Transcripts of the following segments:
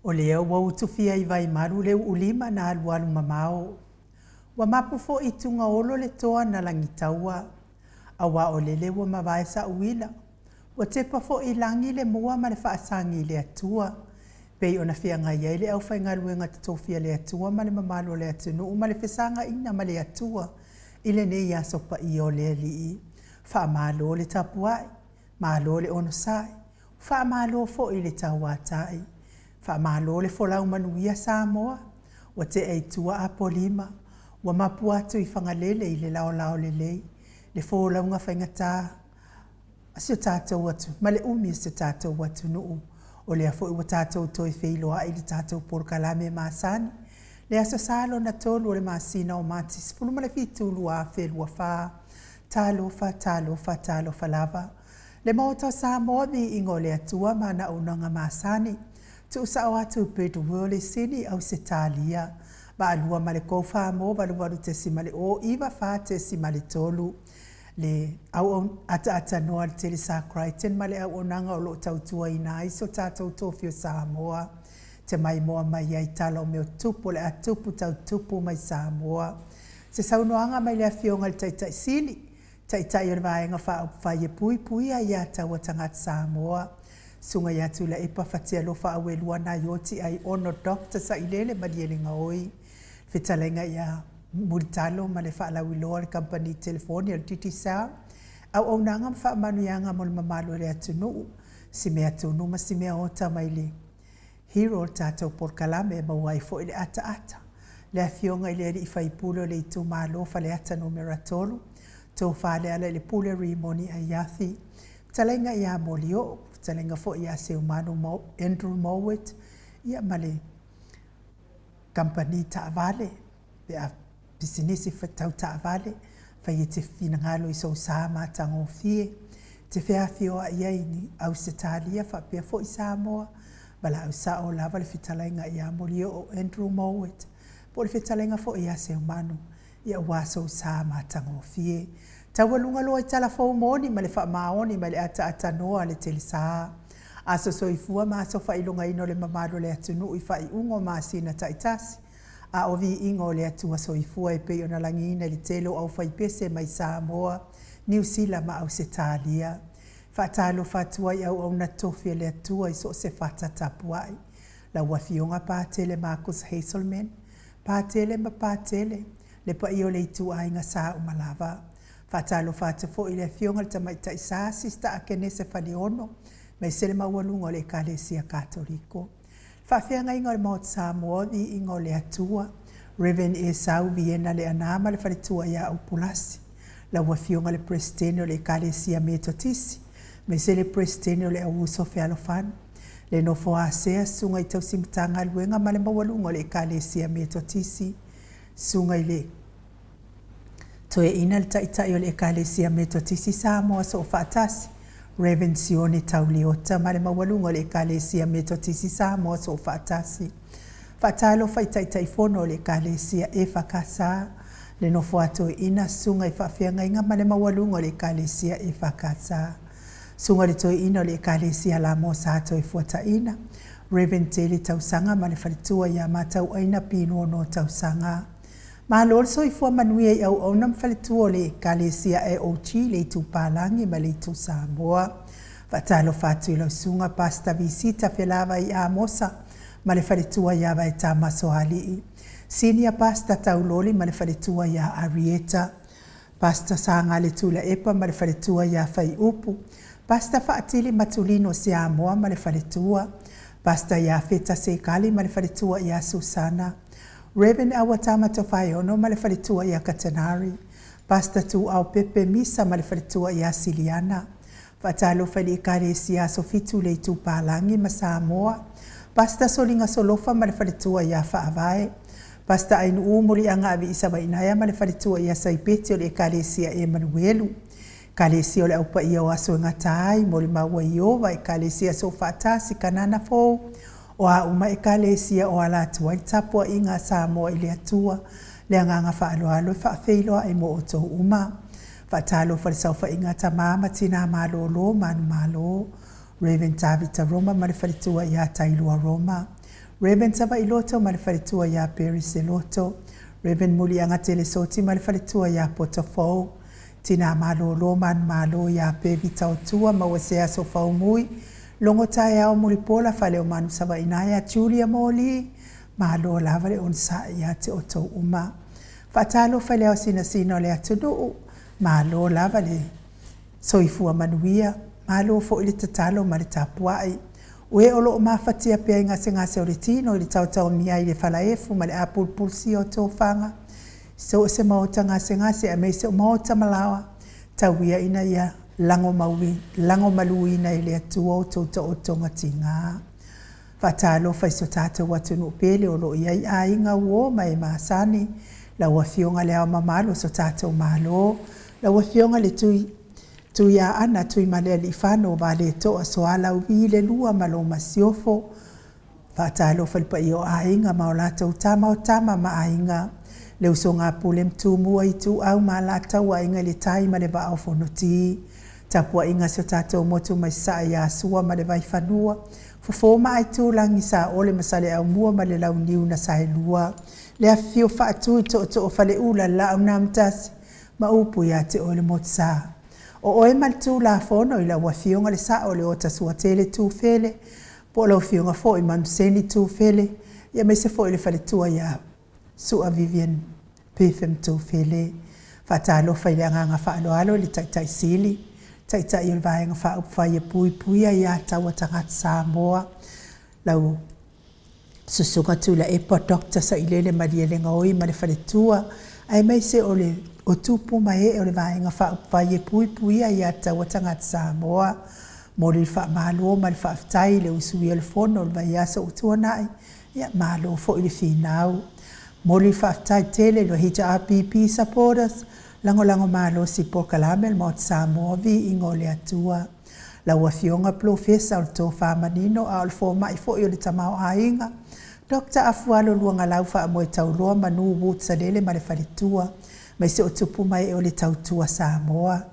O leo wa utufia i vai maru leu ulima na alualu mamao. Wa mapufo i tunga olo le toa na langitaua. Awa o lele wa mawai sa uila. Wa tepa fo i langi le mua ma le whaasangi le atua. Pei ona fia ngai eile au whai ngaruenga tatofia le atua ma le mamalo le atunu ma le whesanga ina ma le atua. Ile ne ia sopa i o le li. Wha malo le tapuai. Malo le onosai. Wha malo fo i le tawatai. Wha malo le folau manuia Samoa. Wa te eitua a polima. Wa mapu atu i whangalele i le lao lao le lei. Le folau nga whaingata. Asio tātou atu. Ma le umi asio tātou atu nuu. O le afo i wa tātou toi wheiloa i le tātou porkalame maasani. Le aso salo na tolu o le maasina o mati. Sifunu ma le fitulu a whelua wha. Talo fa lava. Le Maota Samoa mi ingo le atua ma na unanga maasani. Tu usa o atu petu wole sini au se talia. Ba alua ma le kouwha mo walu te simale o iwa wha te simale tolu. Le au ata noa le tele sa kraiten ma le au onanga o lo tautua ina iso tātou tofio Samoa. Te mai moa mai ai talo meo tupu le atupu tautupu mai Samoa. Se saunoanga mai le afionga le taitai sili. Taitai o le vaenga wha pui ai ata wa tangata Samoa. Sunga ya tu la epa fatia lo fa awelua na yoti ai ono doctor sa ilele madiele ngaoi. Fitalenga ya muritalo ma le fa la wiloa le company telefonia le titi sa. Au nanga fa manuyanga mo le mamalo le atunu. Sime atunu ma sime ota mai le. Hero tato por kalame ma waifo ile ata. Le afionga ile i faipulo le itu malo fa le ata numero tolu. To fa le ala le pule rimoni ayathi. Talenga ya molio. Talenga fo ia se umano Andrew Mowat ia male company ta vale be a business fa ta vale fa yete fina ngalo iso sama tango fie te fea fio ia ni au Italia fa pe fo Samoa bala au sa o lava le fitalenga ia molio o Andrew Mowat por fitalenga fo ia se umano ia waso sama tango fie Tawalunga loa i tala fau moni ma le wha maoni ma le ata noa le telisa. Aso soifua ma aso wha ilunga ino le mamalo le atunu i wha i ungo ma sina taitasi. A ovi ingo le atua soifua e pei ona langina le telo au wha pese mai Samoa, New Zealand ma au se talia. Wha talo fatua i au na tofia le atua i so se fata tapuai. La wafionga pātele Marcus Hazelman, pātele ma pātele, le pa io le itu ainga sa umalava. Fatalo fata fo ile fionga le tamaita isa sista akene se faliono mai sele mawalunga le kalesia katoliko. Fafia ingo le Maota Samoa vi ingo le atua. Reverend Esau viena le anama le falitua ya upulasi. La wafionga le presteno le kalesia metotisi. Mai sele presteno le awuso fealofan. Le nofo asea sunga itau simtanga luenga male mawalunga le kalesia metotisi. Sunga ile Toe ina le taitai o le ekalesia metotisi Samoa so fatasi. Reverend Sione Tauliota ma le mawalunga le ekalesia metotisi Samoa so fatasi. Fatalo fai taitai fono o le ekalesia e fakasa. Le nofo ato ina sunga i fafenga inga ma le mawalunga le ekalesia e fakasa. Sunga le toe ina o le ekalesia la mo sato e fuata ina. Reverend Tele tausanga ma le falitua ya matau aina pino no tausanga. Ma lor so i fua manuia i au au nam faletua le kalesia e o chi le tu palangi ma le tu Samoa. Fatalo fatu i lau sunga pasta visita felava i amosa ma le faletua ia vai tamaso halii. Sinia pasta tauloli ma le faletua ia Arieta. Pasta sanga le tula epa ma le faletua ia fai upu. Pasta faatili matulino si Samoa ma le faletua. Pasta ia feta sekali ma le faletua ia Susana. Reverend Awatama tofai ono ma le falitua ia Katanari. Pasta tu au pepe misa ma le falitua ia Siliana. Fatalo fali kalesia sofitu le tu palangi ma Samoa. Pasta solinga solofa ma le falitua ia Faavae. Pasta ainu umuli anga avi isa wainaya ma le falitua ia Saipeti o le kalesia Emanuelu. Kalesia o le aupa ia o aso ngatai mo le maua iova e kalesia so fatasi kanana fo. O a uma e kalesia o ala atua i tapua inga Samoa i le atua. Le anganga whaaloalo i whaafeiloa e mo o tau uma. Whaatalo wharisau wha inga ta mama tina malo lo manu malo. Raven Tavita Roma ma le wharitua i a tailua Roma. Reverend Sava Iloto ma le whaletua ia Paris Iloto. Reverend Muli anga tele soti ma le whaletua ia Potafou. Tina malo lo man malo ia Pevita Otua ma wasea so faumui. Longo tae au muli pola whale o manu Sava Inaya Julia Moli. Malo lava le onsa ia te oto uma. Whatalo whale o sina le atunu. Malo lava le soifua manuia. Malo fo ili tatalo ma le tapuai. Ue olo o mawhatia pia inga se ngase o le tino ili tau mia i le whalaefu ma le apulpulsi o tō whanga. So se maota ngase a meise o maota malawa. Tauia ina ia lango malui ina i le atua o tō o tonga tinga. Whatalo whaiso tātou watunu pele o lo iai a inga uo mai maasani. La ua fionga le au mamalo so tātou malo. La ua fionga le tui a ana tui malea li whano vale toa so ala uvi le lua malo masiofo. Whatalo whalpa i o a inga maolata tama ma a inga. Le uso ngā pule mtu mua i tu au malata wa inga le tai ma le va au fonoti. Tapua inga so tātou motu mai sa ia sua ma le vai whanua. Fofoma ai tu langi sa ole masale au mua ma le lau niu na sae lua. Le a fio wha atu i to o whale ula la au namtasi. Ma upu ia te ole motu sa. O oe maltu la fono i la ua fionga le sa o le o tasua tele tu fele. Po lau fionga fo i manuseni tu fele. Ia me se fo i le whale tua ia Sua Vivian Pefem tu fele. Whatalo whaile anga whaalo alo li taitai sili. Taitai il vaenga wha upwhaia puia ia taua tangat Samoa. Lau susunga tu la epa dokta sa ilele maria le ngaoi ma le whale tua. Ai mai se o le o tupu mai o le vaenga wha upwhaia puia ia taua tangat Samoa. Mori le wha malo ma le wha aftai le usui al fono le vai asa utua nai. Ia malo fo ili finau. Mori whaftai tele lo hita APP supporters, lango malo si por kalamel mot Samoa vi ingo le atua. La ua fionga profesa o tō whamanino a olfo mai fo i o le tamau ainga. Dr. Afualo luanga lau wha amoe tauloa manu wut sa lele ma le whalitua, mai se o tupu mai o le tautua Samoa.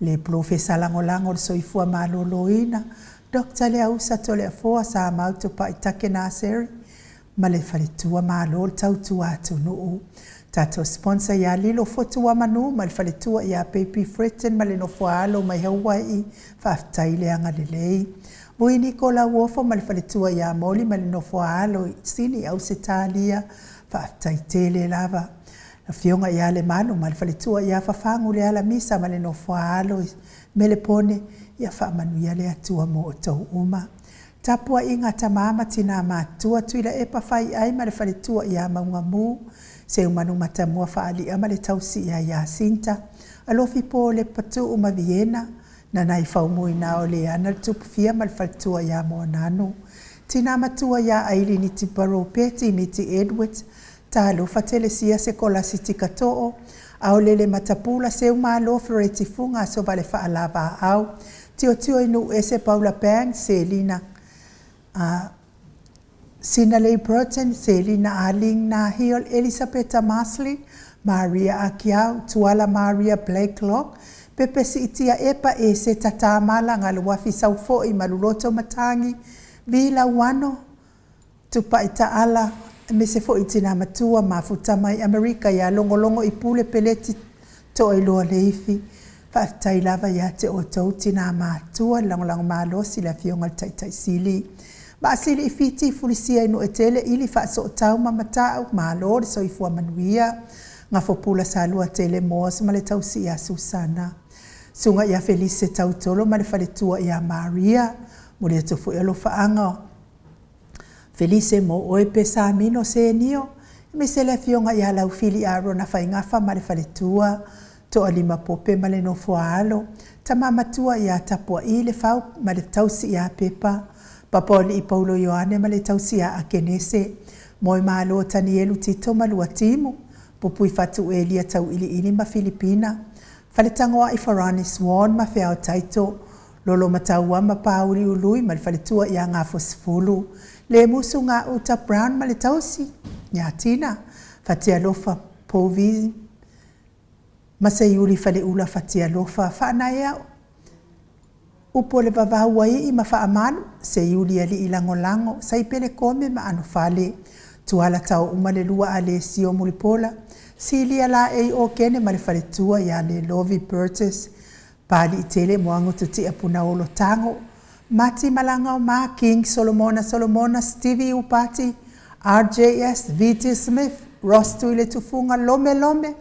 Le profesa lango le soifua malo loina, Dr. le ausa to le afoa sa amauto pa itake naseri. Ma le whalitua malo tautua atu nuu. Tato sponsor ia lilo fotua manu ma le whalitua ia Pepi Fretten ma le nofua alo mai Hawaii whaftai le anga lelei. Vui niko la uofo ma le whalitua ia moli ma le nofua alo sini au se talia whaftai tele lava. La fionga ia le manu ma le whalitua ia whafangu le ala misa ma le nofua alo me le pone ia whamanu ia le atua mo o tau uma. Tapua inga tamama tina matua tuila epa whai ai ma le whalitua ia maunga mu. Se umanu matamua whaali ama le tausi ia sinta. Alofi po le patu uma Viena. Na nai whaumui na o le ana tupu fia ma le whalitua ia moa nanu. Tina matua ia aili ni ti Baro Peti ni ti Edwards. Ta alofa telesia se kola siti katoo. Au lele matapula se uma alofa reti funga so vale whaalava au. Tio inu ese Paula Pang se lina. Sinalei Burton, Selina Arling Nahiol, Elisabetta Masley, Maria Akiau, Tuala Maria Blakelock, Pepe si itia epa e se tatamala ngā luafi saufo i maluloto matangi, Vila Wano, tupa ita ala, me se fo itina matua mafutamai Amerika ya longolongo i pule peleti to e loa leifi, whaftai lava ya te o tautina matua, langolango malosi la fionga taitai sili. Baasili ifiti fulisia inu etele ili whaaso o tau mamatau malo le soifua manuia. Ngā fopula sa lua tele moas ma le tausi ia Susana. Sunga ia Felice tautolo ma le whaletua ia Maria. Mori atufu e lo whaanga. Felice mo oepe sa amino se nio. Me se le fionga ia lau fili aro na whaingafa ma le whaletua. To alima pope ma le nofua alo. Tama matua ia tapua i le whau ma le tausi ia pepa. Papoli i Paulo Ioane ma le tausia a kenese. Moi malo tani elu tito ma lua timu. Pupui fatu elia tau ili ma Filipina. Faletangoa i Farani Swan ma feao taito. Lolo mataua ma pauri ului ma le faletua i a ngā fosfulu. Le musu ngā uta brown ma le tausi. Nya tina. Fatia lofa povi. Ma se yuli fale ula fatia lofa. Whanai au. Upo le vavaua i ma whaamanu, se iuli ali i lango lango, sai pele kome ma anu whale, tuala tau umale lua a le sio mulipola, si lia la e o kene ma le whale tua ia le Lovi Burtis, pali i tele moango tuti apuna olo tango, Mati Malanga Ma, King Solomona, Stevie Upati, RJS, VT Smith, Ross Tuile Tufunga, Lome,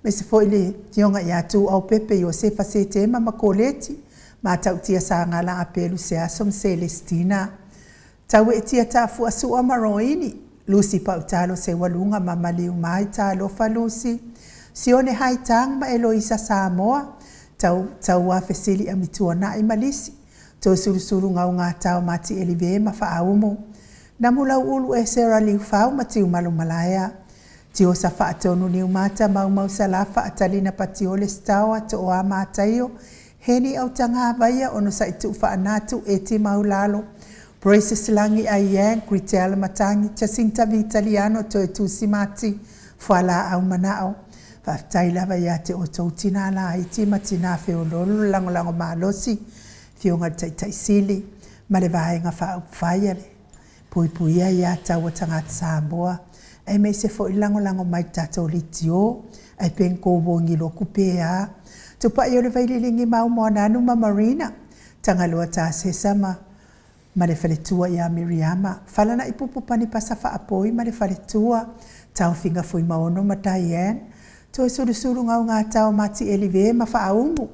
me se foi le tionga ia tu au pepe Josefa se tema makoleti, ma tautia sa ngala apelu se asom Celestina. Tau e tia tafu asu amaroini, Lucy Pautalo se walunga mamaliu mai talo fa Lucy. Sione haitang ma Eloisa Samoa, tau wa fesili amitua na imalisi. To suru ngau ngā tau mati elive ma whaaumo. Namulau ulu e Sarah Liu Fau matiu malu malaya. Tio sa whaatonu niu mata mau sala whaatalina patiole stawa to oa mātaio. Heni au tanga vaya ono sa itu whaanatu e ti maulalo. Brace Slangi Ayang, Gritela Matangi, Jacinta Vitaliano to e tusi mati. Whala au manao. Whaaftaila vaya te o tautina la iti matina feololo lango malosi. Fionga tai sili, ma le vaenga whaia le. Puipuia ia taua tangata Samoa. E mei se fo ilango mai tatou litio. Ai penko wongi lo kupea. Tupa i o le vaililingi mau moana anu ma Marina. Tangalua ta sesama. Ma le whaletua ia Miriama. Falana ipupu pani pasa whaapoi ma le whaletua. Tau finga fui maono ma Diane. Toi suru ngau ngā tau mati elive ma whaaumu.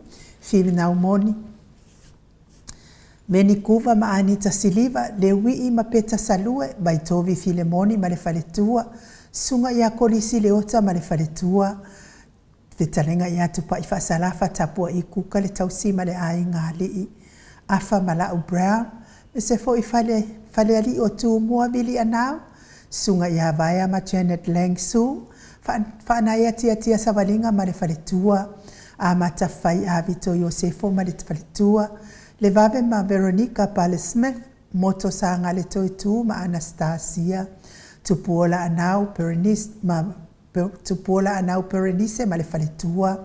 Whiri nau moni. Meni kuva ma Anita Siliva, le wii ma peta salue, bai tovi Filemoni ma le whaletua, sunga ia kolisi le ota ma le whaletua, whetalenga ia tupa i whasalafa tapua i kuka le tausi ma le ai ngā lii, afa ma lau Brown, me se fo i whale ali o tu mua vili anau, sunga ia vaya ma Janet Langsu, whaanaya tia savalinga ma le whaletua, a mata whai a Vito Yosefo ma le whaletua, le vave ma Veronica Pale Smith, moto sa ngale toitu ma Anastasia, tupuola anau Perenice ma le whaletua,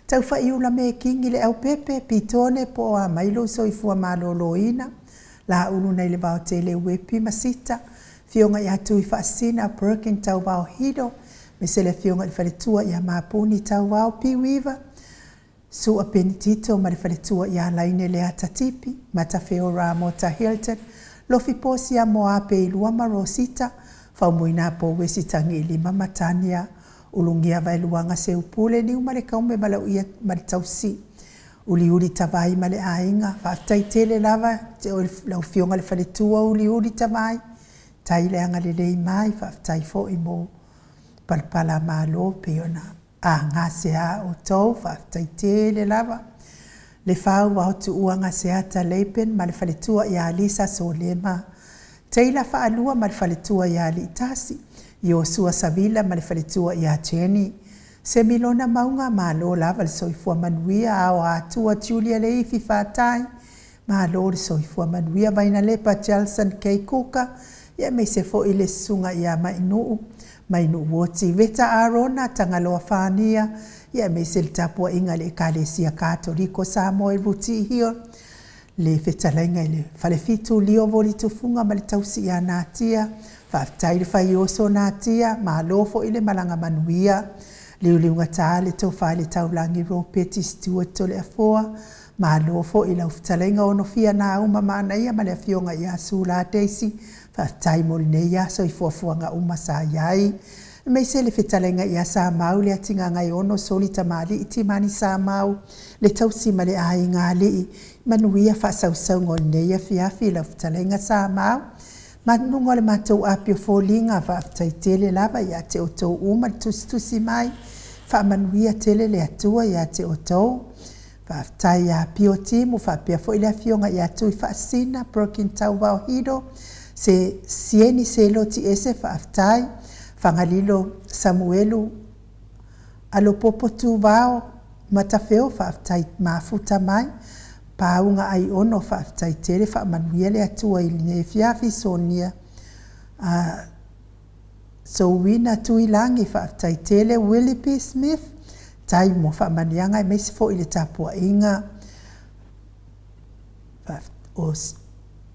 tau whaiula me kingi le au pepe, pitone po a mailo so i fua maloloina, la ulu nei le vau te le wepi masita, fionga i atu i whaasina Perkin tau vau hido, me se le fionga i whaletua i a mapuni tau vau piwiva, Su a penitito ma le whaletua i a laine le atatipi, matawheo rā Maota Hilton, lofi posi a moa pe ilua ma Rosita, whaumuina po wesitangi i lima matania, ulungia vai luanga se upule ni umare kaume ma lau ia ma le tausi. Uli tawai ma le ainga, whaftai tele lava, te o lau fionga le whaletua uli tawai, tai le anga le lei mai, whaftai fo i mo palpala ma lo peona. A ngā sea o tau, whaftai tele lava. Le whau wa hotu ua ngā sea ta leipen ma le whaletua i a Lisa Solema. Teila whaalua ma le whaletua i a Litasi. I o sua Savila ma le whaletua i a Jenny. Se milona maunga ma lo lava le soifua manuia a o Atua Julia le ifi whātai. Ma lo le soifua manuia vaina lepa Jelson Kei Kuka. Ia me se fo i le sunga i a mainuu. Mainu woti veta arona tangaloa whānia, ia me se le tapua inga le Ekalesia Katoliko Samoa i ruti hio, le whetalainga i le whalefitu lio voli tufunga ma le tausi i a nātia, whaftai le whaioso nātia, ma lofo i le malanga manuia, liuliunga tā le tau whai le taulangi Ropeti Stewart to le afoa, ma lofo i lau whetalainga ono fia nā uma mana ia ma le fionga i a Sula Daisy, whaftai moline ia so i fuafuanga uma sa iai. Mei se le whetalenga ia sa mau le atinga ngai ono soli tamali i timani sa mau le tausi ma le ai ngā lii. Manuia whasausau ngone ia fiafi la whetalenga sa mau. Manungo le matou apio fōlinga whaftai tele lava ia te otou uma tusi mai. Whamanuia tele le atua ia te otou. Whaftai ia pio timu whapia fo ile fionga ia tui whaasina broken tau wau hido. Se sieni se lo ti ese whaftai, whangalilo Samuelu, alo popo tu vao, matawheo whaftai mafuta mai, paunga ai ono whaftai tere whamanuia le atua ili ne fiafi sonia. So wina tui langi whaftai tele Willie P. Smith, tai mo whamanianga i meisi fo ili tapua inga. o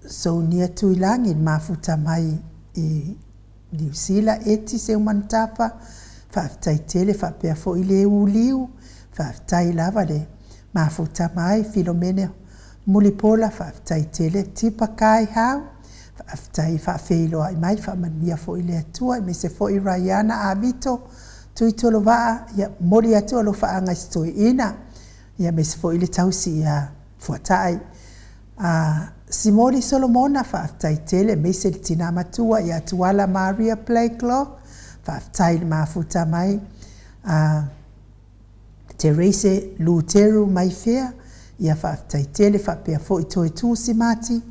sounia tuilangi mafuta mai i New Zealand eti se umantapa whaaftai tele whapea fo i le uliu whaaftai lava le mafuta mai Filomene Mulipola whaaftai tele tipa kai hau whaaftai whaafeiloa i mai whaamanuia fo i le atua i me se fo i Rayana Avito tui tolo waa ia mori atua lo whaanga stoi ina ia me se fo i le tausi ia fuatai Simoni Solomona whaaftai tele me se tina matua ia tuala Maria Playclock whaaftai mafuta mai Terese Luteru mai fea ia whaaftai tele whapea fo i toe tūsi mati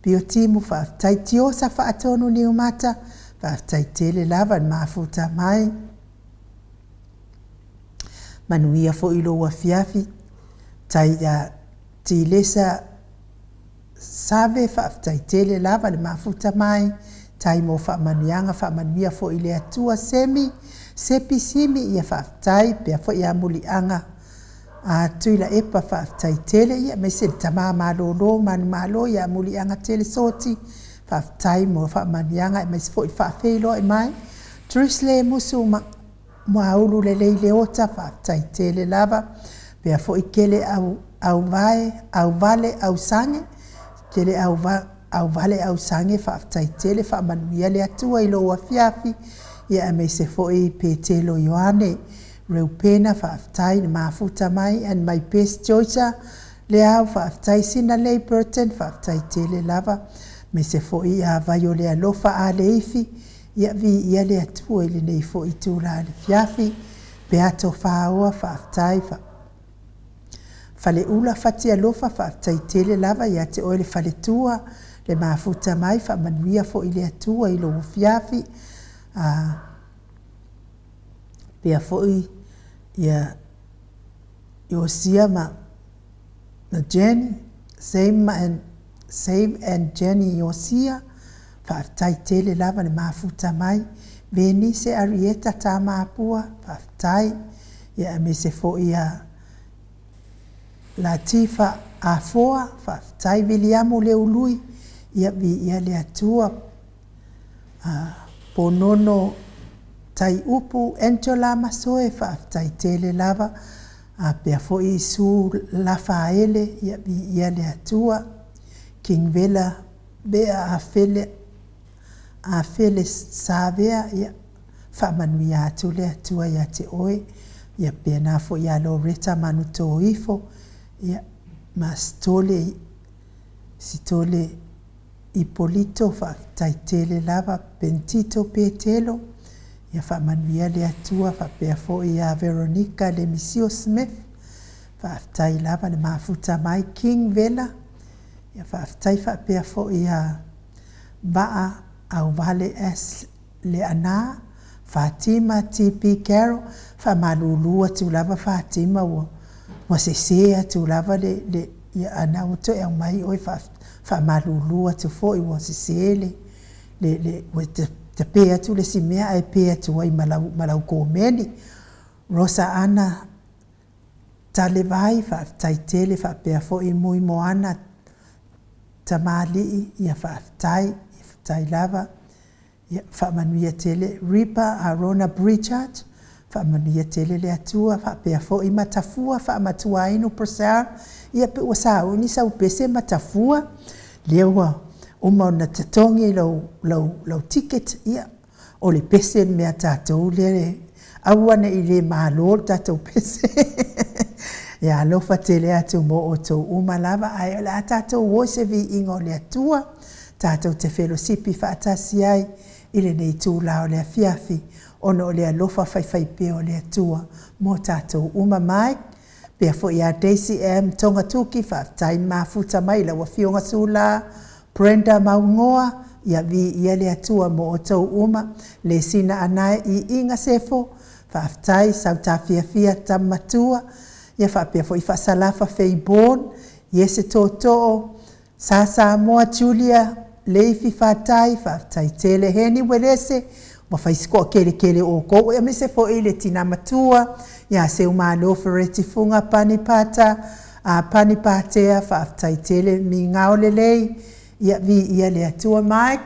Pio timu whaaftai tiosa whaatonu ni umata whaaftai tele lava mafuta mai manuia fo i loa fiafi tai tilesa Save whaaftai tele lava le mafuta mai tai mo whaamanuianga whaamanuia fo i le atua sepi simi ia whaaftai pia fo ia mulianga tuila epa whaaftai tele ia me se tama malolo manu malo ia mulianga tele soti whaaftai mo whaamanuianga ia me se fo i whaafeilo i mai Trisle musu maulu le leile ota whaaftai tele lava pia fo i kele au vale au sange Kele au vale au sange whaaftai tele whaamanuia le atua i loa fiafi ia me se foi pe telo Ioane reupena whaaftai ni mafuta mai and my best choice le au whaaftai sina lei Burton whaaftai tele lava me se foi a vai o le alofa a le ifi ia vi ia le atua i le nei foi tūra le fiafi pe ato whaoa whaaftai Fale ula fati alofa whaaftai tele lava ia te oe le fale tua le mafuta mai whaamanuia fo i le atua i lo fiafi pia fo i ia Iosia ma Jenny Save and Jenny Iosia whaaftai tele lava le mafuta mai Venice Arieta Tamapua whaaftai ia me se fo ia Latifa Afoa whaaftai Viliamu le ului ia le atua Ponono tai upu Angela Masoe whaaftai tele lava pia fo i su Lafaele ia le atua King Vela bea afele savea ia whaamanuia atu le atua ia te oe ia pia na fo ia Loretta Manuto ifo ia sitole Ipolito whaaftai tele lava Pentito Petelo ia whaamanuia le atua whapea fo ia Veronica le Misio Smith whaaftai lava le mafuta mai King Vela ia whaaftai whapea fo ia Vaa au Vale S le ana Fatima TP Carol whaamalulua tu lava Fatima wa se tu lava le ia ana o to e mai o fa malulu tu fo i wa se le te pe tu le simea ai pe tu ai malau ko meni Rosa Ana tale vai fa tai tele fa pe fo i muy moana tamali ia fa tai lava ia fa manuia tele Ripa Arona Bridget whaamanuia tele le atua whapea fo i matafua whaamatua inu prosar ia pe wasa uni sau pese matafua lewa uma na tatongi lau ticket ia o le pese mea tatou le awane i le malo tatou pese ia alofa tele atu mo o tou uma lava ai o la tatou wo se vi ingo le atua tatou te fellowshipi whaatasi ai i le nei tūla o le afiafi ono le alofa fai pe o le atua mo tatou uma mai pe fo ia Daisy M tonga tuki whaaftai mafuta mai la wafionga sula Brenda Maungoa ia ia le atua mo o tou uma le sina anae i inga sefo whaaftai sautawhiawhia tamatua ia whapea fo i whasalafa Feiborn Yese Toto Samoa Julia Leifi whaaftai tele heni welese ma fai sko kele o ko e me se fo ile tina matua ya se uma lo fereti funga pani pata a pani patea whaaftaitele mi ngao lelei ia vi ia le atua mai.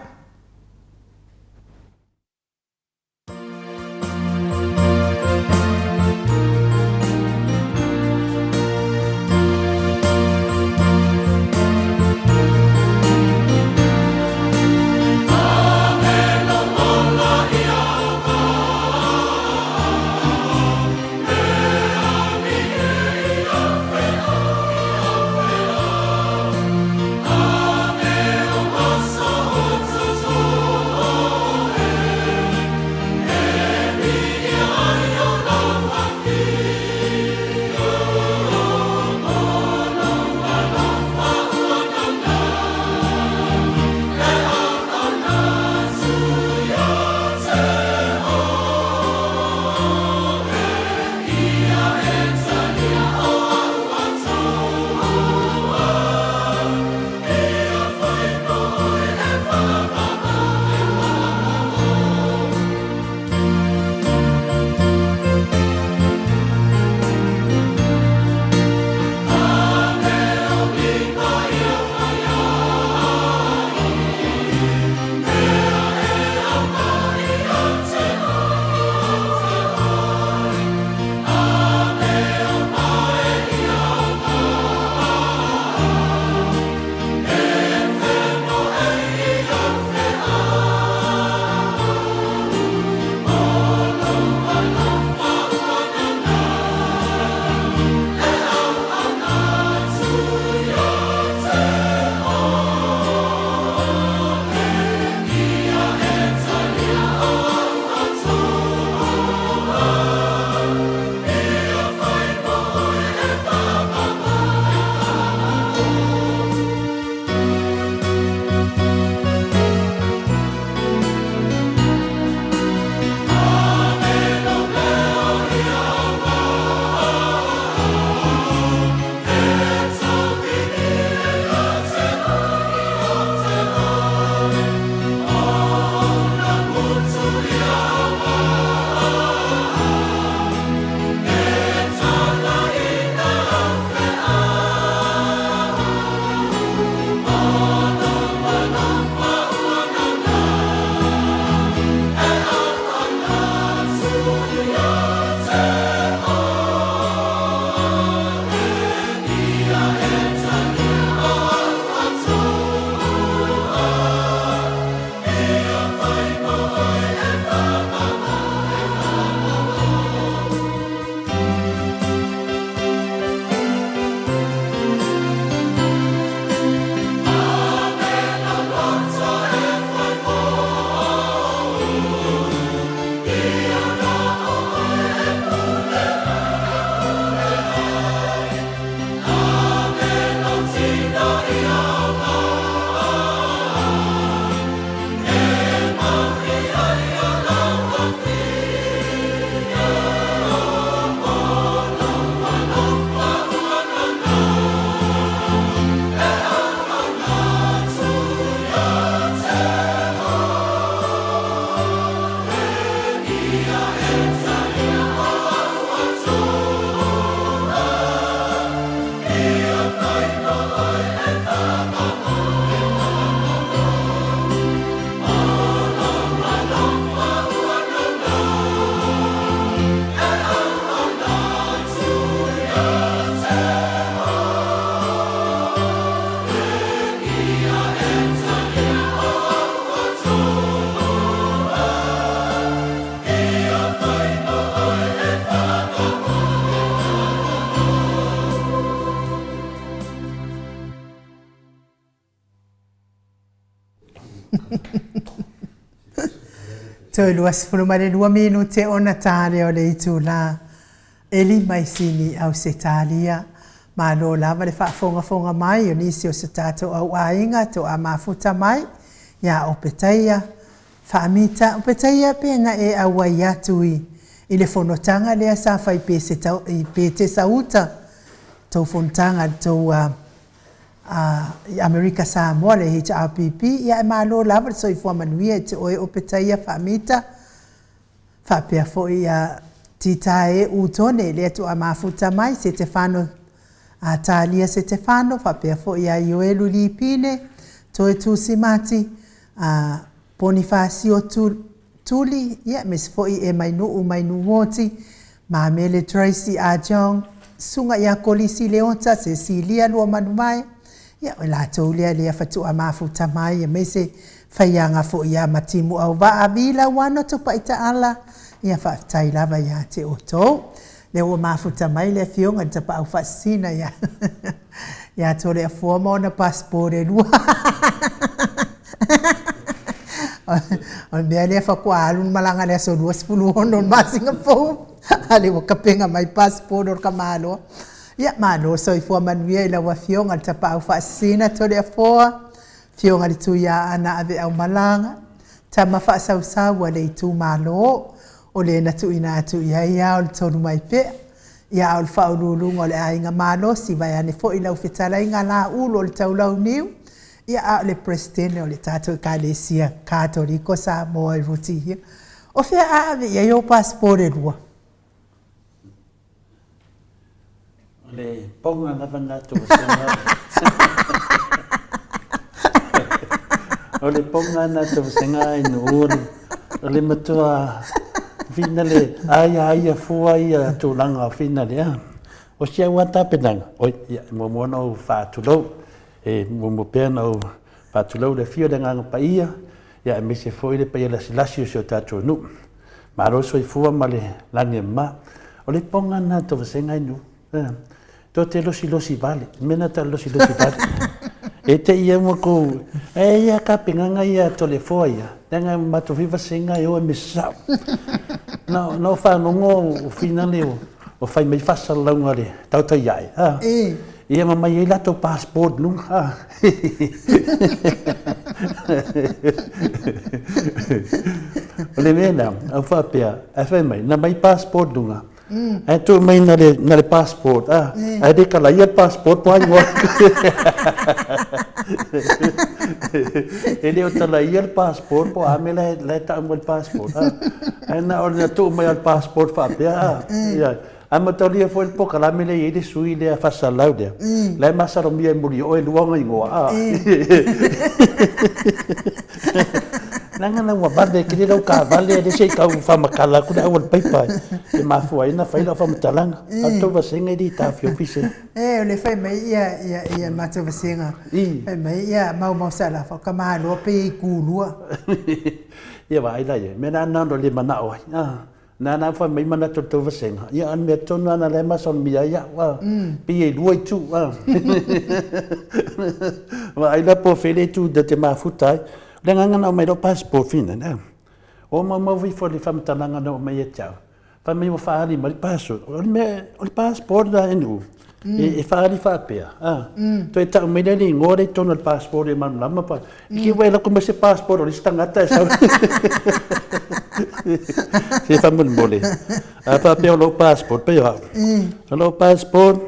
Toi luas fulumare 2 minute ona tale o le itu la eli mai sini au se talia ma lo lava le fonga mai o nisi o se tato au ainga to a mafuta mai ya o petaia famita o petaia pena e au ia tui i le fonotanga le sa fai pese tau i pete sauta to fontanga to America Samoa le HRPP ia ma lo lava so i fo manuia te o petaia famita fa pe fo ia titae utone le to a mafuta mai se te fano a talia se te whano, whapea fo i a ioelu li pine, toe tūsimati, a Bonifacio tuli, ia mes fo i e mainu woti, ma mele Tracy a John, sunga i a kolisi leonta, Cecilia lua manumai, ia o la taulia lea fatu a mafuta mai, ia mese whaianga fo i a matimu au wa a vila wano tupa ita ala, ia whaftai lava ia te oto. Le ua mafuta mai le fionga ta pa au fasina ia. Ia tole a forma ona passport lua. On mea le whakua alun malanga le so 2 hono ma Singapore. Ale wa kapenga mai passport or ka malo. Ia malo so i fua manuia ila wa fionga ta pa au fasina tole a foa. Fionga li tu ia ana ave au malanga. Ta mafa sau le tu malo. O le na tu ina tu ia o le tonu mai pe. Ia o le whaurulunga o le ainga malo si vai ane fo i lau whetara inga la ulo o le taulau niu. Ia a o le presidente o le tātou kālesia Katoriko Samoa i ruti hia. O whea ave ia i o passport rua. O le ponga ngawanga tu wasenga. O le ponga na tu wasenga i nuuri. O le matua fina le ai fua ia tūlanga fina le a. O sia wata penanga. O ia momoana o whātulau. E momo pēna o whātulau le fio le nganga pa ia. Ia me se foi le pa ia lasi o sio tātou nu. Maroso i fua ma le lange ma. O le ponga na to wasenga i nu. To te losi vale. Mena ta losi vale. E te ia mo ko. E ia ka pinganga ia to le foa ia. Tenga matu viva senga i o e misau. No whanongo o fina leo, o whai mai whasalaunga le, tauta iai. Ia mai e lato passport nung. O le mena, au whapea, e whai mai, na mai passport nunga. E tu mai na le passport. E de kala ia passport po aingoa. E leo tala ia passport po ame le taunga le passport. E na o na tu mai al passport whapea. Ama taulia fo el poka la mele e de sui le fasalau de. Le masaro mia muri o e luanga ingoa. Nanga na wa barde kiri rau ka vale de sei ka fa makala ku da wal paipai e ma fu ai na fa ila fa mtalanga a to va senga di ta fio fise o le fai mai ia ma to va senga fai mai ia mau sala fa ka ma lo pe ku lua ia va ila ye me na no le mana o na fa mai mana to va senga ia an me to na le ma son mia ia wa pi e luai tu va ila po fele tu de te ma futai le nganga o mai do passport fina na o ma vi for le famtalanga no mai tau fa mai fa ali mai passport o le passport da enu e fa ali fa pea to eta mai le ngore to no passport e man lama pa ki vai la come se passport o le stangata sa se fa mun mole a fa pea lo passport pe lo passport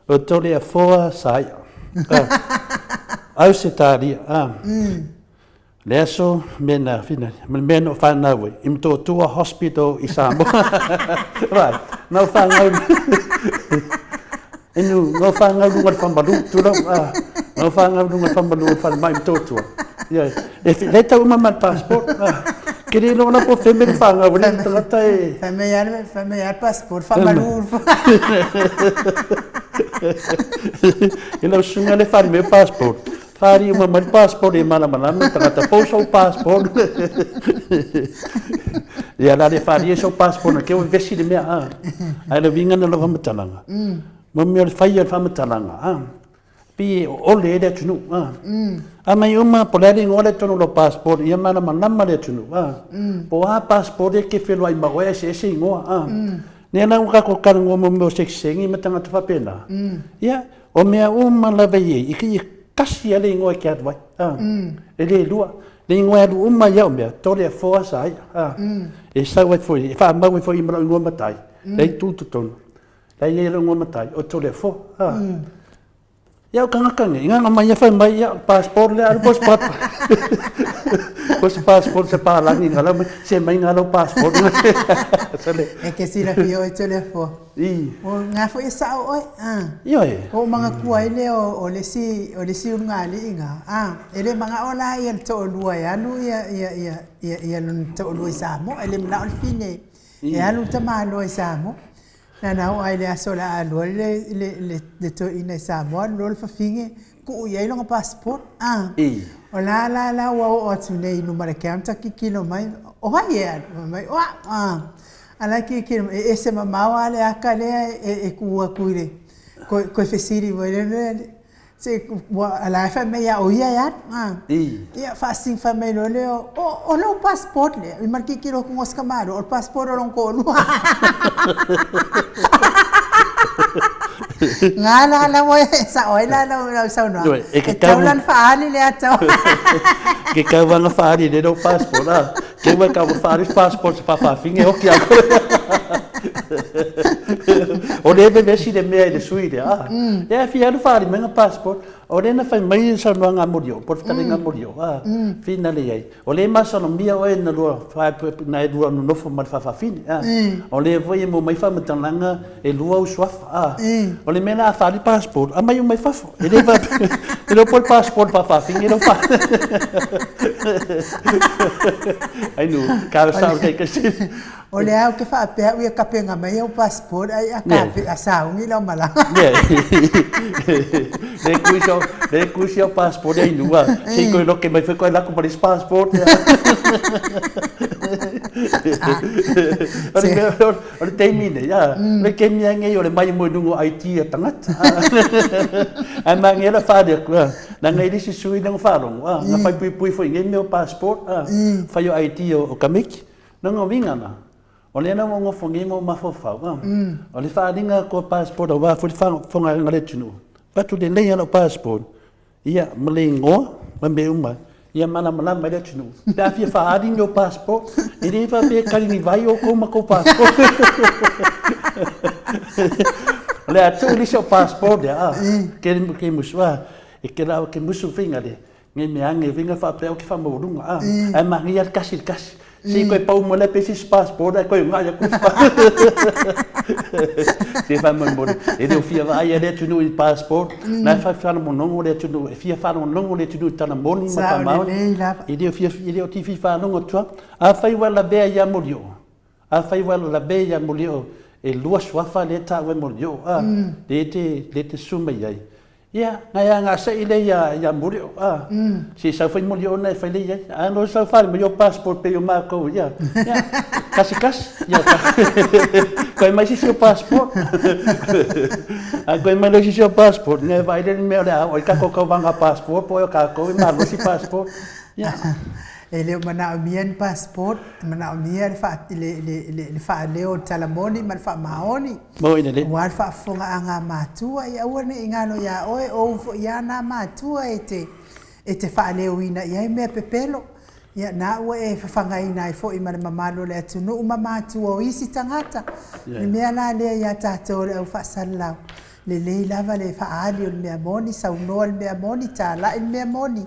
o to le foa sai au se tari Leso mena fina mena fana we imto to a hospital i Samoa right no fanga enu no fanga lu wat fambalu tu no fanga lu wat fambalu fan mai to yeah if leta uma mal passport kiri lo na po femel fanga we tata e familiar passport fambalu ilo sunga le fan me passport Fari uma mal passport e malam tangata poso passport. Ya la de fari so passport na ke o vesi de mea ai le vinga na lava matalanga. Mami o fai fa matalanga Pi o le de tunu mai uma polari ngole tonu lo passport ia malam le tunu Po a passport e ke felo ai mawe se ngoa Ne na ka ko kan ngo mo seksengi matanga fa pena. Ya o mea uma lava ye iki kasi ale ingoa ki atwai. E le lua. Le ingoa atu uma iau mea. Tore a foa sai. E sau ai foi. E wha mau ai foi imara ingoa matai. Lei tūtu tonu. Lei e ingoa matai. O tore a foa. Ia kanga inga mai fa mai ia passport le al passport. Pos passport se palangi ngala se mai ngalo passport. E ke sila fio e telefo. O nga fo isa oi. Io o mga kuai le o le si ngali inga. Ele mga ola ia to lua ya nu ia lun to lua Samoa ele mla al fine. E alu tamalo Samoa. Na o ai le asola alu le to ina Samoa lo fa finge ku ia lo passport. O la o tu nei no mara ke amta ki kilo mai o hai mai ala ki e se mama ale akale e kuire ko fesiri voile se ala fa me ya o ya ia fasting fa me lo leo o lo passport le i marki kilo con os camaro o passport o ko lu ngala la mo sa oila la sa no e ke taulan fa ali le ato ke ka vanga fa ali le do passport ke wa ka fa passport fa finge o ki o deve vesi de me de suide e fi anu fa ali menga passport o le na fa mai sa no nga morio por fa nga morio finale ai o le ma sa no mia o na lo fa na e dua no fo mal fa fine o le voi mo mai fa matanga e lua o swafa o le mena fa ali passport a mai mai fa e le va e lo por passport fa fine lo fa ai no ka sa ke si o le au ke fa pe u ka pe nga mai o passport ai a ka pe a sa ngi lo mala le kuisi o passport ai lua se ko lo ke mai fe ko la ko por passport o te mine ya le ke mi ngai o le mai mo nungo IT tangata ai ma ngai la fa de ko na ngai disi sui nang fa long na fa pui foi ngai meu passport fa yo IT o kamik nang winga na o le na mo fongi mo mafofa o le fa dinga ko passport o va fu fonga ngale tunu pa tu de le o passport ia malingo mambe uma ia mana mai le tunu da fi fa dinga o passport e de fa pe kali ni vai o ko ma ko passport le atu li so passport ya ke muswa e ke la ke musu finga de ngai me ange vinga fa pe o ke fa mo dunga ai ma ngia kasi si ko pau mo le pesi passport ko nga ya ku se fa mo e de fia va ia de tunu il passport na fa mo no le tunu fia fa no le tunu tana moni ma ma e de fia o ti fa no tua a fa igual la be ya molio a fa igual la be ya molio e lua swafa le ta we molio de te suma ia ia nga sa ile ya molio si sa fa molio na fa ile ya no sa fa mo passport pe yo marco ya kasi ya ko mai si passport ko mai si passport ne vai de me la o ka ko vanga passport po yo ka ko ma si passport ya ele mana mien passport mana mien fa le fa leo talamoni man fa maoni mo ine le wa fa fonga anga matua ya wone ingano ya oi o ya na matua ete fa leo ina ya me pepelo ya na we fa fanga ina fo i mana mamalo le tunu mama tu o isi tangata ni me ana le ya tato o fa sala le lava le fa ali o me moni sa uno le me moni tala il me moni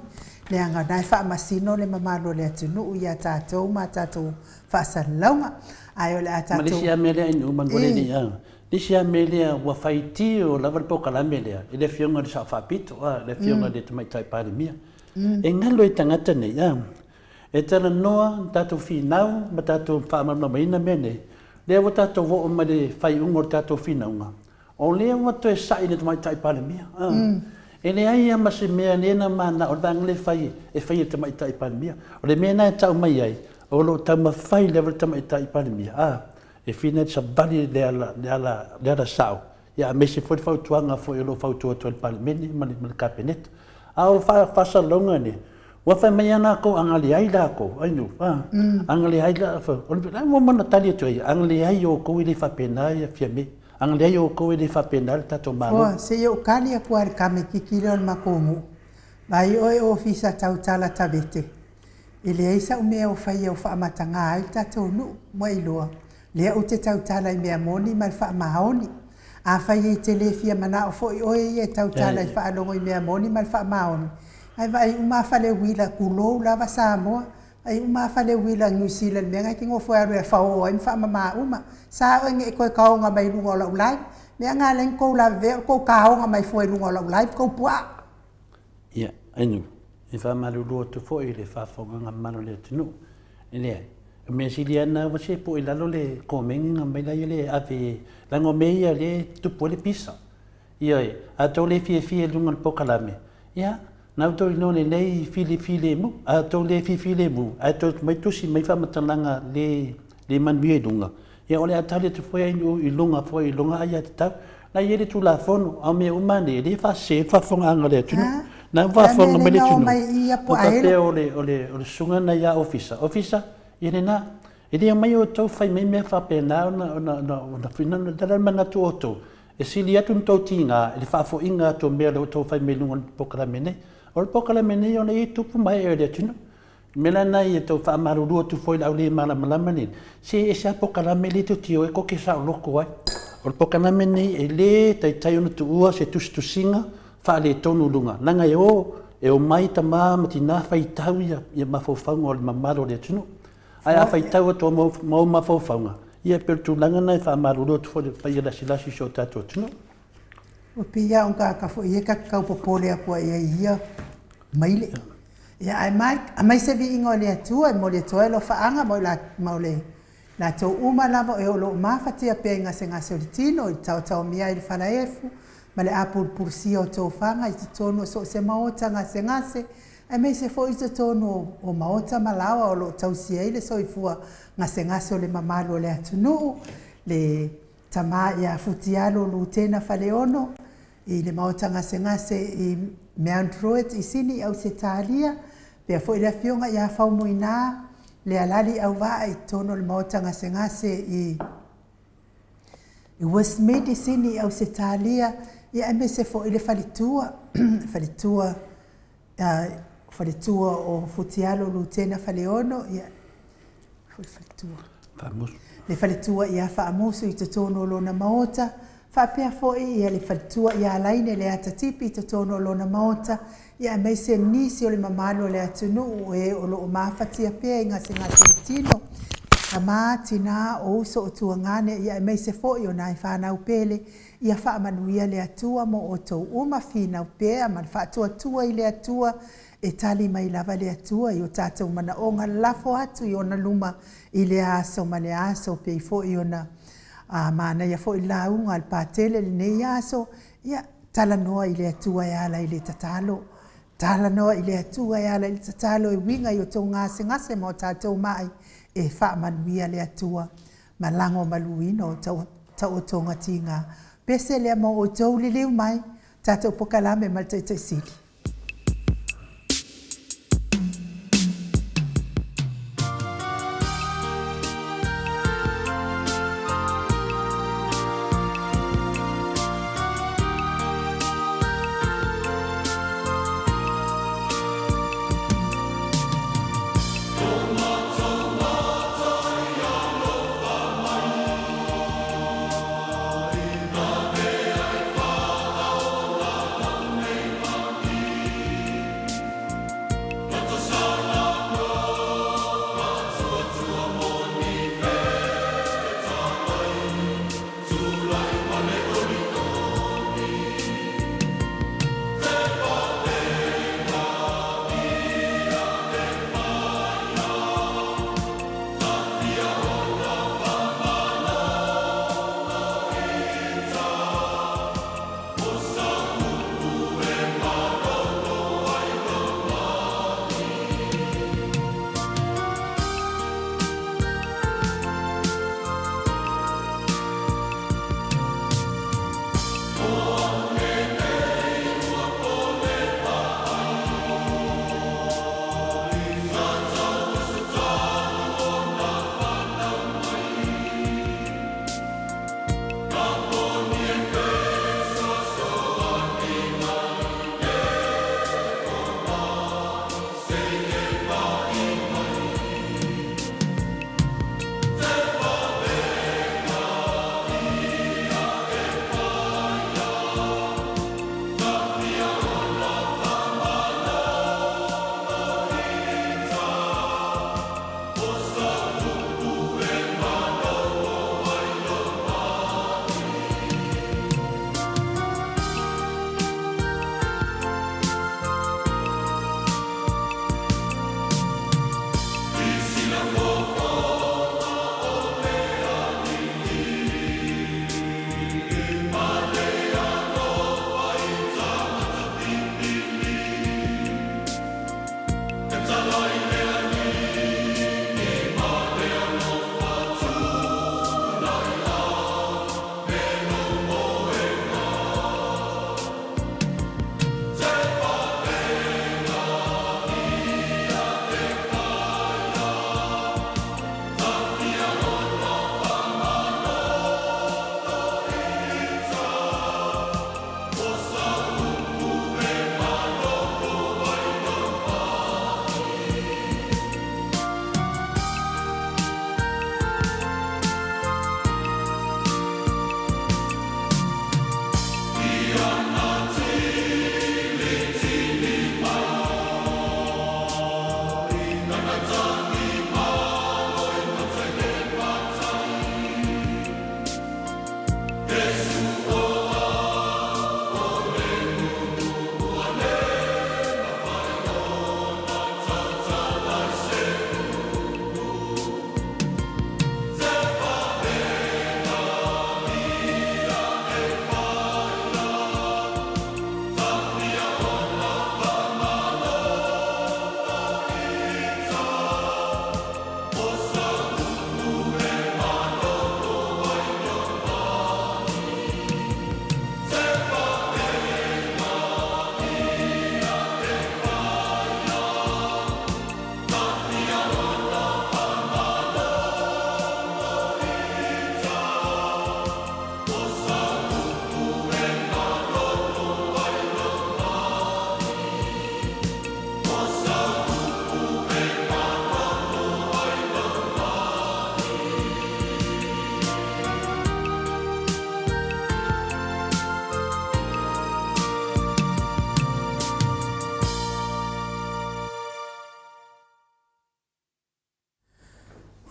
le anga nai fa masino le mamalo le tunu ya tato ma tato fa sala ai le tato Malaysia mele no mangole ni ya Disia mele wa faiti o lava po kala mele ele fionga de sa fa pito le fionga de mai tai pa mia e ngalo i tangata nei ya e tala noa tato finau ma tato fa ma mai na mene le wa tato vo ma de fai ungo tato finau o le wa to sa ina mai tai pa mia e le ai ma se mea nena mana o dang le fai e fai te mai tai pa mia o le mena tau mai ai o lo tama fai level te mai tai pa mia e fina sa bali de ala sao ya me se foi fautuanga foi lo fautua to pa meni ma kapenet au fa sa longa ni wa fa mai ana ko angali ai da ko ai no angali ai da fa o le mo mana tali to ai angali ai o ko ile fa pena ya fiame angali ai o ko ile fa pena ta to ma o se yo kali a kwar kame kikilo ma komu mai o ofisa tau tala tabete ile ai sa me o fa yo fa matanga ai ta to no mai lo le o te tau tala i mea moni mai fa maoni a fai e te le fia mana o foi oe e tau tala i whaalongo i mea moni mal wha maoni. Ai vai uma fale wila kulou lava Samoa, ai uma fale wila New Zealand mea ngai kingo foi aru e whao ai mwha mama uma. Sa o nge e koe kaonga mai lunga o lau lai, mea ngā len kou la veo, kou kaonga mai foi lunga o lau lai, kou pua. Ia, enu, e wha maru lua tu foi le whafonga ngā manu le tunu. E lea, me sili ana wase po i lalo le komengi ngā mai lai le ave lango meia le tupu le pisa. Ia e, a tau le fie lunga le pokalame. Ia, nau tau ino le lei file mu, a tau le file mu, a tau mai tusi mai whamatalanga le manuia i lunga. Ia ole a tale tu foi i lunga ai a te tau. Na iere tu la fono, au mea umane, le whafonga anga le tunu. Na whafonga mai le tunu. O ka te ole sunga na ia ofisa, iere na, ele mai o tau whai mai mea whapena ona whinana dala manatu o tau. E sili atu ntau tinga, ele whafo inga atu mea le o tau whai mai lunga pokalamene. O le pokalamene ona i tupu mai e le tunu. Mela nai e tau whaamarurua tu foi lau le malama ni. Se e sa pokalamene tu tio e koke sa o loko ai. O le pokalamene e le tai ona tu ua se tusinga wha le tonu lunga. Nanga e o mai ta maa mati nā whaitau ia mawhauwhaunga o le mamaro le tunu. Ai a whaitau ato mau mawhauwhaunga. Ia pero tu langa nai whaamarurua tu foi le whai lasi so tato tunu. O pia o ka fo ia ka kaupopole a kua ia maile. Ia ai mai se vi ingo le atua mo le toa lo faanga mo le na tau uma lava e o lo mawhatia pe ngase o le tino i tau mia i le whalaefu ma le apurpurusi o tau whanga i te tono so se maota ngase ai mai se fo i te tono o maota malawa o lo tau sia i le so i fua ngase o le mamalu o le atunu le tama ia futialo lutena whaleono i le maota ngase i Mount Druitt i sini au se talia pea fo i le fionga ia whaumoina le alali au waa i tono le maota ngase i Westmead i sini au se talia ia eme se fo i le falitua o futialo lutena faleono ia le falitua ia whaamusu i te tono lona maota whapea foi ia le falitua ia laine le atatipi i te tono lona maota ia mai se nisi o le mamalo le atunu e o lo mawhatia pea i ngase tino a mātina o uso o tuangane ia mai se foi o nai whanau pele ia whaamanuia le atua mo o tau uma whina pea man whaatua i le atua e tali mai lava le atua i o tātou mana o ngā lafo atu i ona luma i le aso ma le aso pe i foi ona mana ia foi launga al pātele le nei aso ia tala noa i le atua e ala i le tatalo tala noa i le atua e ala i le tatalo e winga i o tau ngase mo tātou mai e whaamanuia le atua ma lango maluino tau o tonga tinga pese lea mo o tau li liu mai tātou pokalame mal te sili.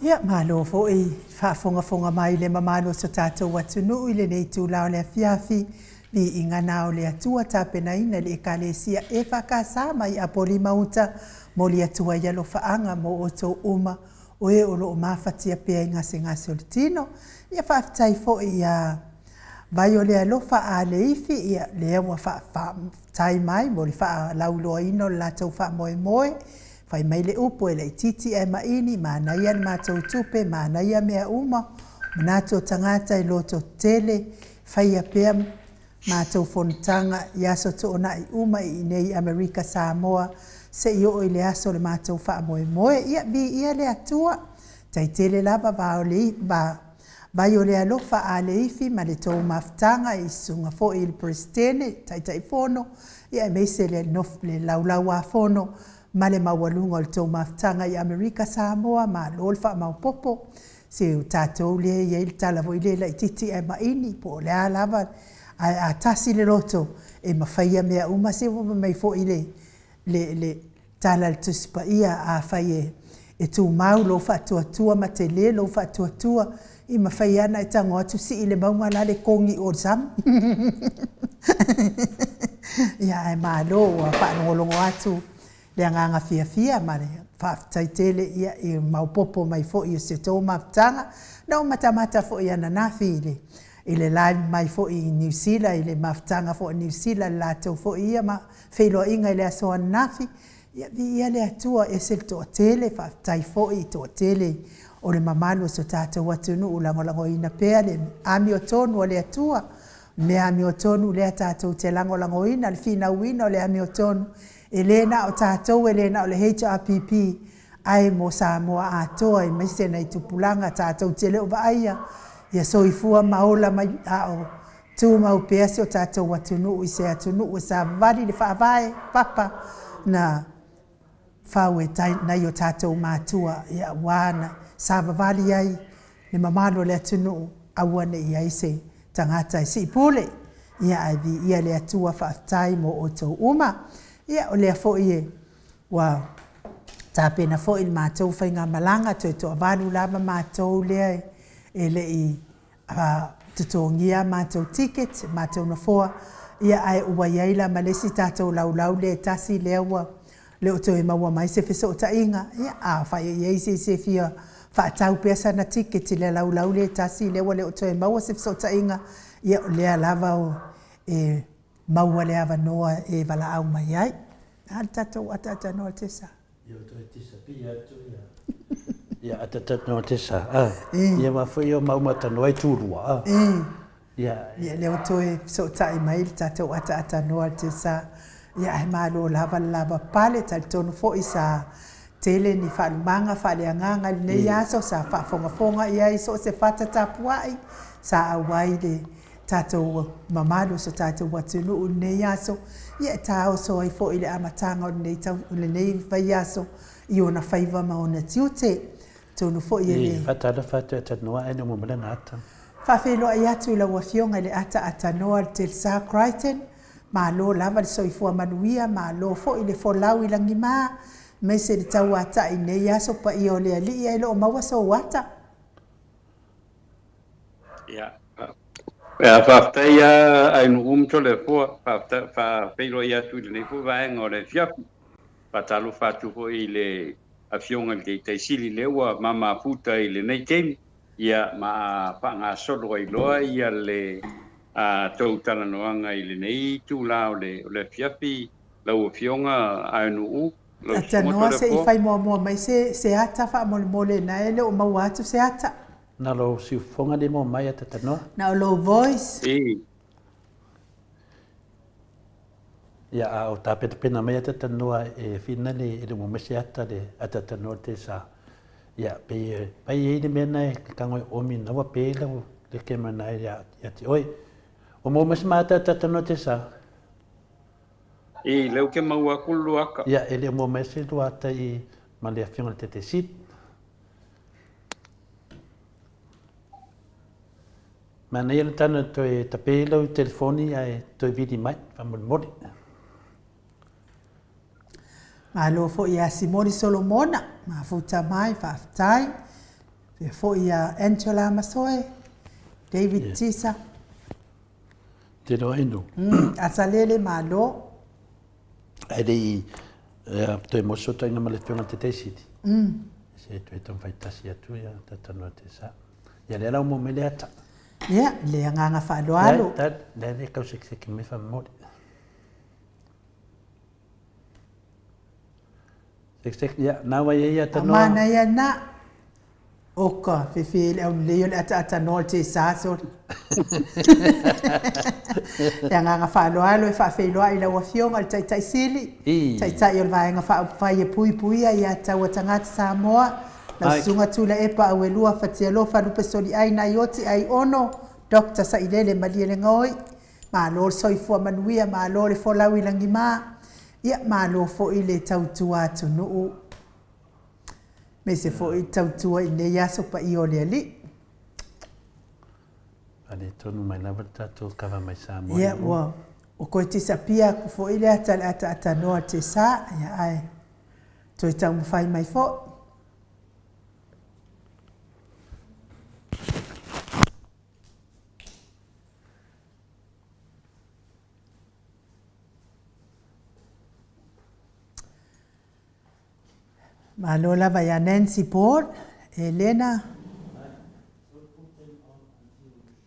Ia malo fo e whaafonga mai le mamalo so tātou watunu i le nei tūlao le fiafi vi ingana o le atua tāpena ina le ekalesia e whakasa mai a poli mauta mo le atua ialo whaanga mo o tō uma o e o lo o mawhatia pia i ngase o le tino. Ia whaafitai fo i a vai o le alofa a le ifi ia le awa whaafitai mai mo le wha lauloa ino le lātou wha moe. Fai mai le upo e le titi e maini, mānaia ni mātou tupe, mānaia mea uma, manato tangata i loto tele, fai a pia mātou fonutanga i aso toona i uma i nei Amerika Samoa, se i o i le aso le mātou wha moe, ia le atua, tai tele lava vai o le alofa a le ifi, ma le tau maftanga i sunga fo i le prestene, tai fono, ia e meise le nof le laulaua fono, ma le mawalunga o le tau maftanga i Amerika Samoa, ma lolfa maupopo, se u tātou le ia il tala vo i le lai titi e maini, po le alava a tasi le loto, e mawhaia mea uma se vo mai fo i le tala le tuspa ia a whai e tu mau lo fa tua ma te le lo fa tua i mawhaia na e tango atu si i le maunga la le kongi o zam. Ia e malo a whanongolongo atu, le anganga fia ma le whaftaitele ia i maupopo mai fo i se tō maftanga, nau matamata fo i ananafi i le live mai fo i New Zealand, i le maftanga fo i New Zealand, lātou fo i ia ma wheloa inga i le aso ananafi, ia le atua e se tō tele, whaftai fo i tō tele, o le mamalo so tātou atunu u langolango ina pēa le ami o tonu o le atua, me ami o tonu le tātou te langolango ina, le fina uina o le ami o tonu, Elena o tātou, Elena o le HRPP, ai mo Samoa atoa i maise nei tupulanga tātou te leo vaia, ia soifua maola mai ao, tū mau peasi o tātou atunu i se atunu o sa vali le whaavae, papa, na whaue nei o tātou mātua, ia wana, sa vali ai, le mamalo le atunu, awane i aise, tangata i si pule, ia aivi, ia le atua whaatai mo o tau uma, ia o lea fo i wa tāpena fo i mātou whainga malanga toi toa walu lava mātou lea e le i tutongia mātou ticket, mātou na foa, ia ai ua iaila malesi tātou laulau le tasi lewa le o toi maua mai se fiso o ta inga, ia a whai iei se fia whaatau pesa na ticket le laulau le tasi lewa le o toi maua se fiso o ta inga, ia o lea lava o e maua le awa noa e wala au mai ai. Al tatou atata noa tesa. Ia toi tesa pia atu ia. Ia atata noa tesa. Ia mawhai o maumata noa i tūrua. Ia leo toi so tai mai tatou atata noa tesa. Ia he malo lava pale tal tonu fo isa tele ni whalumanga whaleanganga nei aso sa whafonga ia iso se whatatapuai sa awai le tātou mamalo so tātou watunu o nei aso, ia tāo so ai fo i le amatanga o nei vai aso, i ona whaiva ma ona tiute, tonu fo i le... Whatara whatu ata noa ene mo mele na ata. Whawhelo ai atu la wafionga le ata noa te Sir Crichton, ma lo lava le soifua manuia, ma lo fo i le folau i langi maa, me se le tau ata i nei aso pa i o le ali i lo o maua so wata. Ia. Whaftai ai no umto le fua, whawhairo ia tu le nefu vaenga o le fiapu. Whatalu whatu ho i le awhionga le teisili lewa mama puta i le nei kemi. Ia ma whanga solo i loa ia le tau talanoanga i le nei tu la o le fiapi lau awhionga ai no u. Ata noa se i whai mua mai se ata wha mole na ele o mau atu se ata. Na lo si fonga de mo mai atata noa. Na low voice. Ia o tāpeta pena mai atata noa e whina le mo mese ata le atata noa te sa. Ia pai e le mena e kangoi omi nawa pe lau le kema nai ia te oi. O mo mese mata atata noa te sa. Leu ke maua kulu aka. Ia ele mo mese luata i ma le awhionga te sit. Ma nei ala tana toi tapelo i telefoni ai toi vidi mai, whamori. Ma lo fo ia Simoni Solomona, ma futa mai, whaftai, Pe fo ia Angela Masoe, David Tisa. Te roa inu. Asalele malo. Ele toi moso toi na male fiona te teisiti. Se toi tam fai tasi atu ia tatanoa te sa. Ia le lau mo mele ata. Ia, le anganga whaaloalo. Le kau sekseki me wha mori. Sekseki ia, nawa ia tanoa. Amana ia na. Oka, whiwhi au leo le ata noa te sāsori. Le anganga whaaloalo e whawhiloa i laua fionga le taitai sili. Taitai o le vaenga whai e pui puia i ataua tangata Samoa. Na sunga tula epa au e lua whatialo whalupe soli ai na ioti ai ono. Dr. Sailele malia le ngoi. Ma lo soifua manuia, ma lo le folau i langi maa. Ia ma lo fo i le tautua atu nuu. Me se fo i tautua i le yaso pa i o le ali. Ale tonu mai lava tatu kawa mai Samoa. Ia ua. O koe tisa pia ku fo i le ata noa te sa. Ia ai. Toi tau mwhai mai fo. Malo lava ya Nancy Paul, Elena.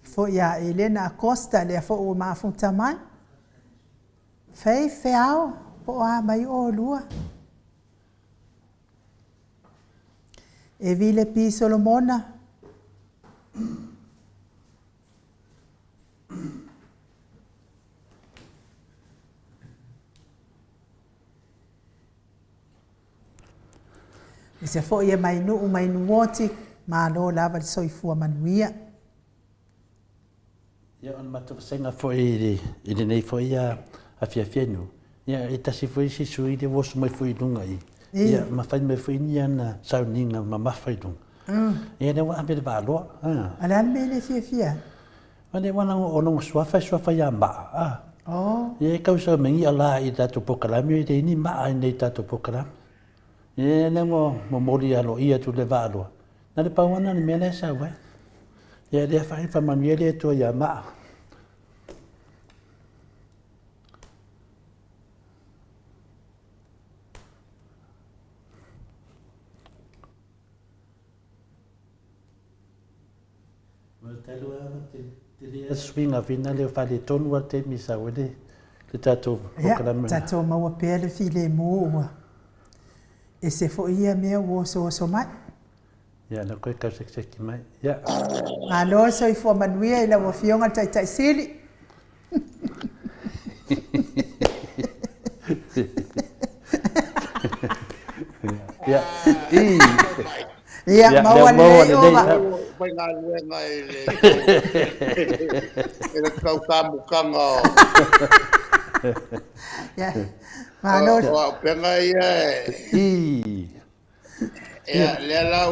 Fo ya Elena Acosta le fo o mafuta mai. Fei feao po a mai o lua. Evile Pi Solomona. Se fo ia mai nuoti ma lo lava le soifua manuia. Ia on matu senga fo i le nei fo ia a fiafienu. Ia e tasi fo i si sui le wosu mai fo i dunga i. Ia ma fai mai fo i ni ana sauninga ma mawhai dunga. Ia ne wa abe le baloa. Ala ame le fiafia? Ane wana o longa suafa ia maa. Ia e kausa mengi ala i tato pokalami i te ini maa i nei tato pokalami. Ia ne mo mori alo ia tu le valoa. Na le pauana ni mele sa wai. Ia le fai fa manuele e tua ia maa. Ma talo ama te le swinga fina le fa le tonu a te misa wele. Le tato pokalami. Ia, tato maua pea le file mua. E se fo ia mea woso mai. Ia, na koe kau sekseki mai. Ia. Ma lo soifua manuia i laua fionga taitai sili. Ia. Ia, maua le ova. Pai ngā luenga e le e le kau kāmukanga. Ia. Ma lo penga ia e. Ia, le la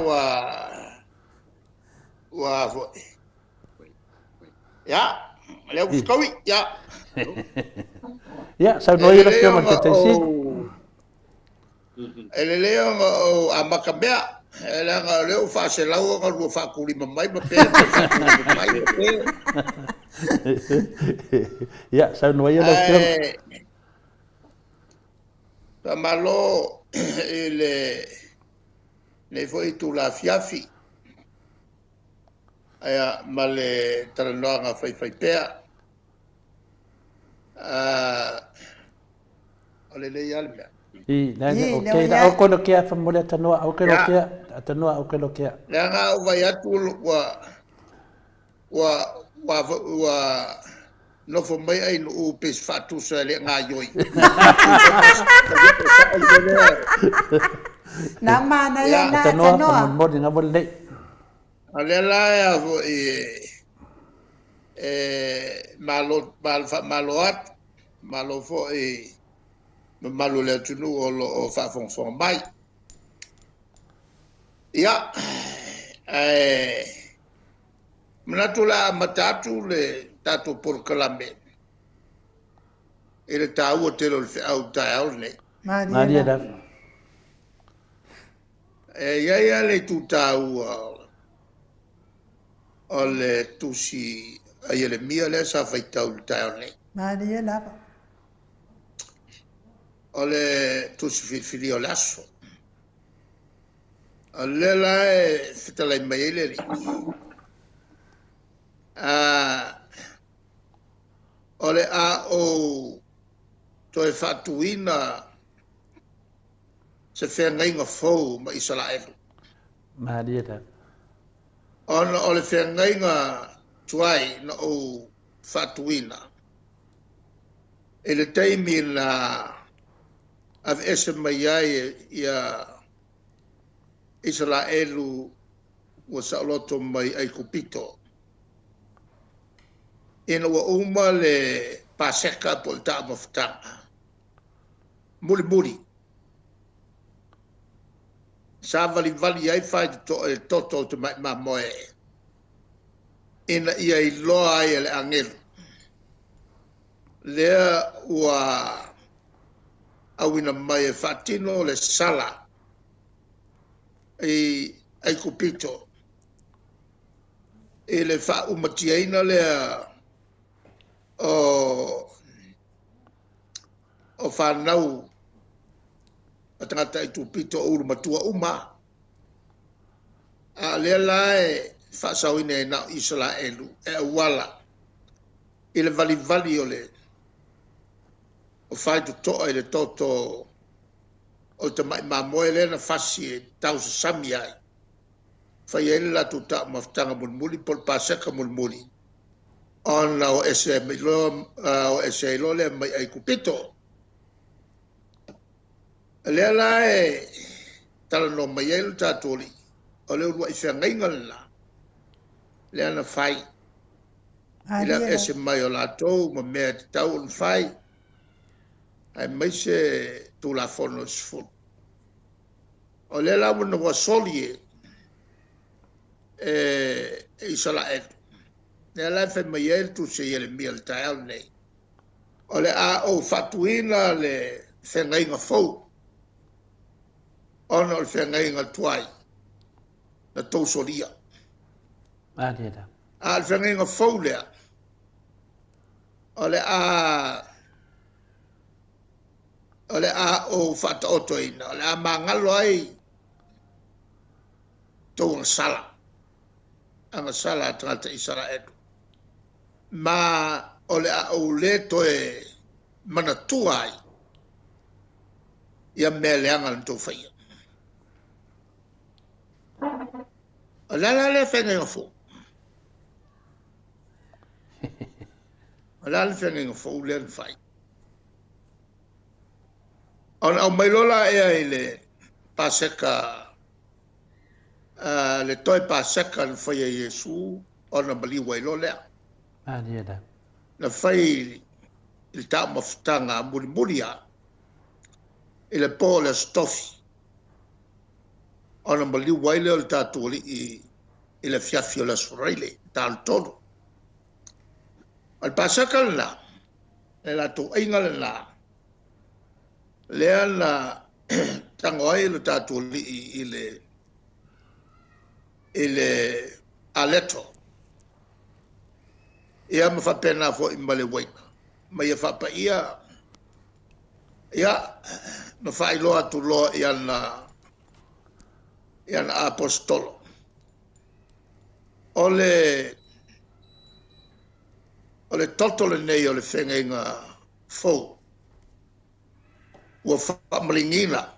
wa fo. Ia, le uskawi, ia. Ia, sa no ia fio ma te si. Ele leo o amakambea. Ele nga leo fa se lau nga lu fa kuli mai ma pe. Ia, sa no ia fio. Malo le foi tu la fiafi. Aya male taranoanga fai pea. Ole le alme. Okay, na ko lo kia fa mole tanoa, o ke lo kia, tanoa o ke lo kia. La nga vai atu wa no fo mai ai no pes fatu sa le nga yoi. Na mana ya na tanoa mo di nga bolle. Ale la ya fo malo fo malo le tunu o fa fon mai. Ya Manatula matatu le tato por kalame. Ele tau o telo au tau ne. Maria da. Ya le tu tau o le tusi a ele mia le sa faitau le tai nei. Mani e lava. O le tusi filfili o le aso. O le la e fitalai mai ele li. O le a o to e fatuina se whengainga fau ma Israel. Maria. Ona o le whengainga tuai na o fatuina. E le teimi na av ese mai ai ia Israelu ua saoloto mai ai kupito. Ina ua uma le paseka po le taa mawhatanga. Muri muri. Sa vali vali ai fai to toto te mai moe. Ina ia I loa ai le angelu. Lea ua awina mai e fatino le sala. Ai kupito. E le fa umatiaina lea o whanau a tangata I tupito o matua uma. A lea lae whaasawine e nao Israelu e awala. I le vali vali o le o whai tu toa I le toto o te mai mamoe le na whasi e tau sa sami ai. Whai e la tu ta mawhtanga mulmuli pol paseka mulmuli. Ona o ese lo le mai ai kupito. Lea la e tala no mai e lo tatoli. O leo rua I whengainga la. Lea na whai. Ila ese mai o la tau ma mea te tau on whai. Ai mai se tu la fono sfun. O lea la wana wa soli e Israel. Lea la fe mai e tu se ele mia le tai au nei. O le a o fatuina le whengainga fau. Ona o le whengainga tuai. Na tau solia. Maria. A le whengainga fau lea. O le a o fata otoina. O le a mangalo ai tau ang sala. Ang sala tangata Israel. Ma o le a o le toe manatua ai. Ia mea leanga le tau whaia. O la le whengainga fau. O la le whengainga fau le whai. Ona au mailola ea I le paseka le toi paseka le whaia Iesu ona maliwa I lo lea. Maria. Na whai il ta mawhtanga muri muri a I le po le stofi. Ona maliwa I leo le tātua li I le fiafi o le soreile tālu tonu. Al paseka le la le la tu inga le la lea na tango ai le tātua li I le aleto. Ia ma whapena fo I male waina. Ma ia whapa ia na whailoa tu loa ia na apostolo. O le totole nei o le whengainga fau. Ua whamalingina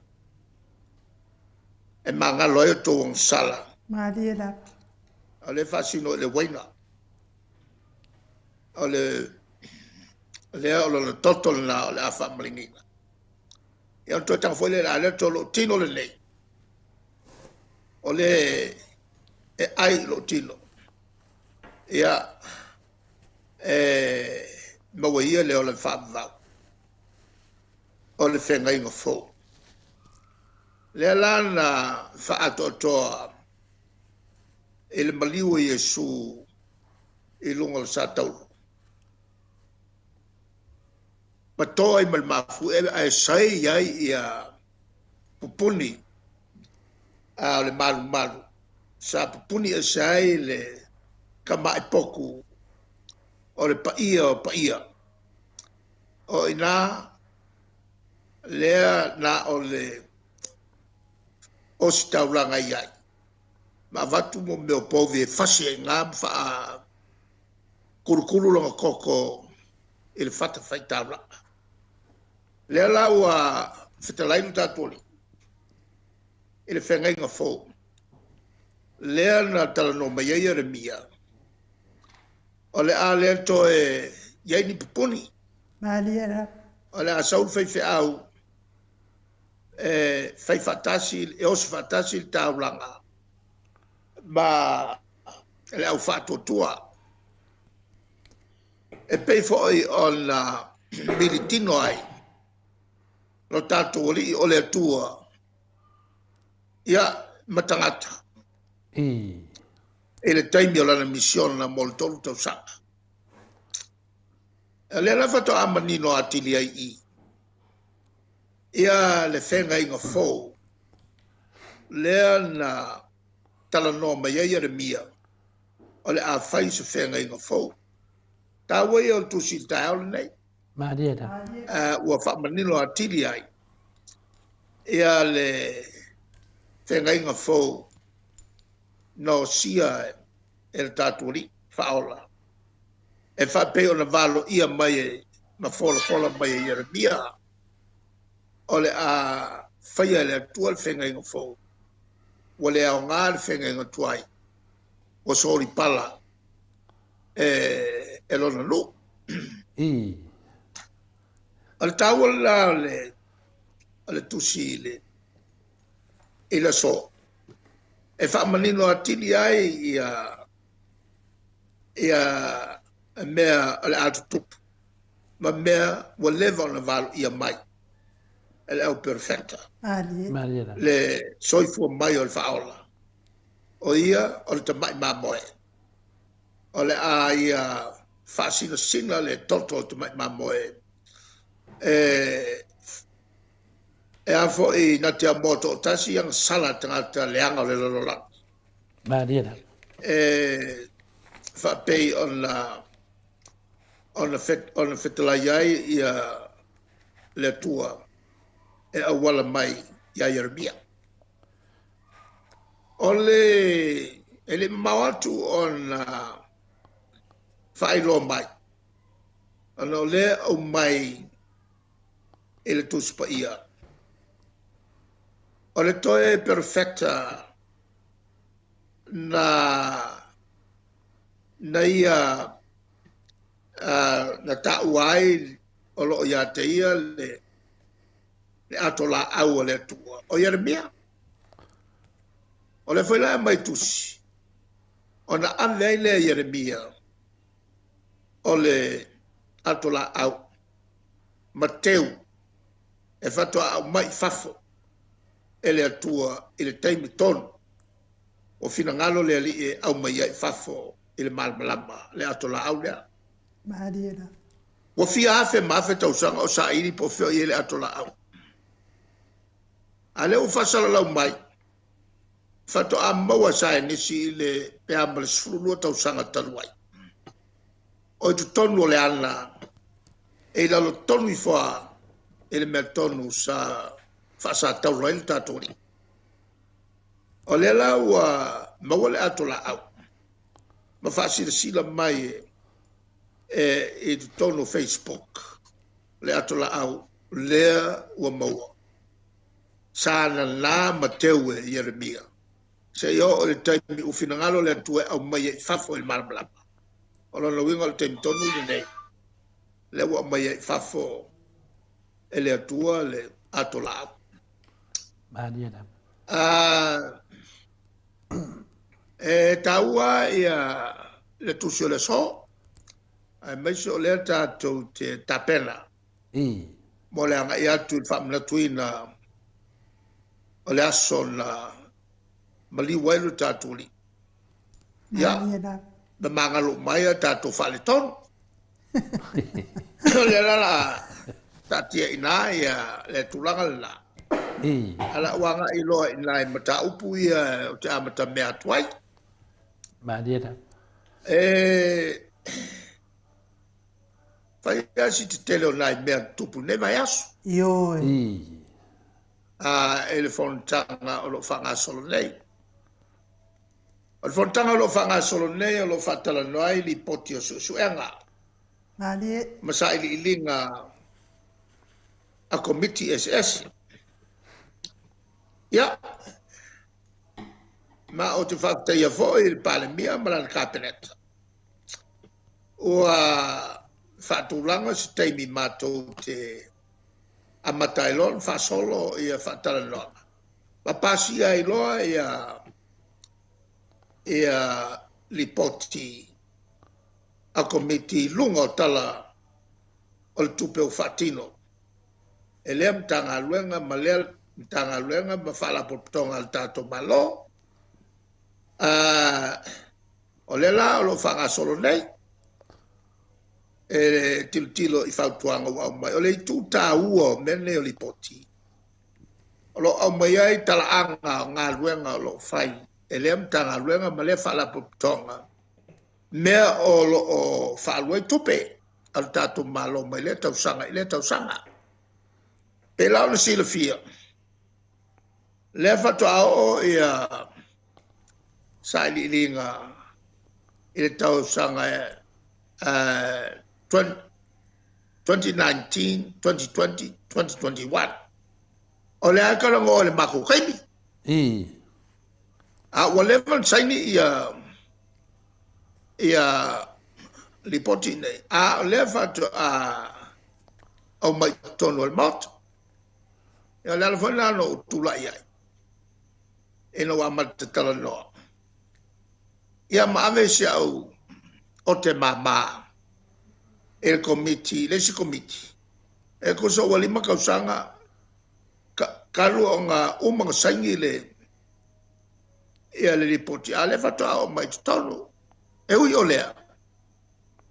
e mangalo e tō ang sala. Maria la. O le whasino le waina. O le totole na o le a whamalingina. Ia tō tang fwele la le tolo tino le nei. O le e ai lo tino. Ia maua ia le o le whaamvau. O le whengainga fau. Lea lana whaatotoa I le maliu Iesu I lunga le sātauru. Matoa I malmafu e sai ai ia pupuni a le malu malu. Sa pupuni e sai ka mai poku o le paia o ina lea na o le o si tauranga iai ma vatu mo meo povi e fasi e ngā wha kurukuru longa koko i le fata whai tauranga lea la ua whitalainu tātoli i le whengai ngā fō lea na tala no mai ia re mia o le a lea to e iai ni pupuni Maliera. o le a saul whai au fai fatasi e os fatasi taulanga ma le au fatotua e pei foi on militino ai lo tato li o le atua ia matangata e le taimi o la mission na moltolu tau sanga le la fato amanino atili ai i ia le whenga inga fōu, lea na tala no mai ia re mia, o le a whai se whenga inga fōu. Tā wai o tusi tāo le nei. Mariera. Ua whamanilo a tili ai. Ia le whenga inga fōu, no sia e le tātuari, whaola. E whapeo na valo ia mai e, ma fola mai e re mia, o le a whaia le atua le whenga inga fōu. Wa le ao ngā le whenga inga tuai. Wa sori pala e lona lu. O le taua la le tusi i le so. E whaamanino a tili ai ia mea o le atu tupu. Ma mea wa leva na valo ia mai. Le au perfecta. Mariera. Le soifua mai o le whaola. O ia, o le tamai mamoe. O le a ia whaasina sina le toto o tamai mamoe. E afo i na te amoto o tasi ang sala tangata leanga o le lolola. Mariera. Whapei on la fetala iai ia le tua. E awala mai ia Yeremia. Ole ele mawatu on whairo mai. Ano le au mai ele tuspa ia. Ole toe perfecta na ia na ta'uai o lo ia te ia le ato la au le tua. O Yeremia. O le foi la mai tusi. O na anvei le Yeremia. O le ato la au. Mateu. E fato au mai fafo. E le atua i le taimi tonu. O fina ngalo le ali e au mai ai fafo i le malmalama. Le ato la au lea. Mariera. O fia afe mafe tausanga o sa iri po fio i le ato la au. Ale u fasala lau mai. Fato a maua sa e nisi le pea male sfurulua tau sanga taluai. O i tu tonu o le ana. E lalo tonu i fua e le mea tonu sa fasa tau roi le tatori. O le la ua maua le ato la au. Ma fasi le sila mai e tu tonu Facebook. Le ato la au. Lea ua maua. Sana la Mateu e Yeremia. Se yo le taimi u finangalo le tue au mai e fafo il malmalapa. O lo wingo le taimi tonu le nei. Le wa mai e fafo e le atua le atola. Mariera. E taua ia le tusio le so. Ai mai so le tatou te tapena. Mo le anga ia tu il famna tuina o le aso na mali wailu tātuli. Ia, na mangalo mai a tātou whale tonu. Le la tātia ina ia le tulanga le la. Ala wanga i loa ina i mata upu ia o te amata mea tuai. Mariera. Fai asi te tele o nai mea tupu ne mai asu. Io, Ele fontanga o lo whanga solo nei. O le fontanga o lo whanga solo nei o lo whatala noai li poti o suenga. mali, Masa ili ilinga a committee SS. Ya. Ma o te whakta ia fo i pale mia mara cabinet. Ua whatulanga si teimi mātou te amatailon whasolo ia whatala noa. Papasi ai loa ia lipoti a komiti lunga o tala o le tupe o whatino. E lea mtanga luenga, ma lea mtanga luenga, ma whala potonga al tato malo. O le la o lo whanga solo nei. E tilo i whautuanga au mai. O le tu tā ua mene o lipoti. O lo au mai ai tala anga o ngā luenga o lo whai. E lea mtanga luenga, ma lea whala potonga. Mea o lo o whaaluai tupe. Al tato malo mai le tausanga, i le tausanga. Pe lau na sila fia. Le whatu ao ia sa ilinga i le tausanga 2019, 2020, 2021. O le akarango o le mako kaimi. Wa level saini ia lipoti nei. O le whatu au mai tono le mata. Ia le alafona no tula iai. E no amata tala noa. Ia maave se au o te mama. E komiti, lesi komiti. E kosa walima kausanga karu o ngā umanga saingi le ia le ripoti. A le whatoa o mai tonu. E hui o lea.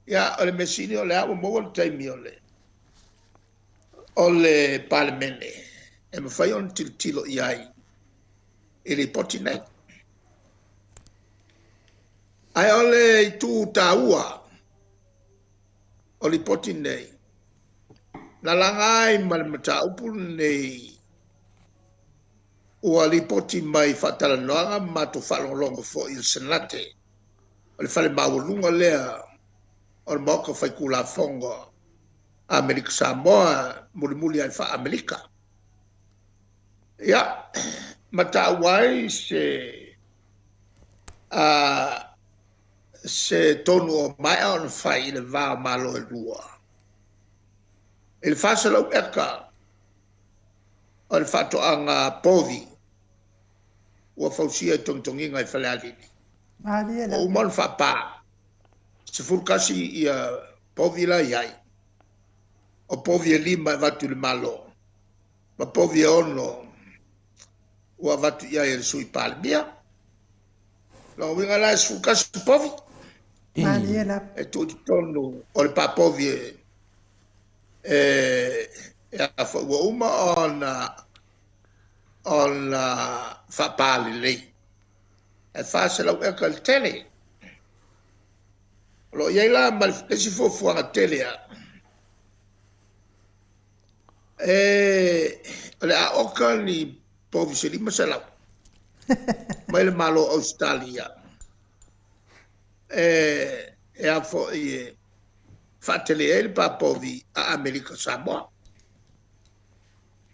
Ia o le mesini o lea o moa le taimi o le. O le palemene. E mawhai on tilo iai. I ripoti nei. Ai o le tu tā ua. O ripoti nei. Na langai ma le mata upu nei. Ua ripoti mai whatala noanga ma tu whalongongo fo il senate. O le whale mawalunga lea. O le mauka whaikula fonga. Amerika Samoa. Muli ai wha Amerika. Ia. Mata wai se tonu o mai on fai i le vā malo e lua. Il whasalau eka. O le whatoanga povi. Ua fausia i tongtonginga i whalealini. mali, O umon whapā. Se fulkasi i povi la iai. O povi e lima e vatu le malo. Ma povi e ono. Ua vatu iai e sui palmia. Lo winga la se fulkasi povi. mali, E tu ti tonu o le papovi e a ua uma on whapāli lei. E whase lau eka le tele. Lo iei la ma le si fuanga tele a. Le a oka ni povi se lima se lau. Mai le malo Australia. E a fo i fatele ele pa povi a Amerika Samoa.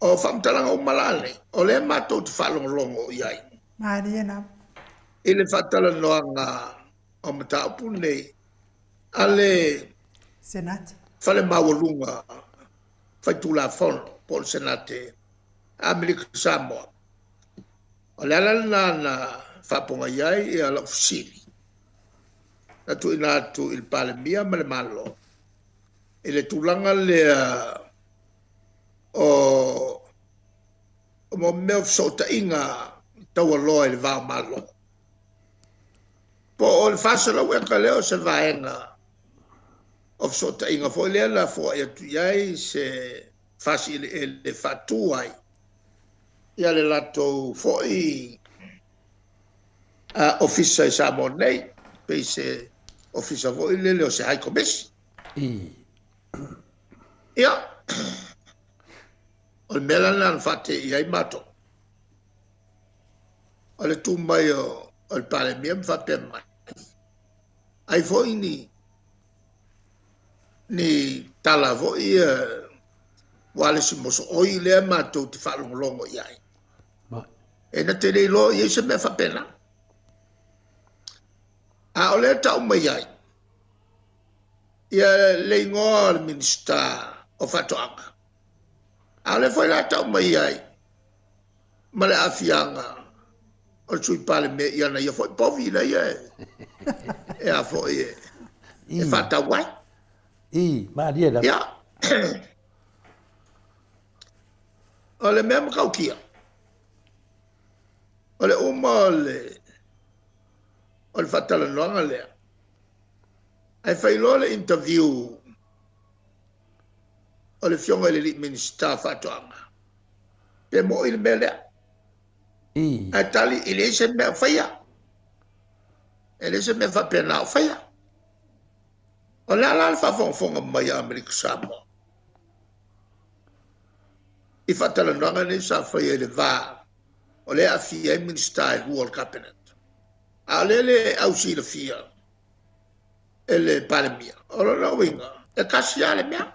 O famtalanga o malale. O le mato te whalongolongo iai. mali, Ele fatala noanga o mata opune. Ale senate, fale mawalunga. Faitula fon por senate. Amerika Samoa. O le alana na whaponga iai e ala ofisili. Na tu ina tu il palemia ma le malo. Ele tulanga lea o mo meo sota inga taua loa ele vā malo. Po o le whasala weka leo se vaenga o sota inga fo lea la fo ia tu iai se fasi ele fatuai. Ia le lato fo i ofisa i Samoa nei. Pe se ofisa vo i le o se hai komesi. Ia, o le mela na fate i ai mato. O le tu mai o le pale mia mwhape mai. Ai vo i ni tala vo i wale si moso oi lea mato te whalongolongo i ai. E na te rei lo i se mea whapena. A o lea tau mai ai. Ia le ingoa le minista o whatoanga. A le whai la tau mai ai. Ma le afianga. O le tui pale me i ana ia whai povi na ia. E a whai e. E whata wai. Maria la. Ia. O le mea makau kia. O le uma o le whatala noanga lea. Ai whailo le interview o le fionga le minista whatoanga. Pe mo i le mea lea. Ai tali i le se mea whaia. E le se mea whapena o whaia. O le ala le whawhongfonga mai a Amerika Samoa. I whatala noanga ne sa whaia le vā. O le a fia e minista e hua o cabinet. A le au si le fia. E le palemia. O le winga. E kasi a le mea.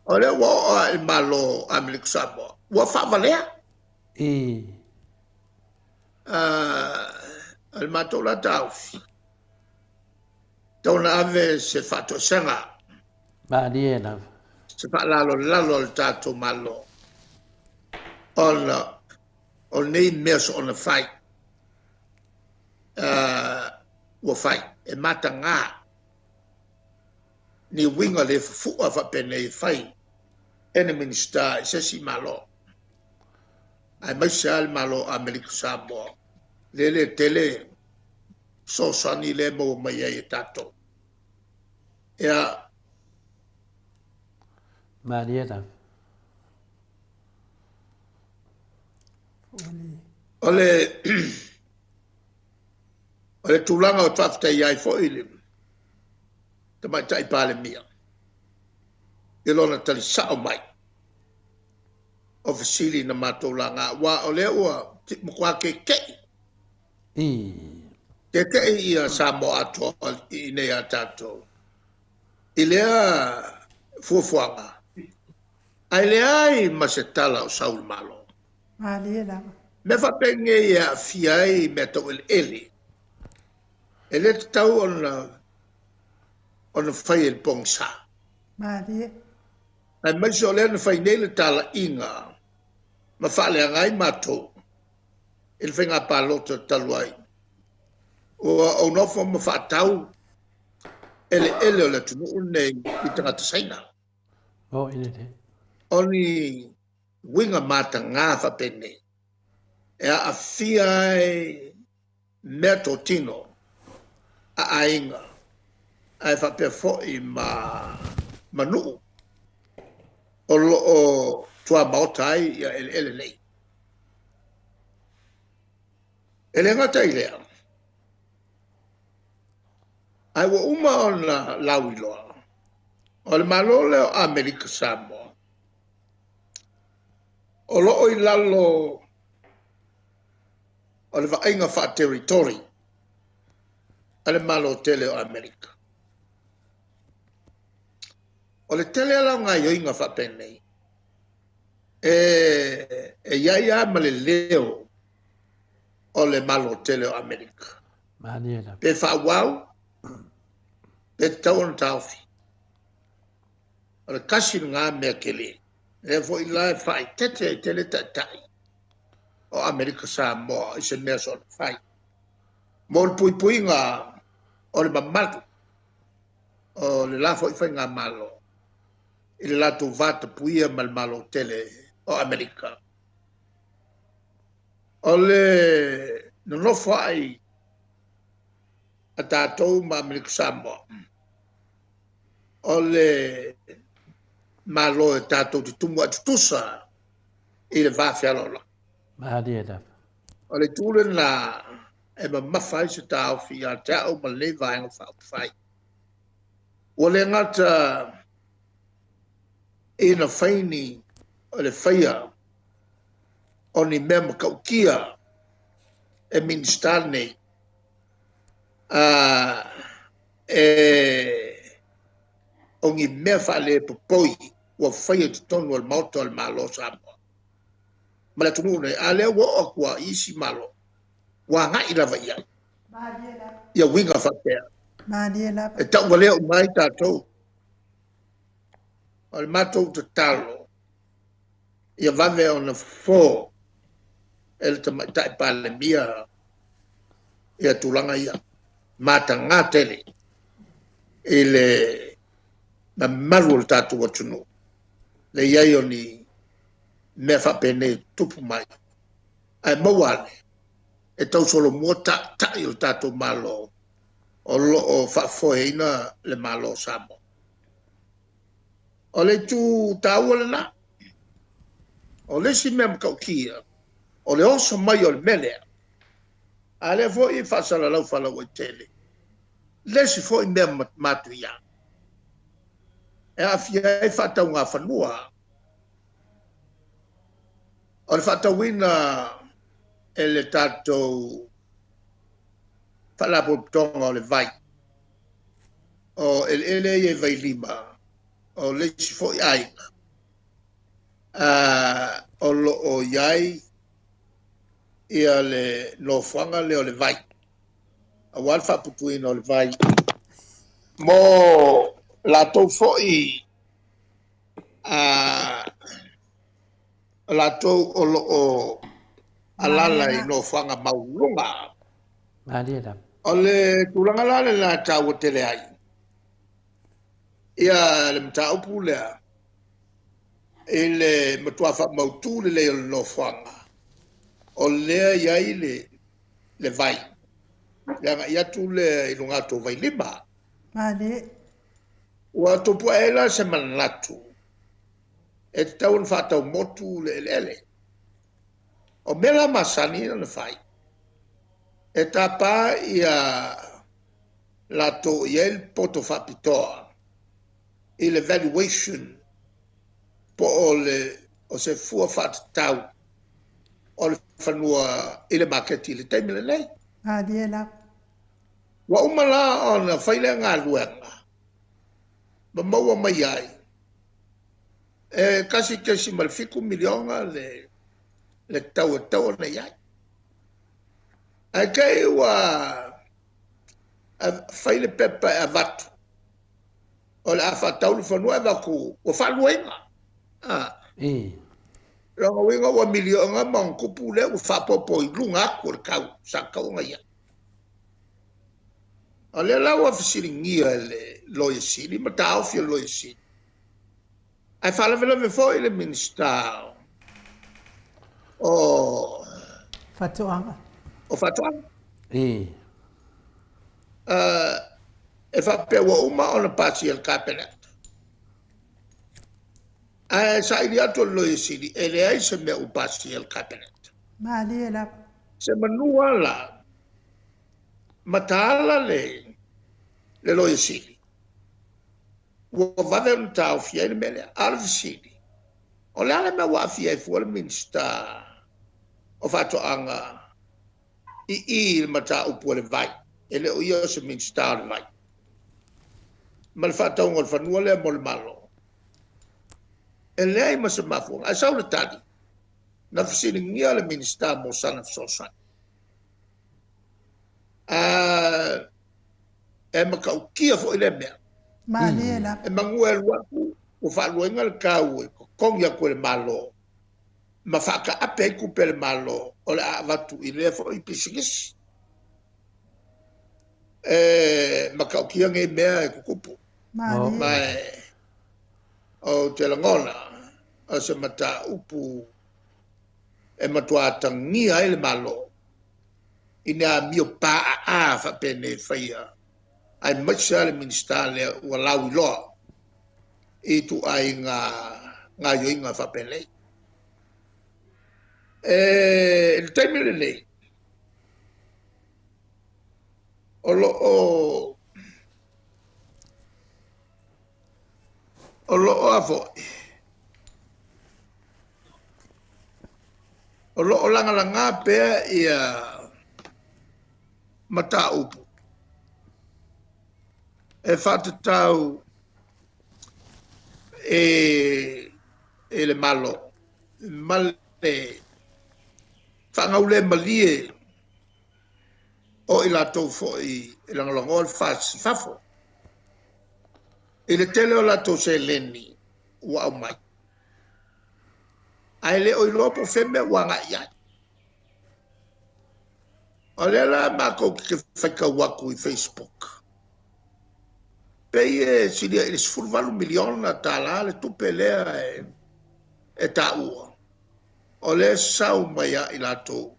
O le wa o e malo Amerika Samoa. Wa whavalea. Al matou la taufi. Tona ave se fato senga. Maria. Se fa lalo le tato malo. On nei mes on a fight. Wa fight. E mata ngā. Ni winga le fua fa pene i fai. Ene minista se si malo. Ai mai se al malo Amerika Samoa. Le tele. So sani le mo mai e tato. Ea. Maria. Ole tulanga o tafta iai fo ilim. Te mai tai pale mia. Ilona tali sao mai. O fasili na matulanga. Wa ole ua mkwa ke kei. Ke kei ia Samoa Atua i nei a tato. I lea fuafuanga. Ai lea i masetala o Saul Malo. Me fa penge ia fiai me to ele. Ele tau on fai el pongsa. Ai mai so le na fai nele tala inga. Ma fa le ngai mato. Il venga paloto taluai. O no fo ma fa tau. Ele le tu nei i tanga tsaina. Ele. Oni winga mata ngā fa pene. E a fiai meto tino a ainga. Ai fa pe fo i manu. O tua Maota ai ia ele nei. Ele ngata i lea. Ai wa uma o na lauiloa. O le malo leo Amerika Samoa. O loo i lalo o le vainga wha territory. Ale malo tele o Amerika. O le tele ala ngai o inga wha penei. E ia ma le leo o le malo tele o Amerika. Pe wha wau, pe tau on taufi. O le kasi ngā mea kele. E fo i lai whai tete e tele tatai. O Amerika Samoa i se mea so whai. Mo le pui ngā o le mamatu. O le lafo i whai ngā malo. I le lato vata puia mal malo tele o Amerika. O le nonofo ai a tātou ma Amerika Samoa. O le malo e tātou te tumu atutusa i le vāwhialola. O le tūle na e mafai se tau fia te au ma le vaenga whai. O le ngata ina whaini o le whaia o ni mea makaukia e minstane o ngi mea whale popoi ua whaia te tonu al Maota al malo Samoa. Ma le tunu nei, a lea ua okua isi malo, wa ngai la vaia. Ia winga whakea. E tau leo mai tātou. O le mātou te talo. Ia vave o na fō. E le tamaitai pāle mia. Ia tūlanga ia. Māta ngā tele. E le na maru le tātou atunu. Le iai o ni mea whapene tupu mai. Ai mauale. E tau solo mua tai o tātou malo. O lo o whafoeina le malo Samoa. O le tū tāua le nā. O le si mea makaukia. O le oso mai o le melea. A le fo i whasala lau whalau i tele. Le si fo i mea matu ia. E a fia e whatau ngā whanua. O le whatau ina e le tātou whalapo tonga o le vai. O ele e vai lima. O le si fo i aina. O lo o iai ia le lofanga le o le vai. A wal whaputuina o le vai. Mo la tau fo i la tau o lo o alala i lofanga maulunga. Mariela. O le tulanga lale la tau o tele ai. Ia le mta upu lea. Ele matua wha mautu le leo no whanga. O lea iai le vai. Leanga ia tu le ilungato vai lima. Mane. Ua topu ela se manatu. E tau n whatau motu le ele. O mela masani na whai. E tapa ia lato iel poto whapitoa. I le valuation po o se fua whatatau o le whanua i le maketi le teimi le nei. Adiela. Wa umala o na whaile ngā luenga. Ma maua mai ai. E kasi malfiku milionga le tau na iai. Ai kei wa whaile pepa e avatu. O le awhatau le whanua e waku o whaluenga. Ranga winga wa milionga maung kupu le u whapopo i lunga aku le kau sa kaunga ia. O le lawa fisiringia le loia sili, ma ta aufia loia sili. Ai whalawela me fo i le minister o Fatoanga. O Fatoanga. E whapewa uma o na pasi al cabinet. Ai sa ili atu loia sili, e le ai se mea u pasi al cabinet. Maliela. Se manua la, matala le loia sili. Ua vave un tau fia i le mele, alfi sili. O le ale mea wafia i fua le minsta o Fatoanga i il mata upu le vai. E le o ia se minsta le vai. Ma le Fataunga le whanua le mo le malo. E le ai ma se mafuanga. A sau le tani. Na fisiringia le minsta mo sana fisosai. E makaukia fo i le mea. Maliela. E mangua e luaku o whaluenga le kau e kongia ko le malo. Ma whaka ape i kupe le malo o le avatu i le fo i pisigisi. Makaukia ngai mea e kukupu. Mai o te langona o se mata upu e matua tangia i le malo. Ina mio pa a whapene whaia. Ai maisa le minsta le ua lau i loa. I tu ai ngā yoinga whapene. Le taimi le nei. o lo afo o lo langa pe ia mata upu e fatatau e le malo male whangaule malie o i la tau fo i langalongo al fasi fafo. I le tele o la tau se leni ua au mai. Ai le o i lopo feme wanga iai. O le la mako ke whaika waku i Facebook. Pei e sinia i le 4 miliona ta la le tupe lea e ta ua. O le sau mai i la tau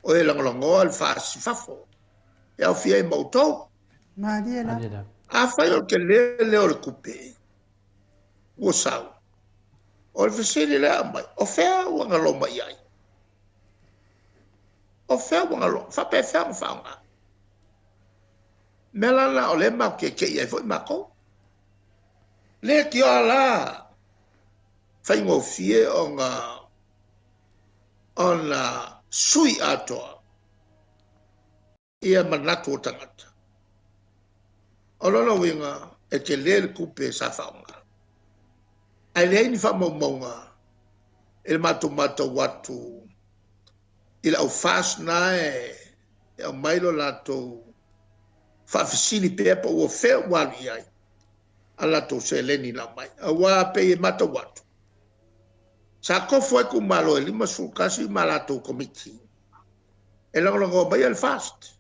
o e langalongo al fasi fafo. E au fia i mautou. Mariela. A fai o ke le o le kupe. Ua sau. O le fesini le amai. O fea wanga loma iai. O fea wanga loma. Fape fea mwhaunga. Melana o le mau ke iai fo i mako. Le ki o la. Fai ngō fie o ngā sui atoa. Ia manatu o tangata. O lona winga e ke le kupe sa whaunga. Ai le ni wha maunga e le mata watu i la au fast na e au mailo lato whawhisini pepa ua whea wali ai a lato se leni la mai. A wā pe e mata watu. Sa kofu e ku malo e 5 sulkasi ma lato komiti. E lango mai al fast.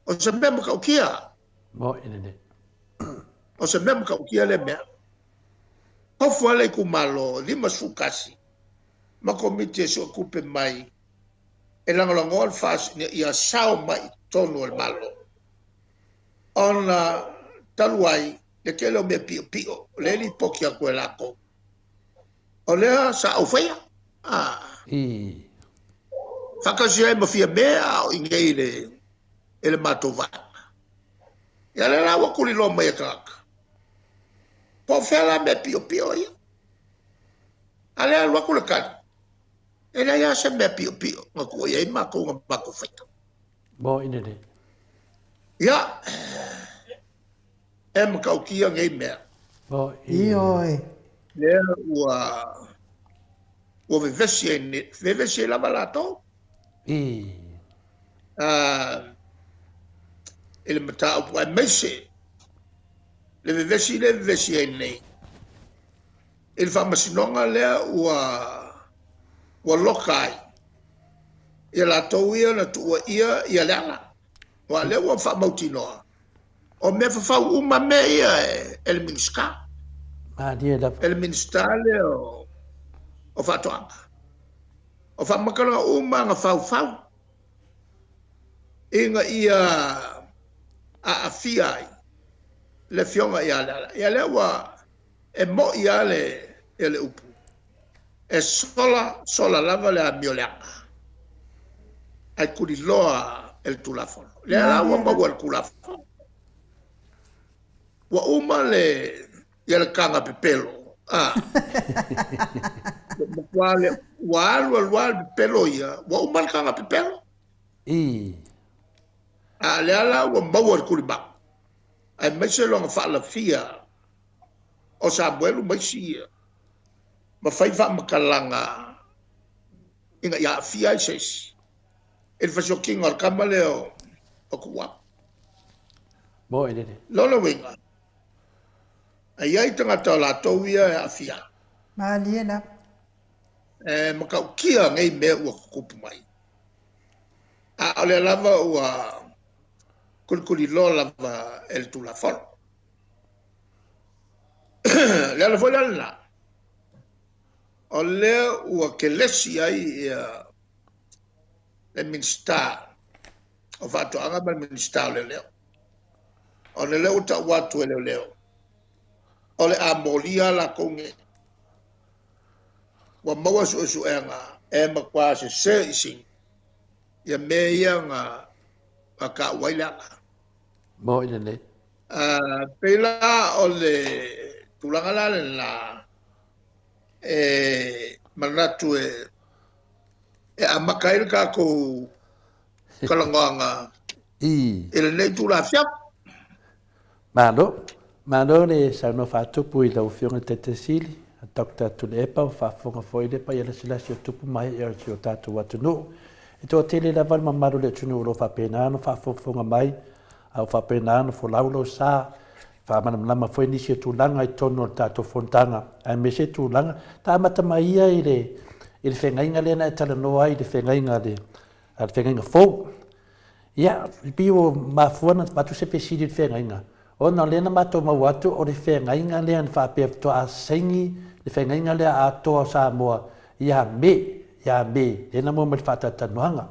O se mema ka ukia. O se mema ka ukia le mea. Kofu ale ku malo 5 sulkasi. Ma komiti e so kupe mai. E lango al fast i a sao mai tonu al malo. Ona taluai le kelo me pio. Le li poki a kue lako. O lea sa au whea. Whakasia e mawhia mea o ingei le mato vana. Ia le lawa kuri lo mai a kaka. Po whela me pio ia. A lea lua kule kani. E lea ia se me pio. Nga kua ia i mako nga mako whaita. Bo ine de. Ia. E makaukia ngei mea. Bo Ioi. Lea ua vevesi e lava lato. E le mata upu ai meise. Le vevesi e nei. E le whamasinonga lea ua lokai. Ia lato ia na tua ia leala. Wa lea ua whamautinoa. O me whawhau uma me ia e le miniska. El ministale o whatoanga. O whamakanga uma nga whau. Inga ia a fiai. Le fionga ia lala. Ia lewa e mo ia le upu. E sola lava le a mioleanga. Ai kuri loa el tulafono. Le lawa maua el kulafono. Wa uma le ia le kanga pepelo. Wa alu pepelo ia. Wa uma le kanga pepelo. Le ala wa maua le kulima. Ai maise longa whaala fia. O Samuelu maisi ia. Ma whai wha makalanga. Inga ia fia i seisi. E whasio kinga al kama leo. O kuwa. Bo ine de. Lola winga. Ai ai tangata o la tauia e a fia. Mariela. Makau kia ngai mea ua kukupu mai. A ole lava ua kulikuli lo lava el tulafono. Le la foi la. Ole ua kelesi ai le minsta. O fato anga mal minsta le leo. Ole leo ta watu ele leo. Ole a molia la konge. Wa maua su enga. Ma kwa se ising. Ya mea nga ka wailanga. Mo ina nei. Pela o le tulanga la le la manatu e amakair ka ko kalanganga ele nei tula fiap Mano le sa no fa tupu I lau fionga te te sili, a takta tu le epa o fa fonga foi le pa ia sila si o tupu mai e si o tatu watu no. E tō tele la val mamaru le tunu lo fa pena no fa fonga mai, au fa pena no fo laulo sa, fa manamlama foi nisi o tūlanga I tono o tatu fontanga, a me se tūlanga, ta mata mai ia I le whengainga le na e tala noa I le whengainga le, a le whengainga fōu. Ia, pio mafuana matu se pe siri le whengainga. Ona lena mato mawatu o le whengainga lea ni whapea to a sengi, le whengainga lea a toa Samoa, ia me, lena mo mali whatatanuanga.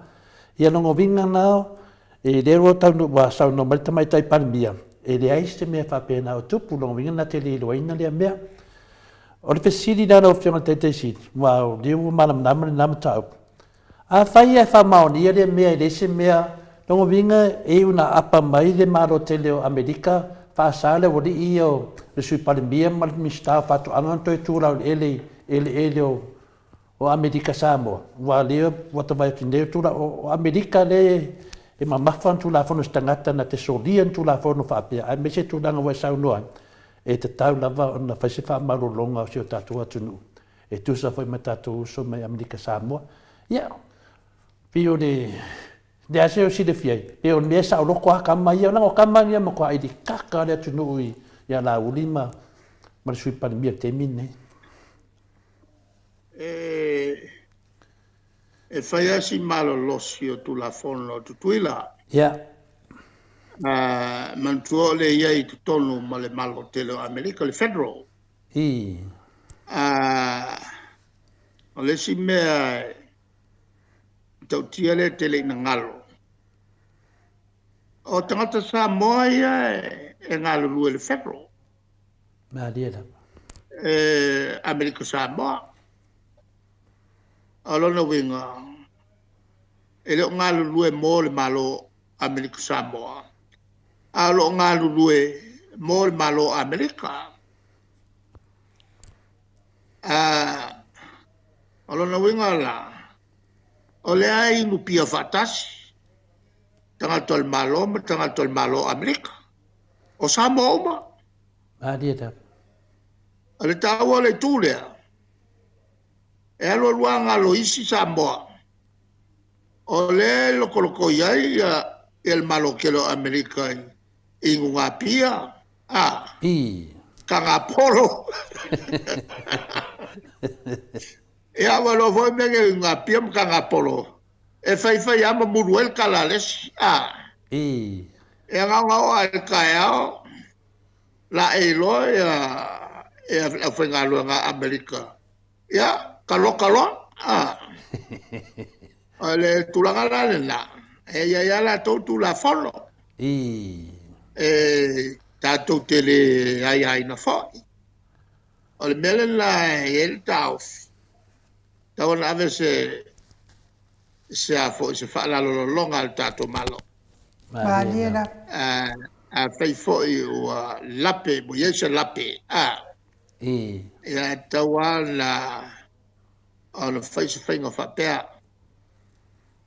Ia longo vinga nao, e lero taunu wa sau no mali tamai tai palmia, e le aiste mea whapea nao tupu, longo vinga na te lilo ina lea mea. O le whesiri nana o whionga te siri, wao, leo malam namani namatau. A whai e whamaoni, ia lea mea, le se mea, longo vinga e una apa mai le maro te leo Amerika, whaasale wori I o le sui palimia mal mista whatu anganto e tūrau ele o Amerika Samoa. Wa leo wata vai ki leo tūra o Amerika le e mamawhan tūla whono stangata na te solian tūla whono whapea. Ai me se tūlanga wai sau noa e te tau lava o na whaise whamaro longa o si o tātua tunu. E tūsa whai me tātua uso mai Amerika Samoa. Ia, pio le ase o sile fiai. E o mea sa o loko a kama ia, o kama ia ma kua ili kaka lea tunu I ia la ulima ma le sui palimia te mine. e fai asi malo losi o tula fono o tutuila. Ia. Mantua le ia I tutonu ma le malo tele o Amerika, le federal. O le si mea tau tia le tele ina ngalo. O tangata Samoa ia e ngalo lue le federal. Ma liela. Amerika Samoa. Alona winga. Ele o ngalo lue mo le malo Amerika Samoa. Alo ngalo lue mo le malo Amerika. Alona winga la. O le ai nupia fatasi. Tangata el malo Amerika. O Samoa uma. Ma liela. Ale tawa le tūlea. E alo luanga lo isi Samoa. O le loko iai el malo kelo Amerika I ngunga pia. Kanga polo. E awa lo foi mege ngunga pia kanga polo. E fai ama muruel kalales. E ngau al kaya la elo e foi ngalo nga Amerika. Ya, kalo. Ale tulanga la. Ya la tu la fono. Tato tele ai na foi. Ole melen la el taus. Tawon ave se fa la longa al tato malo. Valiera. A fai foi o lape, moyese lape. Ya tawan la on face finger fa pea.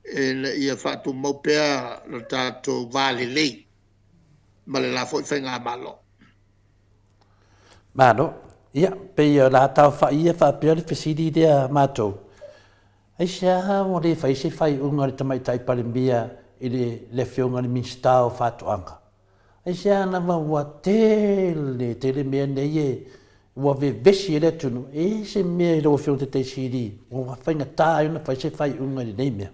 Ia fa tu mo pea lo tato vale lei. Male la foi finger malo. Mano, ia, pe la tau ia fa pea le fesidi dea matou. Ai sea mo le fai unga le tamai tai palimbia I le fionga le minstao fatuanga. Ai sea na wa tele mea nei wa vesi le tunu. E se mea lo fionga te siri. Wa whainga tā una fai unga le nei mea.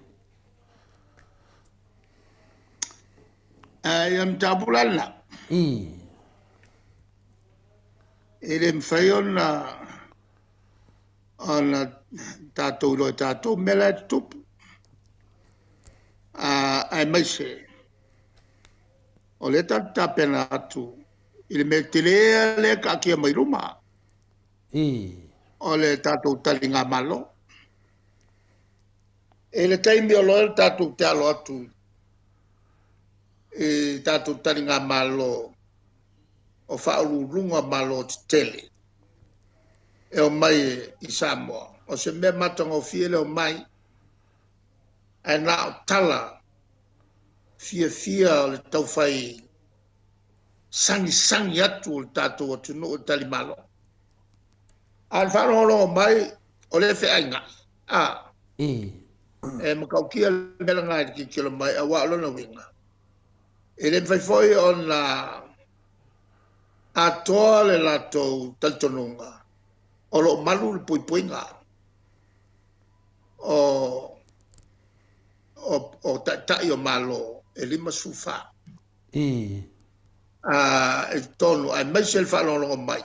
Iam tabulala. Ele mwhai ona tātou mela tupu. Ai mai se. O le tapena atu. Ile me telea le ka kia mai ruma. O le tātou talinga malo. E le taimi o loe tātou te alo atu. e tātou tani ngā malo o whaururunga malo te tele. E o mai i Samoa. O se mea matanga o fiele o mai, e nā o tala fia o le tau whai sangi atu o le tātou o tunu o tali malo. Al wharongo mai o le whiainga. E makaukia le mela ngai ki kilo mai a waalona winga. E le whaifoi o na atoa le latou taltonunga. O lo malu le puipuinga. O tai o malo e lima sufa. E tonu ai mai se le whalongo mai.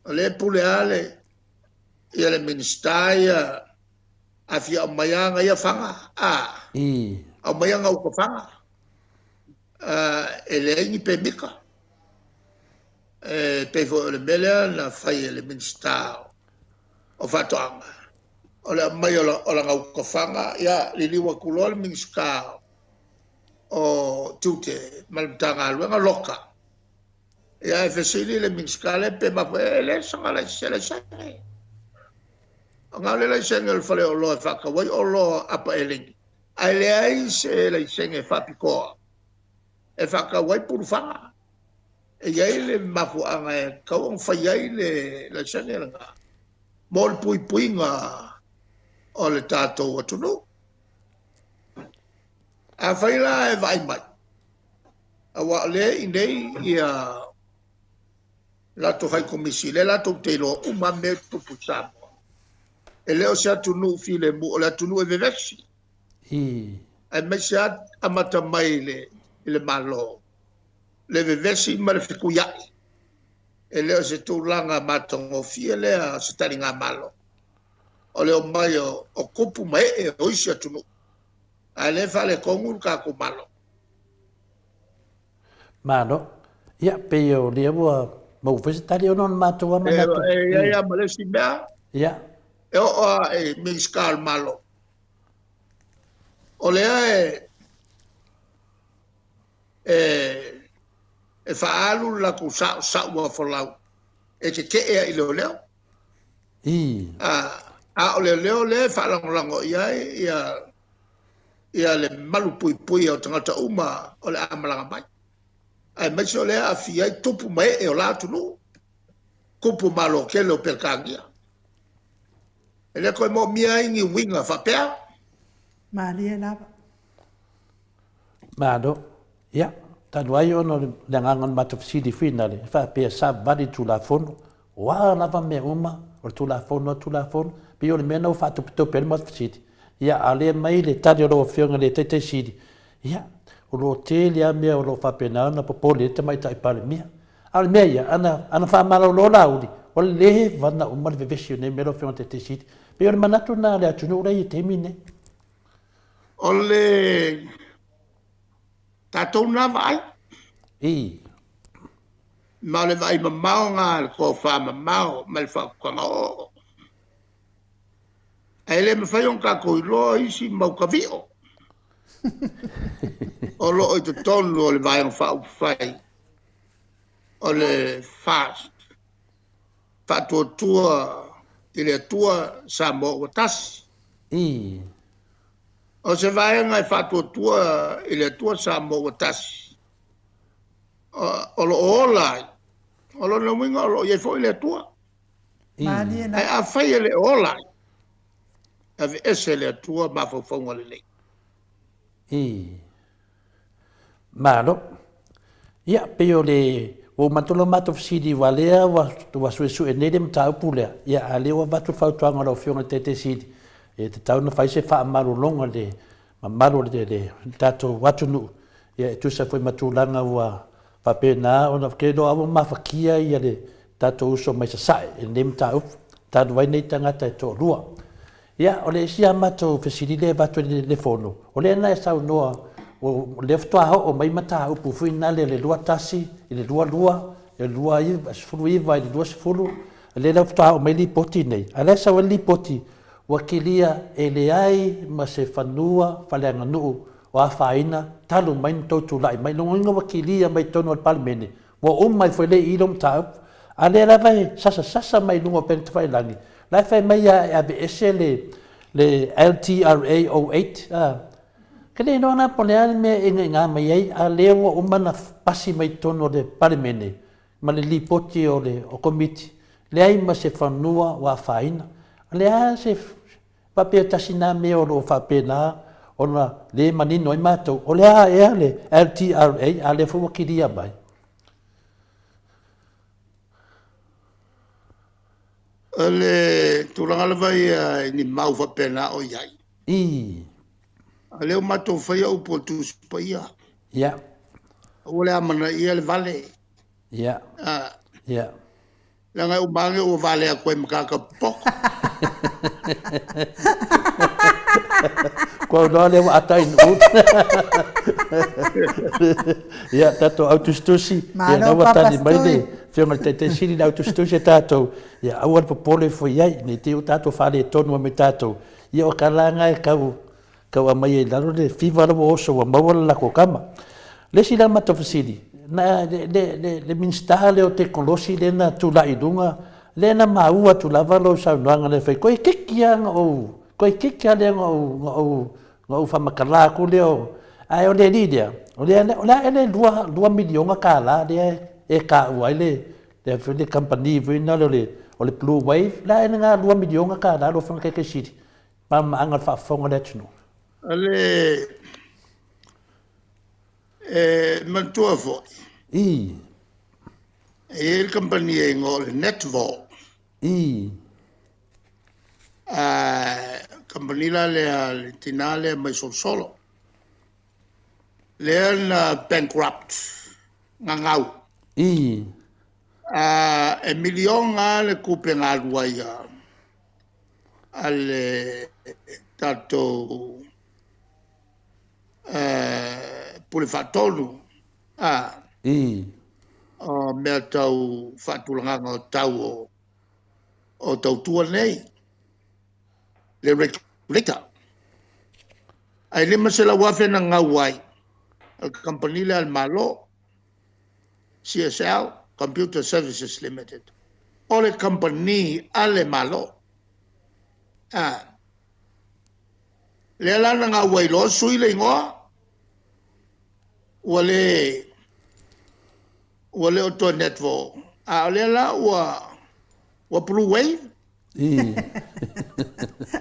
O le pule ale ia le ministaia a fia o maianga ia fanga. O maianga o fanga. E le ingi pe mika. Pe fo le mele na fai le minister o fatoanga. O le mai o la ngau fanga ia li liwa kulo le minister o tute maltanga luenga loka. Ia e fesili le minister le pe ma le sanga le sele sele. Nga le senge le fale o lo faka wai o lo apa eling. Ai le ai se le senge fapiko. E faka wai puru fanga. E iai le mafu anga e kau ang whaiai le senge nga. Mol pui nga o le tātou atunu. A whaila e vai mai. A wa le inei ia lato hai komisi le lato te lo uma me tupu Samoa. E leo se atunu file mu o le atunu e vevesi. E me se amata mai le malo. Le vevesi ma le whikuyai. E leo se tūlanga matongo fie lea se tari ngā malo. O leo mai o kupu mai e o isi atunu. A le whale kongu ka ko malo. Malo. Ia pe o lea ua mau whesetari o non matua manatu. Ia malesi mea. Ia. E o e miskal malo. O lea e whaalu la ku sa ua folau. E te ke ea i leo leo. A o leo le whaalangolango ia le malu pui o tangata uma o le amalanga mai. Ai maisi o lea a fiai tupu mai e o la tunu. Kupu malo ke leo pelkangia. E le koe mo mia ingi winga whapea. Maria lava. Mado, ia, tanu ai ono le ngangon matofisidi finale, whapea sa bari tu la fono, wa lava me uma, o tu la fono, pe o le mena o whatupito pere matofisidi. Ia, ale mai le tari o lo whionga le te sidi. Ia, o lo te lea mea o lo whapena na popole te mai tai pare mea. Ale mea ia, ana whamala o lo lauri, o le lehe wana uma le vevesi o ne mea lo whionga te sidi. Pe o le manatu na le atunu rei te mine. O le tātou nā vai. Ma le vai mamao ngā le kō wha mamao, ma le whakukanga o. E le mawhai on kako i loa isi mau ka vio. O loo i te tonu o le vai on whai. O le fast. Whatuatua i le atua Samoa wa tasi. O se vai ngai whatuatua i le atua Samoa wa tasi. O lo olai. O lo na winga o lo iei fo i le atua. E a whai le olai. Ave ese le atua ma whauwhaunga le lei. Maro. Ia, peo le o matolo matofisidi wa lea wa suesu e nere mta upulea. Ia, a lea wa watu whautuanga lau whionga te sidi. E te tauna whai se wha amaru longa le mamaru le tato watunu. Ia, e tusa fwoi matulanga wa whapena ona kedo awa mawhakia ia le tato uso mai sa sae. E nere mta up. Tadu wai nei tangata e tō rua. Ia, o le isia mato fesiri le watu le fono. O le na e sau noa, o le ftoa ho o mai mata upu fui nale le lua tasi, i le lua, i le lua iwa, sifuru iwa, i le lua sifuru, le ftoa o mai li poti nei. A le sau li poti, wa kilia e le ai ma se whanua, whaleanga nuu, wa faina talu mai to tu lai mai lo ngo wakili mai to no palmene wo mai foi le i dom tau ale la vai sasa mai lungo pen fai langi la fai mai ya be esele le LTRA 08 kene no na pone me nga mai ai a le wo mana pasi mai to no de palmene ma le lipoti o le o komiti le ai ma se fanua wa faina le a se pa pe tasina me o fa pena ona le manino i matou o le a e le LTRA a le fu kiria mai Ale turanga le vai ni mau fa pena o iai. Ale o matou fai au po tu spaia. Ya. O le amana ia le vale. Ya. Ya. Langa o bange o vale a koe makaka poko. Kau dah lewat atas ini. Ya, tato autostusi. Ya, nawa tadi mai firma tete sini autostusi tato. Ya, awal popole foi ai, ni teu tato fale tonu me tato. Ya, o kalanga kau amai lalu de fiva lo oso wa mawala la kokama. Le sila mato fasili. Na le minstale o teknolosi le na tula idunga. Le na maua tulava lo sa nuanga le fai. Koe kikianga o. Koe kikianga o famakala ko leo. Ai o le lidia. O le ele 2 miliona kala le ka wai le fele company vina le o le blue wave la ene nga 2 miliona kala lo fa ke shit. Pa anga fa fonga le tunu. Ale mantua fo. Il company e ngol Netvol. Company la le tinale mai solo. Le bankrupt. Ngangau. E milion le kupe ngalua ia. Ale tato pule fatolu. O mea tau whatulanga o tau o tau tua nei. Le regulator. Ai lima se la wawhena ngawai. Al company le al malo. CSL, Computer Services Limited. O le company ale malo. Le lana ngawai lo sui le ingoa. Wale o to netvo le la wa blue wave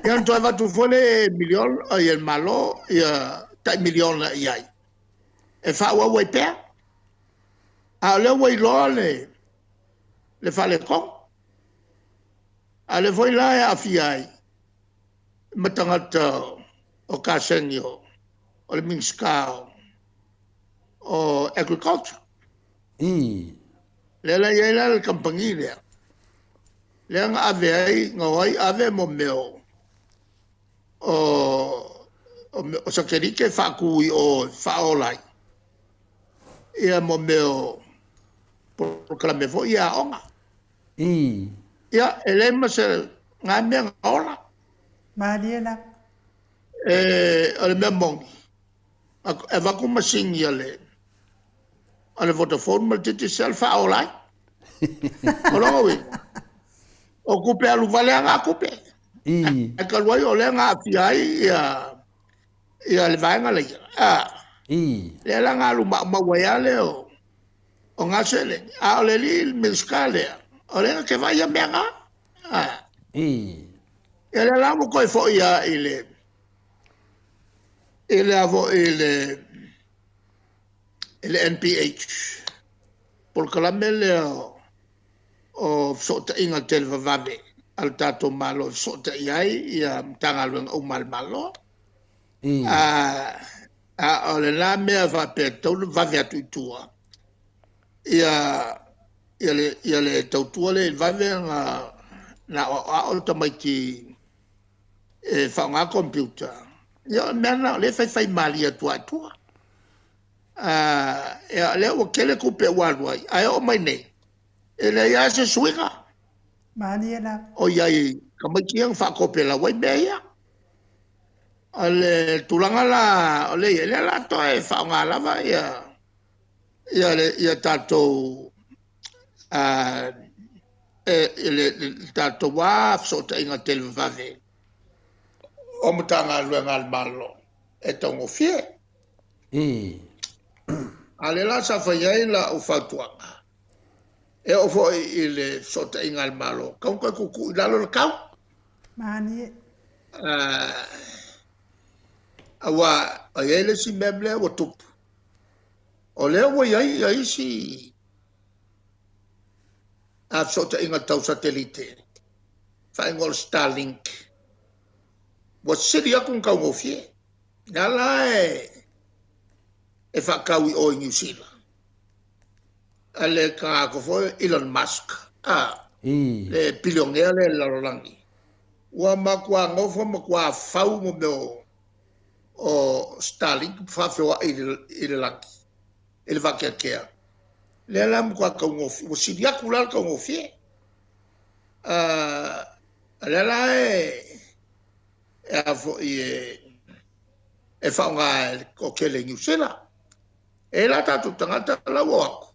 yan to va tu fole million el malo ya ta million ya e fa wa we pe le we lo le fa le ko ale foi la ya fi matangata o kasenyo o le minskao o agriculture. Lela yela le compagnie le. Leng ave ngoi ave mo meo. O sakeri ke fa kui o fa olai. Ia mo meo proclame fo ia onga. Ia ele ma se ngambe ola. Mariela. Ale memong. Eva kuma singia le. Ale Vodafone mal titi selfa olai. Olonga wi. O kupe alu vale anga kupe. E kalwai ole nga afiai ia le vaenga le. Le la nga alu ma wayale o nga sele. Ole li miskale. Ole nga ke vai amenga. Ele la mo koi fo ia ile. Ele avo ile NPH. Porque la mele o sota inga telva vave al tato malo sota iai ia tanga luenga o mal malo. O le la mea va pe tau vave atu itua. Ia le tau tua le vave na o tamaiki whaunga computer. Ia mena le fai mali atua atua. Le o kele kupe walwai ai o mai nei ele ia se suinga Mariela o iai kamakiang fa kope la wai meia Ale tulanga la ole la to e fa nga lava ia tatou ele tatou wa so te inga tele vave o mutanga luenga al malo e tongo fie ale la sa fa la o fatuanga e o fo ile so te inga al malo kau ku dalo le kau mani awa ele si meble o tupu o leo wo ia si a so te inga tau satellite fa ingol Starlink wo siri akun kau mo fie nala e fa kawi o New Zealand ale ka ko fo Elon Musk le bilionea le larolangi wa makwa ngofo makwa fau mo o Starlink fa fo ile laki ele va kea le lam kwa ka ngofi o si dia kula ka ngofi le la fo e fa nga ko kele New Zealand e la ta tu tanga la wo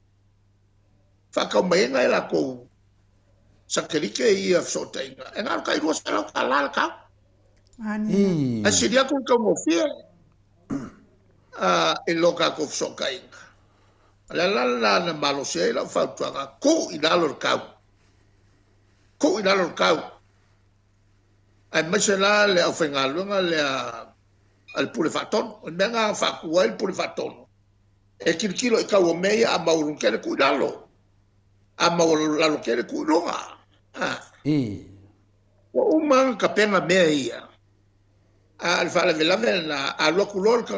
fa ka mai nga la ko sa kelike ia so tenga e nga ka ro sa ka la ka mani a si dia ku ka ngofi e loka ko so ka inga la na malo se la fa tu nga ko inalo kau ai masela le ofenga lunga le al pule faton nanga fa ku al pule faton e kilo ka o me a maurun kele ku dalo a maurun la lo kele ku longa o man ka pena me ia al fa la vela a lo ku lor ka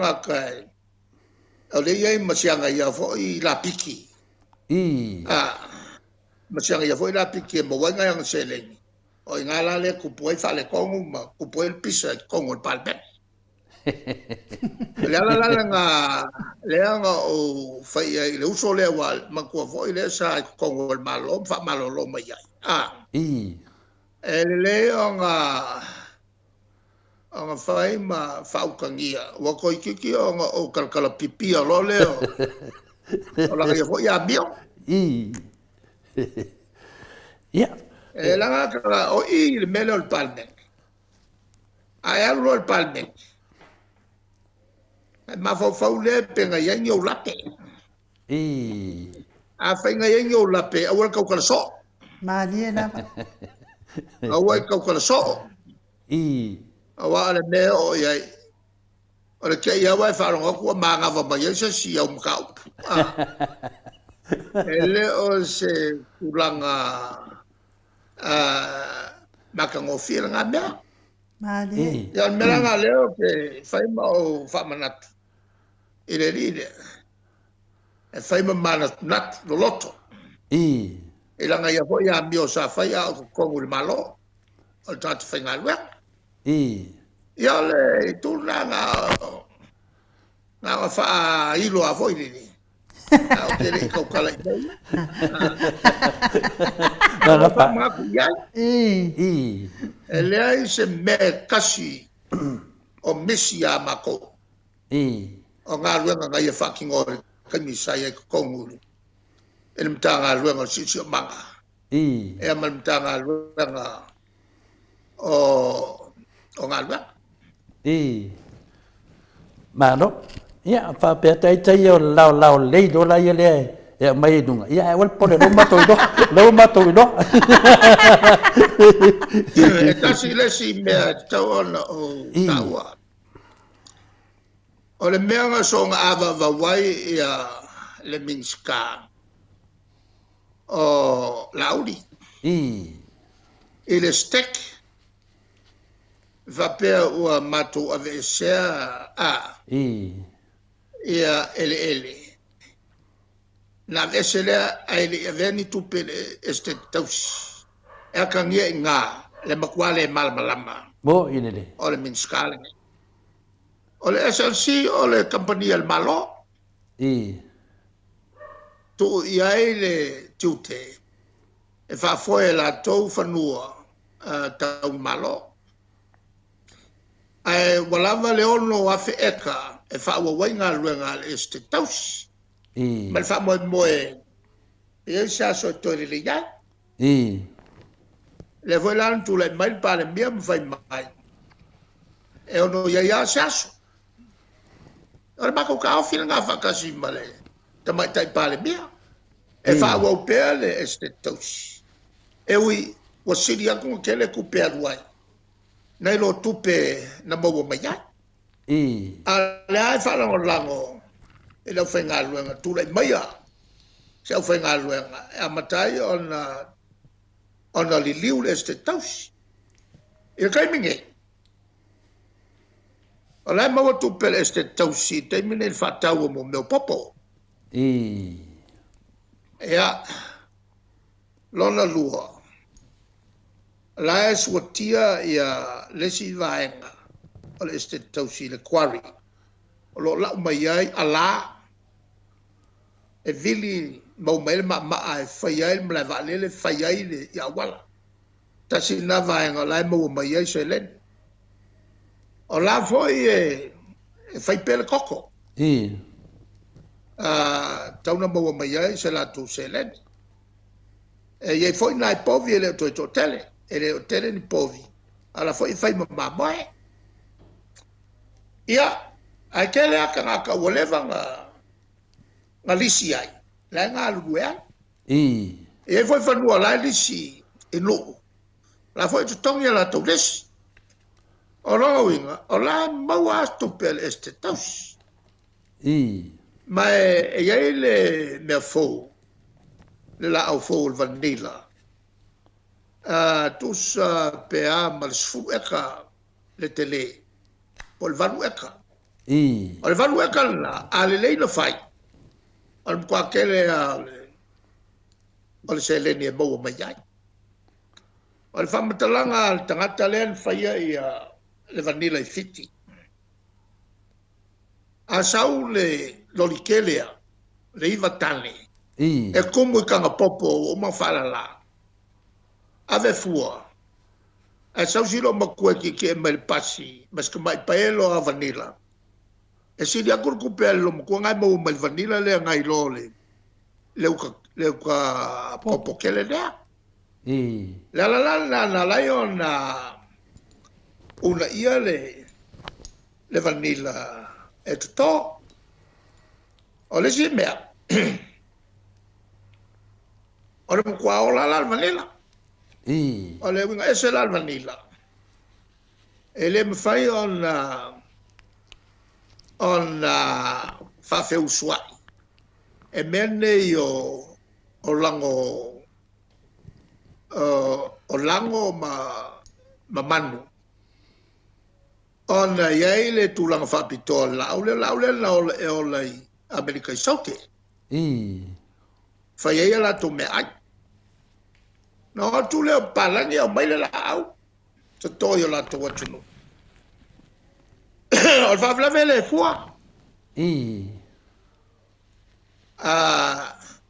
o le ia masianga ia fo i la piki masianga ia fo i la piki mo wanga yang seleni o ngala le ku poi fa le kongu ma ku poi pisa kongu el palpe le nga o fa ia le uso le wal ma ku fo i le sa kongu el malo fa malo lo ma ia le nga fai ma faukangia wa ko kiki o kalkala pipia lo leo o la ia fo ia bio la nga o i le melo el palme ai alro el palme ma fo le penga ia nyo lape a fa nga ia nyo lape a wa ka so mani na a wa ka so awa le me o ia o le ke ia wa fa ro ko ma nga va ba ia se si au ka ele o se kulanga maka ngofi nga me mani ya me nga leo ke fai ma o fa manat ile e fai ma manat nat lo loto ila nga ia fo ia mio sa fai a ko ngul malo o tat fai nga lwa ia le tu nga fa ilo a foi ni o te le ko kala na fa ma ku ya ele ai se me kasi o misia mako o nga luenga nga ia fucking ore kami sai ko ngulu ele mtanga luenga si manga e amal mtanga luenga o nga luenga mà nó ya fa pe tai tai yo lao le do la ye le ya mai dunga ya wal po lo ma to do e kasi le si me taona o tawa o le mea nga so nga ava vawai ia le minska o lauri i le stek va pea ua mato ave sea ia ele na vesele ai le eveni tupe este taus e kangia nga le makwale malmalama bo ile le o le minskale o le SLC o le compagnia el malo tu ia le tute e fa foi la tou fanua tau malo Ai walava le ono afe eka e fa wa wainga luenga le este taus. Ma fa mo moe e sa so to le ya. Le volan tu le mai pa le mia fai mai. E ono ya sa so. Ora ba ko ka ofina nga fa kasi male. Tamai tai pa le mia. E fa wa pele este taus. E wi wa siri aku ke le ku pe ruai. Nei lo tupe na mo mai ya. Ale ai fa lango e lo fenga luenga tu le mai ya. Se fenga luenga e matai on li liu este taus. E kai minge. Ola mo tu per este taus te mine fa tau mo meu popo. Ya lona lua. La es watia ya lesi vaenga. Ola este taus le quarry. Lo la mai ai ala e vili mau mai ma ai fai ai mla valele fai ai le ya wala ta si na vaenga la mau mai ai se len o la foi e fai pel coco tau na mau mai ai se la tu se len e ye foi na povi le to tele e le tele ni povi ala foi fai ma mai ia akele aka woleva nga lisi ai la nga luea e foi fanua la lisi e no la foi tongi la to lesi o roinga o la maua sto pel este taus ma e le me fo le la au fo vanilla tus pe a mal sfu eka le tele pol vanu eka o le vanu eka la ale le no fai al qua kele al se le ni mo mai ai al fam talanga al tangata len faia ia le vanilla fiti a sau le lolikelea le iva tane e como kanga popo o ma fala la ave fua a sau silo ma kue ki mel pasi mas que mai paelo a vanilla e si dia kur ku pelo mo ngai mo mal vanilla le ngai lole le ka popo kele le la la ona una ia le vanilla e to o le si mea o le kwa o la vanilla o le winga ese la vanilla e le mfai on fa fe uswai e mene o lango ma manu on ye le tu lang fa pitol la o le America Saute fa ye la tu me ai no tu le palangi o mai la au to yo la to watu on va vlavele foi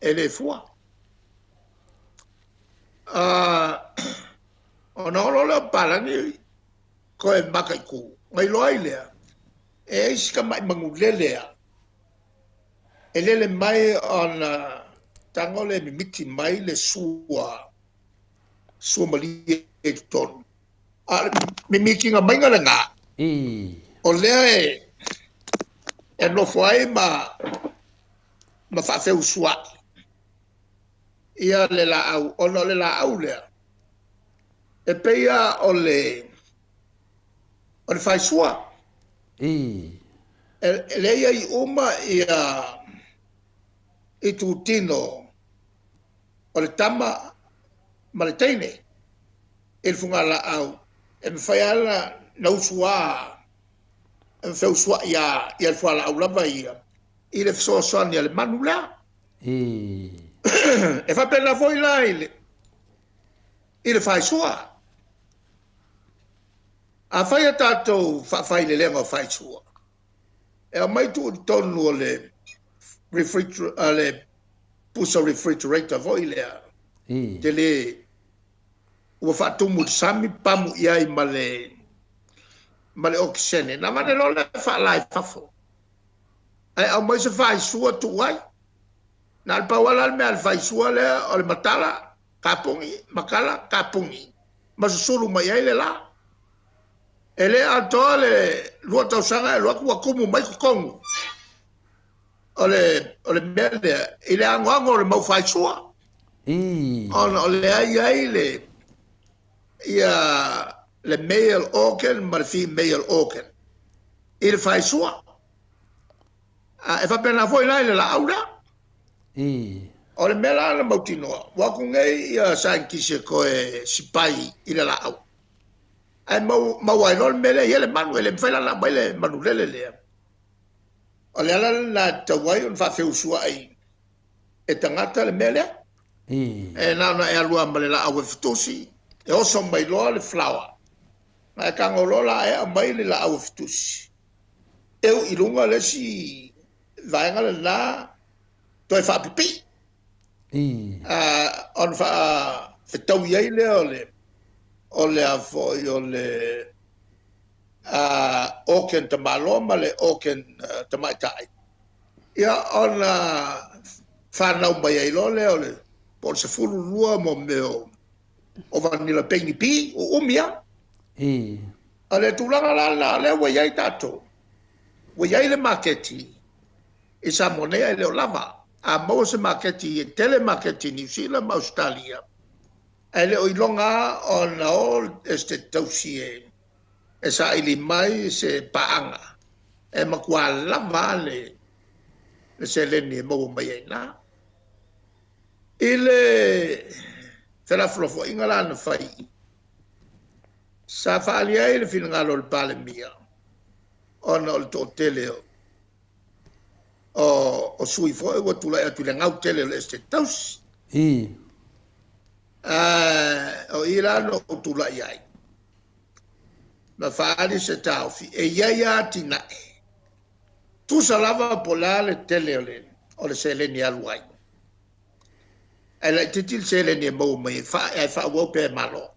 elle est foi on lo palani ko e makai ku mai loile e iska mai mangulele ele mai on tangole mi miti mai le sua mali e ton mi mikinga mai ngala o lea e no foi ma fa fe uswa ia le la au ono le la au lea e peia o le fai sua le ia i uma ia i tu tino o le tama ma le teine il funga la au e me fai ala na usua e feu sua ia il fa la au lava ia il so son ia le manula e fa per la voi là il fai sua a fai tato fai le lenga fai sua e mai tu tonu le refrigerator le puso refrigerator voi le tele o fa tu mu sami pamu ia i ma le oksene na ma le lo le fa lai fafo ai au mai se fai sua tu ai na al pawala me al fai sua le o le matala kapungi makala kapungi ma sulu mai ai le la ele atole lua tau sanga lua ku kumu mai kongu ole mele ile ango le mau fai sua ole ai le ia le male organ ma le female organ il fai sua e fa pena foi lai le la aura ole mela le mautino wa ku ngai ia sa ki se ko e sipai ile la au ai mau ai lol mele ele manu ele fai la mai le manu le ole ala na tawai on fa feu sua ai e tangata le mele e na e alua male la au fitusi e oso mai lo le flower na kango lola e mai le la au fitusi eu ilunga le si vai ngala na toi fa pipi on fa fitau ye le ole a foi ole oken te maloma le oken te maitai ia on fa na mai ole por se fulu lua mo meo o vanila pengi pi o umia ale tulanga la le we yai tato we yai le marketi e sa monea le lava a mo se marketi e telemarketi New Zealand Australia ele o ilonga on all este tausie e sa ili mai se paanga e makua lava le se le ni mo mai na ile tera flofo ingala na fai sa falia ile finngalo il pale mia on il totele o sui fo e wotula e tule ngau tele le este taus o irano o tula iai ma faali se taufi e ia tina tu salava polale tele o le seleni aluai ele titil seleni mo me fa wo pe malo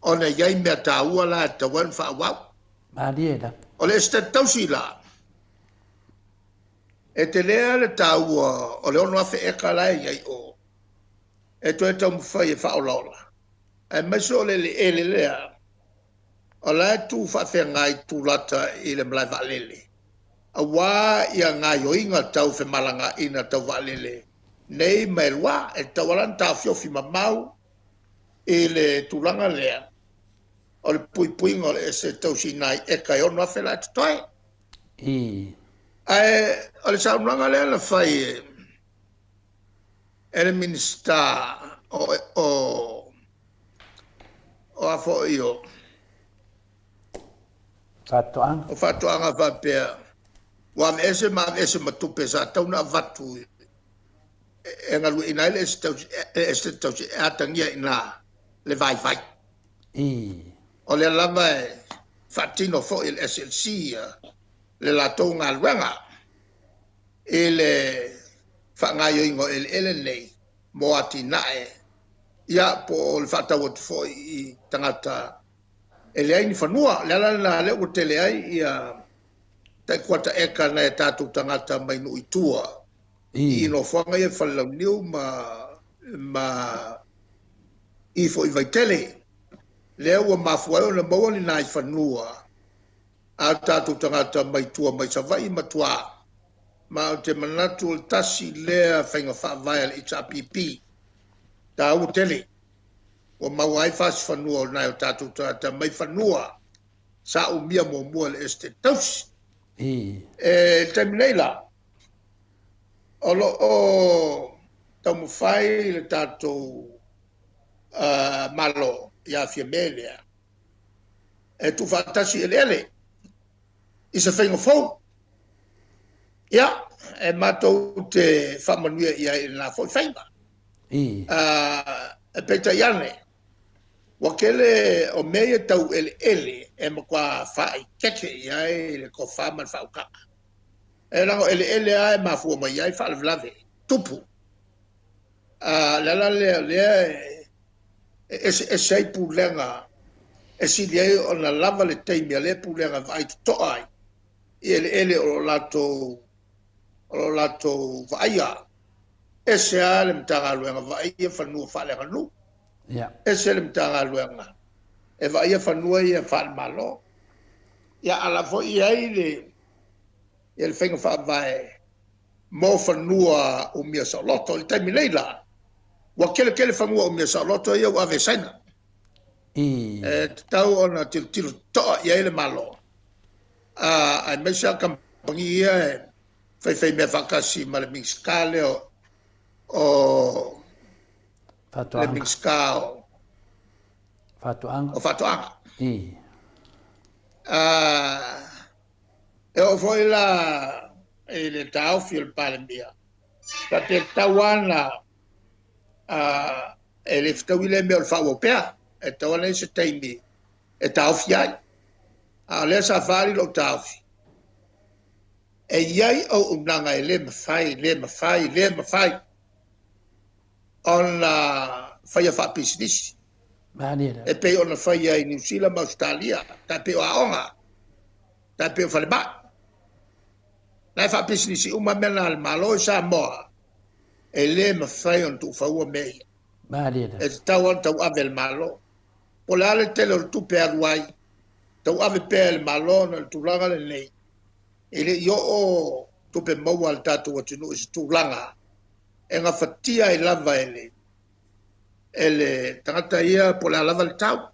ona iai me taua la tawan fa wa Mariela. o le este tausila e te lea le taua o le ono afe e kala iai o e to e tau mwhai e whaolola e meso le ele lea o la tu whawhia ngai tu lata i le mlai waalele a wā ia ngai o inga tau whe malanga ina tau waalele nei mai lua e tau alan tau whiofi mamau i le tulanga lea o le pui pui ngā le se tau si nai e kai ono afe la tutoe o le saunanga lea la whai ele minister o afo io Fatoanga. o fatoanga va pe wa ese matupe sa tau na vatu e ngalu ina le este tau atangia ina le vai o le lava fatino fo il SLC le la tonga luanga ele whangaio ingo ele nei mo ati nae ia po le whatawot fo i tangata ele aini whanua le ala le o tele ai ia tai kuata eka na e tātou tangata mai no i tua i no whanga i e whalau niu ma i fo i vai tele le ua mafuai le maua ni nai whanua a tātou tangata mai tua mai savai matua ma o te manatu o tasi lea whainga whaavai le HRPP ta au tele o mawai fasi whanua o nai o tātou tangata mai whanua sa o mia mo mua le este tausi taimi la o lo o tau mawhai le tātou malo ia fia melea e tu whaatasi ele i se whainga fau ia e matou te whamanuia ia i nā fau whainga e peita iane wakele o mea tau ele e makua whai keke ia i le ko whaman whaukaka e rango ele ai mafua mai ai whaalawlawe tupu lala lea e seipu lenga e sili ai o na lava le taimi a le pulenga vai to ai ele o lato vaia e se ale mtanga luenga vaia fanua fale kanu e se le mtanga luenga e vaia fanua ia fal malo ya ala fo ia ile ele fenga fa vai mo fanua o mia saloto il taimi leila wa kele fanua o mia saloto ia wa vesena tau ona til to ia ile malo ai mesha kampangia fai me fakasi ma le miskale o le miskao fatoanga e o foi la le tau fil palmia ta te tawana e le ftawile me o fawopea e tawana se taimi e tau fiai a le safari lo tau e iai o unanga e le mawhai on la whaia wha business e pe ona whaia i New Zealand ma Australia ta pe o aonga ta pe o whalema na wha business i uma mena al malo i Samoa e le mawhai on tu whaua mei e tau on tau ave el malo po le ale tele o tu pe aruai tau ave pe el malo na tu langa le nei ele yo o tupe mau al tatu o tinu is tūlanga e ngā whatia e lava ele tangata ia po la lava le tau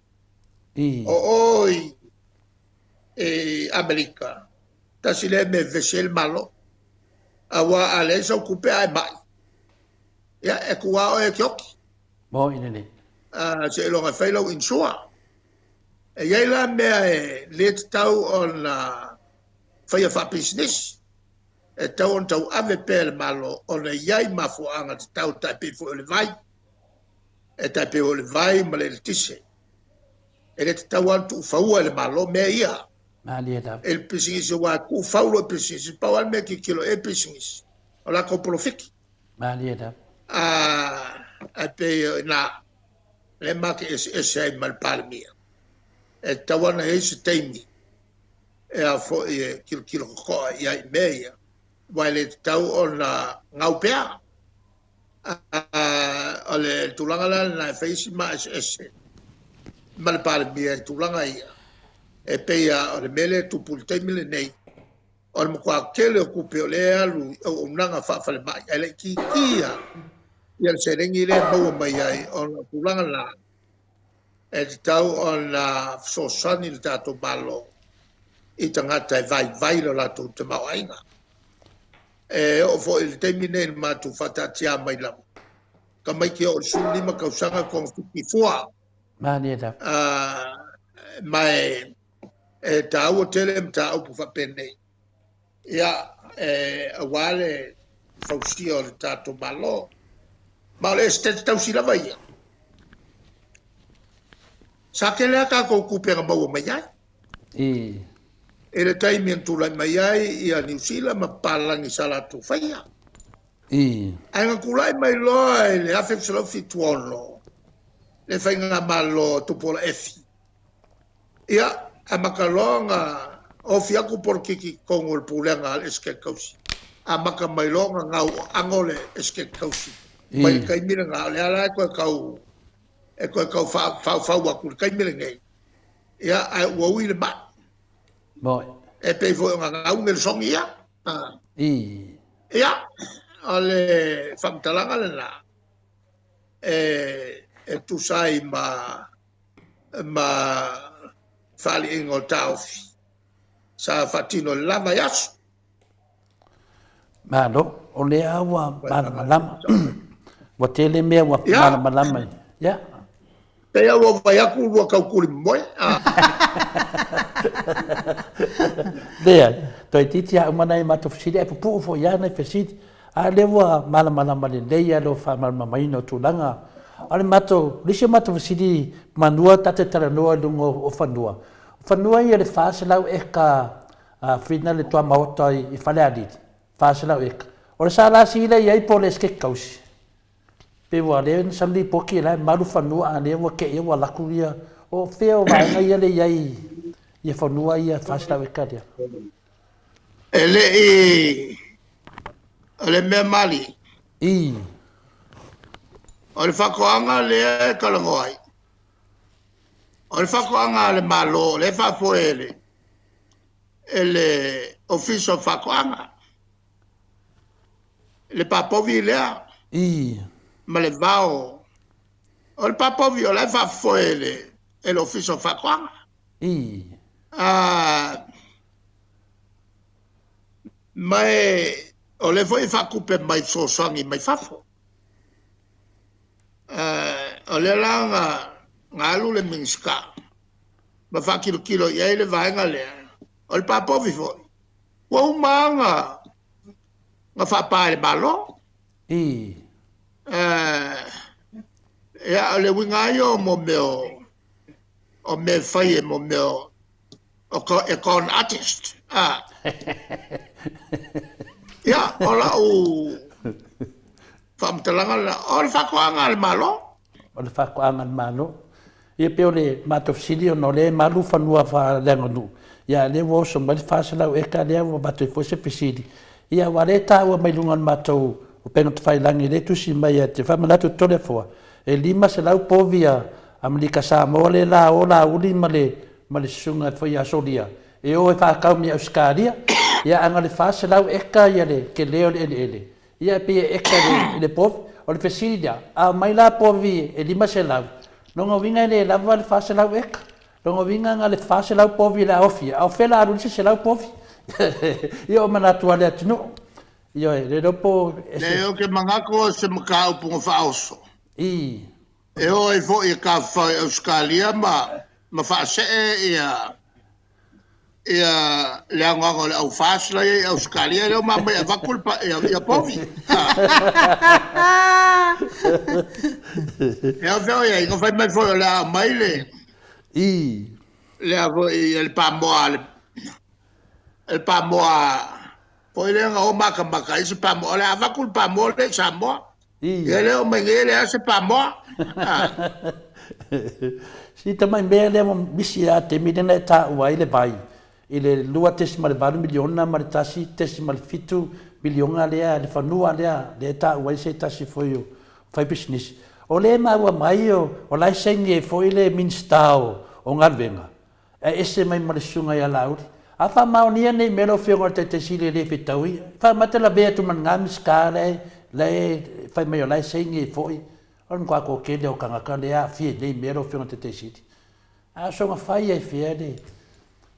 o oi e Amerika tasi le me vesel malo awa ale sa kupe ai mai ya e kua o e kioki mo inene se lo nga failo insua e yaila mea e le tau on whaia wha business e tau on tau ave pēle malo o na iai mafuanga te tau taipe fo le vai e taipe o le vai ma le tise e le te tau antu whaua le malo mea ia e le pisingisi wa ku whaulo e pisingisi pau al mea ki kilo e pisingisi o la kopolo fiki a pe na le maki ese ai mal palmia e tau ana ese teimi e a fo e kilo ko ia i meia wale tau o na ngaupea o le tulanga la na feisi ma ese mal palmia tulanga ia e peia o le mele tu pultemi le nei o le mkwa kele o kupe o le alu o unanga whawhale mai e le ki kia ia le serengi le maua mai ai o na tulanga la e te tau o na sosani le tato malo i tangata e vai lo lato te mauainga. E o fo il temine il matu fatatia mai lamu. Ka mai ki o sulima kausanga kong fukifua. Mai e tau o telem tau pu whapene. Ia a wale fausia o le tato malo. Ma le estete tau silava ia. Sa ke lea ka kou kupera maua mai ai? E le taimi antulai mai ai i a New Zealand ma palangi salatu whaia. Ai ngā kulai mai loa e le awhi fisalaufi tuono. Le whainga malo tupola efi. Ia, a makalonga o fiaku porkiki kongo le pulenga al eske kausi. A maka mai longa ngau angole eske kausi. Mai kaimira ngā le ala e koe kau fau aku le kaimira ngai. Ia, ai uaui le mat. E pei fo nga ngau ngel song ia. Ia, ale whamtalanga le na. E tusai ma whali ingo tauwhi. Sa whatino lava yasu. Malo, o le awa malamalama. Wa tele mea wa malamalama. Ya. Pea wa vai aku rua kaukuri moe. Lea, toi titi a umanai mato fisiri, e pupu fo ia nei fisiri. A lewa malamalama le leia lo wha malamamaino tūlanga. Ale mato, lisi mato fisiri manua tate taranoa lungo o whanua. Whanua ia le whaaselau e ka whina le tua Maota i whale aditi. Whaaselau e ka. O le sa lasi ile iai po le ske kausi. Pe wa le sali poki la malu fanua ane wa ke wa lakuria O feo vaenga ia le iai ia whanua ia whaslau e karia. Ele mea mali. I. O le whakoanga le kalangoai. O le whakoanga le malo, le whapoele. Ele official whakoanga. Le papovi lea. I. Ma le vao. O le papovi o le whapoele. Ele official whakoanga. I. Mai o le foi whakupe mai sosangi mai whafo. O le langa ngalu le minska. Ma whakilo kilo iei le vaenga lea. O le papovi foi. Wa umanga. Nga whapare balo. I. Ea o le wingaio mo meo. O me whaie mo meo. O con artist. Ia, o la u whamtalanga la, o le whakoanga al malo. O le whakoanga al malo. Ia peo le matofsili o no le malu whanua wha lenga nu. Ia le woso mai whasalau e ka lea wa matoi fose pisili. Ia wa le taua mai lungan matou o penga te whailangi le tusi mai a te whamanatu tole fua. E lima se lau povia Amerika Samoa le la o la uli ma le sunga foi a solia. E o e whakau mi Australia. Ia anga le fase lau eka ia le ke leo le ele. Ia pe eka le pov o le fesilia. A mai la povi e lima se lau. Nonga winga le lava le fase lau eka. Nonga winga nga le fase lau povi la ofi. Au fela arulise se lau povi. Ia o manatua le atino. Ia le ropo... Le o ke mangako se maka upunga whaoso. I. E o e fo i ka whai Australia ma whaase ia le angongo le au whaasla i Australia leo ma mai avakulpa ia povi. E o feo ia, ingo whai mai fo le a mai le. I. Le a fo i el pamoa el pamoa foi le nga o maka isi pamoa le avakulpa mo le Samoa. I. E leo mai le a se pamoa. Si tamai mea lea mo misi a te midena e tā ua ile vai. Ile lua tesi ma le valu miliona ma le tasi tesi ma le fitu miliona lea le whanua lea le tā ua se tasi foi o whai business. O le maua mai o lai sengi e foi le minstao o ngalwenga. E ese mai ma le sunga ia lauri. A wha maonia nei melo whionga te te sile le whitaui. Wha matela bea tu man ngamis ka le whai mai o lai sengi e foi. On kwa ko kele o kangaka le a fie nei mero whionga te te sili. A songa whai e fia le.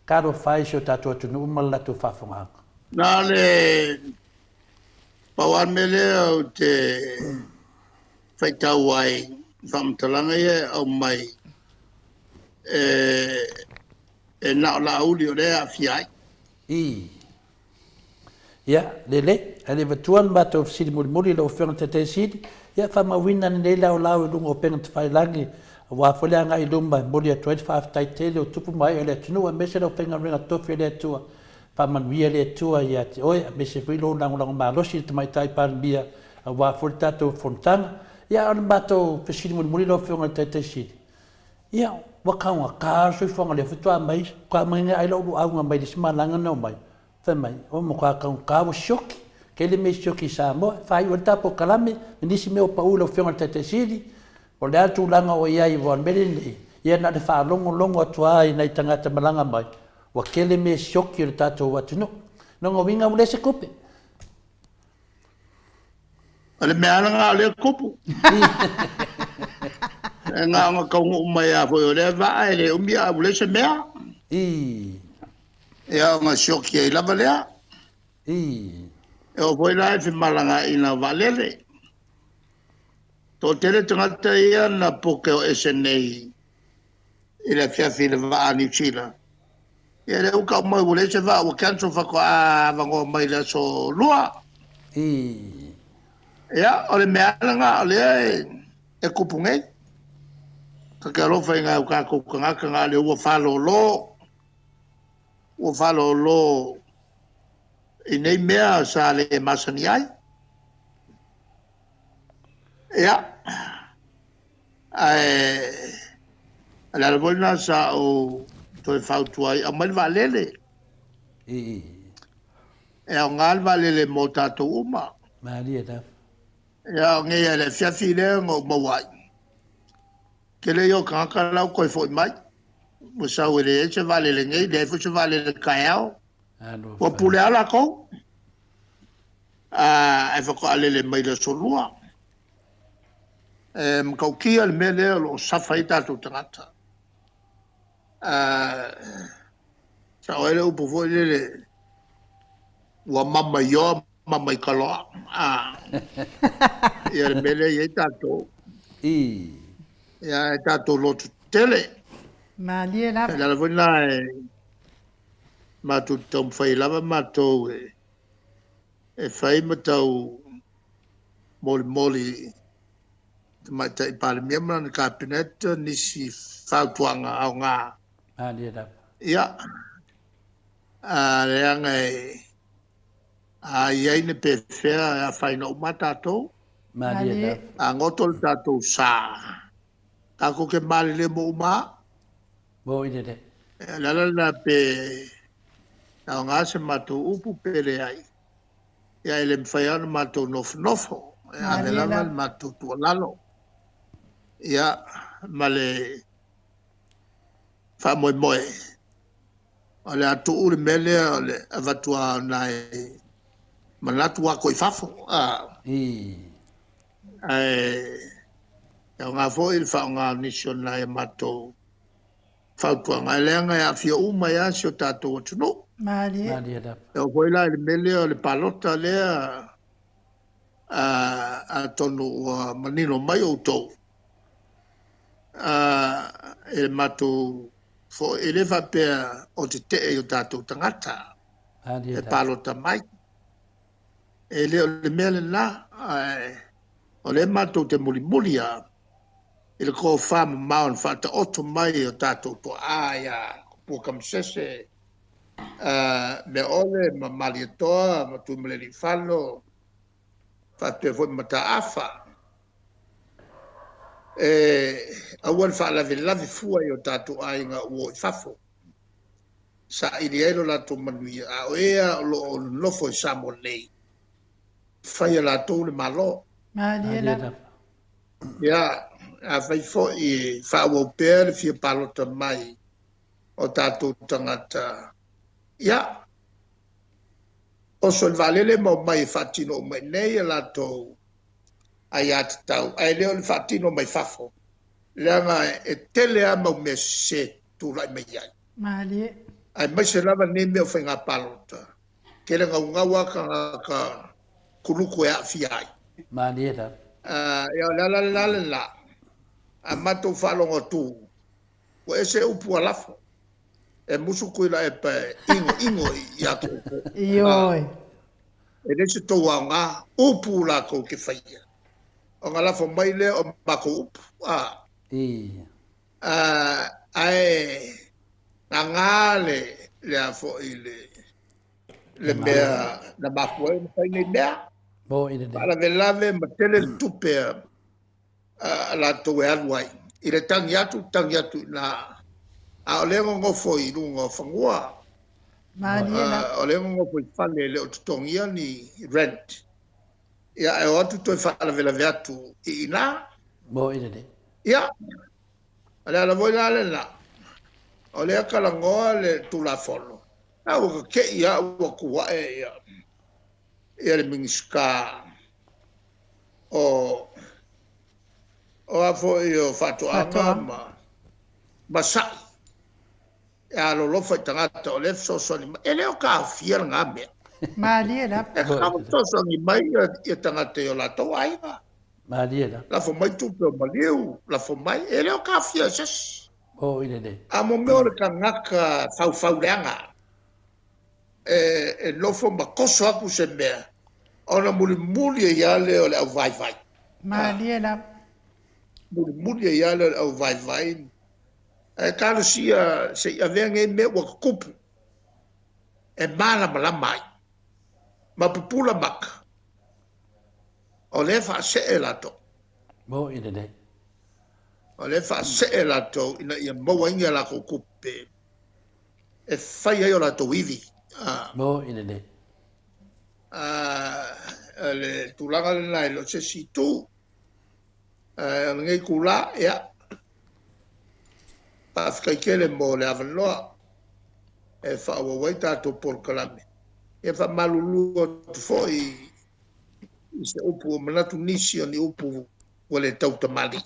Karo whai seo tātua tunu umala tu whawhonganga. Nā le pawan mele au te whaitau ai whamtalanga e au mai e nao la uli o rea fiai. I. Ia, lele, ale vatuan mato sili muri lo whionga te te sili. Ia whamawina ni nei lau lau i lunga o penga te whailangi. Wa folea ngai lumba muri a 25 tai tele o tupu mai o le atunua mese lau penga ringa tofi le atua. Whamanuia le atua ia te oe, mese whilo langulango malosi te mai tai pārmia a wa foli tato fontanga. Ia ana mato fesili muri lo whionga te te sili. Ia, wakaunga kāso i whonga le whitua mai, kwa mainga ai lau aunga mai le simalanga nau mai. Whai mai, o mo kwa kaunga kāwa shoki, kele me shoki Samoa, whai ua tapo kalame, nisi meo paula o whionga te te sili. O le atu langa o iai wan mele nei, ia na le wha longo atua ai nei tangata malanga mai. Wa kele me shoki o le tātou watu no. Nonga winga mule se kupe. Ale mea nga le kupu. Nga kaunga umai a fo o le va ele umia mule se mea. I. Ia nga shoki ai lava lea. I. E o foi lai fi malanga ina valele. Tō tere tangata ia na poke o SNA i le fiafi le vaa New Zealand. Ia le uka mai wale se vaa wa kanso whako a wango mai le so lua. Ia, o le mealanga o le e kupungei. Ka ke alofa i ngā uka kukangaka ngā le ua whalo lo. Ua whalo lo i nei mea sa le masani ai. Ia, Ala bona sa o toi fautuai a mal valele. E o ngal valele mo tato uma. Maria da. Ya nge ele fiafi le ngo mawai. Kele yo kaka lau koi foi mai. Musa wele e se valele nge de fu se valele kaiao. Wa pule ala ko. E fa ko alele mai le solua. Mkau kia le mele lo safa i tato tangata. Sa oele upu foi lele. Wa mama yo mama i kaloa. Ia le mele i tato. Ia tato lotu tele. Malia la. La vona e matu tom fai lava mato e fai matau moli mai tai pale miama na cabinet nisi fautuanga au ngā. Maria da. Ia reanga iai ne pe fea a fai na umatato Maria da. a ngotol tato sa kako ke mali le mo uma Bo ide de. lala na pe au ngā se matu upu pere ai ia ele mwhai ana matu nofo a me lava matu tualalo ia male wha moe o le atu ure mele o le avatua nai manatu wako i fafo ia ngā fo il wha ngā nisio nai matu whautua ngā leanga ia fia uma ia si o tātou atuno Maria da. e o koila le mele o le palota lea a tonu o manino mai o tau e matu fo ele va pea o te e o tātou tangata e palota mai e le o le mele na o le matu te muli a ele ko fama maon fata oto mai o tātou to aia po kamsese me ole ma malietoa ma tu mele falo fa te foi mata afa awal fa la fua yo tatu ai nga uo fafo sa ideelo la tu manui a oea lo foi samo lei fa la tu le malo Malia ya a fai fo i fa wo per fi palota mai o tatu tangata ya o sol valele mo mai fatino mai nei la to ayat tau ai le fatino mai fafo langa e tele ama me se tu lai mai ai Malia ai mai se lava ni me ofenga palota kele nga waka ka kuluku ya fiai Maria da. ya la amato falongo tu o ese upu alafo e musu kuila e pe ingo ya ko Ioi. e desi to wanga upu la ko ke faia o ngala fo mai le o mako upu ai ngale le afo ile le mea na mako e fai nei mea Bo ide de. para velave matele tupe la to e alwai ile tangiatu na a o lego ngofo i lungo fangua o lego ngofo i fale le o tutongia ni rent ia e o tu fale vela veatu i na Bo ide de. ia ala la voila la o le kala ngoa le tu la folo a o ke ia o kuwa ia le mingiska o afo i o fatu ama basa ya lo fai tangata o le so ni ele o ka fiel nga me Malia la. e ka so ni mai e tangata o la to ai Maria da. la fo mai tu pe maliu la fo mai ele o ka fiel ses Bo ide de. a mo me o ka ngaka fau leanga e lo fo ma koso aku se me ona muli ya le o le vai Malia la. muli ya le o vai e kala sia se ia venga me wa kupu e mala mai ma pupula maka o le fa se elato Bo ide de. O le whaasee lato ina ia maua inga la kukupe. E whai ai o lato iwi. Mo ina ne. Le tūlanga le nai lo se si tū. Ngai kula ea. Pafkai kele mo le avanoa. E whaawa wai tātou por kalame. E wha malulu o tu foi i se upu o manatu nisi o ni upu wale tau tamali.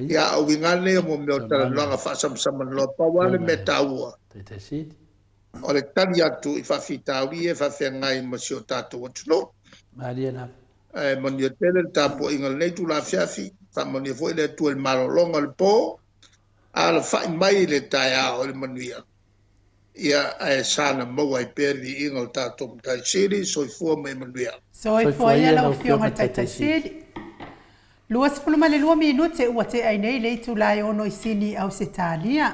Ia au ingane mo meo tala noanga whaasam loa pawane me taua. Te sit. O le tani atu i whawhitawi e whawhengai ma si o tātou atuno. Maria na. Moni o tele tāpo ingal nei tu la fiafi. Wha moni o foi le tu el malolonga le po. A la whai mai le tai a o le manuia. Ia e sana maua i peri ingal tātou tai siri so i fua mai manuia. So i fua ia lau fionga tai siri. Lua sepuluma le 2 minute ua te ai nei le tu lai ono i sini au se tālia.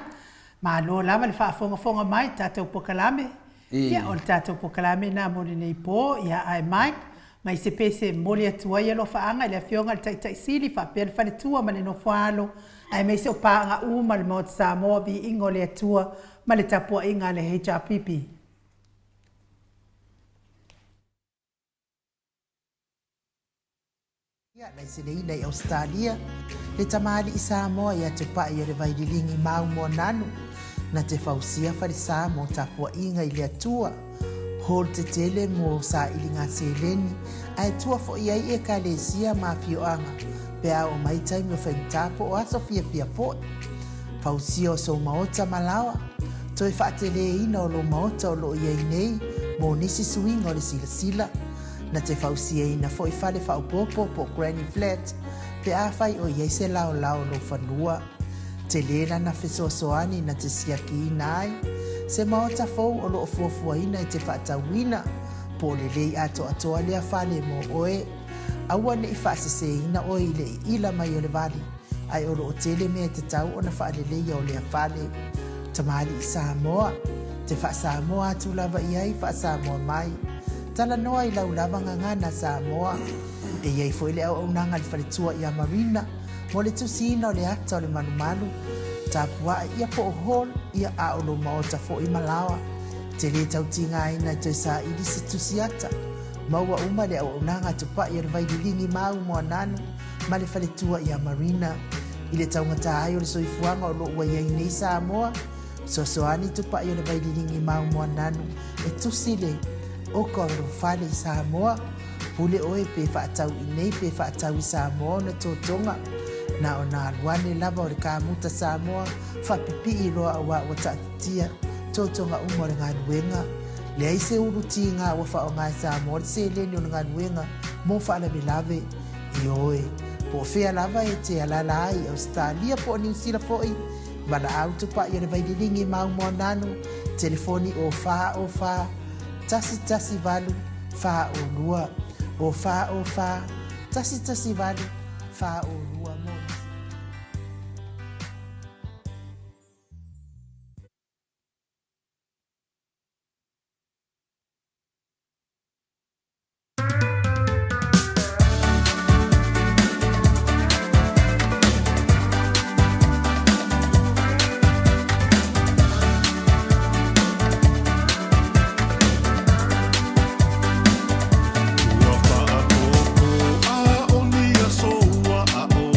Ma lo lava le whaafonga mai tātou pokalame. Ia o le tātou pokalame nā mori nei pō, ia ai Mike. Mai se pese mori atua ia lo whaanga le fionga le tai siri whapea le whare tua ma le no whaalo. Ai mai se o pāanga uma le Maota Samoa vi ingo le atua ma le tapua inga le HRPP. Nei se leila i Australia, le tamali i Samoa ia te pai i le vaililingi mau mo nanu, na te fausia whare Samoa tapua inga i le atua, hol te tele mo sa ilinga se leni, ai tua fo ia i e ka le sia ma fioanga, pea o mai taimi o whaintapo o aso fia po. Fausia o so Maota malawa, toi whaatele ina o lo Maota o lo ia i nei, mo nisi suinga o le sila. Na te fausia ina fo i whale whaupopo po Granny Flat, pe a whai o iei se lao lo whanua. Te lera na whesoasoani na te siaki ina ai, se Maota fou o lo fuafua ina i te whaatawina, po le lei ato atoa lea whale mo oe. Aua ne i whaasese ina o i le ila mai o le vali, ai o lo o tele mea te tau o na whaale lei o lea whale. Tamari i Samoa, te wha Samoa atu lava iai wha Samoa mai. Tala noa i lau lava ngangana Samoa. E iei fo ile au nanga li whaletua i a Marina. Mo le tusina o le ata o le manumalu. Tapua ia po o hol ia a o lo Maota fo i Malawa. Te le tau tinga ina i toi sa ili se tusiata. Maua uma le au nanga tupa i a vaililingi mau mo nanu. Ma le whaletua i a Marina. I le tau ngata ai o le soifuanga o lo ua iei nei Samoa. Sosoani tupa i a le vaililingi mau mo nanu. E tusile. O ka ro fale i Samoa, pule oe pe whaatau i nei pe whaatau i Samoa na tōtonga. Na o nā luane lava o le kāmuta Samoa, whapipi i roa o wa tātia, tōtonga umore ngā nuenga. Le aise uruti ngā wa whao ngā Samoa, le se leni o ngā nuenga, mō whaalawe lave i oe. Po whea lava e te alala ai Australia po New Zealand foi, wala autupa i le vaililingi mau mua nanu, telefoni o wha, tasi valu fa o lua o fa tasi valu fa o lua mo. Ua wha a o a o ni a soa a o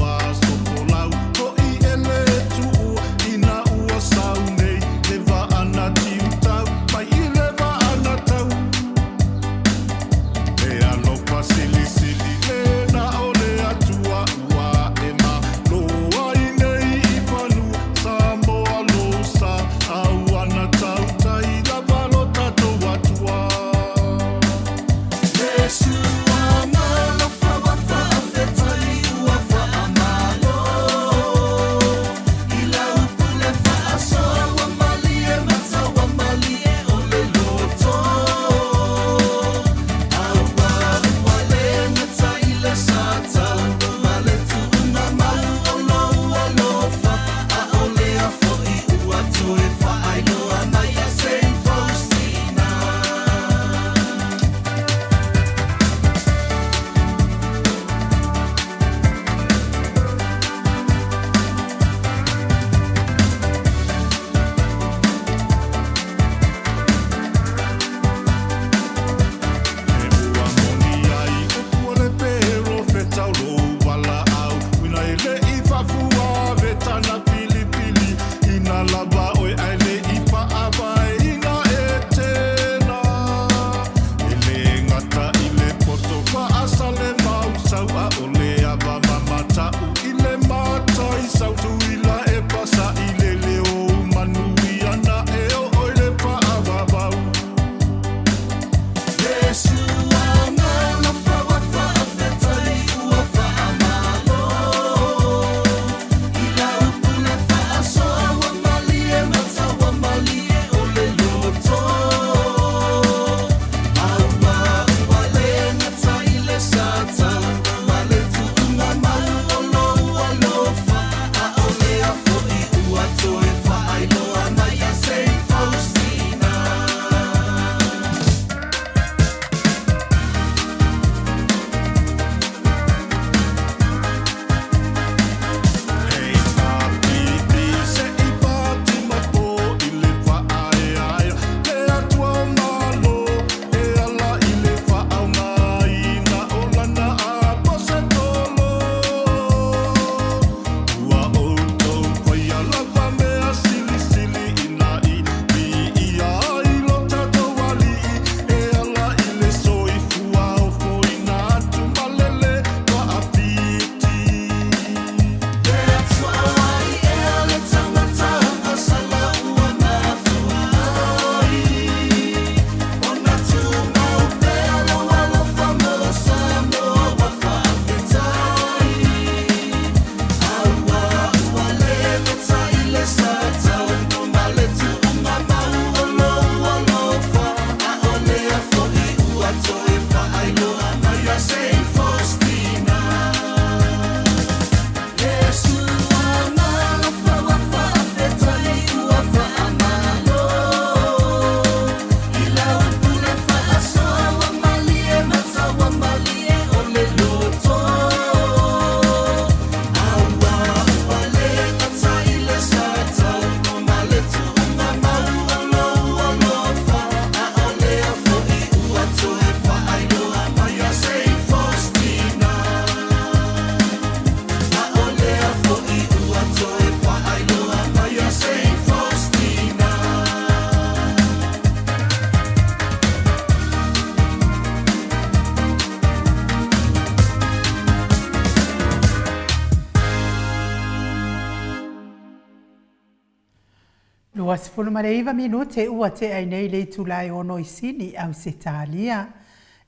Lua sifunu mareiva minute ua te ai nei le tulai ono isini au se talia.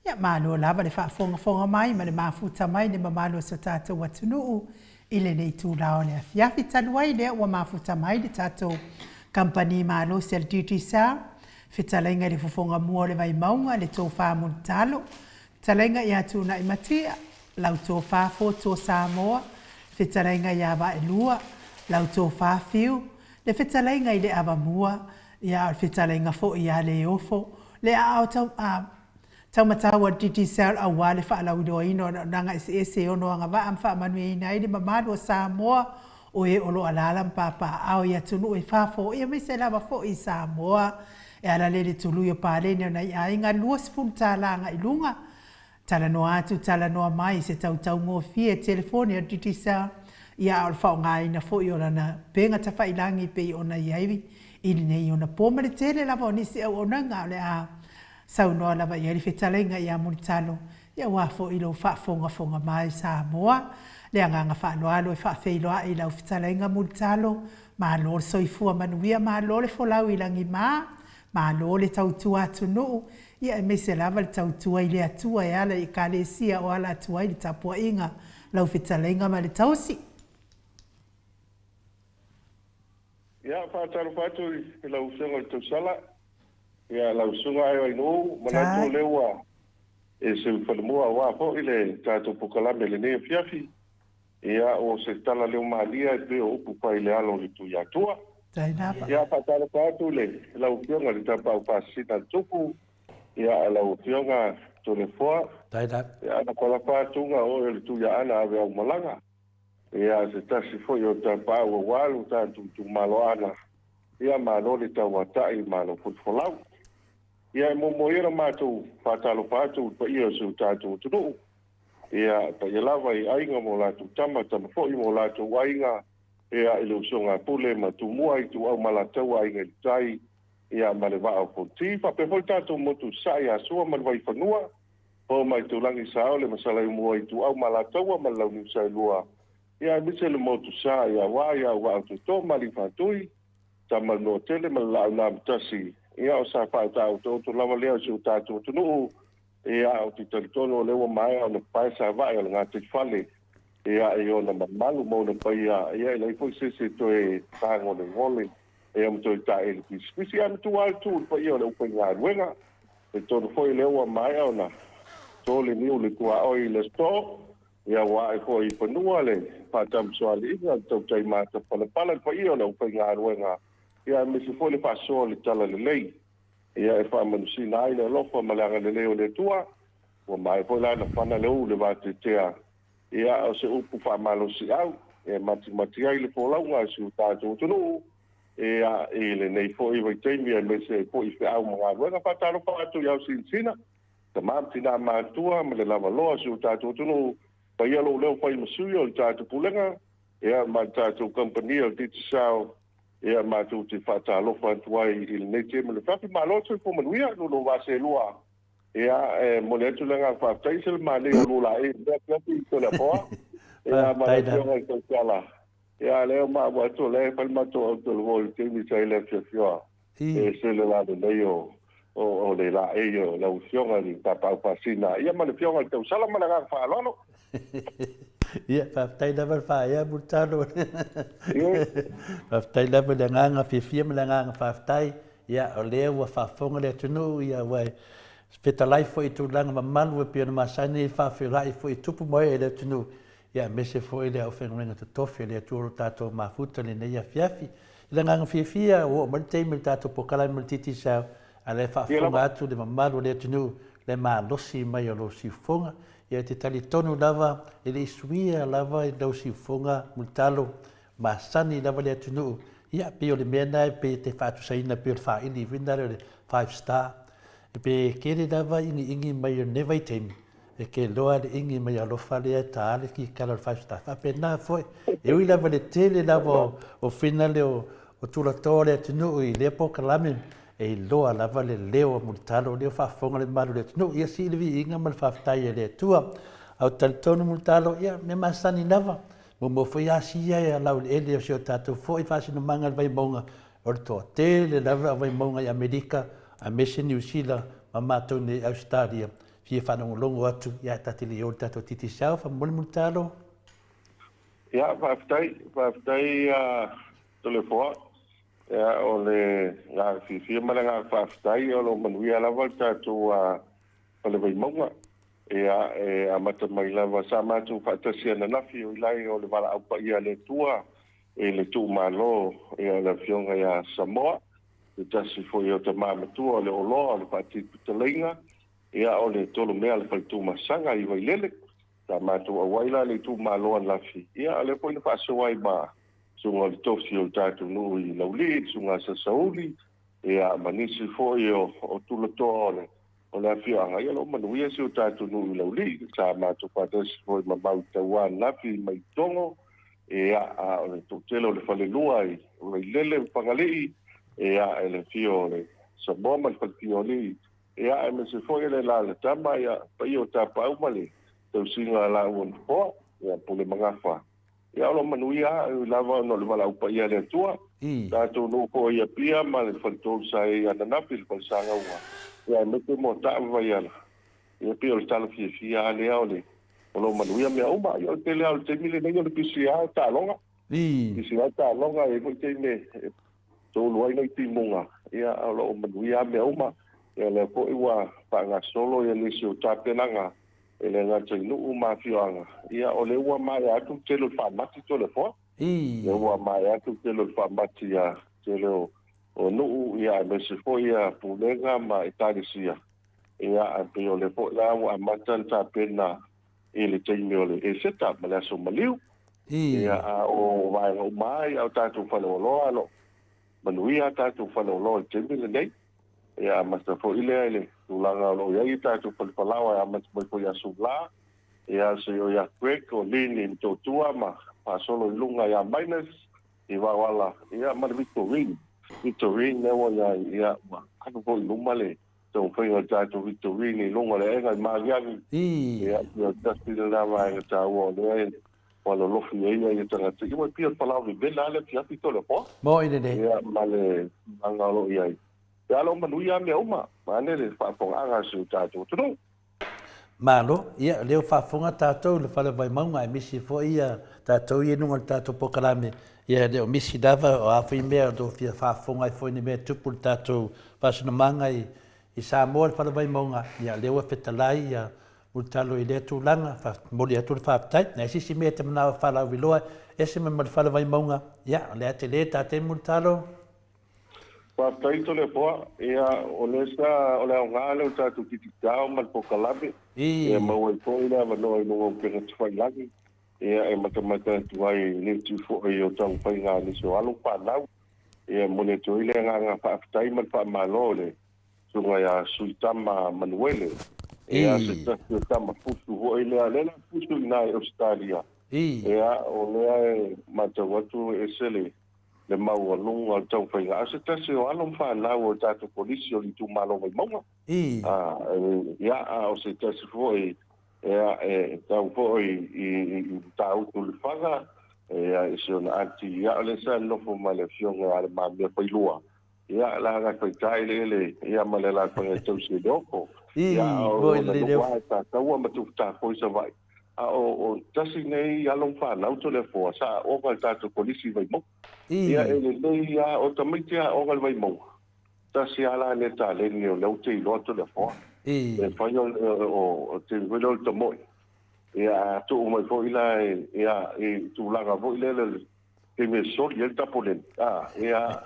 Ia malo lava le whaafonga mai ma le mafuta mai le mamalo sa tātou atunuu i le nei tūlao le afiafi taluai lea ua mafuta mai le tātou kampani malo se al DTSA. Whitalainga le fufonga mua le vai maunga le tō whāmun talo. Talainga i atu na i matia, lau tō whāfo tō Samoa. Whitalainga i awa e lua, lau tō whāwhiu. Le whitalainga i le awa mua, ia whitalainga fo i a le ofo. Le a au taumatawa DTSA au wā le whaalau doa ino nanga ese ono anga wa am wha manu e ina i le mamadu o Samoa o e olo alala mpapa au i atunu e whāfo. Ia me se lava fo i Samoa. E ala lele tulu yo pale ne na ia inga lua sifun talanga i lunga. Tala no atu, tala no mai se tau ngo fie telefoni a DTSA. Ia al whao ngā ina fo i ona na penga ta whailangi pe i ona iaiwi. Ili nei ona pōma le tele lava o nisi au ona ngā le a sau noa lava i ari whetalenga i a munitalo. Ia wafo i lo whaafonga mai Samoa. Le anganga whaaloalo e whaafeiloa i lau whetalenga munitalo. Ma lor soifua manuia, ma lor le folau i langi maa. Ma lo le tautua atunu, ia e mese lava le tautua i le atua e ala i ka le sia o ala atua i le tapua inga, lau whitalenga ma le tausi. Ia, whātaro whātu i lau sunga i tausala, ia lau sunga ai inu, manatu lewa e se whanamua wā po i le tātou pukalame le nea fiafi, ia o se tala leo maalia e peo upu pai le alo le tu i atua. Ia whātaro whātu le lau fionga le tapau whāsina tupu, ia lau fionga tole foa, ia ana kola whātunga o le tu ia ana ave au malanga, ia se tasi foi o tapau o walu tātu tu malo ana, ia malo le tau watai malo putfolau. Ia momo ira mātou whātalo whātu pa ia su tātu tunu, ia pa ia lava i ainga mo lātu tama foi mo lātu ainga, ia i leo songa pule ma tu mua i tu au malatau ai ngai tai ia ma le vaa o poti pa pe hoi tātou motu sai a sua ma le vai whanua o mai tu langi sao le masala i mua i tu au malatau ma lau ni sai lua ia mise le motu sai a wā ia wā tu tō ma li whātui ta ma no tele ma lau nā mtasi ia o sa whai tāu tō tu lava leo si o tātou tunu ia o ti talitono lewa mai au na pai sa vai o ngā te whale ia e ona malu mo na paia ia i foi se to e tango de ngole e am to ta e spesi am tu al tu pa ia o pa nga wenga e to foi le o mai ona to le ni le tua o le sto ia wa e ko I panua le pa tam soali ia tau tai mata pala pa ia le upai ngā ruenga ia me se fo le pa so le tala le lei ia e fa manu si nai le lofa malanga le leo le tua o mai po la na fana le u le va te tea ia o se upu fa malo si au e mati ai le po launga si uta tunu ia e le nei fo I vai teimi e me se po I fe au mga ruenga pa talo pa atu iau sina ta mamtina matua ma le lava loa si uta tunu pa ia lo leo pai masui o tātou pulenga, ea ma tātou kompania o titi sao, ea ma tu te whatalofa atuai I le neite me le whapi ma loto I pomanuia, no wase lua. Ea mo le atu lenga whaftai se le ma leo lula e, mea piapi I tole poa, ea ma le fionga I tau tiala. Ea leo ma watu le, pal mato au tole hoi, teimi sai le fia e se le lado leo, o le la e yo, la fionga ni tapau pasina. Ia ma le fionga I tau sala ma le ngā whaalono, ia whaftai lava whaia mutalo. Whaftai lava le nganga whiwhia me le nganga whaftai. Ia o lea ua whafonga le tunu ia wai. Whetalai fo I tūlanga ma malu e pia na masani I whawhirai fo I tupu moe e le tunu. Ia mese fo I le au whengurenga te tofi le tuoro tātou mafuta le nei a whiawhi. I le nganga whiwhia o maritei me tātou pokalai me titi sao. A le whafonga atu le ma malu le tunu le ma losi mai o lo si fonga. Ia te tali tonu lava, e le isuia lava I lau si fonga multalo, ma sani lava le atunu. Ia pe o le mena e pe te whatu saina pe o le whaini vinare le 5 star. E pe kere lava ingi mai o nevai temi. E ke loa le ingi mai alofa le ta ale ki kala le 5 star. Whape nā foi. E ui lava le tele lava o whina le o tulato le atunu I le po kalame. E loa lava le leo multalo leo whafonga le maru le tunu. Ia si levi inga mal whaftai e le tua. Au talitonu multalo, ia me masani lava. Mo foi asi ia e lau le ele o sio tātou fo I whasino manga le vai maunga. O le toa te le lava vai maunga I Amerika, a mese New Zealand, ma mātou ne Australia. Fie whanongo longo atu, ia tatili o le tātou titi sao, whamole multalo. ia whaftai tole foa. Ia o le ngā whiwhia mana ngā whaftai o lo manuia lava tātou pale vai maunga. Ia e amata mai lava sa mātou whaatasia na nafi o ilai o le wala aupa ia le tua e le tū malo ia le fionga ia Samoa. Le tasi fo i o te māmatua o le oloa o le whaatipu talinga. Ia o le tolo mea le whaitu masanga I wailele. Ta mātou awaila le tū malo an lafi. Ia le poina whaasawai maa. Sunga le tofi o tātou nui lauli, sunga sa sauli, ea manisi foi o tulatoa o le awhianga. Ia lo manuia si o tātou nui lauli, sa mātou pātasi foi mamau tauan nafi mai tongo, ea o le tōtelo le whalelua o le lele pangalii, ea e le fio le Samoa le whalpio li, ea e me se foi le la le tama, ea pai o tāpau male, tau singa la uan poa, ea pole mangafa. Ia lo manuia lava no le wala upa ia le tua. Tātou no ko ia pia ma le whantou sa e ananapi le palsanga ua. Ia me te mo tāwa ia la. Ia pia o le tala fia lea o le. O lo manuia mea uma. Ia o te lea o te mile nengo le PCA tā longa. PCA tā longa e mo te me tōlu aina I timunga. Ia o lo manuia mea uma. Ia le po iwa pa ngā solo ia le si o tāpenanga. E le ngā tai nuu mawhioanga. Ia o le ua mai atu telo whamati tole fo. Le ua mai atu telo whamati a telo o nuu ia me se fo ia pulenga ma itarisia. Ia a pe o le fo la ua matan ta pena e le teimi o le e seta ma le aso maliu. Ia a o vai o mai au tātou whanauloa alo. Manuia tātou whanauloa I teimi le nei. Ia masta fo ile ele tulanga lo ia tātou palpalawa ia mata mai po ia sula. Ia se o ia kwek o lini totua ma pasolo lunga ia minus I wawala. Ia ma Victorine. Victorine newa ia anu po luma le. Tau whainga tātou Victorine lunga le enga I mariani. Ia tasti le nama e tāua o le wala lofi ia tangata. Ia pia palawa vela le pia pito le po. Mo ine ne. Ia ma le mangalo ia. Ia lo manuia mea uma, mane le whaafonga si o tātou tunu. Malo, ia leo whaafonga tātou le whale vai maunga e misi fo ia tātou ia nunga tātou pokarame. Ia leo misi dava o awhi mea o do fia whaafonga I fo ni mea tupu tātou whasuna manga I Samoa le whale vai maunga. Ia leo a whetalai ia Multalo i le tūlanga, mori atu le whaapitai, nei sisi mea te manawa whalau wiloa, ese me mara whala vai maunga, ia, lea te le tāte multalo. Whaapitai to le poa, ia o le sa, o le au ngā leo tātu titi tāo mal pokalame, ia maua i pōi la wanoa i nunga upena tuwhai lagi, ia e matamata tuwai le tūfo i o tau whai ngā niso alo whanau, ia mone to ile ngā whaapitai mal whaamalo le, sunga ia Suitama Manuele, ia se tasi tama pusu ho ilea lela pusu nai Australia. Ia o lea e matawatu e sele le mau alunga tau whainga. A se tasi o alon whanau o tātou polisi o li tu malo mai maunga. Ia o se tasi fo e tau fo i tau tu le whanga. Ia e se ona anti ia o le sa nofo ma le fionga ale mamia pailua. Ia la ga whaitai le ia ma le la whanga tau se loko. Ia o na lua ta taua matu ta poisa vai. O tasi nei along whanau to le fo sa o ka tātou polisi vai mo. Ia e le nei ia o tamitia o ka vai mo. Tasi ala ne ta le ni o lau te ilo to le fo. E whai o te wilo to moi. Ia tu o mai fo ila ia tu langa fo ila le ke me sori el tapolen. Ia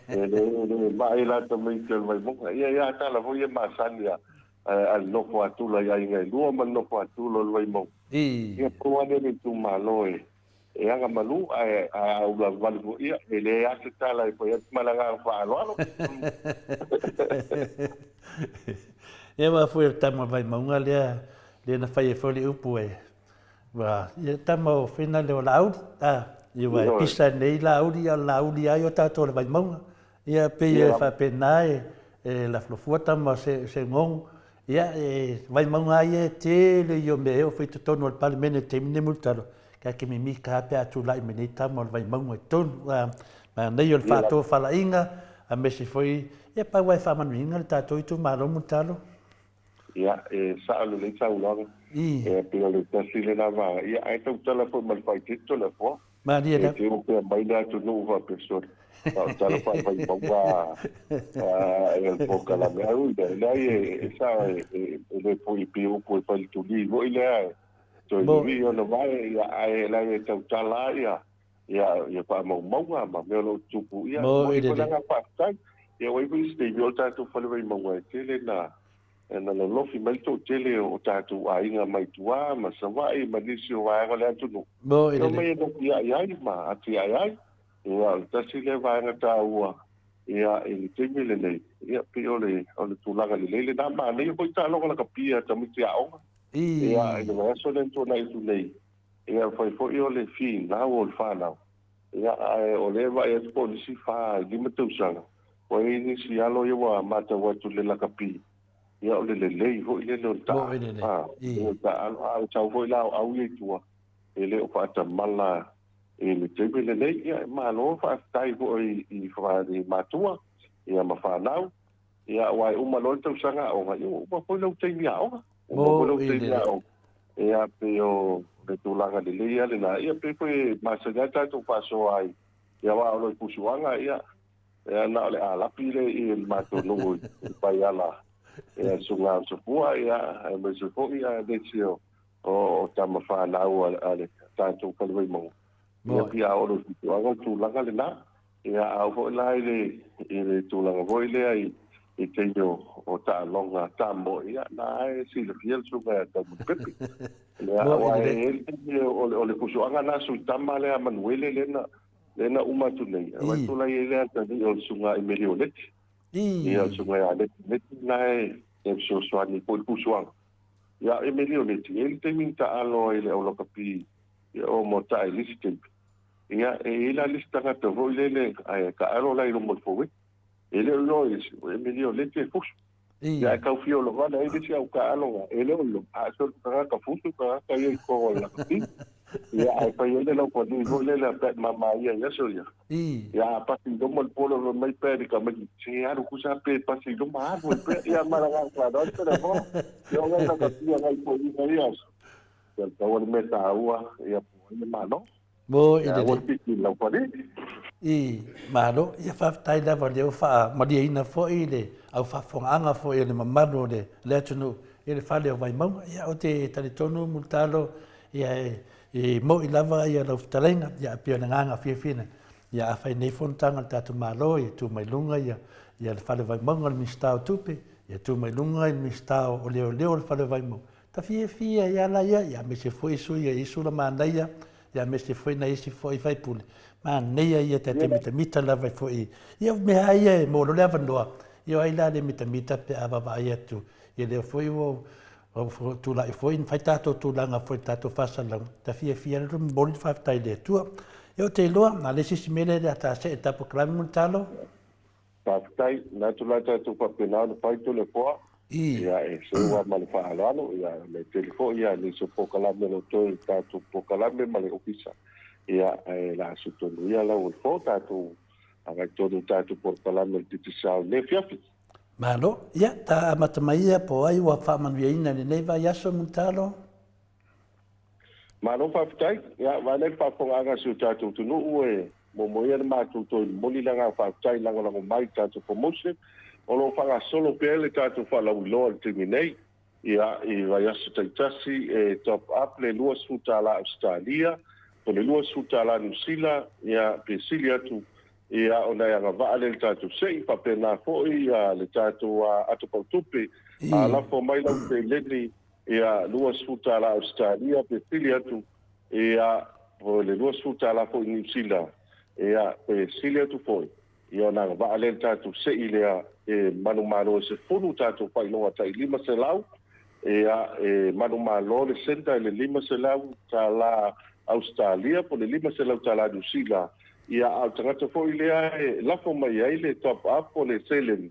le mai la tamitia vai mo. Ia ta la fo ia masania. Al nofo atula ia inga lua man nofo atula lua mo. Ia proane ni tu malo e anga malu a ula valu ia ele ase tala e poia malanga fa alo. Ia wa foi tama vai maunga le na fai foli upu e. Wa ia tama fina le laud ia wa pisa nei laudi ai o tato le vai maunga. Ia pe fa penai e la flofuata ma se ngong. Ia vai maunga ia te le yo me o foi tono al parlamento te mine multalo ka ke mi ka pe atu lai me ta mo vai maunga ton ma nei yo fa to fala inga a me se foi ia pa vai fa manuinga ta to tu malo multalo ia sa lo le sa ulo pe le tasile na va ia ai to tala po mal fai tito la po ma dia da te o pe mai da tu no va persona tala fa vai bonga el poca la me au de la sa le poi più poi fai tu lì voi le to io no vai ai la te tala ia pa mo ma me lo tupu ia mo i na pa tai ia voi vi ste io ta tu fa le mo tele na lo lofi mai to tele o ta tu ainga mai tua ma sa vai ma disi o vai le tu no no me no ia ma ati ai ia tasi le vai na ta ua ia i te mile nei ia pio le o le tulaga le na ma nei ko ta lo la kapia ta mi tia o ia i le so le to nei tu nei ia foi io le fi na o le fa na ia o le vai e po si fa di me tu sana o ni si alo ia wa mata wa tu le la kapia ia o le ho ile no ta ia ta al chau ho la au i tua ele o fa ta mala ele te le nei ia ma lo fa tai ho i fa di matua ia ma fa nau ia wai uma lo te sanga o ga o po lo te mia o po lo te mia o ia pe o le tu langa de ia le na ia pe ma se ga ta tu fa so ai ia wa lo pusuanga ia na le ala pile i matu no pa ia la sunga supua ia me supua ia desio o tama fa na o ale tanto kalwe mo ia pia o tu anga tu langa le na ia au fo la ile tu langa vo ile ai e tenho o ta longa tambo ia na si le fiel sunga ta pepe ia o le pusu anga na su tama le Manuele lena uma tu nei ai tu la ile ta di o sunga i milioneti ia sunga ia le nai e so swani po pusuang ia e milioneti ele te minta alo ile o lokapi ia o mota listing ia e la lista ka to ile ai ka alo la mo fo ele lo e milioneti e fus ia ka fio lo vale ele se au ka alo ele lo a so ka fusu ka ia ko la ia ai pa ele lo po ni le la pet mama ia so ia ia pasi do mo polo mai pe ka mai se aru ku sa pe pasi do ma mo pe ia mala ga do te mo yo ga ka ia ai po ni ia ya ta wor me ta ua ia po ni ma no mo ia wor pi lo po ni ma no ia fa tai da va le fa ma dia ina fo ile au fa fo anga fo ile ma mano le tu no e le fale o vai maunga ia o te talitonu multalo ia e mo i lava ia lau fitalenga ia pia na nganga fia ia a fai nei fontanga tatu malo ia tu mai lunga ia le fale vai maunga le mistao tupe ia tu mai lunga i mistao o leo le fale vai maunga ta fia ia la ia me se foi su ia isu la mandaia ia me se foi na isi foi vai pule ma neia ia te mita lava foi ia me ia mo lo leva ndoa ia ai la le mita pe ava ia tu ia le foi o tu la foi in faitato tu langa foi tato fasa lang ta fia le bol fa tai le tu eu te loa na le sisimele le ata se tapo klam multalo Papai, na tu la tu papena no pai tu le poa. Ia e se ua male whaalano, ia le telefo, ia le so pokalame no toi tātou pokalame male ofisa. Ia e la sutonu ia la ulfo tātou agai tonu tātou pokalame le titisao le fiafi. Malo, ia ta matamaia po ai ua whamanuia ni nei vai aso multalo. Malo whawhitai, ia vane whaponga su tātou tunu ue momoia le mātou toi moni langa whawhitai lango mai tātou promotion. O lo whanga solo pele tātou whalau loa le timi nei, ia i vai aso taitasi e top up le lua sutala Australia, o le lua sutala New Zealand, ia pesili atu, ia o nei anga vaale le tātou sei, papena foi, ia le tātou ato pautupe, a lafo mai lau te leni, ia lua sutala Australia, pesili atu, ia o le lua sutala foi New Zealand, ia pesili atu foi. Ia na vaale le tātou sei lea e manu malo se funu tātou whainonga tai lima se lau, e manu malo le senta le lima se lau tā la Australia, po le lima se lau tā la New Zealand. Ia au tangata fo ilea e lafo mai ai le top up po le selen.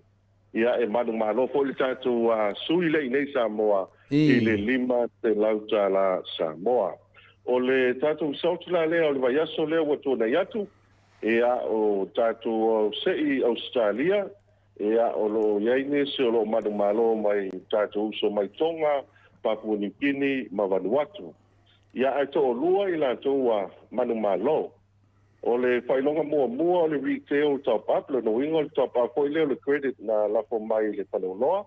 Ia e manu malo fo le tātou sui le inei Samoa, i le lima se lau tā la Samoa. O le tātou sautula lea o le vaiaso lea watu na yatu, ia o tātou sei Australia, ia o lo iaine se o lo manu malo mai tātou uso mai tonga, Papua New Guinea, ma Vanuatu. Ia ai to o lua i la toa manu malo. O le whainonga mua o le retail top up, le no ingo le top up, o leo le credit na lafo mai le whanauloa.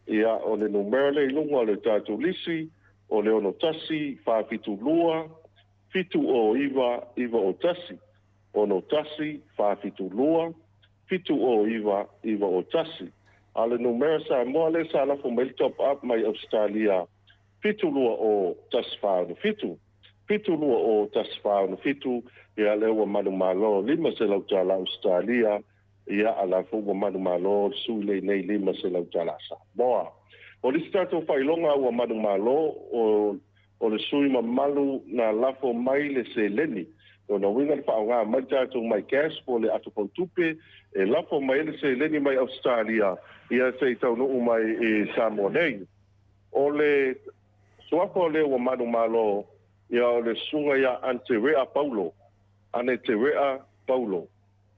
Ia o le numero le ilunga o le tātou lisi, o le ono tasi, whaafitu lua, fitu o iwa o tasi. Ono tasi, whaafitu lua, fitu o iwa o tasi. Ale numero sa moa le sa lafo mai top up mai Australia. Fitu lua o tasi whaano fitu. Fitu lua o tasi whaano fitu. Ia lewa manu malo lima se lau tala Australia. Ia ala fuwa manu malo sule nei lima se lau tala Samoa. O li stato whailonga ua manu malo o le sui malu na lafo mai le se leni. O na winga le whaonga mai tātou mai cash po le ato tupe e lafo mai le se leni mai Australia ia se tau nuu mai e Samoa nei. O le suako le ua manu malo ia o le sunga ia Anterea Paulo. Ane Terea Paulo.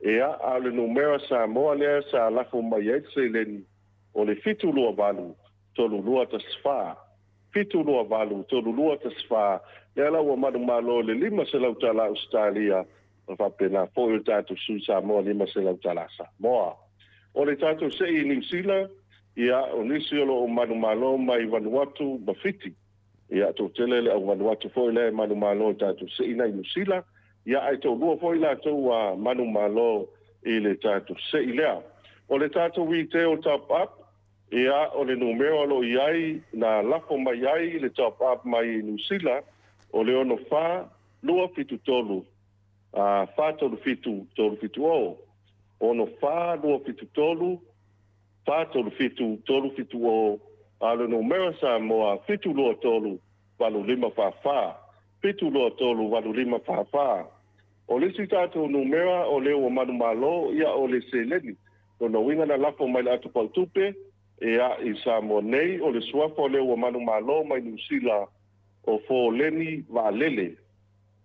Ea a le numera Samoa lea sa lafo mai e se leni o le fitu lua valu tolu lua tasfa. Fitu lua valu tolu lua tasfa. Lea la ua manu malo le lima se lau tala Australia o whapena po i tātou sui Samoa lima se lau tala Samoa. O le tātou se i New Zealand ia o nisi o lo manu malo mai Vanuatu mawhiti. Ia tō tele le au Vanuatu fo i le manu malo tātou se i New Zealand. Ia ai tō lua fo i la tō manu malo i le tātou se i lea. O le tātou retail top up ia o le numero lo iai na lafo mai ai le top up mai New Zealand. O le ono wha, lua fitu tolu. Wha tolu fitu o. Ono wha, lua fitu tolu. Wha tolu fitu o. A le numero Samoa, fitu lua tolu, walu lima wha. Fitu lua tolu, walu lima wha. O le si tātou numera o leo o manu malo, ia o le se leni. O na winga na lafo mai atu pautupe, ia i Samoa nei, o le suafo o leo o manu malo mai New Zealand. O fo leni vaalele.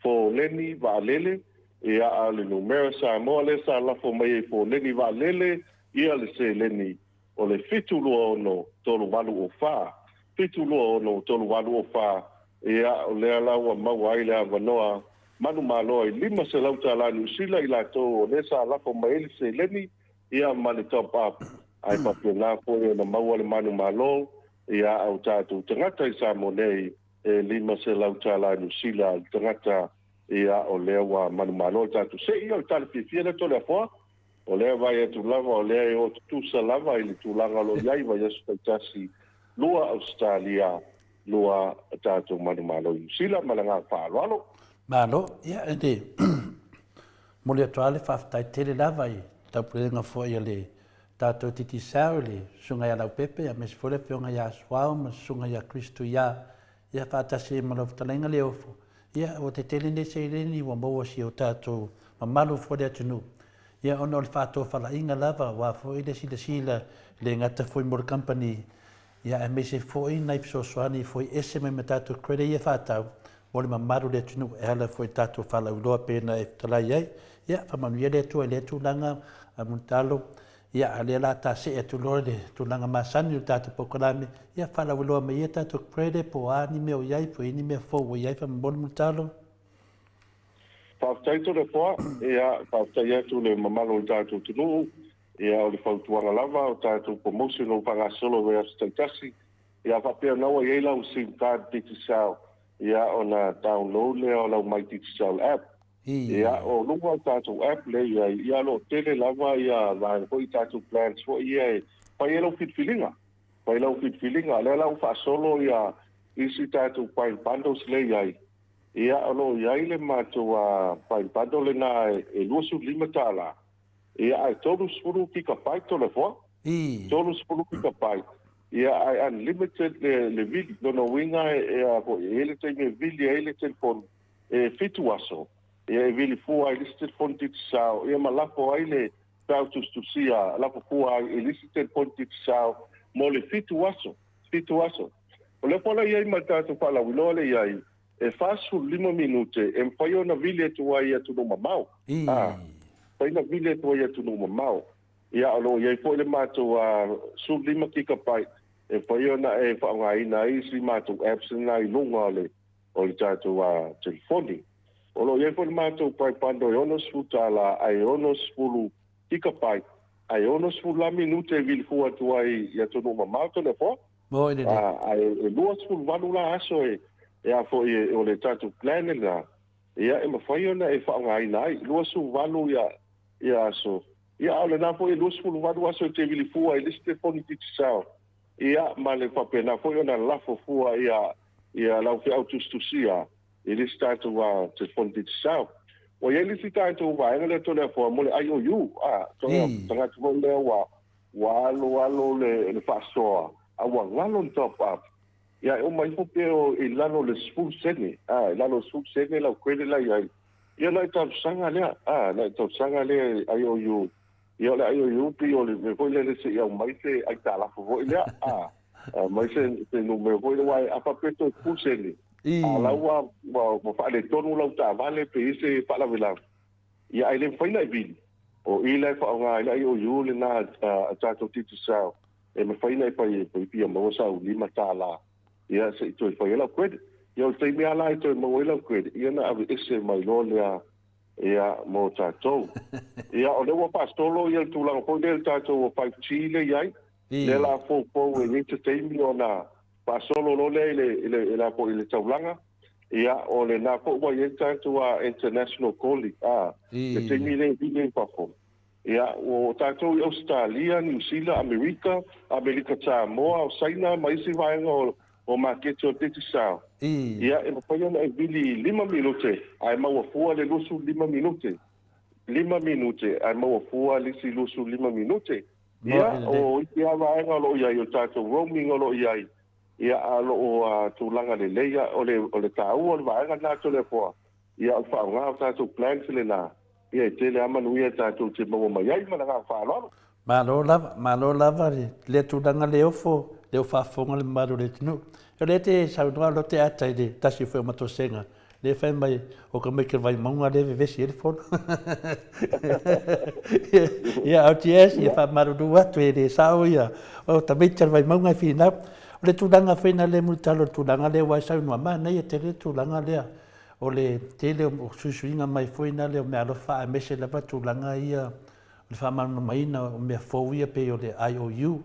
Fo leni vaalele. Ia a le numero Samoa le sa lafo mai e fo leni vaalele. Ia le se leni. O le fitu lua ono tolu walu o wha. Fitu lua ono tolu walu o wha. Ia o lea lau a maua ai lea wanoa. Manu maloa i lima se lau tala New Zealand i la tō o le sa lafo mai le se leni. Ia mani top up. Ai papio nā po e na maua le manu malo. ia au tātou tangata I Samoa nei lima se lau tāla New Zealand tangata ia o lea wa manumano tātou se ia o tāle pifia na tole afoa o lea vai atu lava o lea o tutusa lava ili tūlanga lo iai vai asu taitasi lua Australia lua tātou manumano New Zealand malanga whaaloalo. Malo, ia ede mole atuale whaftai tele lava I tau purenga fo ia le tātou titi sao le sunga ia lau pepe a mesi fole pionga ia suao ma sunga ia Kristu ia whaatasi malo vitalenga le ofo. Ia o te tele ne se ireni wa maua si o tātou ma malu fode atunu. Ia ono le whātou whala inga lava wa fo ile sila le ngata foi mor company. Ia e mese foi nai piso soani foi ese me tātou krede ia whātau. O le mamaru le atunu e hala foi tātou whala uloa pēna e talai ai. Ia whamanu ia le atua le atu langa a muntalo. Ia ale la ta se e tulore le tulanga masani o tātou pokolame. Ia whala uloa me ia tātou krede po ani me o iai po ini me fo o iai whamabonu muntalo. Whaftai tōre poa, ia whaftai atu le mamalo o tātou tunu, ia o le whautuanga lava o tātou promotion o whangasolo rea staitasi, ia whapea naua i eilau SIM card titi sao, ia o na download le o lau mai titi sao app, ia o lunga o tātou app le ia lo tele lava ia lai hoi tātou plans ho ia e pai elau fitfilinga, le lau whaasolo ia isi tātou pai bundles le iai, ia alo iai le mātua pai pado le nā e luasu lima tāla. Ia ai tolu spuru kika pai tole fua. Tolu spuru kika pai. Ia ai unlimited le vili. Dono winga e ele te me vili e ele telefon e fitu aso. Ia e vili fua e lisi telefon titi sao. Ia ma lapo ai le tautus tusia. Lapo fua e lisi telefon titi sao. Mo le fitu aso. O le pola iai matatu pala wiloa le iai. E fasu 5 minute, e mwhaio na vile tu ai atu no mamau. Whai na vile tu ai atu no mamau. Ia alo, iai po le mātou su 5 gigabyte, e whaio na e whaongai na isi mātou apps na I lunga o le tātou telefoni. Olo, iai po le mātou pai pando e ono sfutala, ai ono sfulu gigabyte, ai ono sfulu minute e vile fua tu ai atu no mamau tole po. Ai e lua sfulu vanu la aso ia fo o le tātou plane na ia e mawhai ona e whaongai nai luasu walu ia aso ia au le nā fo luasu walu aso te vili fua i liste poni titi sao ia ma le whapena fo ona lafo fua ia lau fi autustusia i liste tātou te poni titi sao o ia liste tātou waenga le tole fo mo le IOU tanga tumo lea walo le whasoa awa ngalo top up ia o mai hope o I lano le sfu sene lano sfu sene la kwele la ia la ta sanga le IOU ia le IOU pi o le ko le se ia mai se ai ta la fo ia mai se no me voy wai a papeto sfu sene la wa mo fa le tonu la ta vale pe se pa la vela ia ai le faina bil o ile fa nga ile IOU le na ta to titi sao e me faina pa pi mo sa u lima tala ia se to foi ela kwed ia te me ala to mo ela kwed ia na ave ese mai lo ia mo tato ia o le wa pastolo ia tu la ko del tato o pa chile ia le la fo e ni te te mi ona pastolo lo le la ko ile taulanga ia o le na ko wa ia tato international colleague te mi le pa fo ia o tato Australia New Zealand America Samoa o Saina mai si vai o makete o teti sao. Ia e mawhaia na e vili 5 minute, ai maua fua le lusu 5 minute. 5 minute, ai maua fua lisi lusu 5 minute. Ia o iti awa ainga lo iai o tātou roaming o lo iai. Ia alo o tūlanga le leia o le tāua o le vaenga nā tole poa. Ia o whaonga o tātou plans le nā. Ia e tele amanu ia tātou te maua mai ai mana ngā whaalono. Malo lava le tūlanga le ofo. Leo whaafonga le maru le tinu. E le te saunua lo te atai le tasi whai mato senga. Le whai mai o ka meke vai maunga le vesi ele fono. Ia au ti esi, ia wha maru du atu e le sao ia. O ta meitar vai maunga i whina. O le tūlanga whaina le multalo tūlanga le wai saunua maa nei e te le tūlanga lea. O le tele o suisuinga mai whaina le o mea lo wha mese lava tūlanga ia. O le wha manu maina o mea fōuia pe o le IOU.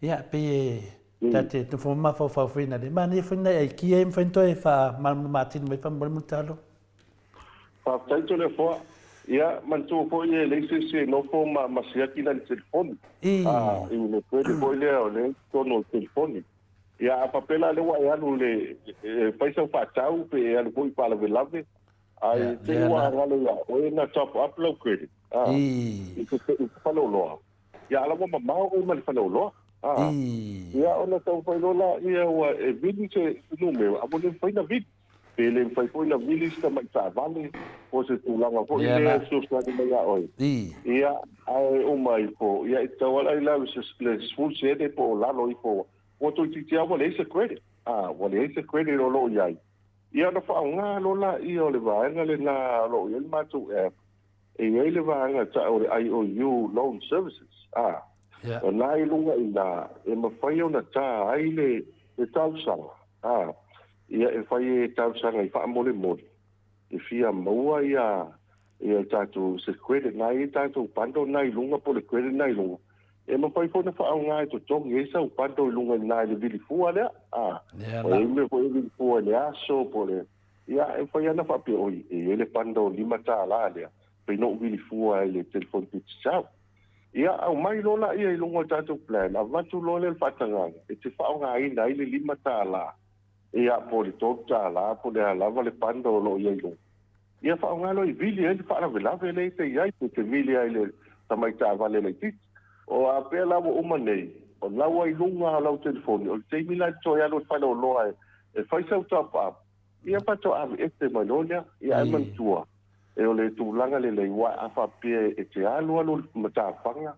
Ia pe Tate tu fo ma fo fina de mani fina e ki em fento e fa matin me fa mo talo. Fa tanto le fo ia man tu fo ye le se no fo ma sia ki na telefone. Ah, e le pede fo le to no telefone. Ia papela le wa ia no le fa sa fa tau pe al ko pa la velave. Ai te wa ngalo ya o na top up lo credit. Ah. I fa lo. Ia la ma o ma fa lo. Ah. Ia ona tau fai lola ia wa e vili se nume a mo le fai na vili pele fai foi na vili sta mai ta vale o se tu langa ko ile so sta de ia oi ia ai o mai po ia tau ala ila se le full se de po la lo i po o tu ti tia wale se credit wale se credit o lo ia ia na fa nga lola ia o le va nga le na lo ia ma tu e ia le va nga ta o IOU loan services o nai lunga ina e mawhai o na tā aile e tausanga. Ia e whai e tausanga i wha mole mole. E whia maua ia tātou se credit nai e tātou pando nai lunga po le credit nai lunga. E mawhai po na wha au ngai to tongi e sau pando i lunga nai le vili fua lea. O e me po e vili fua le aso po le. Ia e whai ana wha pe oi e le pando lima tā la lea. Pei no vili fua e le telefon piti sau. Ia au mai lola ia i lunga tātou plan, a watu lola le whatanganga, e te whao ngā ina i le lima tāla, ia po le tōk tāla, po le halawa le panda o lo ia i lunga. Ia whao ngā lo i vili e le whaarawe lawe le te iai, te vili ai le tamai tā vale le titi. O a pēr lawa umanei, o lawa i lunga a lau telefoni, o te imila i toi alo whanau loa e whaisau tāpa. Ia pato ave e te manonia, ia e mantua. E o le tūlanga le leiwa a whapea e te alu mata whanga,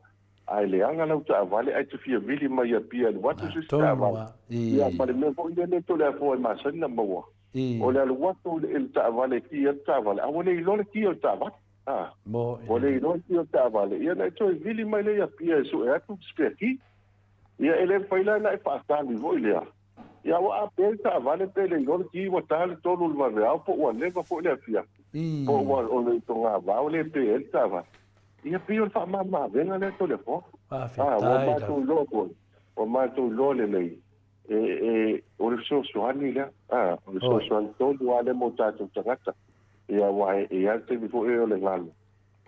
ai le anga lau ta avale, ai te fia vili mai a pia, watu se sta avale. Ia, pare mea po ina neto le afoa i masani na maua. O le alu watu le ta avale ki a ta avale, a wale i lole ki o ta avale. O le i lole ki o ta avale. Ia na to e vili mai le a pia e so e atu spea ki. Ia ele whaila na e whaatani voi lea. Ia wa a pēr ta avale pēle i lole ki wa tāle tolu le mareau po ua leva po le a pia. Po ua o le tonga vau le pēl ta avale. Ia pio le wha venga le to le fo. Wa mātou lo po. Wa mātou lo le lei. O le sosuani lea. O le sosuani tolu a le mo tātou tangata. Ia wa e a te bifo e o le ngalo.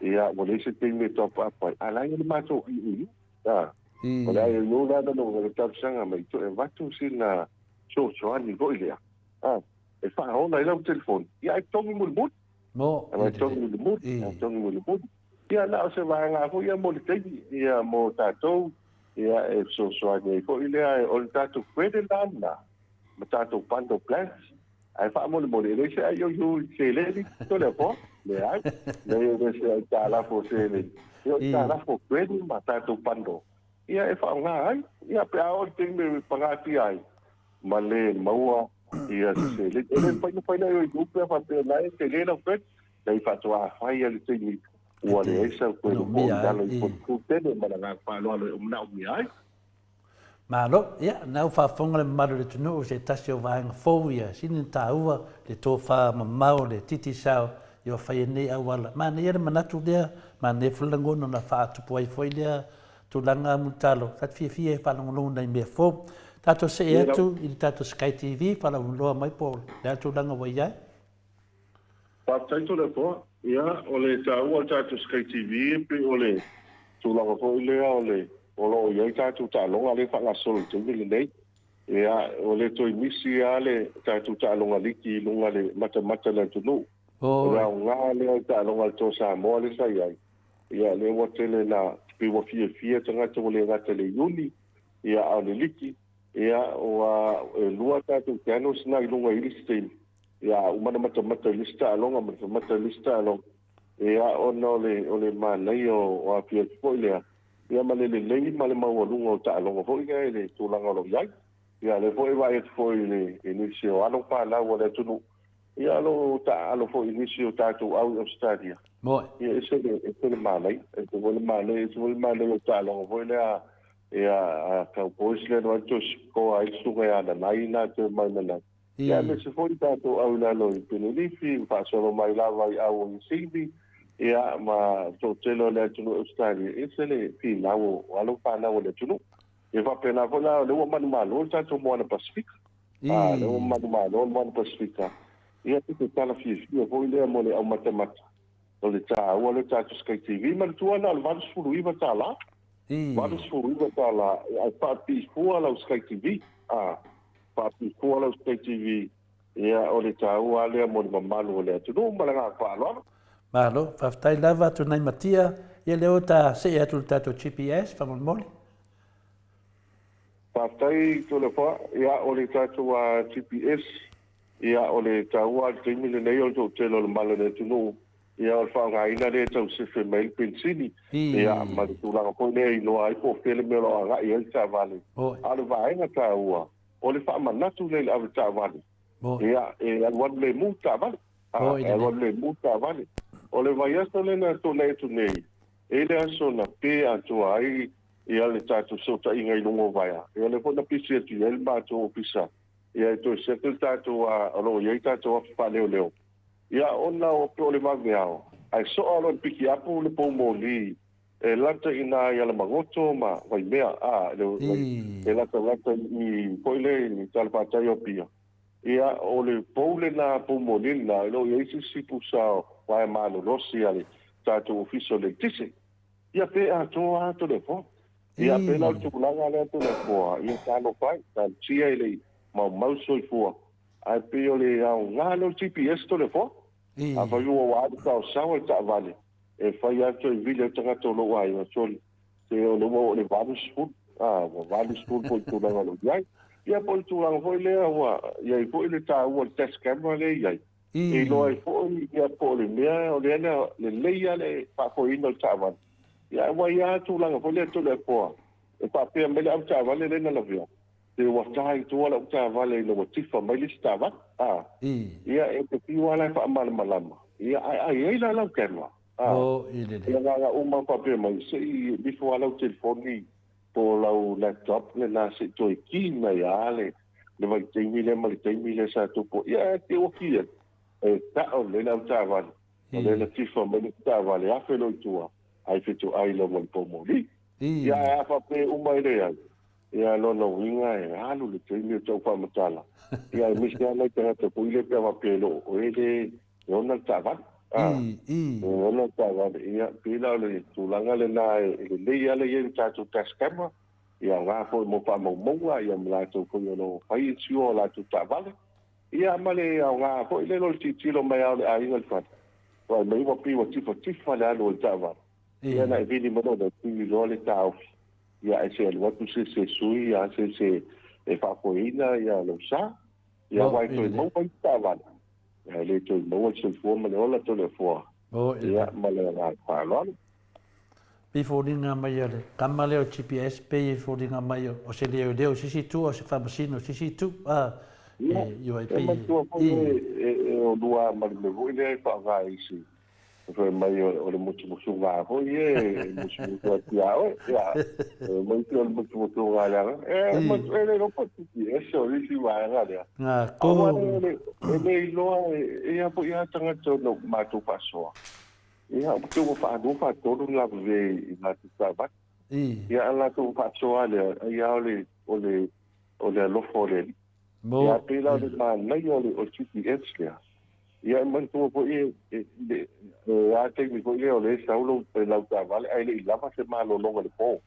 Ia o le se te me topa apai. Ala ia le mātou i. O le ai no nada no le tapsanga mai to e watu sina sosuani go lea. E wha ona i lau telefoni. Ia e tongi mo le mut. Ia tongi mo le mut. Ia tongi mo le mut. Ia na o se vanga ko ia mo le teigi. Ia mo tātou. Ia e sosuani ko ilea e o le tātou kwede lana. Ma tātou pando plans. Ai wha mo le mo le se ai o se le ni. To le po. Le ai. Le se ai tāla po se le. Ia tāla po kwede ma tātou pando. Ia e wha ngā ai. Ia pe ao te me pangati ai. Ma le maua. Ia se le. Ele paina i upe a whapea nai. Te le na kwede. Nei whatua whai ali te ni. Ua le eisa koe no po ngalo i po tene. Mana ngā whaaloa le umna umi ai. Malo, ia, nau whaafonga le maru le tunu o se tasi o vahenga fōu ia. Sini tā ua le tō wha mamau le titi sao. Ia whai nei awala. Mana ia le manatu lea. Mana e whalangono na whaatupu ai fwoi lea. Tūlanga mutalo. Tati fia whalangolongo nei mea fōu. Tātou se e atu i tātou Sky TV. Whalangoloa mai pō. Lea tūlanga wai ai. Pātaito le po. Ia, o le tāua tātou Sky TV. Pe o le tūlanga po lea o le. O lo iai tātou tālonga le whangasolo tumi le nei. Ia, o le toi misi a le tātou tālonga liki lunga le mata le tunu. O rao ngā le tālonga le tō Samoa le sai ai. Ia, le watele na piwa fia tangata o le ngata le iuni. Ia, au le liki. Ia, o lua tātou teano sina i lunga ilistein. Ia, umana mata lista alonga, mata lista alonga. Ia, ono le manai o a pia kipo ilea. Ia malele lei male mau lunga o ta'alonga foi ga le tulanga lo yai. Ia le foi vai foi le inisio alo pa la o le tunu. Ia lo ta'alo foi inisio tatu au Australia. Mo. Ia ese le malai, ese le malai o ta'alonga foi le ia ka pois le no tos ko ai suga ya na naina te mai na. Ia me se foi tatu au la lo pinilifi pa solo mai la vai au sibi. Ia ma tō telo le tunu Australia. Ese le pi lau alo pa lau le tunu. e fa pena ko la le manu malo ta to mo na Pacific le manu malo mo na Pacific ia te tala fi ko le mo le au matemata o le ta o le ta Sky TV ma tu ana va suru iba ta la va suru iba ta la ai pa pi fu ala Sky TV pa pi fu ala Sky TV ia o le ta o ale mo le malo le tu no ma la fa lo malo fa tai lava tu nai matia ia le ota se atu tato GPS fa mole Patai to le fa ia o le tatu a GPS ia o le taua te mile nei o to telo le malo le tunu ia o fa nga ina le tau se fe mail pensini ia ma tu la ko le no ai ko fele me lo aga ia ta vale alu va nga taua o le fa manatu le ave ta vale ia e al wan le muta vale al wan le muta vale o le vai esta le na to le tu nei e le aso na pe atu ai ia le tatu so ta inga ilungo vaia ia le fona pisi tu el ma to pisa ia to settle tatu a ro ia tatu fa leo ia ona o to le maveao ai so alo piki apu le pomoli e lata ina ia le magoto ma vai mea le lata i poile ni talpa tayo pia ia o le pole na pomoli na lo ia si pusa vai mano rosi ale tatu official le tisi ia pe a to le fo ia pena o tukulanga le tu le foa ia tano pai tan tia ele mau soi foa ai pe o le au ngalo GPS to le foa a fa yo wa ta sawa ta vale e fa ia to i video tanga to lo ai o sol se o lo le vale school vale school po tu la lo ia po tu la foi le wa ia i po le ta o test camera le ia e lo ai po ia po le mea o le ia le pa po ino ta vale ia wa ia tu la ko le to le ko e pa pe me la ta vale le na la vio te wa tai tu la ta vale lo ti fa me lista va ia e te pi wala fa mal malama ia ai la la kenwa ia ga uma pa pe me se bi fo wala o telefoni po la laptop le na se to ki me ya le vai te mi le sa tu po ia te o ki e ta o le la ta vale le ti fa me lista vale a fe lo tua ai fitu ai lo mo pomoli ia fa pe uma idea ia lo no winga e alu le temi to fa matala ia mi sta na te te puile pe va pe lo o ele ona tava ona tava ia pila le tulanga le na le ia le ia ta tu taskama ia nga fo mo pa mo ia mla to ko yo no fai tio la tu tava ia male nga fo ile lo ti lo mai ai ngal fa wa mai mo pi wa ti fa la lo tava ia na vini mo do ti lo le tau ia se lo tu se sui ia se e fa poina ia lo sa ia vai to mo pa tava ia le to mo se fo mo la to le fo ia ma le na pa lo pe fodinga mai le kamale o GPS pe fodinga mai o se leo sisi tu o se fa masino sisi tu io ai pe o dua ma le vo ile fa ga isi foi mai o le mucho nga ho ye mucho tia o ya mucho nga la mo ele no poti eso disi va nga ya ko ele lo e po ya tanga to no ma tu paso ya tu fa do fa to la ve na tu va ya la tu paso ale ya o le lo fore ya pela de ma na yo o GPS ya ia man tu po a técnico ia le saulo pe la ta vale ai le lava se malo longa le po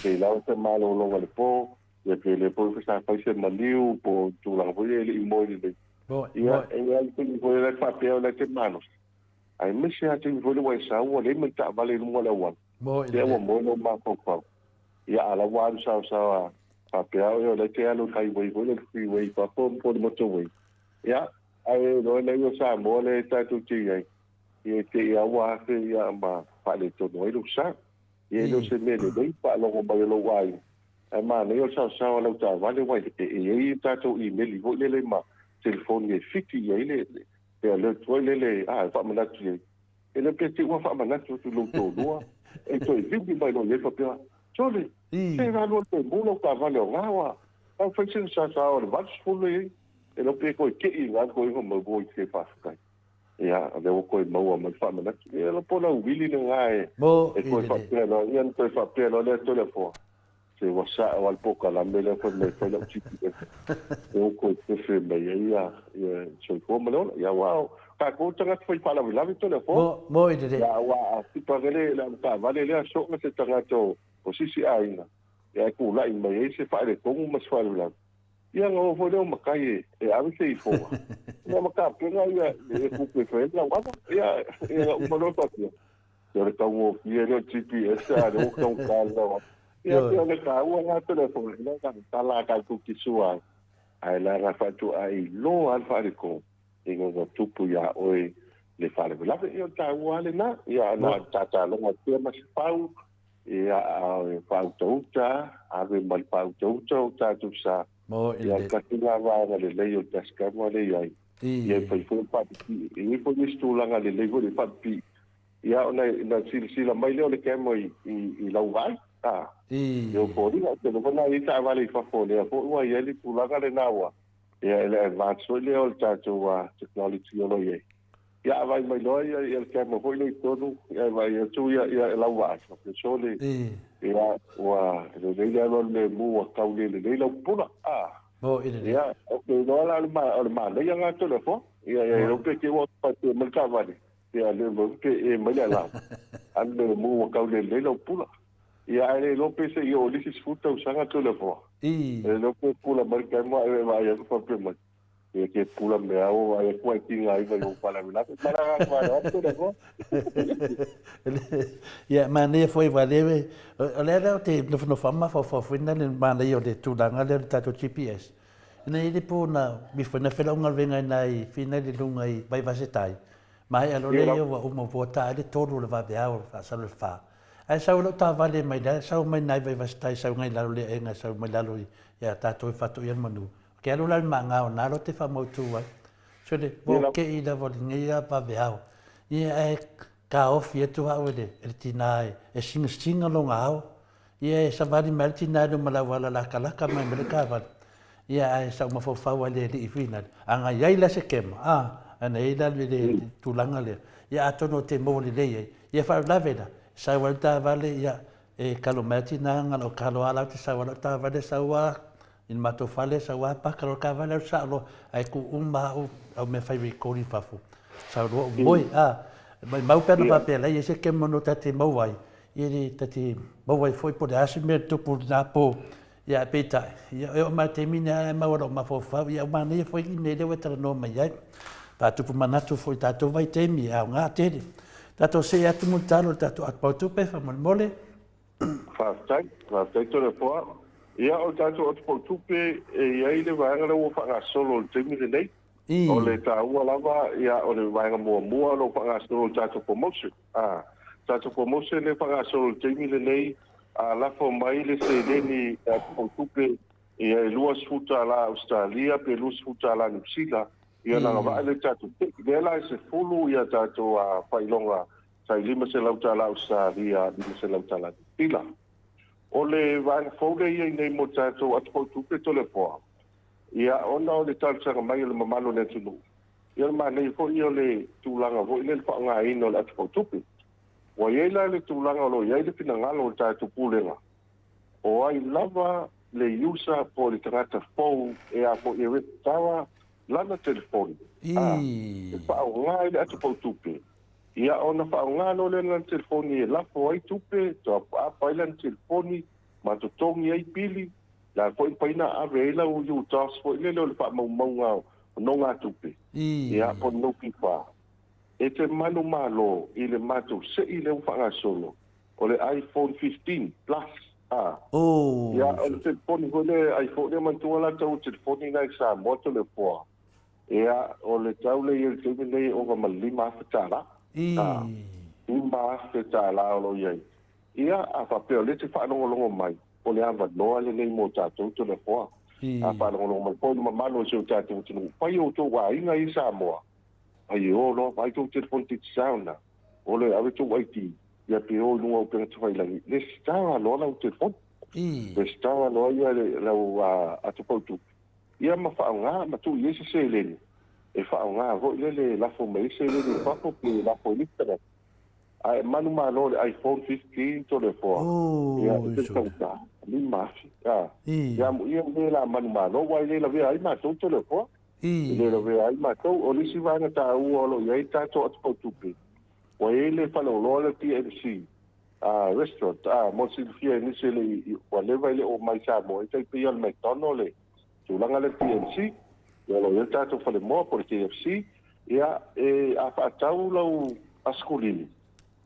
se la se malo longa le po ia que le po sa fa se maliu po tu la voy le mo le ia el técnico le fa pe le te manos ai me se a técnico le wa sa o le me ta vale mo la wa ia wa mo no ma po pa ia ala wa sa pa pe le te alo kai voi le freeway pa po motorway ia ai no le yo sa mo le ta tu ti ai e te ia wa fe ia ma pa le to no lu sa e lo se me le dei pa lo ba lo wai ai ma le yo sa lo ta va le wai e ta tu i me li vo le ma telefoni e fiti ai le le to le fa ma na tu e le pe ti wa fa ma na tu lo to lo e to i vi ba lo le fa pe chole se va lo te mo lo ta va le nga wa fa fa se sa o le va fu le e lo pe ko ke i nga ko i mo bo i se fa ka ia le ko i mo ma fa ma e lo po la wili le nga e ko fa pe lo ia ko fa pe lo le to le fo se wasa wal poka la mele ko me ko la chipi o ko te fe me ia so ko mo ya wa ka ko tanga foi pala la vito le fo mo ide ya wa ti pagele la ta vale le so me se tanga to o si aina ya ku la in me se fa le ko mo swa la ya ngo fo le mo kai e a se fo ya ma ka pe ya ku pe fe la wa ya mo lo to yo le tau ye le GPS a le o ka la ya le ka wa na telepone la ka tala ka ku kisua ai la ra fa tu ai lo al fa ko ingo tupu ya oi le fa le la yo ta wa le na ya na ta lo te ma pau ya fa auto ave mal pa auto ta tu sa ya ka tinga wa le le yo ta ska mo le ya ye fa fu pa i po ni stu la le le go le pa pi ya ona na sila mai le ke mo i lau vai yo po ni te no na i ta vale fa fo le po wa ye li tu la ga le na wa ya le advance le o ta tu wa technology lo ye ya vai mai lo ya ke mo ho le todo ya vai ya tu ya lau va so le ya wa le mu wa ka le lau pula mo ide ya o no la ma le ya ga to le fo ya lo ke wa pa te mo ka vale ya le mo ke e mai la an le mu ka le lau pula ya le lo pe se yo li si futa usanga to le fo lo pe pula marca mo e va ya ko pe mo e ke pula me ao ya ko tinga ai va yo para la para para to le fo ya mane foi valeve le te no fama fo fina le mane yo de tu danga le tato GPS nei le puna mi foi na fela unga venga nai fina le lunga i vai vasetai mai alo le yo wa uma vota le todo le va beao fa sa le fa ai sau lo ta vale mai da sau mai nai vai vasetai sau ngai la le enga sau mai la lo ya tato fatu yan manu ke alo la manga na lo te fa mo tu wa so le bo ke i la vol ngai ya va beao ia ka ofi tu ha wele e tinai e singa lo ngao ia sa vali melti na do mala wala la kala ka mai mele ka va ia ai sa ma fo fa wale li fina anga ia la se kema ana ila le tulanga le ia atono te mo le le ia fa la veda sa walta vale ia e kalomati na ngalo kalo ala te sa wala ta vale sa wa in mato fale sa wa pa kalo ka vale sa lo ai ku umma o me fai ko ni fafu sa ro boy mai mau pena papel ai se ke mono tati mau vai iri tati mau vai foi por asimento por napo ya peta ya ma termina mau ro ma fo fa ya ma ne foi ne de wetra no mai ai ta tu manato foi ta tu vai temi a nga te ta to se atu mutalo ta tu at tu pe fa mole fa tai to le po ya o ta tu at tu pe ya ile va ngalo fa nga solo temi de nei o le ta ua lava ia o le vaenga mua lo whangasolo tato promotion. Tato promotion le whangasolo teimi le nei a lafo mai le se leni o tupe ia e lua sfuta la Australia pe lua sfuta la New Zealand ia nanga waa le tato le la se fulu ia tato a whailonga sai lima se lauta la Australia lima se lauta la New Zealand. O le vaenga faude ia nei mo tato at tupe to le poa. Ia ona o le talsanga mai le mamalo le tunu. Ia ma nei fo ia le tulanga vo ile fa nga ino le atpo tupi. Wa ia le tulanga lo ia le pinangalo ta tu pulenga. O ai lava le usa po le trata fo e a fo e tawa lana telefoni. Fa nga le atpo tupi. Ia ona fa nga no le lana telefoni la fo ai tupi to a pa le telefoni ma to tongi ai pili. La foi paina a vela o you task foi le le fa mo nga no nga tupe ia po no pipa e te manu malo ile mato se ile u fa solo o le iPhone 15 plus ia o te poni le iPhone le man tu la tau te poni na sa moto le po ia o le tau le il te le o ma lima fatala ma fatala o lo ia a fa pe le te fa no mai o le ava noa le nei mo tātou to le poa. A whanongo mai poi ma mano se o tātou tino. Pai o tō wā inga i Samoa. Ai o no, pai tō telefoni te sauna. O le awe tō waiti. Ia pe o nunga o penga tawai langi. Le stawa no lau telefoni. Le stawa no ia le lau atopautu. Ia ma whaonga, ma tū i ese se leni. E whaonga, ho ile le lafo mai se leni. Whako pe lafo internet. Ai manu malo le iPhone 15 to le poa. Ia te tauta. lima ia mo ia me la manu malo wa ile la vea ai matou telefo ile la vea ai matou o lisi vanga ta o lo ia tato atu tupe wa ile fa lo le TNC restaurant mo silfia ni se le wa le vai le o mai Samoa i tai al McDonald's le tulanga le TNC ia lo ia tato fa le mo por KFC ia a fa tau lo ascolini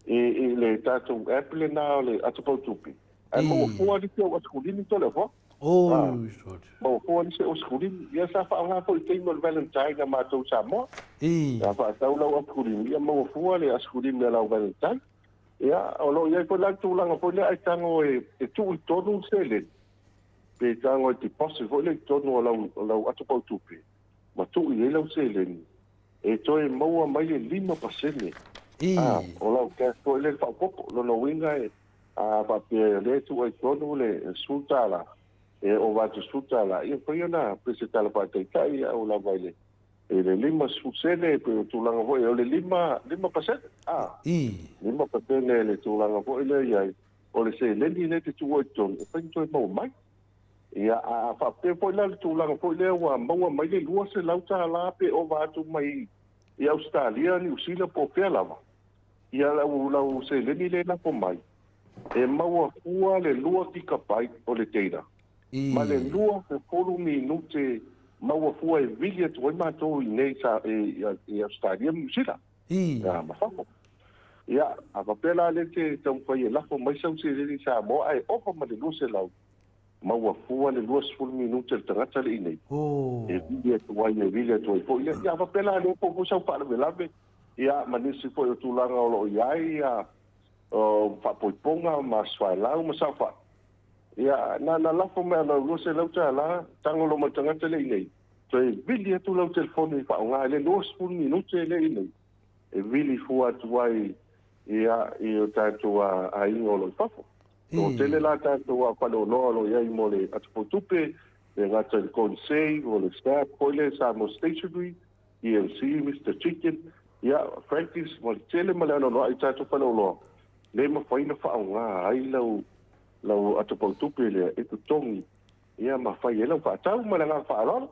le tato Apple na le atu tupe ai mo fua di ke o ascolini telefo mo fua ni se o ascolini ia sa fa nga po i mo Valentine na matou Samoa ia fa tau lo ascolini ia mo fua le ascolini la Valentine ia o lo ia ko la tulanga po le ai tango e tu tonu sele pe tango ti posse vo le tonu la atu tupe ma tu i le sele ni e toi mo mai le 5% o la ke ko le fa popo lo winga pa pe le tu ai tonu le sultala e o va tu sultala e poi na presentala pa tai o la baile e le 5% pe tu langa vo e le 5% 5% le tu langa vo le ia o le se le ni le tu ai tonu e poi toi mo mai ia fa pe poi la tu langa vo le wa mo mai le lua se lauta la pe o va tu mai i Australia ni usila po pe lava ia la se le ni le na po mai e maua fua le lua tika pai o le teira. Ma le lua ke polu minute maua fua e vili atu oi mātou i nei sa e Australia musila. Ia mawhako. Ia, a papela le te taumpai e lafo mai sau se le sa mo ai ofa ma le lua se lau. Maua fua le lua 10 minute le tangata le i nei. E vili atu oi po. Ia papela le po sau pa le lave. Ia manisi po i tulanga o lo iai ia whapoiponga ma swailau ma sauwha. Ia, na lafo mea na lose lau ta la, tangolo ma tangata le inei. So e vili atu lau telefoni i whaonga, le 10 minute le inei. E vili fua atu ai ia i o tātua a ingo lo i whafo. So tele la tātua whalo loa lo iai mo le atupotupe, le ngata le konsei, o le staff, koile Samoa Stationery, EMC, Mr. Chicken, ia, Frankie's, mo le tele ma le ano loa i tātua whalo loa. Le mawhaina whaonga ai lau atapautupe le e tutongi ia mawhai e lau whaatau ma le ngā whaalora.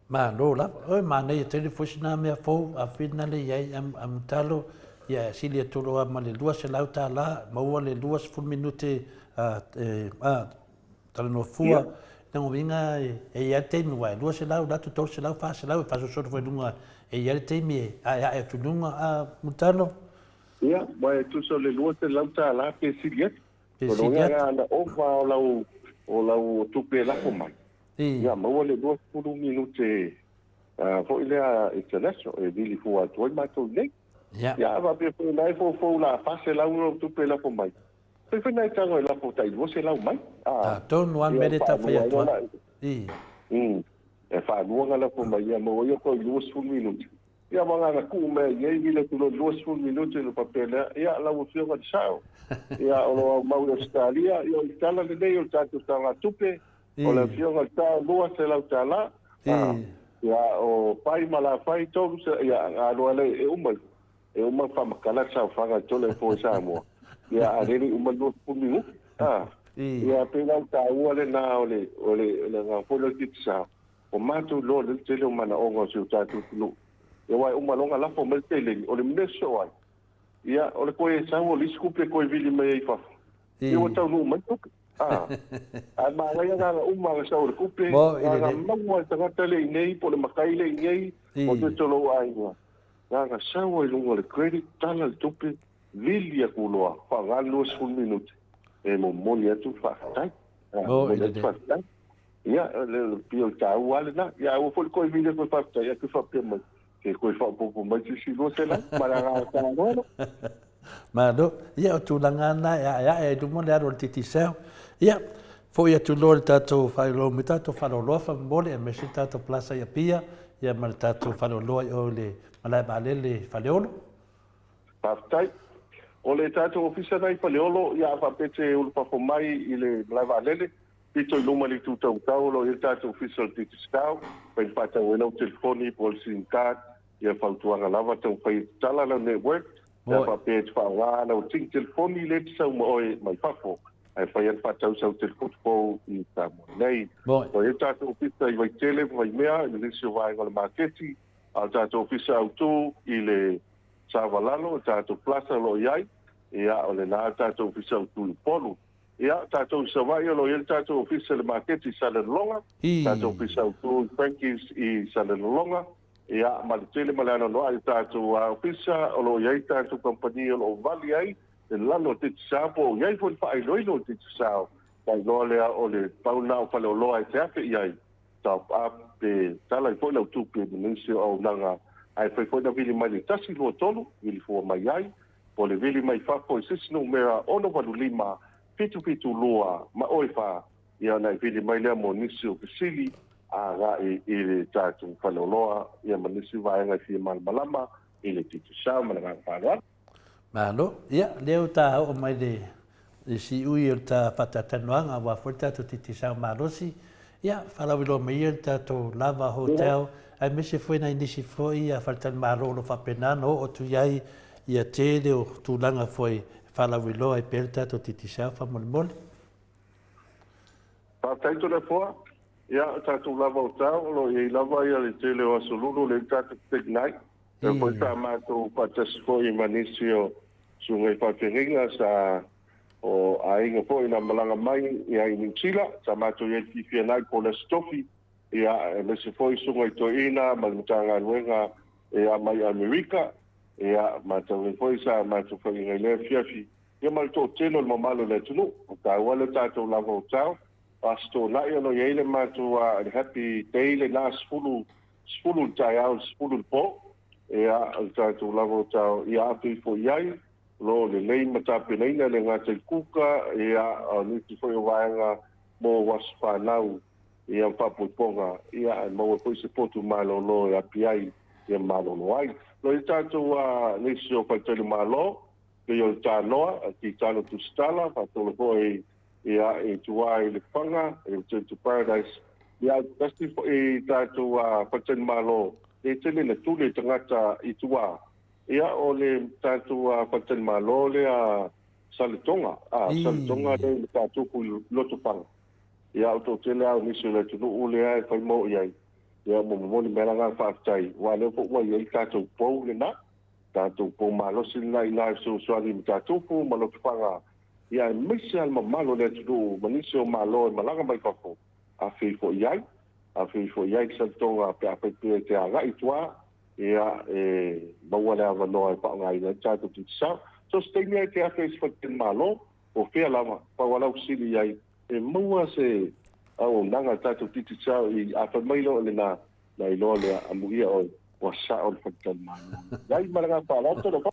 Ma no la, oi ma nei tele fusina mea fou a whina le iai am talo ia sili aturo ma le lua se lau tā la, maua le lua 10 minute tala no fua nango vinga e ia teimi wai lua se lau, latu tolu se lau, wha se lau e whaso soto fai lunga e ia teimi e tulunga a mutalo. Ia, mai tu so le lua te lau tā la pe siliet. Ko no ia na ofa o lau tupe la ko mai. Ia, maua le 20 minute fo ilea international e vili fua tuai mātou nei. Ia, va pe fo nai fo la fase lau o tupe la ko mai. Pe fo nai tango e la po tai lua se lau mai. Tonu an mele ta fai atua. E wha nuanga la ko mai, ia maua ia ko 20 minute. Ia mga na kume, ia vile tulo 20 minute no papel, ia la ufianga de sao. Ia o mau Australia, ia o tala le nei o tatu tanga tupe, o la fianga ta lua se la tala. Ia o pai mala pai tolu se ia alo ale e uma fa makala sa fanga tole fo Samoa. Ia areli uma 20 minute. Ia pena ta ole na ole nga folo kitsa. O matu lo le tele mana ongo se tatu lu. Ia wai umalonga lafo mai tele o le meso ai. Ia o le koe sao o liskupe koe vili mai ai fafu. Ia o tau nu mai tuke. A ma ngai nga umanga sao le kupe. Nga maua tangata le inei po le makai le inei o te tolo ai ngā. Nga sao ai lunga le credit tala le tupe vili a kuloa. Wha ngā 10 minute. E mo moni atu whakatai. Moni atu whakatai. Ia le pio tau ale na. Ia o foli koe vili koe whakatai. Ia koe whapia mai. Ke koe whapopo mai te silo se la, maranga tānono. Ma no, ia o tūlanga ana, ia e dumo le aro titi sao. Ia, fo ia tūlo le tātou whaelo mi tātou whaoloa whamole, e mesi tātou plasa ia pia, ia ma le tātou whaoloa i o le malai maalele whaleolo. Paftai, o le tātou ofisa nei whaleolo, ia whapete ulupafo mai i le malai maalele, pito i luma li tūtau taulo, i le tātou ofisa le titi sao, pai whatau e nau telefoni, policy card, ia whautuanga lava tau whai tala na network, ia whapet whaonga nau ting telefoni le tisau ma oe mai whafo, ai whai an whatau sau te kutpo I Samoa nei. O e tātou pita I wai tele mai mea, I nisi o vai ngole maketi, a tātou pisa au tū I le Savalalo, tātou plasa lo iai, ia o le nā tātou pisa au tū I polu. Ia tātou sawai o lo ia tātou pisa le maketi sa le longa, tātou pisa au tū I Frankie's I sa le longa, ia ma le tele ma le ana noa I tātou pisa o lo iai tātou kompani o lo vali ai, le lalo te sapo iai fo fa ai loilo te sao kai no le o le pauna o pale o loa te afe iai tau a pe tala I fo le tupe de nisi o nanga ai fo na vili mai tasi lo tolu vili fo mai ai po le vili mai fa po sis no mera ono valu lima pitu loa ma oi fa ia na vili mai le mo nisi o sili a ga le tatu pale o loa ia manisi vai nga fi mal malama ile te sao mana fa Malo, ia, leo tā o mai le si ui o tā whatatanoanga wa whurtatu titi sao marosi. Ia, whalawilo mai o tātou lava hotel, ai mese fwena inisi fwoi a whaltan marolo whapenano o tu iai ia tere o tūlanga fwoi whalawilo ai pēr tātou titi sao whamolimoli. Tātou le fua, ia tātou lava hotel, lo iei lava ia le tele o asolulu le tātou tegnai. E foi tā mātou patasiko I manisio sungai whawhiringa sa o ainga po ina malanga mai I ai Nichila, sa mātou I tifia nai po le stofi, ia mese foi sungai to ina, malutanga nuenga a mai Amerika, ia mātou I foi sa mātou whainga le fiafi, ia malto teno le mamalo le tunu, o tā wale tātou lava o tāu, asto nai ano iele mātou a happy day le nā spulu tai au, spulu po, ia tātou lavo tau ia atu I fo iai, lo le lei matapenaina le ngātai kuka, ia niti fo I waenga mō wasu whanau, ia whapuiponga, ia maua koe se potu malo lo ia piai, ia malo lo ai. Lo I tātou nisi o paitelu malo, ke o tānoa, ki tāno tu stala, whatolo koe ia tuai le whanga, Return to Paradise, ia tasti fo I tātou paitelu malo, e tele le tule tangata I tua. Ia o le tātou whatan malo le Salitonga. Salitonga le tātou ku loto panga. Ia o tō tele au nisi le tunu ule ai whai mo iai. Ia mo moni mera ngā whaatai. Wa leo po ua iai tātou pou le na. Tātou pou malo sila I nai so suari mi tātou pou maloto panga. Ia e misi al mamalo le tunu manisi o malo e malanga mai whako. A whi fo iai. A whi fo iai Salitonga pe a whaipe te a rai tua. Ia maua le awa noa e pao ngai na tātou titi sao. So stay mea te a whi whaten malo. O whea lama, pawalau sili iai. E maua se au nanga tātou titi sao I a whamailo le na I loa le a muia o wa sa o le whaten malo. Iai maranga whaalato no pa.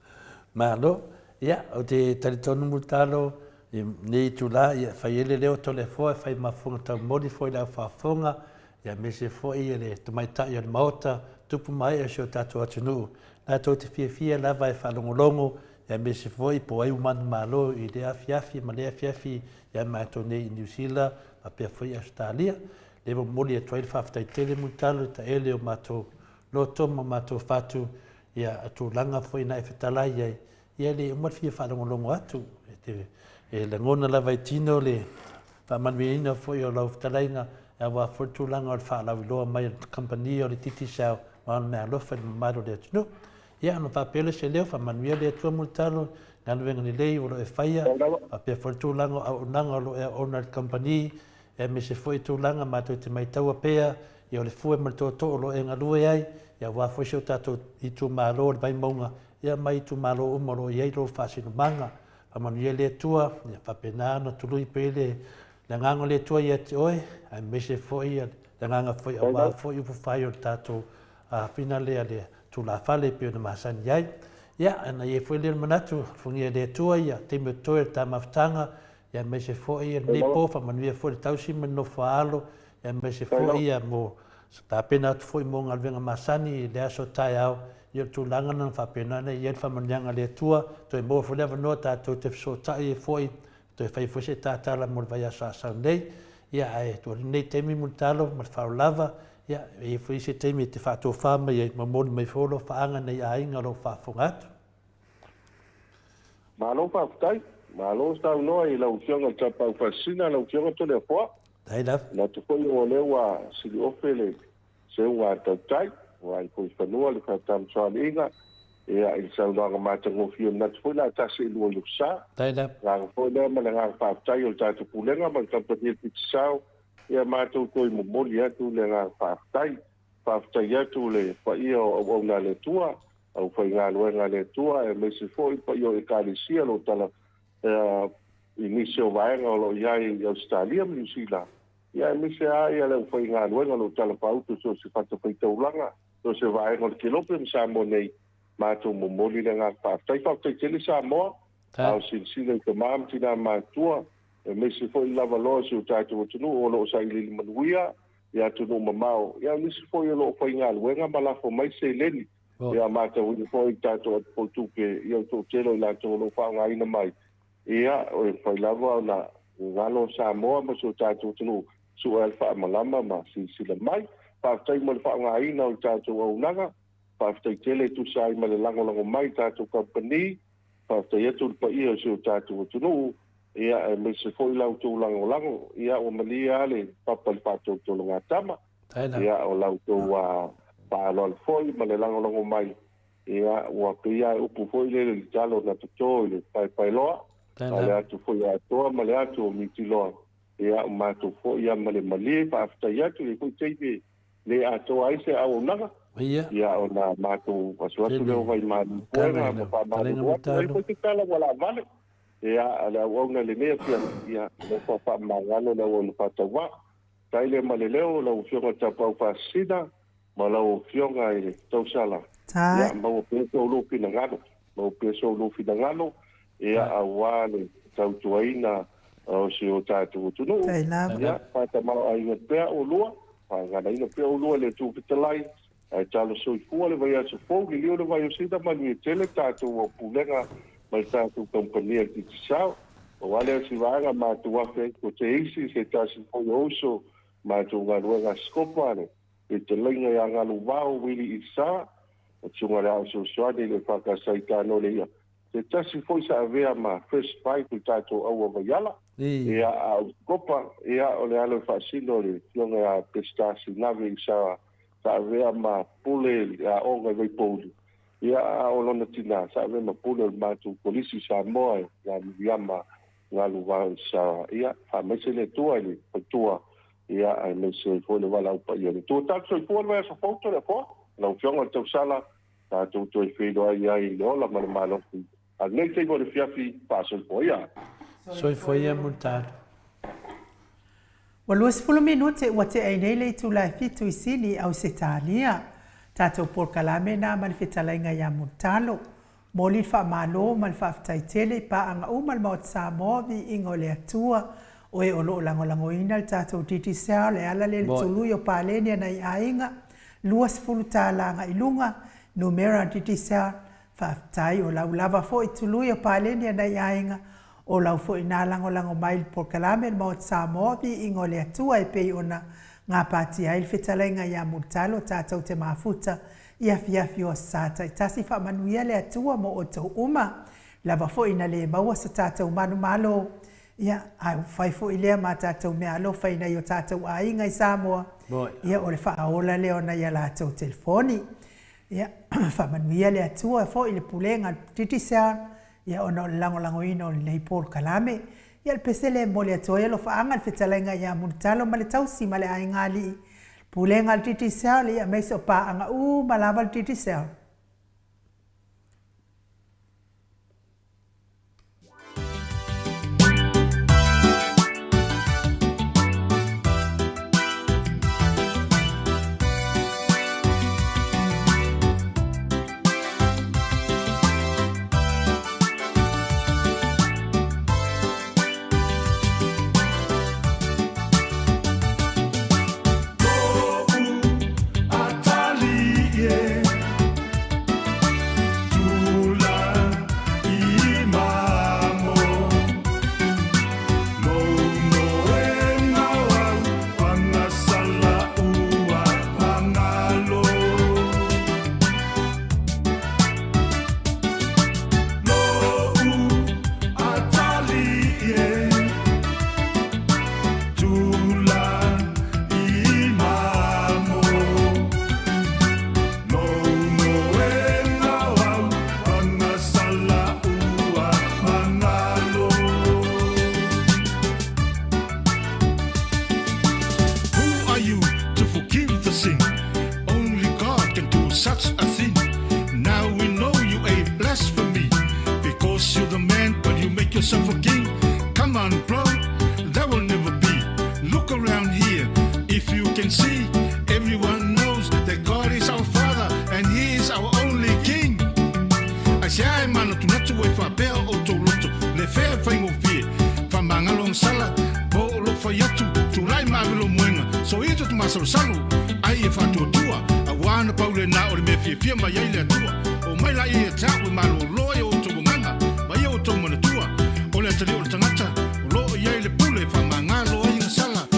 Malo, ia, o te taritonu mutalo, nei tula, ia whaiele leo tole fo, whai mafunga tau mori fo I lau whafunga, ia mese fo I le tumaita I le Maota, tupu mai e seo tātou atunu. Nā tō te fia lava e whalongolongo, ia mese fo I po ai umanu malo I le afiafi, ma le afiafi, ia mai tō nei I New Zealand, ma pia fo I Australia. Le mo mori e toai le whawhatai tele mutalo, ta ele o mātou loto, ma mātou whatu, ia atu langa fo I na e whetalai ai. Ia le umar fia whalongolongo atu, e le ngona lava I tino le whamanuina fo I o lau whetalainga, e wa furtulanga o le whaalawiloa mai o company o le titi sao, ma ona mea lofa I maro le atunu. Ia ana whapele se leo, whamanuia le atua multalo, ngana wenga ni lei o lo e whaia, a pia furtulanga au nanga o lo e ona le company, e me se fo I tūlanga mātou te maitaua pēa, I o le fue maltoto o lo e ngalue ai, ia wa fo seo tātou I tū mālo le vai maunga, ia mai tū mālo umaro I eiro whasinu manga, whamanuia le atua, ia whapena ana tului pele, le nganga le tua ia te oe, ai mese foi le nganga foi a wā foi upu whai o tātou whina lea le tū la whale pio na masani ai. Ia, ana ia foi le manatu, fungia le tua ia, te me toe le tā mawhtanga, ia mese foi ia nei pofa, manuia foi le tausi mano whaalo, ia mese foi ia mo, tā pena atu foi mo ngalwenga masani, le aso tai au, ia tū langana whapena nei, ia whamanianga le tua, toi mo foi lewa noa tātou te whasotai e foi, toi fai fose tātala mo le vai asa asau nei, ia e tuari nei teimi mo talo, ma le whao lava, ia e fai se teimi te whātou whama, ia mamoni mai wholo, whaanga nei a inga lo whāwhonga atu. Malo whaafutai, malo tau noa I lau fionga tapau fasina lau fionga tole fua. Tai la. Na te koi o lewa sili ofele se unga tau tai. Wa I koi whanua le whatam soani inga. Ia I saunanga mātango fio na te koi la tasi ilua ilusa. Tai la. Ngā koi lea ma le ngā whaatai o tātu pulenga ma kampani piti sao. Ia mātou koi momoli atu le ngā whaatai. Whaatai atu le whaia o na le tua. Au whai ngā luenga le tua e mesi fōi whaia o e kālisia lo tala inisio vaenga o lo iai I Australia mi New Zealand. Ia misi ai ale whai ngā luenga lo tala pautu so se whata whaitaulanga. So se vaenga o le kilope mi Samoa nei mātou momoli le ngā whaatai. Whaatai tele Samoa. Au sinsina I ka maam tina mātua. E mesi fōi lava loa si o tātou o tunu o lo sa ili manuia. Ia tunu mamao. Ia misi fōi o lo whai ngā luenga malafo mai se leni. Ia mātou I fōi tātou at potuke. Ia tō telo I lātou lo whaonga ina mai. Ia o e whai lava o na ngalo Samoa ma so tātou tunu. Su alfa malama ma sila mai. Whaatai ma le whaonga ina o tātou au nanga. Whaatai tele tu sai ma le lango mai tātou company. Whaatai atu le pa ia o so tātou tunu. Ia e me se foi lau tō lango. Ia o malia ale papa le pātou tō longa tama. Ia o lau tō pālo al foi ma le lango mai. Ia o apea upu foi le talo na tuto le pai loa. Ale atu foi Atua ma le atu o miti loa. Ia o mātou foi ia ma le malie pa aftai atu e koi teipe le Atua aise au naga. Ia o na mātou asuatu leo vai mātou puenga ma pa mātou watu. Ia koi te tala wala vale. Ia ala wona le mea pia ia le fa mangano na wona patawa taile maleleo la ufionga tapau fasida mala ufionga ile tausala ia mau peso lu finangano mau peso lu finangano ia awale tautuaina o si o tatu tunu ia pata mau ai pea o lua pa ngana ina pea o lua le tu pitalai ai talo so fu le vai a so fo le le vai o sida mani tele tatu o pulenga mai tātou kompania ki te sao. O wale o si vāga mātua whai ko te isi se tāsi fo oso mātua ngā ruenga skopane. E te lenga ia ngalu wāo wili I sā. O tunga rao so soane le whakasai tāno le ia. Te tāsi fo sa avea ma first fight ko tātou aua vaiala. Ia au skopa, ia o le alo whasino le tionga ia pestasi nave I sā. Sa avea ma pule ia onga vei pōli. Ia o lona tina sa ve ma pule mātou polisi Samoa ia miama ngalu wau sa ia fa mese le tua le tua ia ai mese fo le wala pa ia le tua takso I fo le sa foto le fo na fionga tau sala ta tu tu I fido ia I lo la malo a nei te go le fiafi paso po ia so foi ia multado Waluas 10 minute wa te ai nei le tu la fitu I sini au se talia Tātou por kalame nā malwhetalainga ia mutalo. Moli wha malo malwhaftai tele pa anga umal maot Samoa Viiga le Atua o e olo lango ina tātou titi sao le ala le tului o pālenia na I ainga. Luas fulu tālanga ilunga numera titi sao whaftai o lau lava fo I tului o pālenia na I ainga o lau fo ina lango mail por kalame maot Samoa Viiga le Atua e pei ona ngā pāti ai whetalainga ia mutalo tātou te mafuta ia fiafi o sāta I tasi whamanuia le Atua mo o tau uma lava fo ina le maua sa tātou manu malo ia au whai fo I lea mā tātou mea alo whaina I o tātou ainga I Samoa ia o le whaaola leo na ia lātou telefoni ia whamanuia le Atua fo I le pulenga titi sao ia ono lango ino nei por kalame ia le pesele mo le atoia lo whaanga le whetalainga ia munitalo ma le tausi ma le aingali pulenga le titi sao le ia meso pa anga malava le titi sao such a thing. Now we know you ain't blasphemy, because you're the man, but you make yourself a king. Come on, bro, that will never be. Look around here, if you can see, everyone knows that God is our Father, and He is our only King. Asiae mana tunatu e whapea o tō loto, le whea whaingo fie, whamangalong sala, bo o lo whaiatu, tu rai mawilo muenga, so ito tu masalo salu, ai e whatua tua, a wana paule na o le mea fie fia mai ai le atua, o mai la i e tāwe malo loe o tō nganga, mai o tō mana tua, o le atari o le tangata, o lo i ai le pule, whamangalo ai na sala.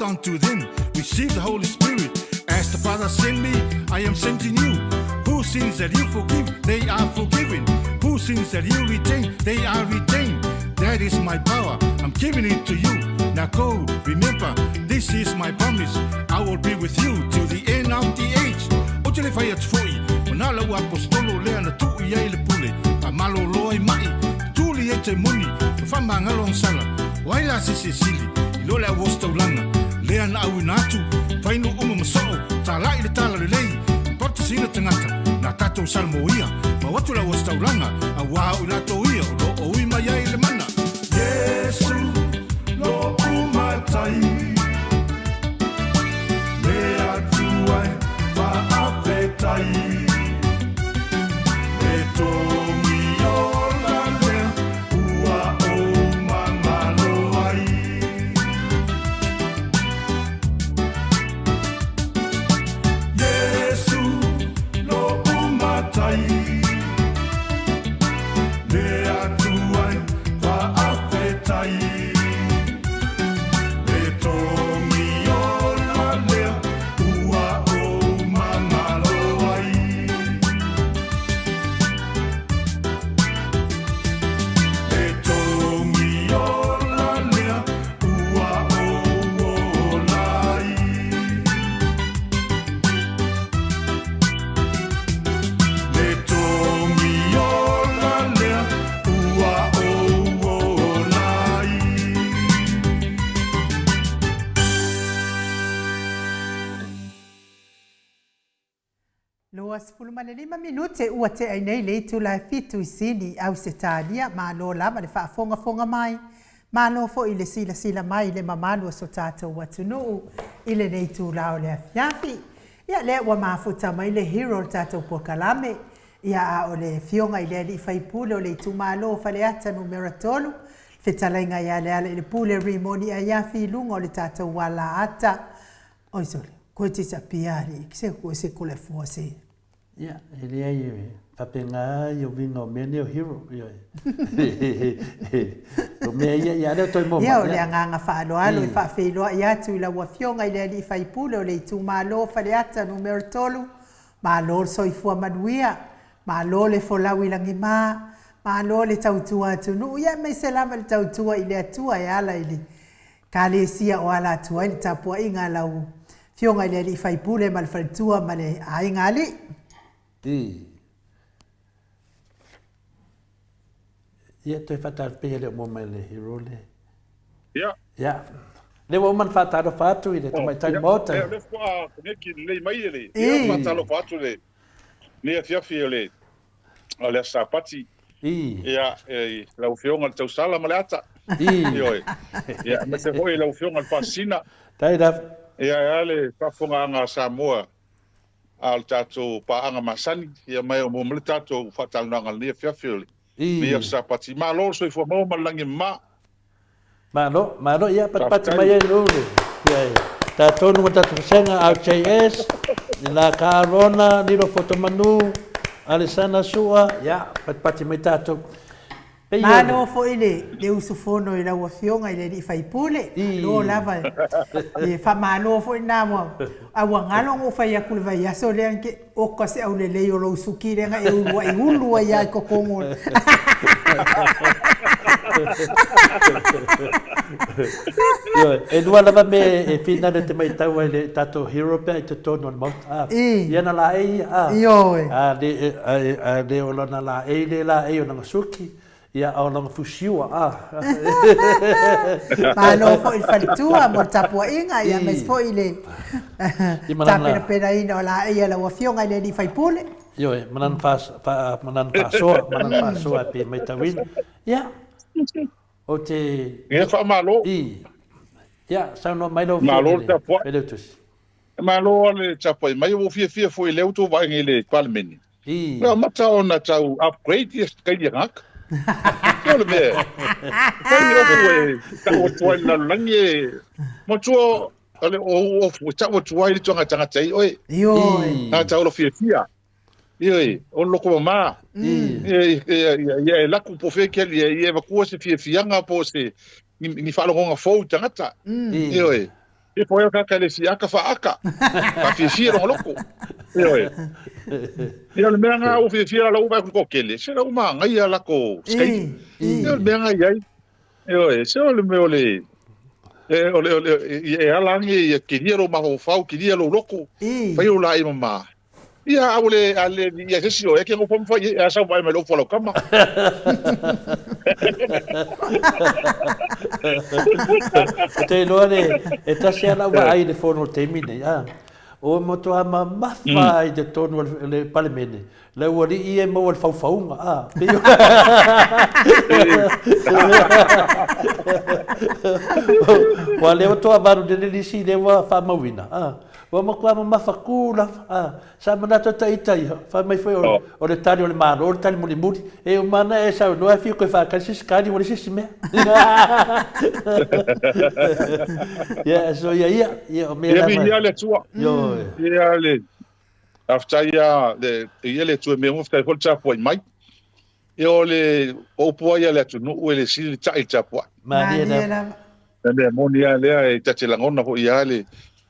Unto them, receive the Holy Spirit. As the Father sent me, I am sending you. Who sins that you forgive, they are forgiven. Who sins that you retain, they are retained. That is my power, I'm giving it to you. Now go, remember, this is my promise. I will be with you till the end of the age. Otele fai atu foi, onala ua apostolo lea na tu i ai le pule. Pa malo loi mai, tuli e te muni, whama ngalong sala. Waila sisi sili, lola was taulanga. Lea na au natu, whainu uma masoo, tā lai le tala le lei, pata sina tangata, na tatou salmoia, ma watu la was taulanga, a wau na to ia, o ui mai ai le mana. Yesu, lo umatai, lea tuai, va afetai, e tomi o la lea, ua o mangalo ai. Fulumane 5 minute ua te ai nei le tu la fitu isini au se tania ma lo lava le fonga mai ma lo fo ile sila mai le mamalu so tata watunu ile nei tu la le afiafi ia le wa mafuta mai le hero tata pokalame ia o le fionga ile li fai pule o le tu malo fale ata numero tolu fetalenga ia le pule rimoni ia fi lungo le tata wala ata oisole ko te sapiari kse ko se ko le fosse. Yeah, ele aí papenga eu vim no meu hero. O me ia le toi mo. Ia le nganga fa lo alo fa fe lo ia tu la wa fionga ile li fai pulo le tu malo fa le ata numero tolu ma lo so i fu maduia ma lo le fo la wi langi ma lo le tau tua tu no ia me se la le tau tua ile tua ia la ile kale sia o ala tua ile tapo inga la fionga ile li fai pule mal fa tua ma le ai ngali. Ia toi fatar pe le mo mai le hero le. Ia. Le mo man fatar fatu ile to mai tai Maota. Le fo a neki le mai le. Ia fatar fatu le. Le fiafi le. Ale sapati. Ia la ufionga tau sala malata. Ia me se foi la ufionga fascina. Tai da. Ia ale fafonga nga Samoa. Al tato paanga masani ia mai o mo tato fatal nga le fiafili ia sapati malo so fo mo malangi malo ia pat mai no ia tato no tato senga au JS la karona ni lo foto manu ale sana sua ya pati mai tatou Malo fo ile le usufono ila wafionga ile di faipule lo lava e fa malo fo ina mo awa ngalo ngo fa ya kulva ya so le anke o kase au le le lo usukire nga e ulu ya ko kongo yo e dua lava me e fina de te mai tau ele tato hero pe te tono mo ia na la e yo de o na la e le la e o na suki ia au longa fusiua malo fo il falitua mo tapua inga ia mes fo ile tapena pena ina la ia la wafionga ile di faipule yo manan fa so pe mai tawin ia o te ia fa malo ia sa no mai lo malo tapua pelotus malo le tapua mai o fia foi leu tu vai ngile palmeni ia mata ona tau upgrade ia kai ngak Ole be. Ko toi la langi. Mo tuo ole o o toi tonga tanga tai oi. Yo. Na tau lo fia. Ie, o loko ma. Ie la ku po fe ke ie va ku se fia nga po se ni fa lo nga fo tanga ta. Ie. E po ka ka le fia ka fa aka. Fa fia lo loko. Ie. Ia le mea ngā uwhi whia la uwai kuko kele. Se la uma ngai ala ko skate. Ia le mea ngai ai. Ia se o le mea ole. E alangi kiria lo maho whau, kiria lo loko. Whai o la ima maa. Ia awole ale ia sesi o eke ngopom whai. Ia sa wai mai lo whalau kama. Te loa e tasi ala ua ai le whono te mine. O moto ama mafa i te tonu le palemene. Le wari i e mau al faufaunga. Wa leo toa varu de lisi le wa fa mawina. Wa makua mafa kula. Sa manato taitai. Fa mai foi o le tari o le maro, o le tari muli muli. E o mana e sa no e fio koe fa kasi skadi o le sisi mea. Ya, so ia o mea. Ia le tua. Ia le. After ia le tua me mofta hol chapoi mai. Ia le o po ia le tu no le sili tai chapoi. Maniela. Le monia le e tate langona ho ia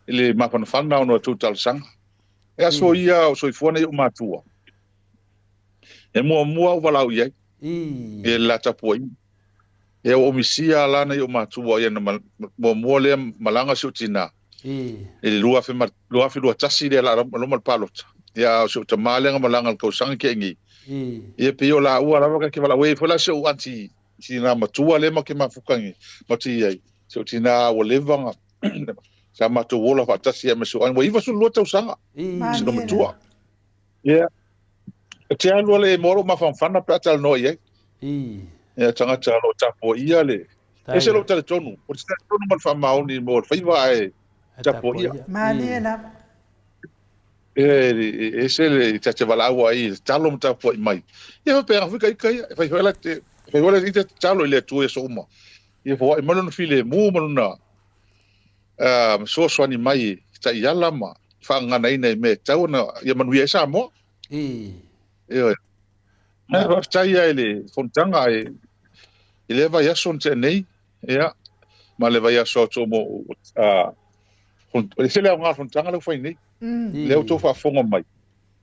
le mapana no total sang. E so ia o so ifona i matua. E mua wala ia. E la chapoi. E o misia lana i matua ia na mo le malanga sutina. E lua fi tasi le la mal palot. Ya so te malenga malanga ko sang ke ngi. E pe yo la ua la ka wala we fola so anti sina matua le ma ke mafukangi. Mati ai. So tina o levanga. Sa matu wola fa tasi e meso an iwa su lo tau sanga. Sino matua. Ya. Te alo le moro ma fanfana pratal no ye. Ya tanga talo tapo ia le. Ese lo tale tonu. O te tonu mal fa mauni mo fa iwa e tapo ia. Maniela. Ese le tache valawa ai talo mta po mai. Ia pe Afrika kai fa wala ite talo ile tu eso uma. Ia fo mai no file mu na so ni mai ta yala ma fa ngana ina me tau na ia manu ia sa mo. Ia. Na fa ia ile fontanga ile va ia son nei. Ia. Ma le va ia so mo se le nga fontanga le foi nei. Leo to fa fonga mai.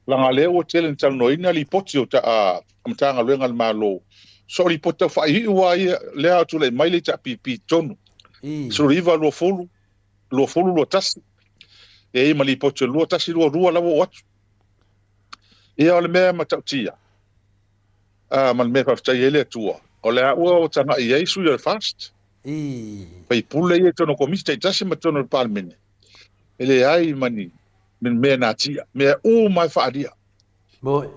Langa leo tele tal no ina li potio ta amtanga lenga malo. So li potio fa i wa leo to le mai le ta pipi tonu. So riva lo folu lo tas. E mai li potio lo tas lo rua la wat. E ole me matatia. Man me fa sta ele tua. Ole o tanga i yesu yo fast. Pai pule e tono komiste tasi matono palmene. Ele ai mani me na tia me o mai faria Boy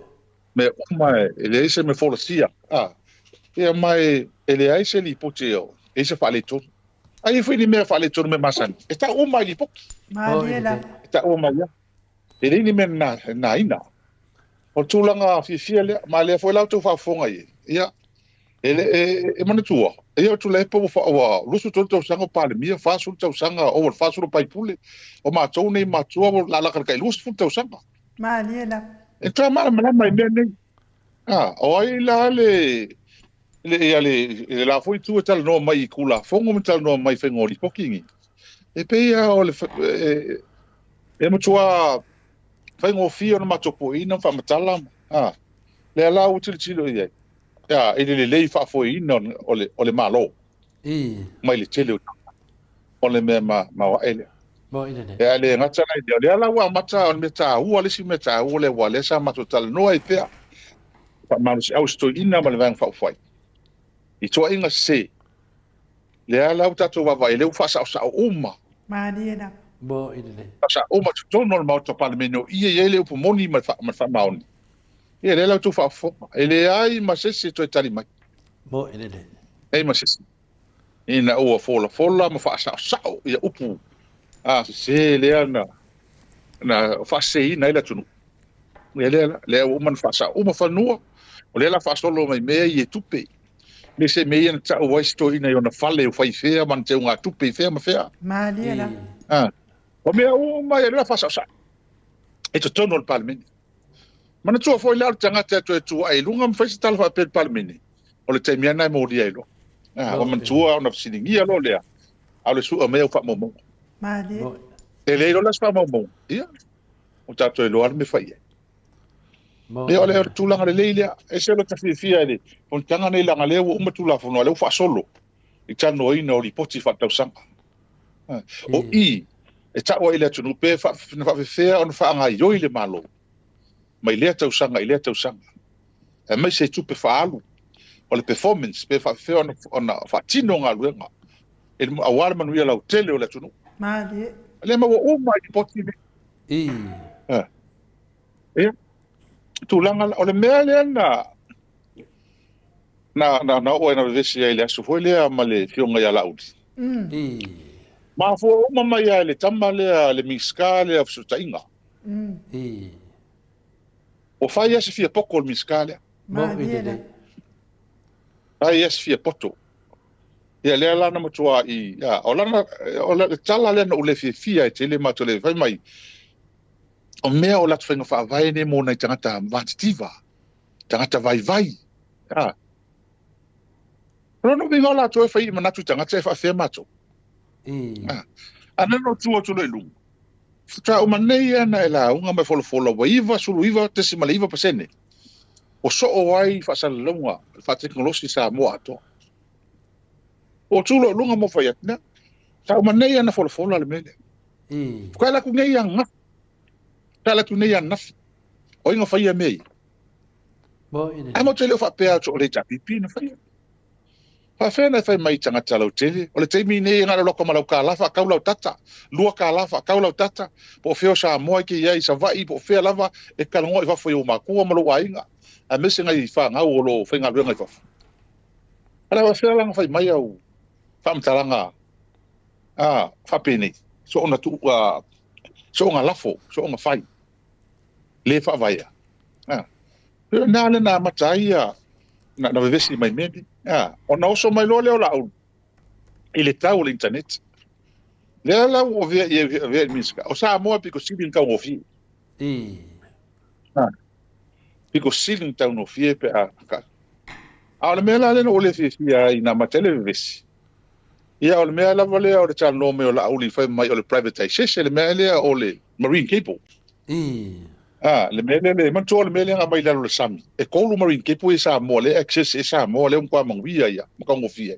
me o mai ele se me folosia e mai ele ai se li poteo e se fale tu ai foi ni me fale tu me masan está o mai li pot Maniela. está o mai ele ni me na ina o tulanga fi fiele ma le foi la tu fa fonga ia e mana tua e tu le po fa wa lusu to sanga pale mia fa su to sanga o fa su pai pule o ma to nei ma tua la la ka lusu fu to sanga ma ni na e tra mala mai me o ai le la foi tu tal no mai kula fongo tal no mai fengori pokingi e pe ia o le e mo tua fengo fio no matopo ina fa matala le la util chilo ia ya le fa foi ina o le malo mai le chelo o le me ma wa ele bo ina ne le ngata le la wa mata on meta u le si meta u le wa le sa matotal no ai pe pa ma se au sto ina ma le vang fa foi i toa inga se le ala u tatu wa vai le u fa sa uma ma ni na bo ina ne sa uma tu no ma to palmeno ie le u moni ma fa maoni ie le la tu fa fo ele ai ma se to tali mai bo ina ne ei ma se ina o fola ma fa sa ia upu se le ana na fa se ina ila tunu le o man fa sa uma fa no o le la fa solo mai me ie tupe me se me ina ta o sto ina yo na fale o fai fea man te unga tupe fea ma fea ma ni na o me o mai le fa sa e to tono al palmeni mana tu foi la tanga te tu ai lunga ma fai tal fa per palmeni o le te miana mo di ai lo o man tu o na siningia lo le a le su me o fa mo ma ni e le lo las fa mo ia o ta to lo al me fai le ole tu langa le leila e se lo tafi fia ele on tanga nei langa le o tu la fono le fa solo i tano ina o li poti fa tau sanga o i e ta o ile tunu pe fa fea on fa nga yo ile malo mai le tau sanga e mai se tu pe fa alu o le performance pe fa fea on fa tino nga luenga e awar manu ia la tele o le tunu ma ni le ma o mai poti tu langa o le mea le na o na vesi ai le aso foi le ma le fionga ia laudi ma fo o mama ia le tama le miskale of sutainga o fai ese fia poco le miskale ma ni na ai ese fia poto ia le la na matua i o la tala le no le fia e le mato le fai mai o mea o latu whainga whaavai ne mō nei tangata vatitiva, tangata vai. Rono mi ngā latu e whai manatu tangata e whaafea mato. Ana no tua tula ilungu. Tra o manei ana e la unga mai wholofola wa iwa, sulu iwa, tesi male iwa pasene. O so o wai whaasala lunga, wha teknolosi Samoa ato. O tula lunga mo whai atina, tra o manei ana wholofola le mele. Kwa la ku ngei anga. Tala tu nei ana o inga fai mei bo ina ai mo tele fa pe to le tapipi na fai fa fe na fai mai tanga talo tele o le temi nei ngala loko malau ka lafa ka lau tata lua ka lafa ka lau tata po feo sa mo ki ia sa vai po fe lava e ka ngo fa foi o ma ku mo lo ainga a me singa i fa nga o lo fe nga lu nga fa ala fa fe la fai mai au fa mtalanga fa peni so ona tu so nga lafo so nga fai le fa vai pero na matai na vesi mai mendi ona oso mai lo le la ile tau le internet le la o ve miska o sa mo piko silin ka o fi piko silin tau no fi pe ka a le mela le no le fi ina matele vesi ia o le mea lava lea o le talo me o la auli fai mai o le privatization le mea lea o le marine cable le mea le mantua le mea lea mai lalo le sami e kolu marine cable e sa moa le access e sa moa le unkwa mangwia ia maka ngofia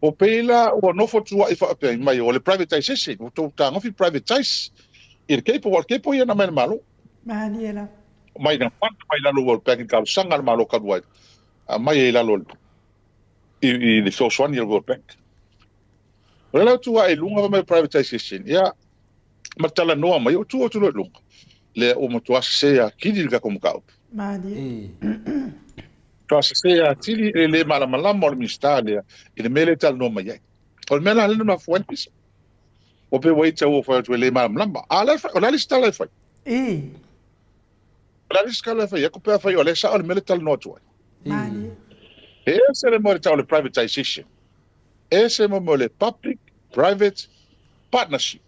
o peila o nofo tua i whaapea mai o le privatization o tau ta ngofi privatize i le cable o le cable ia na mai malo Mahani ela. mai na kwanta mai lalo o le peki kao sanga le malo kaduai mai e lalo i le sosuani il World Bank. Rela tua e lunga mai privatization. Ia matala noa mai o tua tua lunga. Le o matua se a kiri ka como kau. Mahani. Tua se a tili le mala mala mo mistalia i le mele tal no mai. O le mela le no fuentes. O pe waita o fa le mala mala. Ala fa la lista la fa. La lista la fa ya ko pe fa o le sa o le mele tal no tua. Mahani. Ese le mo le tau le privatization. Ese mo le public private partnership.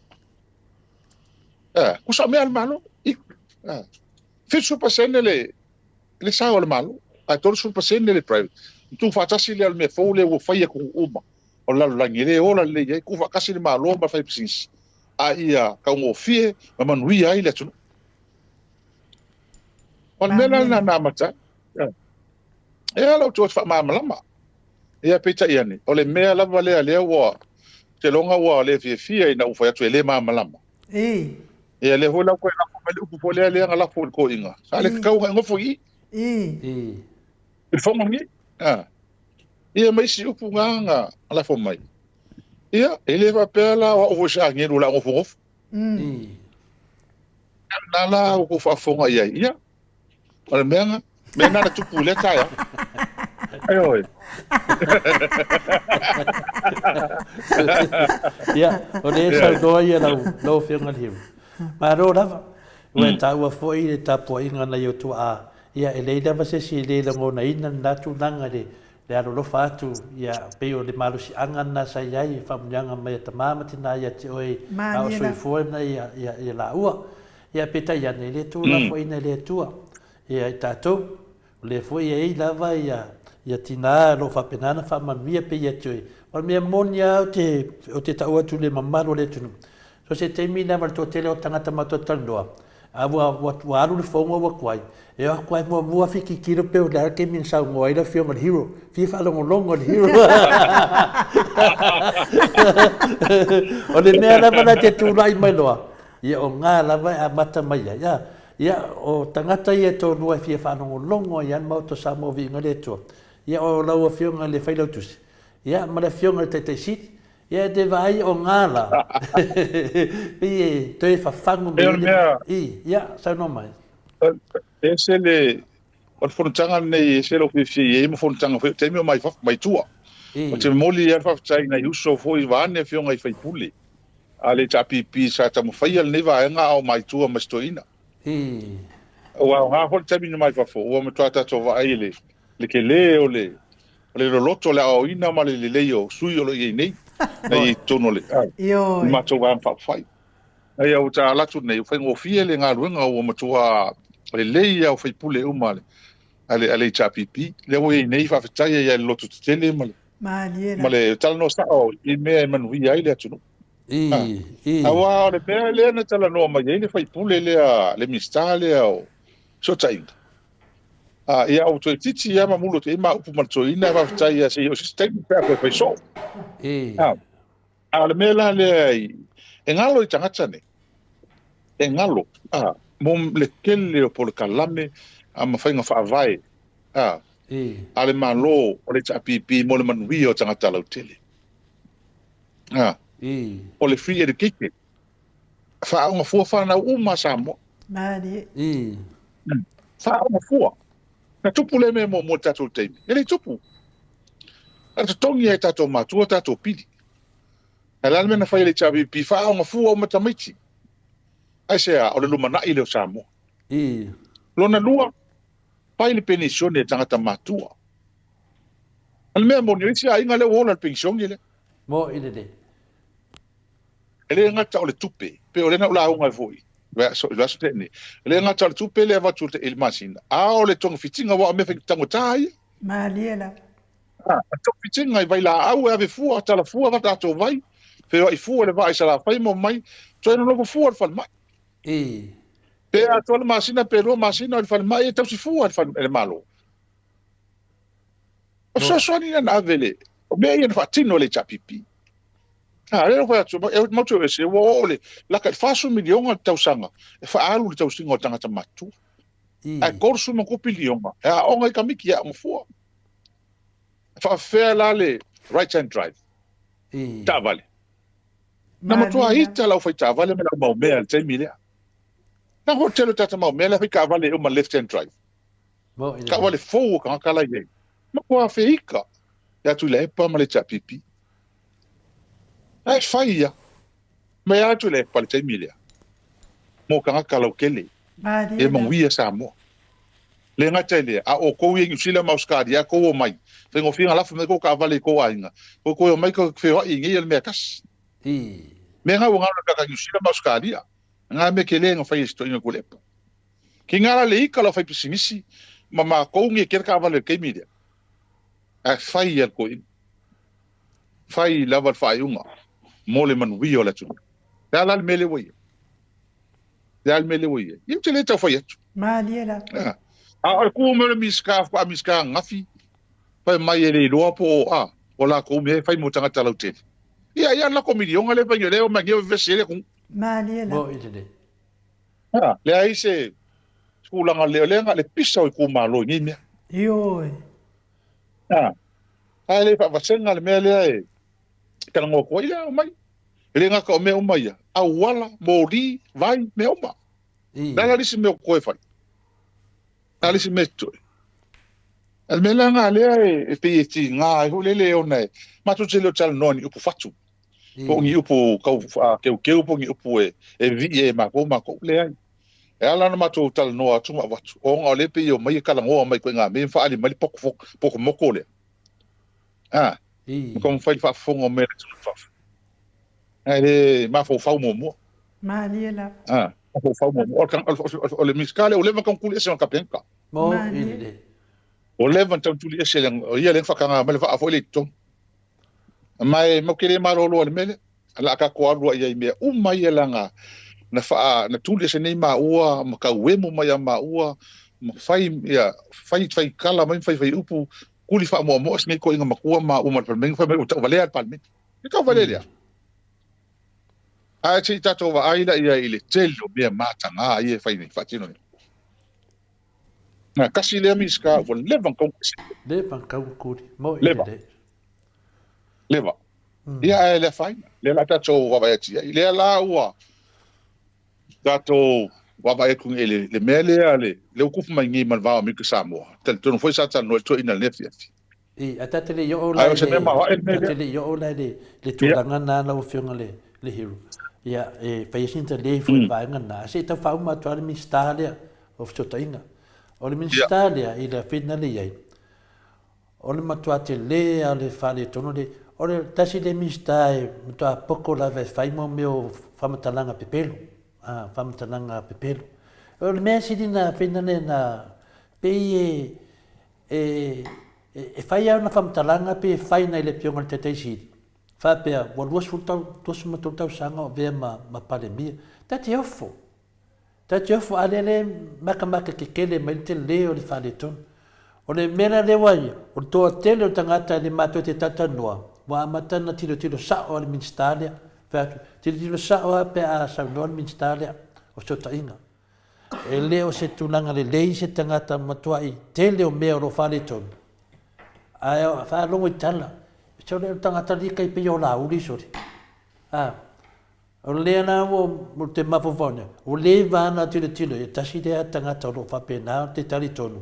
Kusa mea le malo. 50% le sao le malo. Ai 30% le private. Tu fatasi le me fo le wo fai ku uma. O la ngile ola le ye ku fa kasi le malo ma fai psis. Ia ka ngo fie ma manui ai le tu. On mena na mata. Lo tu fa ma malama. Ia pita ia ni. O le mea lava le wo te longa wo le fie ina u fa tu le ma malama. Ia le hola ko na ko le ku fo le ngala fo ko inga. Sa le ka ngo fo i. Il faut mangi. Ia mai si upu nganga ala fo mai. Ia ele va pela o vo sha ngi la ngo na la o fa fo nga ia. Ole menga na tu pule ta ya. Ayo. Ya, o le sa go ia lo fe ngal him. Ma ro lava. Wa ta wa fo i ta po inga na yo tu a. Ia ele da va se si le ngo na ina na tu nanga de. Le aro lo fatu ia pe o le malu si anga na sa ia fa mnyanga mai ta mama tina ia te oi a so i fo na ia la ua. Ia peta ia ne le tu la fo ina le tua. Ia ta to le fo ia i lava ia tina lo fa penana fa mamia pe ia te o me monia o te ta o tu le mamaro le tunu. So se termina mal to tele o tangata matotandoa. Wa alu le fongo wa kwai. E a kwai mo fiki kiro pe o la ke min sa mo ida film al hero. Fi fa longo hero. O le mea lava na te tūrai mai loa. Ia o ngā lava a mata mai ia. Ia o tangata ia tō nua fia whanongo longo ia Maota Samoa Viiga le toa. Ia o laua whionga le whailautusi. Ia ma le whionga le teitai siti. Ia te vai o ngāla. Ie toi whawhangu me. Ia, sau no mai. E se le o fonutanga nei se lo fi e mo fonutanga te mi mai tua. O te moli ia whawtai na uso foi vane whionga I whai puli. A le tapipi sa ta mo whaia le newa nga o mai tua mastoina. Wa nga hol te mi mai whafo. Ua me tuata to vai le ke le o le loto le au ina ma le leo sui o le nei. Nei tono le. Io. Ma to wa whai. Ai au ta latu nei whai ngofie le ngā ruenga o matua le leia o whai pule umale. Ale tapipi. Le o nei whawhitai ia le loto tele male. Male tala no sa o I mea manui ai le atunu. Awa le mea le na tala no mai le fai pule le mistale o so tainga. Ia o to titi ia mamulo te ma upu maltoina va tai ia se o sistema pe fai so. Le mea le engalo I tangata ne. Engalo mom le kele o pole kalame ma fai nga fa vai. Ale malo o le tapipi mo le manui o tangata lau tele. O le free education. Fa nga fua na uma Samoa. Mani. Fa nga fua. Na tupu le me mo tatou teimi. Ele tupu. Ata tongi e tatou matua tatou pili. Ala me na fai le chavi pi fa nga fua o matamaiti. Ai sea o le lumanai le Samoa. Lona lua. Pai le pensione tangata matua. Ala me mo ni sia inga le wola pensione le. Mo ile. Ele ngata o le tupe, pe o le na ula unga foi. So teni. Ele ngata o le tupe le avatu te il masina. O le tonga fitinga wa me tango tai. Maliela. Tonga fitinga I vai la au ave fua tala fua va tato vai. Pe o I fua le vai sala fai mo mai. To no no fua fal mai. Pe a to le masina pe ro masina fal mai e tau si fua fal le malo. O so ni na avele. O me ia fa tino le chapipi. Ele foi atu e moto ese wo ole la ka faso miliona tausanga e fa alu le tausinga o tangata matu ai korsu mo ko pilionga e a onga ka miki ya mo fo fa fair la le right hand drive ta vale na moto a ita la foi ta vale me la mo me al te mile na hotel tata mo me la fi ka vale o ma left hand drive ka vale fo ka kala ye mo ko a feika ya tu le pa ma le chapipi ai faia me atu le pale te milia mo kanga kalau kele e mo wia Samoa le ngata le a o ko i sila mauskadi a ko o mai fe ngo finga la fe ko ka vale ko ainga ko ko mai ko fe o ingi el mekas me nga wanga ka sila mauskadi nga me ke le nga fa isto ina kule ki nga le ikala fa pisimisi mama ko ngi ker ka vale ke mi a fai el ko fai lava fa yunga mole man wi ola tu dal mele wi dal mele wi imtele ta fa yet Maliela. a ku me miska fa miska ngafi fa mai ele lo po o la ko me fa mo tanga talo te ia la ko mi yonga le pa le o ma nge vesele ku Maliela. Mo ite le ai se skulanga le nga le pisa o ku malo ni me Yo. ai le fa vasenga le mele ai kana ngo ko ile mai ele nga ko me o mai a wala mori vai me o ma dala lisi me ko fa dala lisi me to al mela nga le e pe ti nga ho le o nei ma tu tele tal noni upu fatu po ngi upu ka ke upu ngi upu e vi e ma ko le ai e ala na ma tu tal no atu ma watu o nga le pe yo mai kala ngo mai ko nga me fa ali mai poko moko le como fai fa fongo me fa ele ma fo fa mo Maliela. fo fa mo o le miskale o le kan kuli se ka penka mo ite o le van tan tuli se o ia le fa ka ma le fa fo le to mai mo kele ma lo le mele ala ka ko alu ia me o mai langa na fa na tuli se nei ma ua ma ka wemo mai ma ua ma fai ia fai kala mai fai upu kuli fa mo ngi ko inga makua ma uma per meng fa me vale al palme ka vale ya a chi tato va aila ia ile telo me mata nga ia fa ni fatino na kasi le miska vo levan kon kuri mo ite leva ia ele fa le la tato va va ti ile la ua tato wa ba e kun ele le mele ale le okufu mai ngi man va mi ka Samoa tel tono foi sa tan no to ina le fiafi atatele yo ola atatele yo ola le tulanga na la ofionga le hero ia e paisinta le foi va ngana se ta fa uma to al ministaria of totainga o le ministaria ila finale ia o le matuate le ale fale tono le o le tasi le ministai to a poco la ve fai mo meu famatalanga pepelo famatalanga pepelo o le mesi dina finale na pe e fai ana famatalanga pe fai na le pionga te teisi fa pe o luas fultau tos matutau sanga ve ma pandemia tati ofo alele maka ke kele mente le o le fale ton o le mena le wai o to tele o tangata le mato te tata noa wa matana tilo sa o le ministaria fa tilo sa o pe a sa no le ministaria o so tainga e le o se tulanga le se tangata matua i tele o me o fale ton ai fa longo itala so le tangata li kai pe yo la uli sori o le na o te mafofone o le vana tilo e tasi de tangata o fa pe na te tali tonu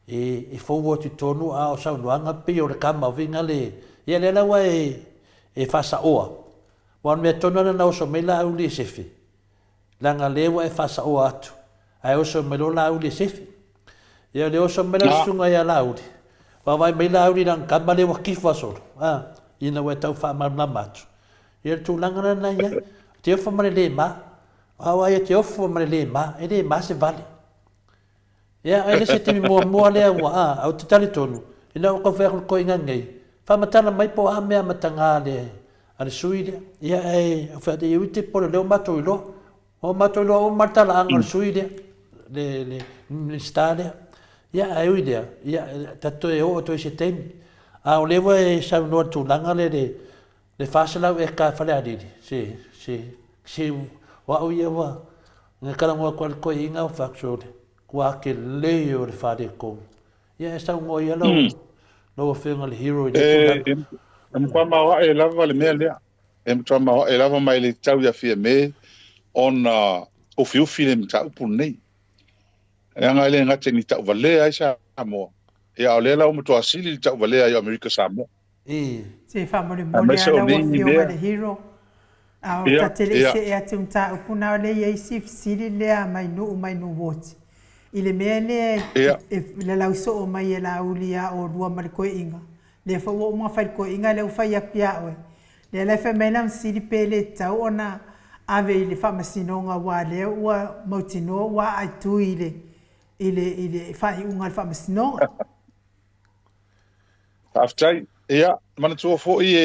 e fo tu tonu a o sa luanga pe o le kama vinga le ia le lawa e fa sa oa wan me tonu na o so me la uli sefi langa lewa e fa sa oa atu ai o so me lo la uli sefi ia le o so me la sunga ia la uli wa vai me la uli nang kama le wa kifa so ina we tau fa ma na matu ia tu langa na ia te ofo mare le ma awa ia te ofo mare le ma e le ma se vale ia ele se te mo le wa au te tali tonu ina o ko fa ko inga ngai fa matana mai po a mea matanga le ale suile ia e fa de uite po le mato ilo o matala ang suile le stade ia ai uide ia tato e o to se tem a o lewa e sa no tu langa le fasela e ka fale ali si wa o ia wa ne kala mo ko inga o faksole kwa ke le o le fade ko ia sa ngo ia no fenga le hero kwa ma wa e lava le mele twa ma e lava mai le tau ya fie me on o fiu film tau pu nei nga le nga teni tau vale ai Samoa e a le la o to asili tau vale ai America Samoa se fa mo le mo le ala o fiu le hero a o ta tele se e atu ta puna le ye sif sili le mai no woti I le mea ne Ia. le lau so o mai e la ulia o rua mari koe inga. Le fa wo ma fai koe inga le u fai apia oe. Le le fa mena msiri pele tau ona ave i le fa masinonga wa le ua mautino wa aitu i le fa i unga le fa masinonga. Aftai, ia, mana tua fo i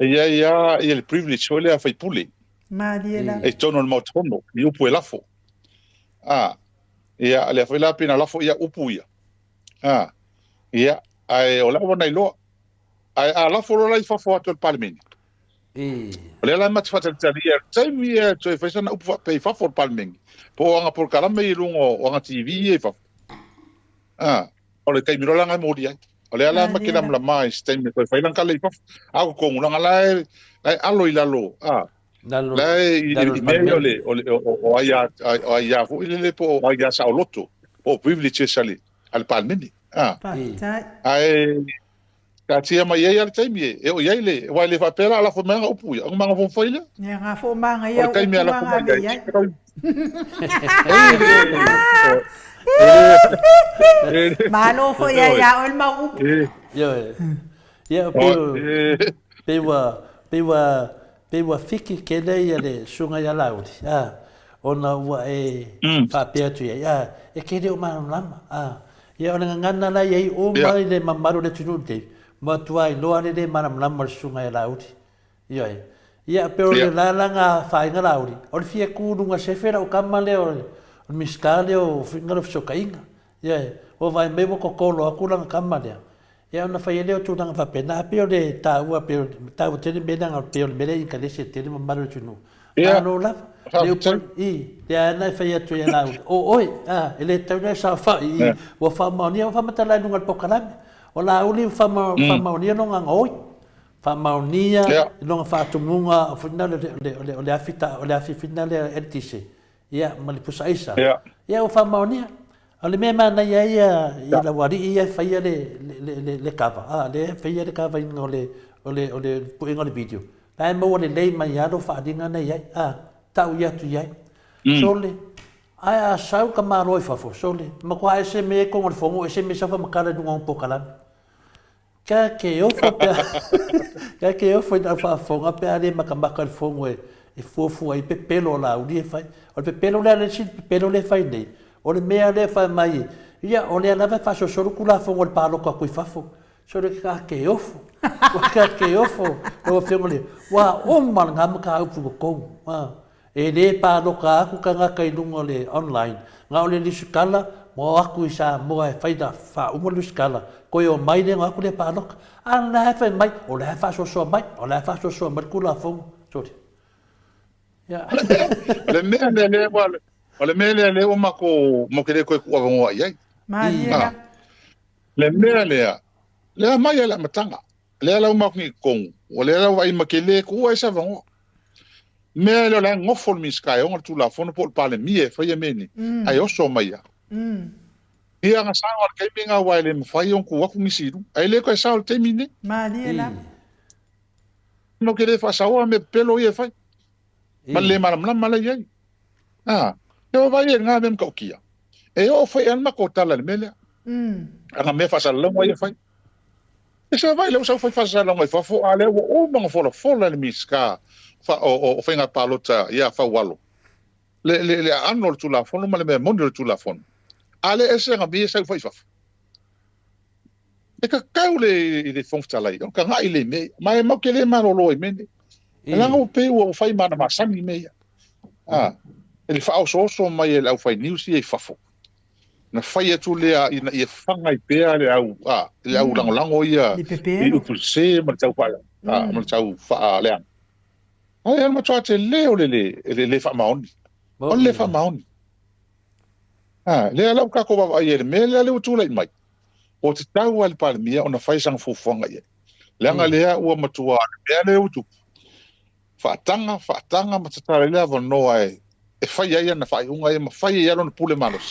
ia le privilege o le a fai pule. Maria la. E tono mo tono, i upu e lafo. Ia, le fai la pina lafo ia upu ia. Ia, ai o la wana i loa. Ai a lafo rola i fafo atu al palimeni. O le la mati fata tari ia, taimi ia, toi fai sana upu pe fafo al palimeni. Po anga por kalame i lungo, o anga TV i fafo. O le kaimirola ngai mori ai. O le ala makina mla mai statement ko fai lang kala ipa ako ko ngula ngala ai alo ilalo lai i meio o aya fu ile po o aya sa loto o privilege sali al palmini ai ka tia mai ai al taimi e o yai le wa le fa pela ala fo manga upu ya manga fo faile ne nga fo manga ia o ala fo mai Malo fo ya ol ma up. Ya pewa fiki ke nei ale sunga ya lauri. Ona wa fa pe tu ya e ke o ma lama. Ya ona ngana la ye o mai le mamaru le tunu te. Ma tuai lo ale le mana lama sunga ya lauri. Ya pero le la nga fa nga lauri. O fie ku dunga sefera o kamale o miskale o fingalo sokainga. O vai mesmo kokolo akula kamale. Ya ona fai leo tu nanga pena pe le ta ua pe ta o tele bena ngal pe le mele ka lese tele mamaru tunu. Ano la le ya na fai tu ya la oi ele ta na sa fa I o fa maunia o fa matala nunga pokalam. O la uli fa maunia no nga oi. Fa maunia no fa tumunga fina le afita o le afifina le etise. Ya malipusa isa. Ya o fa maunia ale me mana ia I la wari ia faia le kava le faia le kava inga ole puinga le video la mo le lei mai ado fa dinga nei tau ia tu ia sole ai sau ka maro I fafo sole ma kwa ese me ko ngol fongo ese me safa makala dunga un pokala ka ke o foi da fa fonga pe ale makamaka le fongo e fofu ai pe pelo la udi fai o pe pelo le si pelo le fai nei o le mea le fa mai ia o le lava fa so kula fo ngol palo ka kui fafo so le ka ke ofo o fe ngole wa o mal ngam ka upu ko e le palo ka ku ka nga kai lungo le online nga o le skala mo aku isa mo e faida fa o mo le skala ko yo mai le nga ku le palo an la fa mai o la fa so mai o la fa so mai kula fo so ya le mea le wala o le mele le o mako mo kele ko ku avongo ai Maria le mele le mai la matanga le la o mako ni kong o le la vai makele ku ai sa vongo mele la ngofol mi sky on tu la fono por pale mie fa ye meni ai o so mai ia nga sa o ke minga wa le mfai on ku ku misiru ai le ko sa o temine Maria no kele fa sa o me pelo ye fa malle mala ye eu vai nga mem ko kia e o foi an mako tala le mele anga me fa sa lo mo ye fa e sa vai lo sa fa sa lo mo fa fo ale o mo fo le miska fa o fenga palota ia fa walo le anol tu la fon le me mondio tu la fon ale ese nga bi sa fa e ka kaule le fon tala o ka nga ile me mai mo ke le maro lo me la ngo pe o fa mana masami me ele fa so mai ele au fai news e fafo na fai tu le ina e fanga I pea le au le au lango ia I u pulse ma tau pala ma tau fa le ai ma tau te le fa maoni o le fa maoni le ala ka ko ba ai me le tu le mai o te tau al palmia ona fai sang fu fanga ia le anga le u ma tua le utu fa tanga ma tata le ava no ai e fai ai na fai unga ma fai ai no pule malos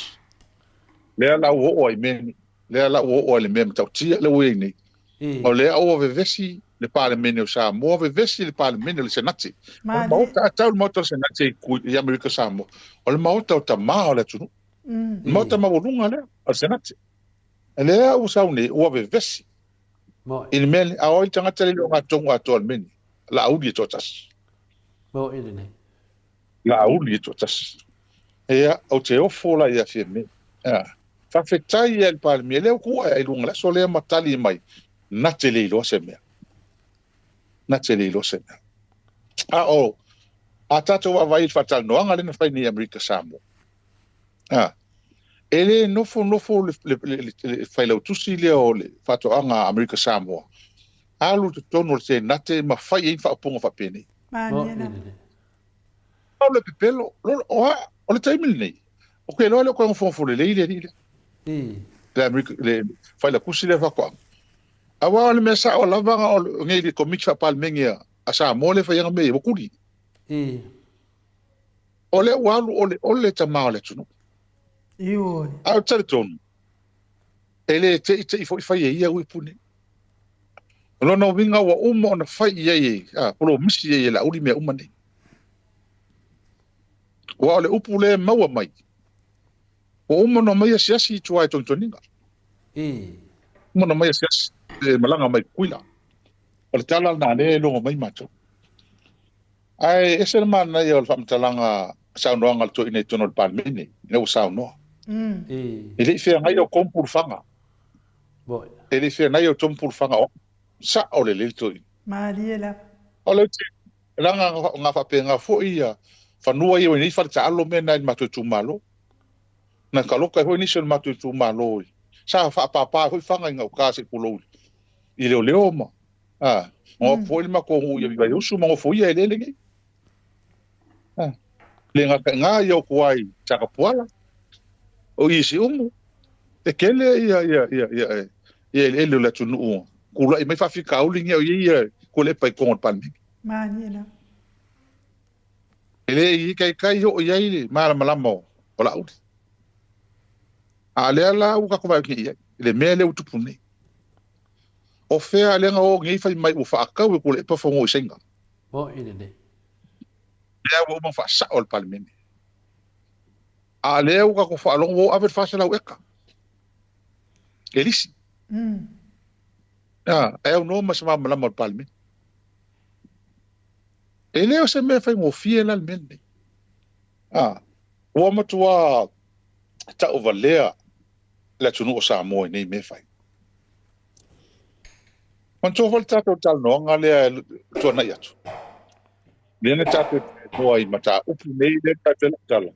le ala o ai men le ala o le men tau tia le we ni o le o ve vesi le pale men o sa mo ve vesi le pale men le senati Maota tau moto senati ku I America sa mo o le Maota o ta ma o le tunu Maota mawulunga le, al senate. Lea usaune ua vevesi. In mele, aoi tangata le longa tonga atoa meni. La audi totas. La audi totas. Ea, au te ofola ia fie me. Whawhetai e pāle mea leo kua e lunga la so lea matali mai. Na te leilo se mea. Na te leilo se mea. A tato wa vai fatal noanga le na whai ni Amerika Samoa. Ele nofo le whailau tusi leo le whatoanga Amerika Samoa. Alu te tono le nate ma whai e whaoponga whapene. O le pepelo, o le taimili nei. O ke loa leo kwa ngofo le leile le. Le Amerika, le whaila kusi le whakoa. Awa le mea sa o lavanga o ngei le komik whapal mengia a Samoa le whaianga mei wakuri. O le walu o le tamao le tunu. Au tare tonu. Ele te i whai e ia ui pune. Lona o winga wa uma o na whai ia e. Polo misi e la uri mea uma nei. Wa o le upu le maua mai. O uma no mai asiasi i tuai tontoninga. Uma no mai asiasi. Malanga mai kuila. O le tala na le longo mai mato. Ai ese mana ia o le whamtalanga saunoanga le toine tono le palmene. Neu saunoa. Ele fia ngai o kompur fanga. Ele fia ngai o kompur fanga o sa o le lito. Mariela. O le te langa nga whapenga fo ia whanua ia ni whare ta alo mena i matutu malo. Na kaloka hoi nisi o matutu malo. Sa whapapa hoi whanga inga o kāse kulou. I leo leo ma. Ngā fo ilma ko hui ia vibai usu mga fo ia ele lengi. Le ngā ia o kuai taka puala. O isi umu. E kele ia ele la tunu ua. Kula i mai whawhika ulingi au ia kule pai kongo palmi. Maniela. Ele i kai ho ia ili mara malama o la uli. A lea la uka kuwa ki ia. Ele mea le utupune. O fea lenga o ngi fai mai ufa akau e kule pa fongo i senga. Lea wa uma fa sa o palmi. A lea uka ko fa longo o avet fasa lau eka. Elisi. E au no mas ma malama o palmi. E leo se mea fai ngofie la mene. Ua matua ta o valea la tunu o Samoa nei me fai. Mantua val tato tal noanga lea tuana i atu. Lene tato noa i mata upu nei le tato tala.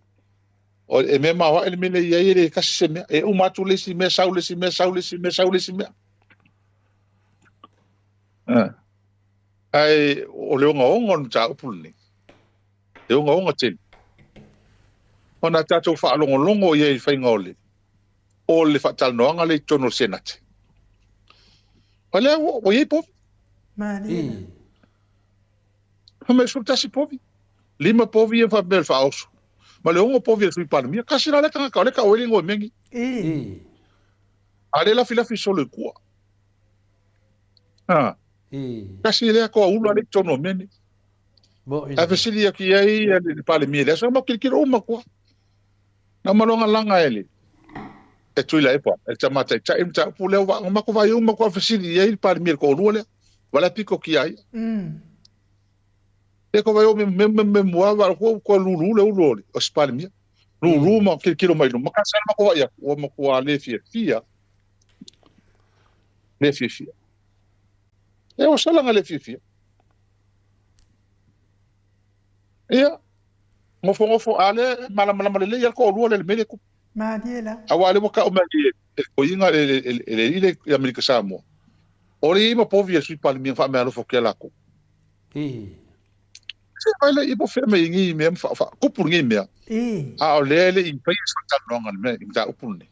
O e me mawa ele mele ia ele kasi se mea. E umatu lesi mea sau lesi mea. Ai o le onga no ta upu nei. Le onga tene. Ona tato wha longo ia i whai ngole. O le whatal noanga le tono senate. O lea o iei povi. Mariela. Hame sultasi povi. 5 povi e whamel wha osu. Ma le ongo povi e sui panemia. Kasi la leka ngaka o leka o elingo e mengi. A le lafi solo i kua. Kasi lea koa ula le tono meni. A fesili aki iei e panemia. Lea sa ma kirikiro uma kua. Na malonga langa ele. E tuila e pa. E tamata e ta imta upu leo wa. Ngama ko vai uma kua fesili iei panemia ko olua lea. Wala piko ki ai. E ko vai o me muava ko lulu le ulole o spalmia lulu ma kilo mai no makasa ma ko ia o ma ko ale fia e o sala ngale fia ia ngofo ale mala le ia ko lulu le mele ko Mariela. awale mo ka o mai o inga ele Amerika Samoa ori ma povia sui palmia fa me alo fo kela ko Ele i bo feme ingi me fa kupur ngi me. A lele i pai sa longa me i ta upune.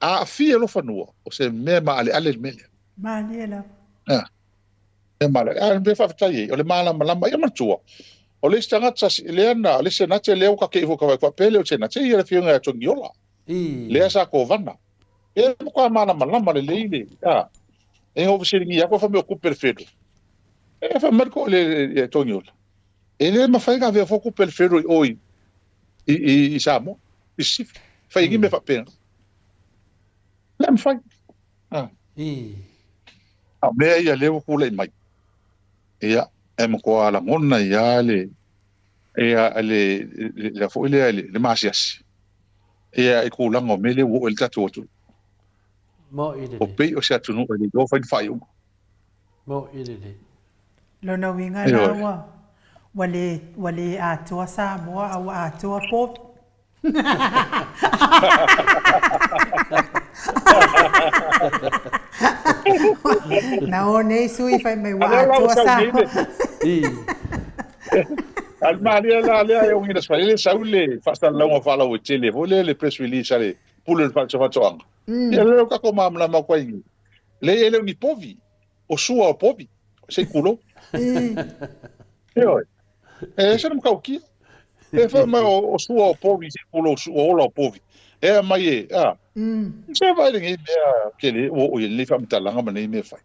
A fie lo fanua o se me ma ale me. Maniela. E mala a be fa tai o le mala malama ia matua. O le stanga tsa le na le se na te leo ka ke vo ka pele o se na te ia fie nga to ngiola. Le sa ko vana. E ko mala malama le leile. E ho se ngi ya ko fa me ku perfeito. E fa marco le Toniola. Ele ma fai ga ve foco perfeito oi. I Samoa. isi fai ki me fa pe la me fai me ia le ku le mai ia mo ko ala ngona ia le la fo le masias ia ku la ngo me le wo el tatu mo ile o pe o se atu no le do fai mo ile lona winga lawa wale atua Samoa au atua pop na o nei sui fai mai wa atua Samoa al maria la le o ngi sfale saule fasta la ngo fala o tele vole le press release ale pulo fa so e le ka ko mamla ma kwai le ele ni povi o sua o povi sei culo se non cauchi fa ma o sua o povi sei culo o povi mai se vai ngi ke le o le fa mtalanga ma nei me fai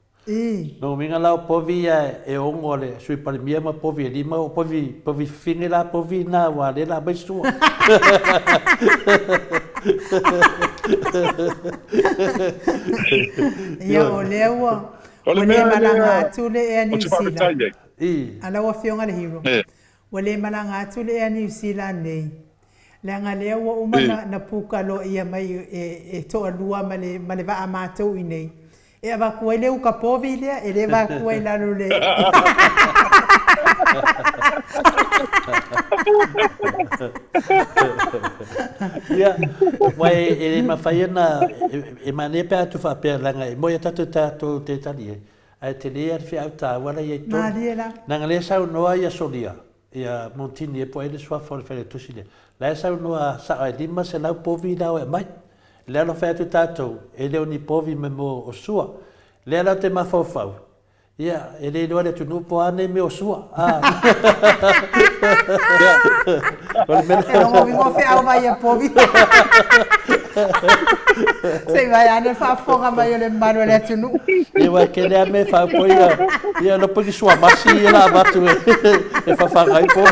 no minga la povi e ongole sui pa mia ma povi di ma povi fine la povi na wa le la besu ia o lewa o le malanga tu le e New Zealand ala wa fionga le hero o le malanga tu le e New Zealand nei le nga lewa o mana na pukalo ia mai e to alua male va amato i nei e va ku ele u kapovi le e le va ku ela le ia mai e ma faina e mane pe tu fa pe langa e moia tatu te tali ai te le ar fi auta wala ia to nanga le sa no ia solia ia montini e po ele sua for fele tu sile la sa no sa ai lima se la povi da e mai le ano fa tu tato e le oni povi me mo o sua le ala te mafofau ia e le lo le tu no po ane me o sua não vi mo fe au vai a povi sei vai ane fa fonga mai le mano le tu no e vai que le me fa po ia no po ki sua masi la va tu e fa fa ai po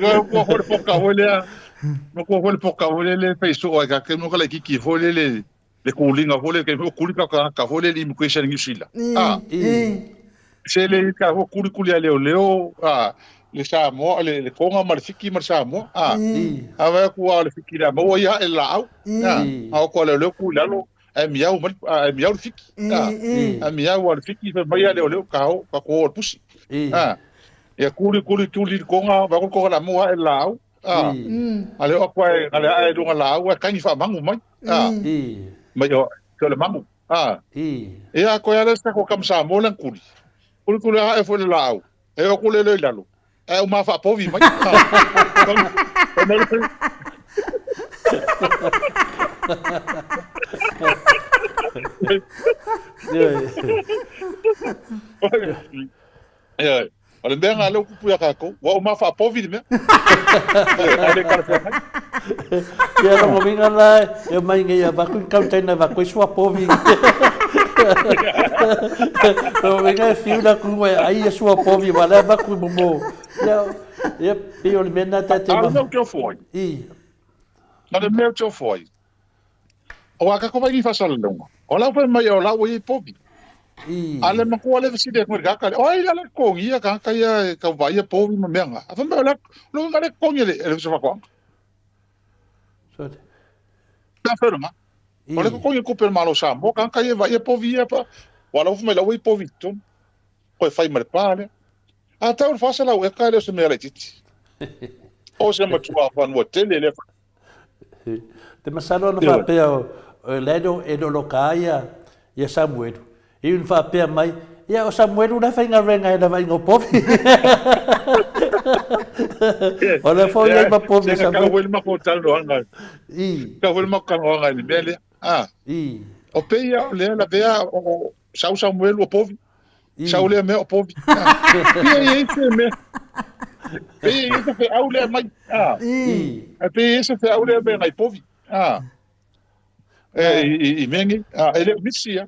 no ko po ka ole no ko po ka ole le feiso o ka que no ka le ki vole le kulinga vole ke kulika ka vole li mkwesha ngi sila se le ka kuli ale leo le Samoa le konga marfiki mar Samoa ava ku ale fikira mo ia e lao ko le ku lalo e miau fiki miau al fiki pe mai ale leo ka ko pusi e kuli konga va ko la mo e lao ale o ko ale ai dunga lao ka ni fa mangu mai mai yo le mangu e a ko ala sta ko kam Samoa lan kuli e fo le lao e o ku le lalo e o ma fa povi mai ole benga lo ku ya kako wa ma fa povi me ale ka fa ya no minga la e mai nge ya ba ku kautena ba ku sua povi no minga fiu da ku ai sua povi wala ba ku mo ya e ole mena ta te no que foi na de meu que foi o aka ko vai ni fa sala longa o la foi mai o la o i povi ale ma ko ale visi de ko ga ka oi la ko ia ka ia ka vai e povi ma menga a fa me la lo ngale ko ni le se fa ko so ta fa ma ole ko ni ko per malo sa mo ka ia vai e povi pa wala fu me la o i povi to ko fai mar pale a ta fa sala o ka le se me la titi o se ma tu fa no tele le te masalo no fa pe o ledo e do lokaia ia Samuel e un fa pe mai ia o Samuel una fa nga renga na vai ngo povi ole fo ia ma povi Samuel ka wel ma ko tal do anga ka wel ma ka anga ni bele o pe ia le la vea o Samuel o povi Saule me o povi ia ese me ese fe aule mai ese fe aule me mai povi e mengi ele misia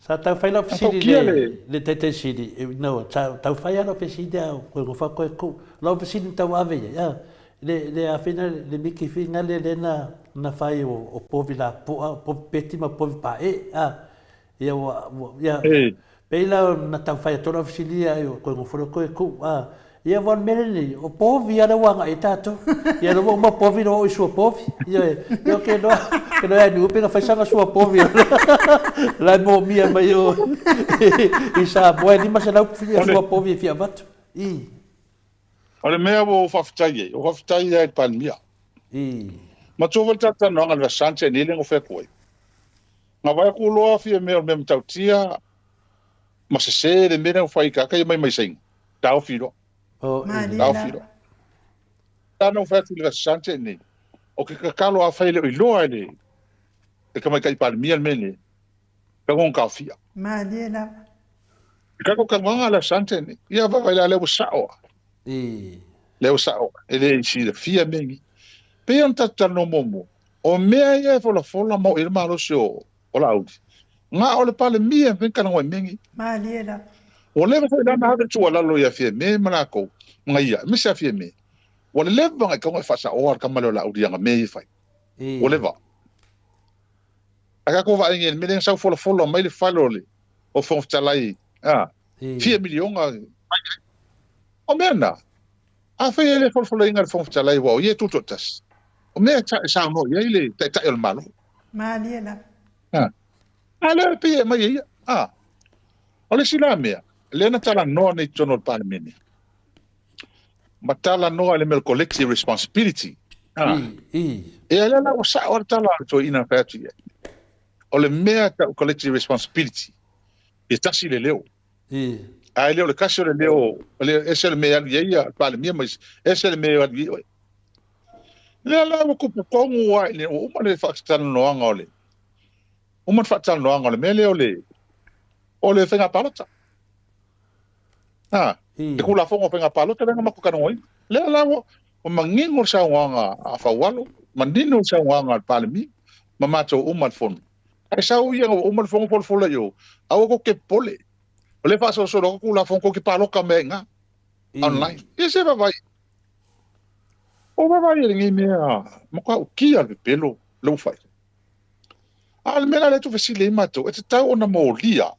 Sa tau whai lau pesiri le te siri. No, tau whai alo pesiri koe ko whako e ku. Lau pesiri tau ave ya. Le a whina le miki whina le na whai o povi la poa, povi peti ma povi pa e. Ia ia. Peila na tau whai atora pesiri koe ko whako e ku. Ia wan mene ni, o povi ana wanga e tato. Ia no mo povi no o sua povi. Ia ke no e ni upenga whaisanga sua povi. Lai mo mia mai o. I sa boe ni masa lau fia sua povi e fia vatu. O le mea o whawhitai e pan mia. Ma tōwal tata no anga le sanche ni lengo whea koe. Ngā vai ku loa fia mea o mea mtautia, ma se le mea o whaikaka i mai sing. Tau whiro. Tau whiro. Tano whea tu le sanche ni. O ke kakalo a whaile o i loa ele. E ka mai kai pan mia mene. Ka ngon ka fia. Malena. Kako ka nganga le sanche ni. Ia vai la leo saoa. Leo sao ele si le fia mengi pe on tata no momo o mea ia fola mo il malo so o laudi nga o le pale mia pen kana o mengi maliela o le fa na ha tu ala lo ia fia me mana ko nga ia me sa fia me o le va ka nga fa sa o ka malo laudi nga me fa o le va aka ko va ngel me sa fola mai le falo le o fon talai fia milionga o mena a fe ele fola inga fon talai wa ye tutotas o me sa no ye le ta el malo maliela ala pe mai ia o le sila mea le na tala no nei tono parlemene ma tala no le mel collective responsibility e ala la o sa o tala to ina fati o le mea collective responsibility e tasi le leo ai leo le caso le leo ese le mea ia parlemene mas ese le mea le la ko ko wa le o ma le fakstan no angole o ma fakstan no angole me le ole fenga palota e kula fongo fenga palota le ma ko kana oi le la o mangingo sa wanga a fawalo mandino sa wanga palmi mama to o ma fon ai sa u ia o ma fongo fola yo a ko ke pole le fa so ko kula fongo ke paloka menga online ese va vai o va vai ngi mea mo ka kia le pelo lo fai al mena le tu fesile mato e ta ona mo lia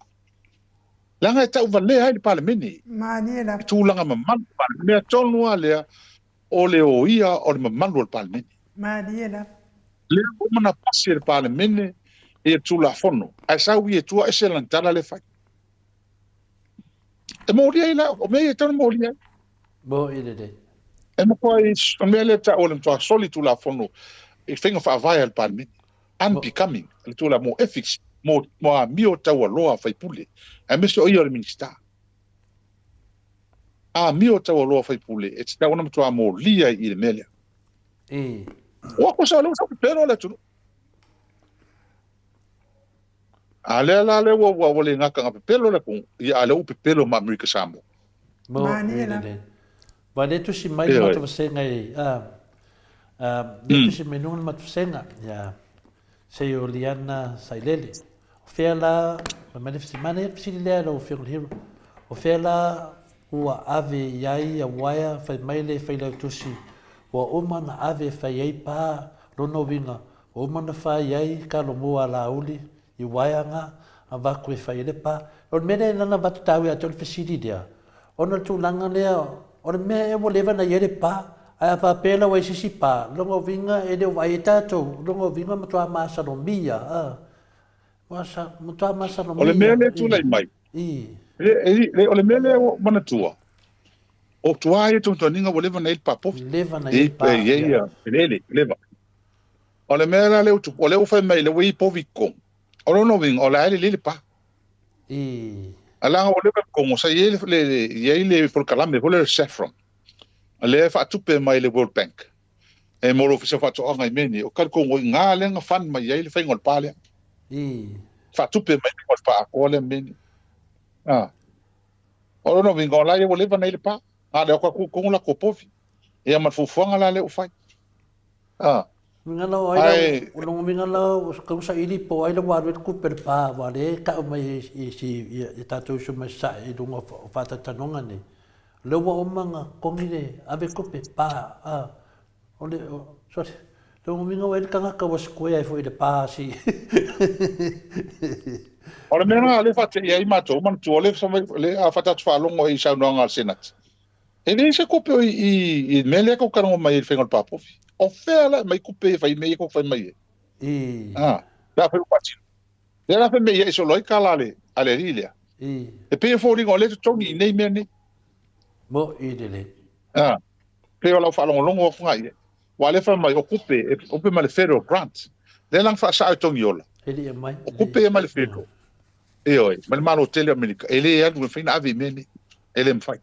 langa ta vale ai pa le mini maniela tu langa mamma me tonu ale o le o ia o le mamma o pa le mini maniela le o mana pasi le pa le mini e tu la fono ai sa wi e tu e se lantala le fai e mo lia ila o me e tonu mo lia bo ile de e mo ko is o me le ta o le to soli tu la fono e fenga fa vai al pa le mini unbecoming le tu la mo ethics mo a mio tau loa fai pule e me so ia le minista mio tau loa fai pule e sta ona mo mo lia i le melia o ko sa lo sa pero le tu ale wo le ngaka nga pelo le ku ia ale u pelo ma America Samoa maniela ba le tu si mai mo to senga le tu si menun ma tu senga ya se Oliana Sailele fela ma le semana e psi le o feel hero o fela ua ave yai a waya fai maile fai le tusi wa o mana ave fai ai pa rono vinga o mana fai ai ka lo mo ala uli i waya nga a va ku fai le pa o mene na va tawi a tol fesidi dia ona tu langa le o me e mo leva na yele pa a pa pela wa sisi pa longo vinga e de vai tato longo vinga mo tua masa no mia masa mo tua masa no mia o le mele tu lai mai le o le mele o mana tua o tua e tu ninga o leva na il pa po leva na il pa leva o le mele le tu o le o fai mai le wi po viko o no ving o la le pa ala o leva como sa ye le por calame por le saffron le fa tupe mai le World Bank e moro fisa fa to ngai meni o kal ko nga le nga fan mai le fa ngol pale fa tupe mai ko fa ko le meni o no vingo la ye le va nei pa le ko la ko povi e ma fu fanga la le o fa Mingala ai lo mingala kau sa ili po ai lo waru ku per pa wale ka mai i tatu su mai sa i dunga fata tanonga ni lo wa omanga komile abe ko pe pa ole sorry lo minga wa kanga ka was ko ai foi de pa si Ole mena le fata ia I mato man tu ole so le a fata fa longo I sa no ngal senat. Ele se ko pe I mele ko kan mai fengol papo. O fela mai kupe fai mai ko fai mai. Da fe pati. Dela fe mai so loi kala le ale rilia. E pe fo ringo le tongi nei meni. Mo idele. Pe ola fa longo funga. Wale fa mai o kupe mai federal grant. Dela fa sa tongi ola. Ele mai. O kupe mai federal. E oi, mal malo tele America. Ele ia du fina ave meni. Ele mfai.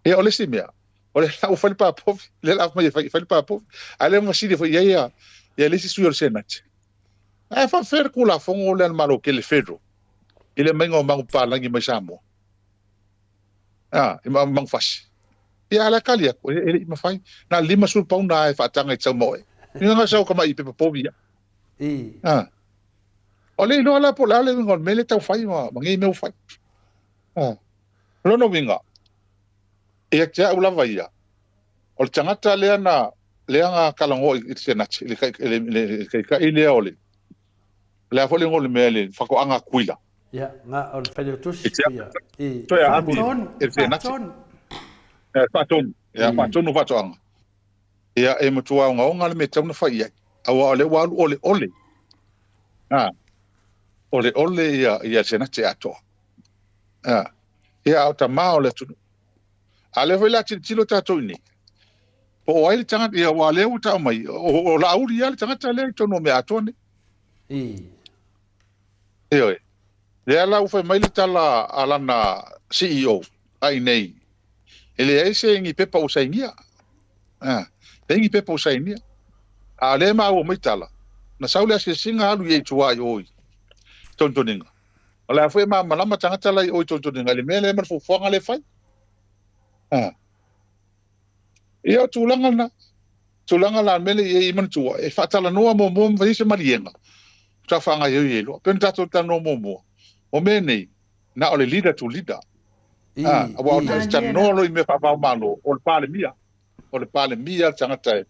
E ole si mea. Ole la ufali pa povi, le la mai fali pa povi. Ale mo sidi foi ia le si suyo senat. Ai fa fer kula fongo le malo ke le fedro. Ile mengo mang pa langi mai Samoa. I mang fas. Ia ala kalia ko ele ma fai na 5 sul pauna ai fa tanga I Samoa. Ni nga sa ko mai pe povi. Ole no ala po la le ngol mele tau fai ma mangi meu fai. Lono winga. E tia ula vaia. O le tangata lea nga kalango I senat le kai ile ole. Le afole ngol mele fa ko anga kuila. Ya nga o le fele tus ya. To ya ami e senat. Paton. Ya paton no paton. Ya e mutua nga le metau na fai ai. Awa ole walu ole. Ole ia senat ato. Ya auta ma ole tu. Ale vela tilo tato ni. Po ai tanga ia wale uta mai. O la uri ia tanga tale to no me atone. Oi. Le ala u fa mai tala ala na CEO ai nei. Ele ai se ngi pepa usainia. Ngi pepa usainia. Ale ma o mai tala. Na saule se singa alu ye tua oi. Tontoninga. Ala foi ma malama tanga tala oi tontoninga le mele mar fu fonga le fai. Ia tulanga la mele e man tua e fatala no mo vai se marienga ta fanga ye lo pen tato ta no mo o mene na ole leader to leader wa ta no lo me fa malo o le pale mia tangata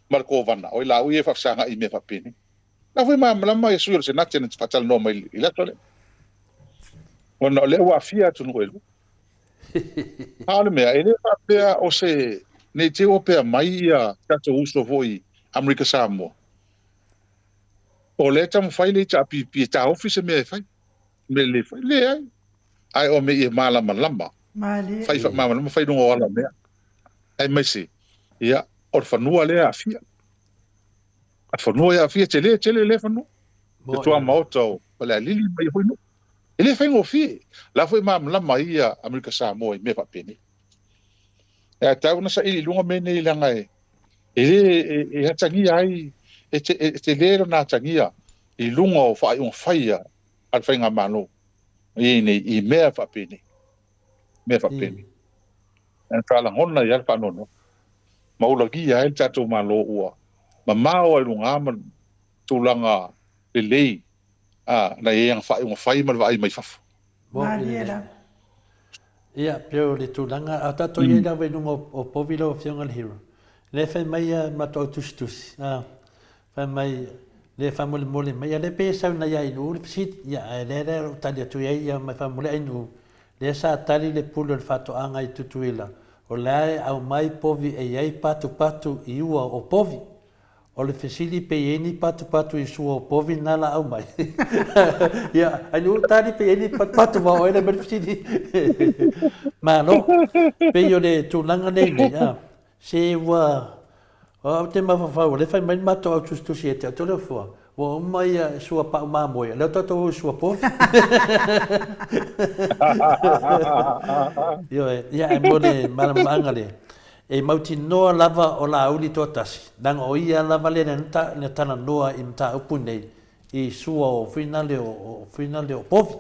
marco vana o la u e fa sanga I me fa peni na foi ma e suyo se naten fatala no mai ila tole ona le wa fia tu no elo ale me ele fa pea o se ne te o pe mai ia tato uso voi America Samoa. O le tam fai le ta pi ta office me fai. Me le fai le ai o me e mala malamba. Mali. Fai fa mama no fai no ola me. Ai mai se. Ia or fa no le afia. A fa no ia afia tele le fa no. Te tua Maota o le lili mai foi no. Ele fai no fi. La foi mama lamba ia America Samoa me fa peni. E tau na sa ili lunga mene I langa e hatangi ai e te lero na hatangia I lunga o whai un whaia al whainga mano I mea whapene e tala ngona I al whanono maulagi ai tato malo ua ma mao ai lunga aman tūlanga le lei na e ang whai un whai mal vai mai whafu Ia, pero le tūlanga, a tato ia na wenunga o povilo o whionga hero. Le whai mai mato au tusi. Whai mai, le whai mole mai, le pe sau na ia inu, le pisit, ia, le o tali atu ia mai whai mole inu. Le sa tali le pulo le whato anga I tutuila. O le au mai povi e iai patu I ua o povi. O le fesili pe eni patu I sua o povi nala au mai. Ia, anu tali pe eni patu ma o ena mai fesili. Ma no, pe yo le tūlanga nei, se ua, o te mawhawhau, le whai mai mato au tustusi e te atole fua. Wa mai sua pa mamoia, leo tato sua povi. Ia, e mole maramanga le. E mauti noa lava o la auli tōtasi. Nanga o ia lava le na tana noa I mta upu nei. I sua o whina leo povi.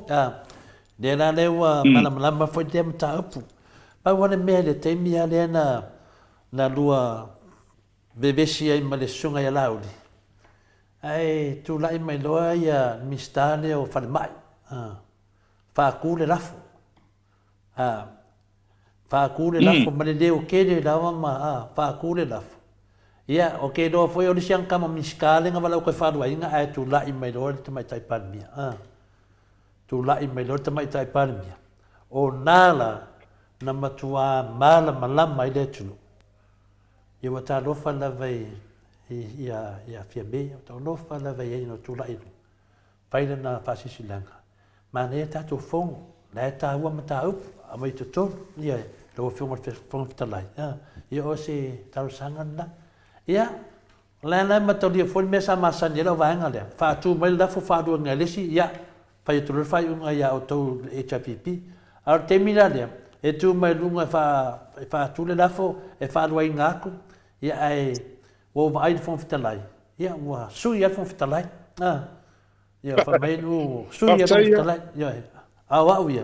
Le la lewa malamalama foi te mta upu. Pa wane mea le teimia le na lua vevesi ai ma le sunga ia lauli. Ai tula'i mai loa ia mistale o falemai. Whaakule lafo. Whaakule lafo ma le leo kere lawa ma whaakule lafo. Ia, o ke doa foi o lisiang kama miskale nga walau koe whaarua inga ai tula'i mai loa le tamai tai palemia. Tula'i mai loa le tamai tai palemia. O nala na matua mala malama i le tunu. Ia wa tā lofa lawai ia fia mea, tā lofa lawai ei no tula ilu. Whaile na whasisi langa. Ma ne tātou whongo, na e tā ua ma tā upu, a mai te tonu, ia lo whongo fitalai. Ia o se taro sangana. Ia, lana ma tau lia fwoni mea sa masani ela waenga lea. Whaatu mai lafo whaadua ngā lesi, ia, whai tulu whai unga ia o tau HIPP. Ar te mira lea, e tu mai lunga whaatu le lafo, e whaadua i ngāku, ia ai wo vai de fon fitalai ia wa sui al fon fitalai ia fa mai no sui al fon fitalai ia awa ia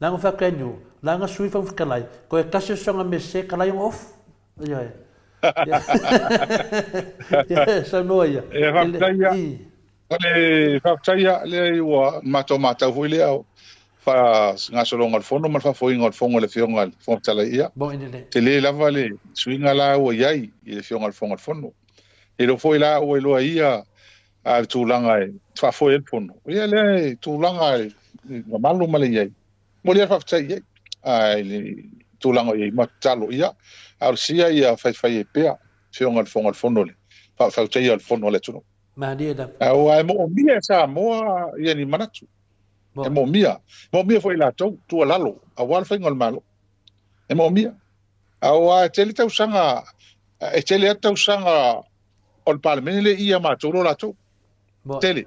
nang fa kenyu nang sui fon fitalai ko e kasi songa me se kala yung off ia ia sa no ia fa tsaia le wa mata fu le au fa nga solonga fono ma fa foi ngol fongo le fionga fon tala ia te le lava le swinga la o yai i le fionga fongo fono e lo foi la o lo ia a tulanga fa foi el fono ia le tulanga ma malu male yai mo le fa tsaia ai le tulanga i ma talo ia ar sia ia fa e pea fionga fongo fono le fa tsaia el fono le tuno ma dia da o ai mo mia sa mo ia ni manatu e mo mia foi la tu lalo a wal fa ngol malo e mo mia a wa tele tau sanga e tele tau sanga ol parlamento le ia ma tu la tu tele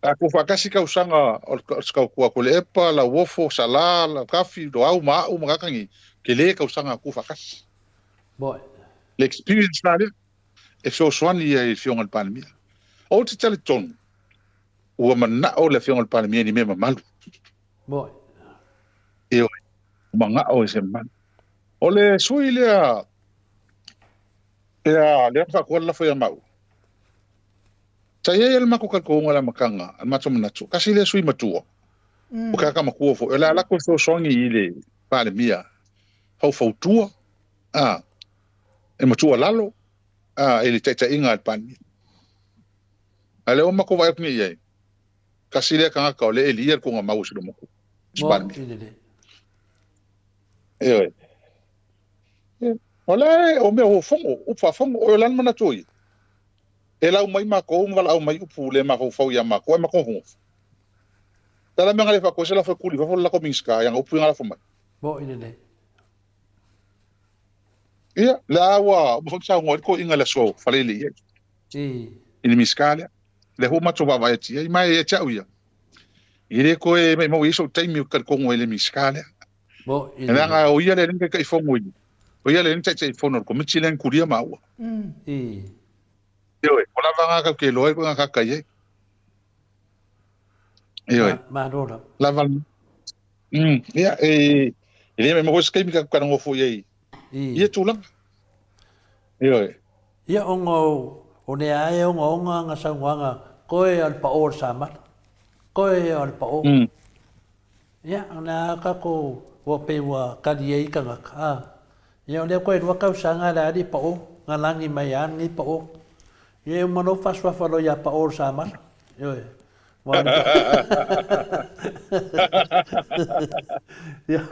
a ku fa kasi ka sanga ol ska ku ko le pa la wofo sala la kafi do au ma kangi ke le ka sanga ku fa kasi boy l'experience na e so swani e fiong ol parlamento o te tele ton o mana o le fiong ol parlamento ni me malu boy eu manga o ese man ole sui le fa ko la foi mau sai el mako ko ngala makanga al macho manacho kasi le sui matua o ka kama ko fo la ko so songi ile pale mia fo tua e matua lalo ele teta inga pan ale o mako vai ni ye kasi le kanga ka le elia ko nga mau so mako Olha, o meu fongo, o fongo, o lan mana tui. Ela o mai mako, ngala o mai upu le mako fau ya mako, e mako hongo. Tala me ngale fa ko sela fa kuli, fa la ko minska, yang upu ngala fa mai. Bo ile. Ia, la wa, mo fa ngol ko ingala so, fa le le. Ini miskale. Le ho macho ba vai ti, mai e chau ia. Ile ko e mai mo iso taimi ka ko ngole miskale. Bo ile. Nga o ia le nge ka fongo ia. O ia le nte te fono ko michilen kuria maua. Yo, ola vanga ka ke loe ko nga ka ye. Yo. Ma dora. La van. Ia ele me mo skemi ka no fo ye. Ia tulang. Yo. Ia ongo o ne ai ongo nga sa nga koe al pa or sama. Koe al pa o. Ia na ka ko wo pe wa ka ye ka nga ia le koe rua kau sanga la di pa o ngalangi mai an ni pa o ia mano faswa falo ya pa o sama yo ia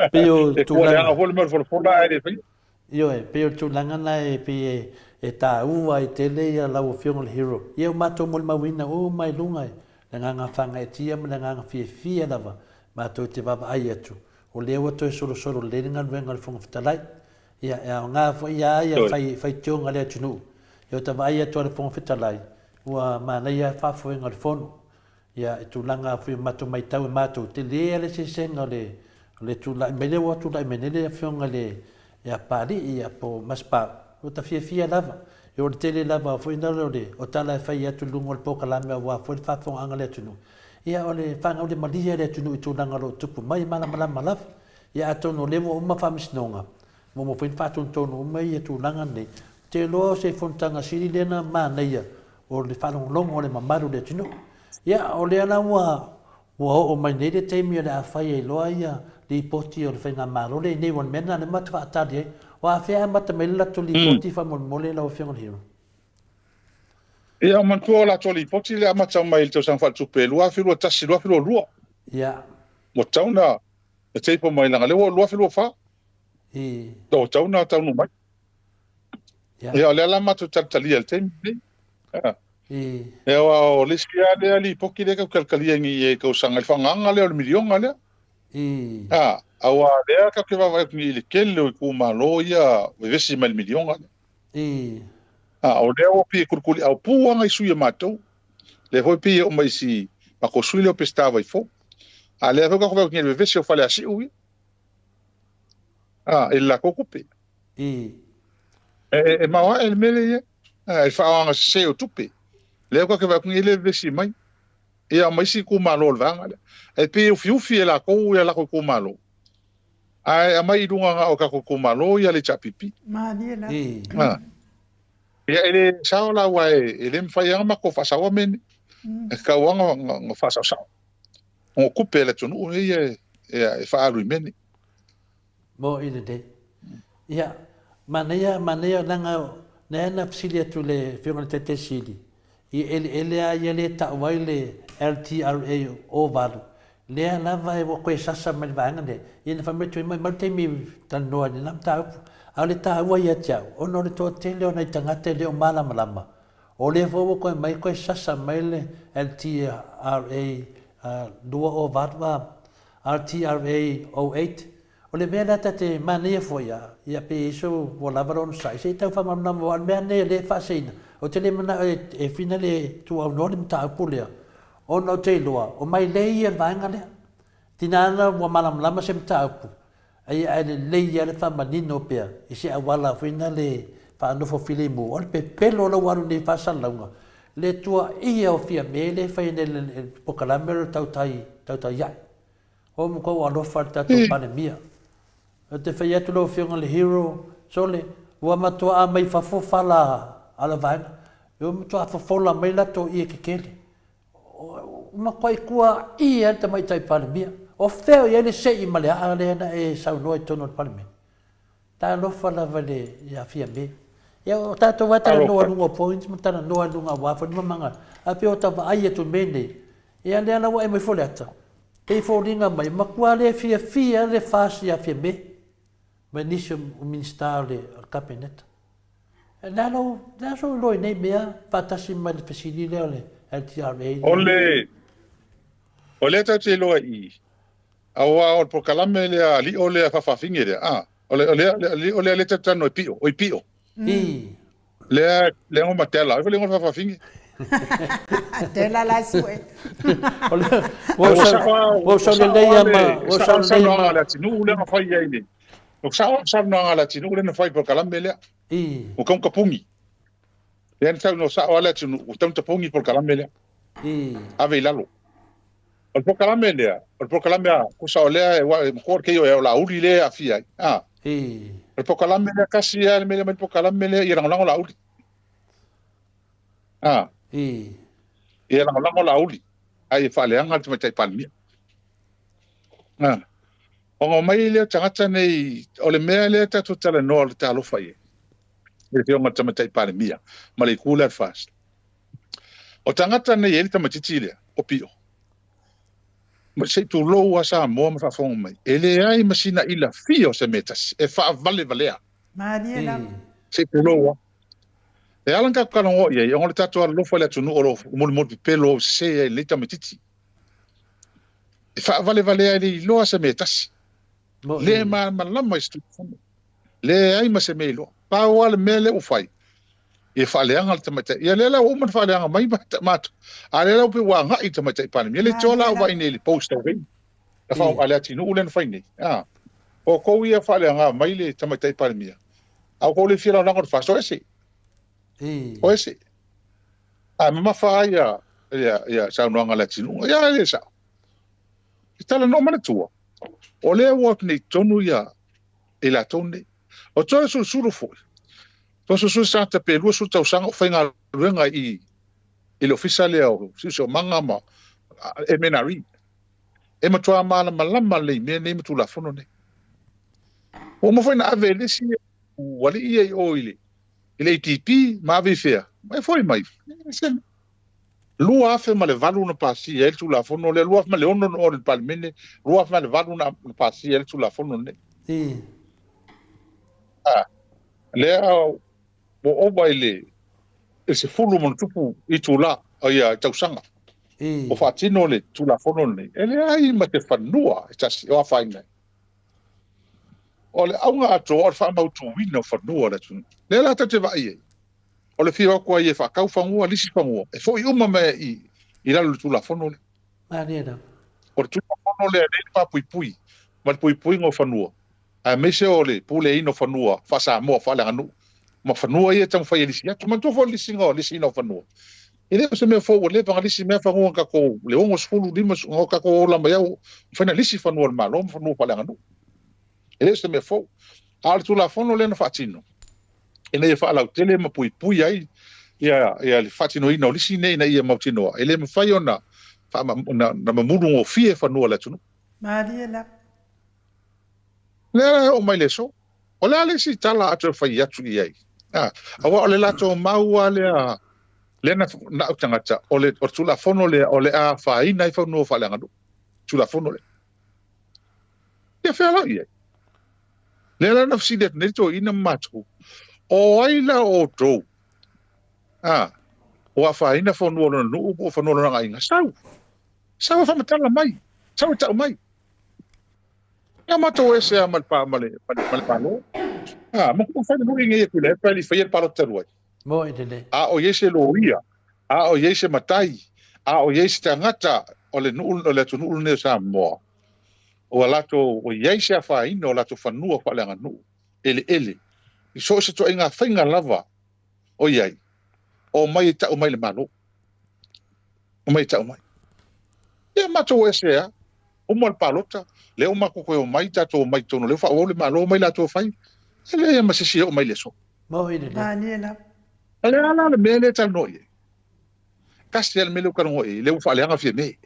pio tulanga vol mer for da ele fi yo pio tulanga na e ta ua i tele ia la o fiong hero ia mato mol mawina o mai lunga nga fanga tia nga fia lava mato te baba ai atu o leo to solo le ngal vengal fong fitalai ia nga fo ia fai tionga le tunu yo ta vai to le fong fitalai wa mana ia fa fo ngal fon ia tu langa fo mato mai tau mato te le se senga le tu la me le wa tu la me le fong le ia pali ia po maspa o ta fia lava yo te le lava fo ndalo le o ta la fai tu lungol po kala me wa fo fa fong angale tunu ia ole fanga de malia le tunu tu langa lo tupu mai mala ia atono le mo ma famis nonga mo fo fa tu tonu mai tu langa ne te loa se fontanga siri lena māneia o le whanonglongo o le mamaru le tino. Ia, o le ana ua o mai nei le teimi o le awhai e loa ia li poti o le whainga maro le nei wan mena le matu whaatari e. O a whea mata me lato li poti whamon la o whiongon hiro. Ia o mantua o la toli poti le amatau mai le tau sang whaltupe lua whilua tasi lua whilua lua. Ia. Mo tauna e teipo mai langa lewa lua whilua wha. Do tauna taunu mai. Ia o le ala matu talitalia le teimi nei. E o le sia lea li poki le kau kalkalia ngi e kau sanga le whanganga lea o le milionga lea. Aua lea kau ke wawa ni le kele o i kumalo ia vesi mai le milionga lea. O lea o pia kurukuli au puanga i suia matou. Le hoi pia o mai si mako sui leo pestawa i fo. A lea waka kwa ngi le vesi o fale asi ui. E la kokupe. E mawa e mele ia. E whaanga se o tupe. Leo ka ke wa kungi le vesi mai. Ia mai si kumalo le vanga le. E pe ufi e la kou ia la kumalo. Ai a mai runga nga o ka kumalo ia le chapipi. Mani la. Ia ele sao la wa ele mfai anga ko fa sawa men. E ka wanga nga fa sawa. O kupe le tonu ia e fa aru men. Mo ine de. Ia manea nanga na psilia tu le fiona tete sili. I ele a le ta wai le LTRA o valu. Le lava e ko sasa mai vanga de. Ina fa metu mai malte mi tan no ni nam ta. A le ta wai ya cha. O no le to tele o na tangate le o mala malama. O le fo ko mai ko sasa mai le LTRA dua o valu RTRA 08. O le mea nata te mania fo ia pe iso o lavaron sai se tau fa mamna mo al mea ne le fa seina o te le mana e fina le tu au no le mta pulea o no te loa o mai le ia vanga le tinana wa malam lama se mta pu ai le ia le fa manino pe e se awala fina le fa no fo filimu o pe pelo lo waru ni fa salanga le tua ia o fia me le fa le pokalamer tau tai ya o mo ko alo fa tatu pandemia te fai atu lo fionga le hero sole ua matua a mai fafofala ala vaina ua matua a fafola mai lato i e kekele uma koe kua i anta mai tai palemia o feo i ene se i male a le ana e saunoa i tono palemia ta lofa lava le ia fia me ia o tato watara noa lunga points matana noa lunga wafa ni mamanga a peo tava ai atu mene ia le ana wa e mai fole ata te folinga mai makua le fia le fasi a fia me ma nisi o minister le kabinete. Nalo loi nei mea patasi mai le fesili leo le LTRA. O le tau te loa i. Awa o prokalame le a li o le a fafafingi le. O le a le tau tano o i pio. Le o matela. O le o fafafingi. Tela la sue. O sa le leia ma. O sa le leia ma. Nu le ma fai ai ni. O sa no ala tinu le na fai por kalambe le. O kom kapungi. Le tau no sa ala tinu o tau tapungi por kalambe le. Ave lalo. O por kalambe le. O por kalambe ko sa ole e ko ke yo la uli le afia. O por kalambe le kasi ya me por kalambe le i rango la uli. I rango la uli. Ai fa le anga te tai palmi. O mai le tangata nei o le mea le tatu tala noa le talo fai. Le te o matamatai pare mia, ma le kula fast. O tangata nei ele tamatiti le, o pio. Ma se tu lou a Samoa ma whafonga mai. Ele ai masina ila fio se metas, e wha vale valea. Maria la. Se tu lou a. E alanka kukana o ia, o le tatu ala lofa le atunu o lo muli pelo se le tamatiti. E wha vale valea le loa se metas. Le ma lama istu le ai ma se melo pa wal mele u fai e fa le anga te mate ia le la o man fa le anga mai mat a le la pe wa nga i te mate pa ni le chola wa ine le post o ven e fa ala ti no len fa ni o ko ia fa le anga mai le te mate pa ni a ko le fira na ko fa so ese o ese a ma fa ia sa no anga la ti no ia le sa itala no mana tua o le walk nei tonu ia e la tone o tō suru foi Pasu sa te pelu su tau sang whainga ruenga i le ofisa leo so manga ma e menari. E matua mala malama le me ne matu la fono ne. O mo whaina ave le si wali i o ile. Ile ATP ma vi fea. Mai foi mai. Lua afe ma le valu na pasi e tu la fono le lua ma le ono no le palmene lua ma le valu na pasi e tu la fono ne. Le au mo o baile e se fulu mo tupu i tu la ai tausanga. O fatino le tu la fono ne. Ele ai ma te fanua e tasi o faina. O le aunga ato o fa mau tu wino fanua le tu. Le la te vai. O le fia ko ai fa kau fangua lisi fangua. E fo i uma me i la tu la fono le. Mariana. O tu la fono le le pa pui pui. Ma pui pui ngo fanua. A mese o le pule ino fanua fa sa mo fa le anu. Ma fanua ia tang fa lisi ya. Tu man to fo lisi ngo lisi no fanua. Ele se me fo le pa lisi me fa ngo ka ko le ngo sfulu di ngo ka ko la ma yau. Fa na lisi fanua ma lo fanua fa le anu. Ele se me fo. Al tu la fono le na fatino. Ene fa la tele ma pui pui ai ia le fatino ina lisi nei na ia mautino. Ele me fa ona fa na mamuru ngo fie fanua le tunu. Mariela. Le o mai le so. O le ale si tala atu fai atu i ai. Awa o le lato maua le na utangata o le o tula fono le o le a fai nai fa no fa le ngadu. Tula fono le. Ia fe ala i ai. Le la na fsi det neto ina matu. O ai la o do. O a fai na fono no no o fono no nga inga. Sau fa matala mai. Sau ta mai. Ya mato ese amal pa male palo. Mo ko fa no ngi e kule pa li fa yer palo teroi. Mo idele. O yese lo ia. O yese matai. O yese tangata o le nul o le tunu ne sa mo. O lato o yese fa ino lato fanua fa le nganu. Ele. I so se to inga finga lava. O yai. O mai ta o mai le malo. O mai ta o mai. Ya mato ese o mal palota le o mako ko mai ta to mai tono le fa o le malo mai la to fai ele ya masisi o mai le so mo ide Mariela. ale ala le mele ta no ye kastel mele ko no ye le fa le nga fi me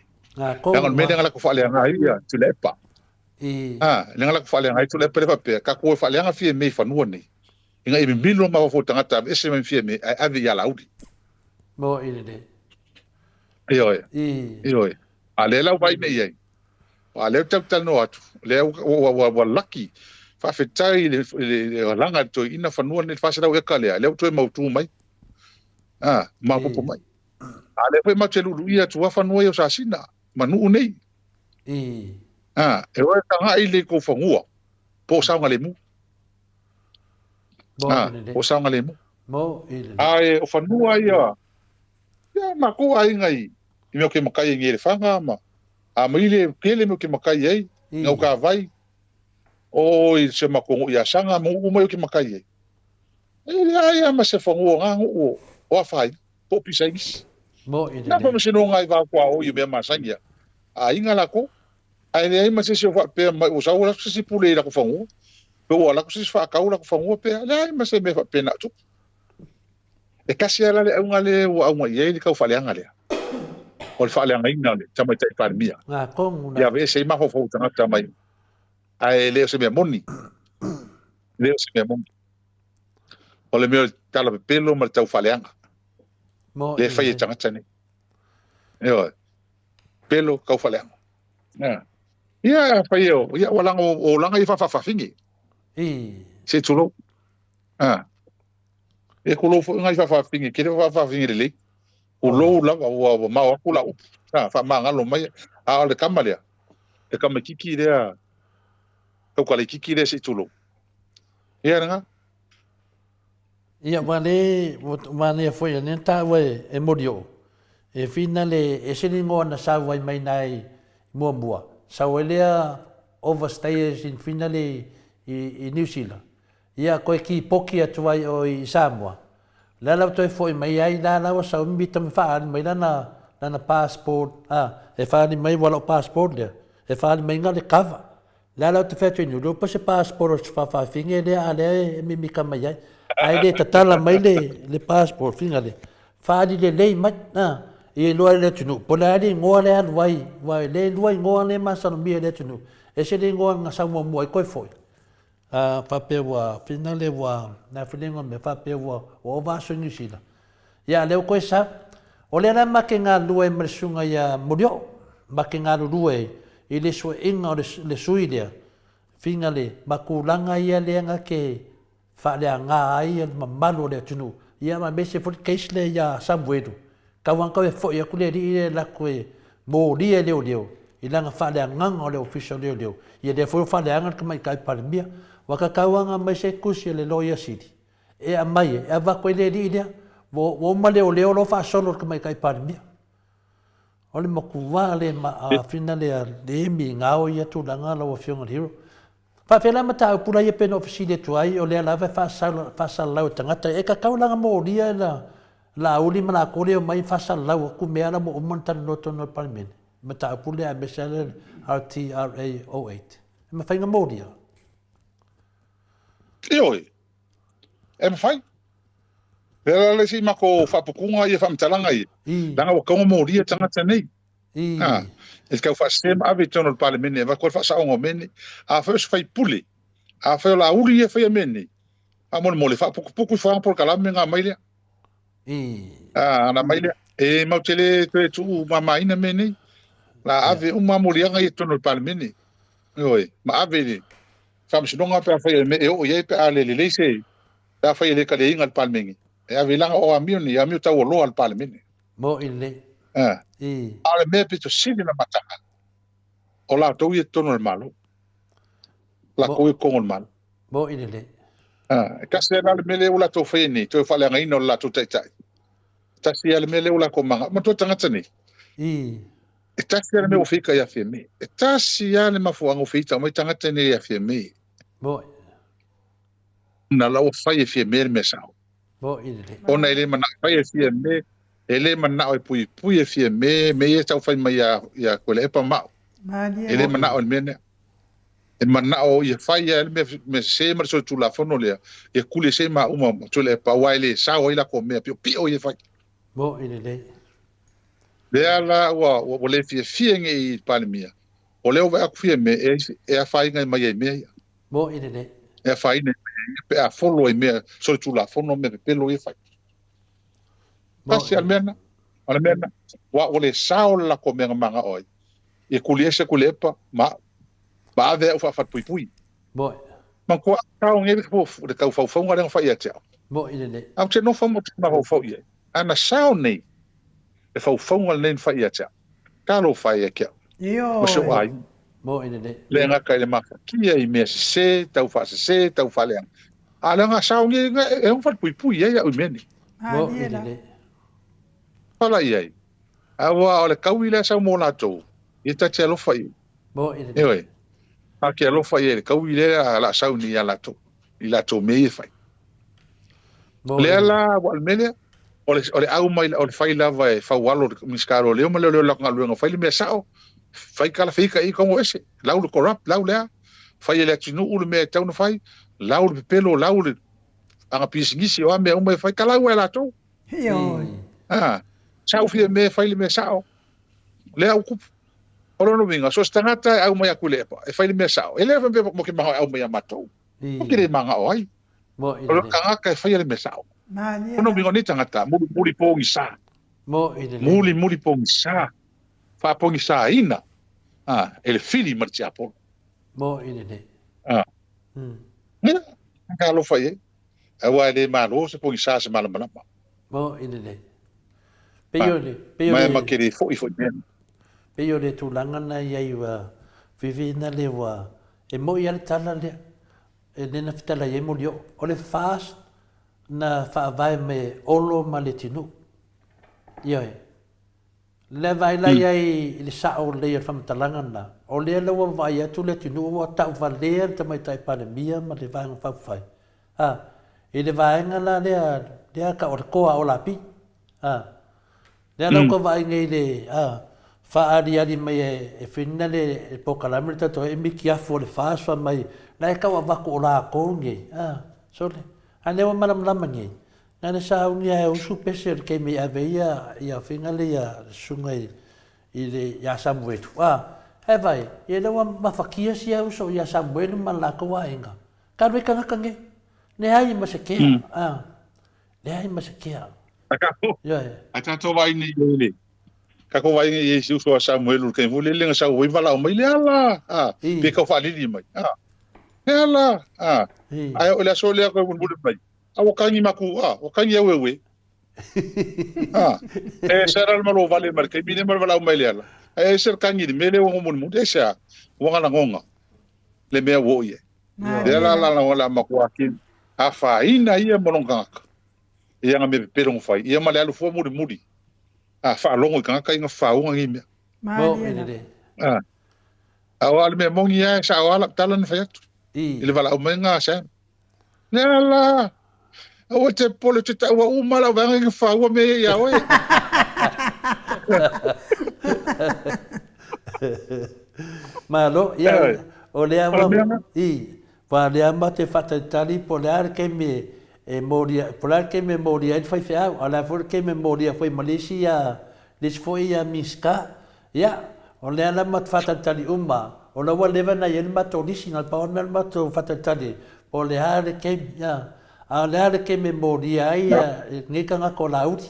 ko nga mele nga ko fa le nga ia tu le pa le nga ko fa le nga tu le pe pa ka ko fa le nga fi me fa no ne nga e milo ma fo tanga ta ese me fi me a vi ya laudi mo ide iyo ale la vai me ye le tau no atu le wa lucky fa fetai le langa to ina fanua ne fa sa e ka le to mau tu mai ma popo mai le foi ma telu ia tu fanua yo sa sina manu nei e wa tanga ile ko fangua po sa ngale mu po sa ngale mu mo ile o fanua ia ya ma ko ai ngai i me ke makai ngi le fanga ma maile kele mo ke makai ai ngau ka vai o i se makongo ia sanga mo mo ke makai ai ele ai ma se fongo nga o afai po pisais mo ide na po se no ngai va kwa o i me masanga ai ngala ko ai ma se fa pe o sa o se pule la ko fongo pe o la ko se fa ka o la ko fongo pe ai ma se me fa pe na tu e kasi ala le ngale o ngai ai ka fa le ngale o fa le ngai ngale tama tai pa mia kong ya ve se ma ho fo tanga tama ai le se me moni o le me tala pe pelo ma tau fa le anga le fa ye tanga tane pelo ka fa le anga ya fa yo ya wala o langa i fa fingi se tulo e ko lo fo ngai fa fingi ke fa fingi le o lo la o ma o kula fa ma ngalo mai a le kamalia e kamakiki le ko kale kiki le se tulo ia nga ia mane foi ne ta we e morio e finale e se ni ngona sa vai mai nai mua sa welia overstayers in finale i New Zealand ia ko ki poki atu ai o i Samoa la toi foi mai ai la sa mi tam fa mai na passport e fa ni mai wala passport le e fa ni mai ngale kava la te fa tu no pa se passport fa finge le ale mi ka mai ai ai le tatala mai le passport finga le fadi le mai na e loa le tunu pona le ngoa le an vai le loa ngoa le masano mia le tunu e se le ngoa nga sa mo ai koi foi fa pe wa fina le wa na filingo me fa pe wa o va so ni sila ya le ko sa o le na makenga lue mersunga ya murio makenga lue i le so inga le suilia finga le makulanga ia le nga ke fa le nga ai malu le tunu ia ma mese fo case le ya samwedu kawan ka fo ia kule ri la ko mo ri le o i langa fa le nga le official le ia de fo fa le nga ka mai kai palmia wa ka kawanga mai se kusi le lawyer city e a mai e va ko le ri dia wo ma le o lo fa solo ka mai kai palmia ole mo ku va le ma fina le mi nga o ia tu langa lo fiong hero fa fela mata pula ia pen official tu ai o le la fa sal lau tangata e ka kaulanga mo dia la uli mana ko le mai fa sal lau ku me ala mo montan no to no parliament mata pula a mesel RTRA 08 ma fa nga mo dia Oi. Em fai. Pela le si mako fa pukunga ia fa mtalanga ia. Danga o kongo mo dia tangata nei. E ka fa sem ave tono le parliament e va ko fa sa ngo meni a fa fai puli. A fa la uli ia fa meni. A mo le fa puku fa por kala menga mai le. Na mai le e mo tele tu mama ina meni. La ave uma mo lia ngai tono le parliament. Oi, ma ave Sam sinonga pe fa me e o ye pe ale le se da fa le ka le inga al palmengi e ave langa o amio ni amio ta o lo al palmengi mo ile ale me pe to sini na mata o la to ye tono al malo la ko e con al mal mo ile ka se na me le ula to fa ni to fa le ngai no la to tai tai ta si ale me le ula ko manga mo to tanga tani e ta si ale me o fika ya fe me e ta si ale ma fu ango fita mo tanga tani ya fe me Bo. Na la o fai fi me sao. Bo ile. Ona ele mana fai fi me, ele mana o pui fi me e tau fai mai ya ko le pa ma. Ele mana o mene. E mana o ia fai ya me se mar so tu la fono le. E kule se ma uma tu le pa wa ele sao ila ko me pio ia fai. Bo ile. Le ala o le fi ngi palmia. O le o va ku fi me e fai ngai mai me. Mo ile. E fai ne pe a follow me so tu la fono me pelo e fai. Pasi almena wa o le sao la ko me manga oi. E kuliese kulepa ma ave o fa pui. Bo. Man ko tau nge ko de ka fa nga fai ya tau. Bo ile. Au te no fa mo na fa ye. Ana sao nei. E fa nga len fai ya tau. Ka lo fai ya kia. Yo. So ai. Mo ile. Le nga ka le maka kia i me se tau fa le. Ala nga sao nge e un fa pui ya o meni. Mo ile. Fala ia. Awa o le kauila sa mo la to. I ta te lo fai. Bo ile. Ewe. A ke lo fai le kauila la sa ni ala to. I la to me fai. Le ala wal mele o le au mai o le fai lava e fa walo miskaro le o le la nga fai le me sao. Fai kala fika I como ese. Lau le corrupt lau le. Fai le tinu u le me tau no fai. Lau le pelo lau le anga pisingisi o me o me fai kala wa la to. Yo. Sao fia me fai le me sao. Le au kupu. Ora no vinga, so stangata au mai akule pa. E fai le me sao. Ele fa mo ke ma au mai matou. O ke le manga oi. Mo ile. Ora kanga ka fai le me sao. No vinga ni tangata, muri pongi sa. Mo ile. Muri pongi sa. Fa pongi sa ina. Ele fili marcia po. Mo ile. Ka lo fai. Awa le malo se pongi sa se malama. Mo ile. Peole. Mai makere fo men. Peo le tūlanga na iai wa vivina le wa e mo ia le tala le e nena fitala iai mo lio o le fast na whaavai me olo ma le tinu iai le vai la iai le sao le ia whamatalanga na o le lawa vai atu le tinu o tau valea ta mai tai pandemia ma le vai ngawhawhai e le vaenga la lea ka o le koa o la pi lea lau ka vai ngai le Faari mai e whina le pokalame tato e miki afo le whaaswa mai na e kaua wako o la konge. So le, ane wa malam ngai ngana sa unia usu pese ke me aveia ia fingali ia sungai ile ya Samuel e vai e lewa mafakia sia uso ya Samuel malaka wa inga ka re kanga kange ne ai masekia ne ai masekia ata to vai ni ile ka ko vai ni Yesu so Samuel ke mo le lenga sa oi vala mai le ala pe ka fa li mai ala ai ole so le ko mo le mai awo kangi maku o kangi wewe será el malo vale marca mine mal vala mai le ala ser kangi mele wo mo mo desa wo ngala ngonga le me wo ye de la wala maku akin afa ina ia mononga ia nga me perong fai ia male alu fo muri fa longo ka inga fa unga ngi mo ene awal me mongi ya sa wala talan fa yatu ile vala umenga sa la o te pole te wa umala va ngi fa wa me ya we malo ya o le ama pa le ama te fata tali polar ke me moria polar ke me moria fai fa ala for ke me moria foi Malaysia dis foi a miska ya o le ala mat fata tali o la wa leva na yen mat original pa on mat fata tali o le ale ke ya a le ale ke me moria ia ngi kanga ko lauti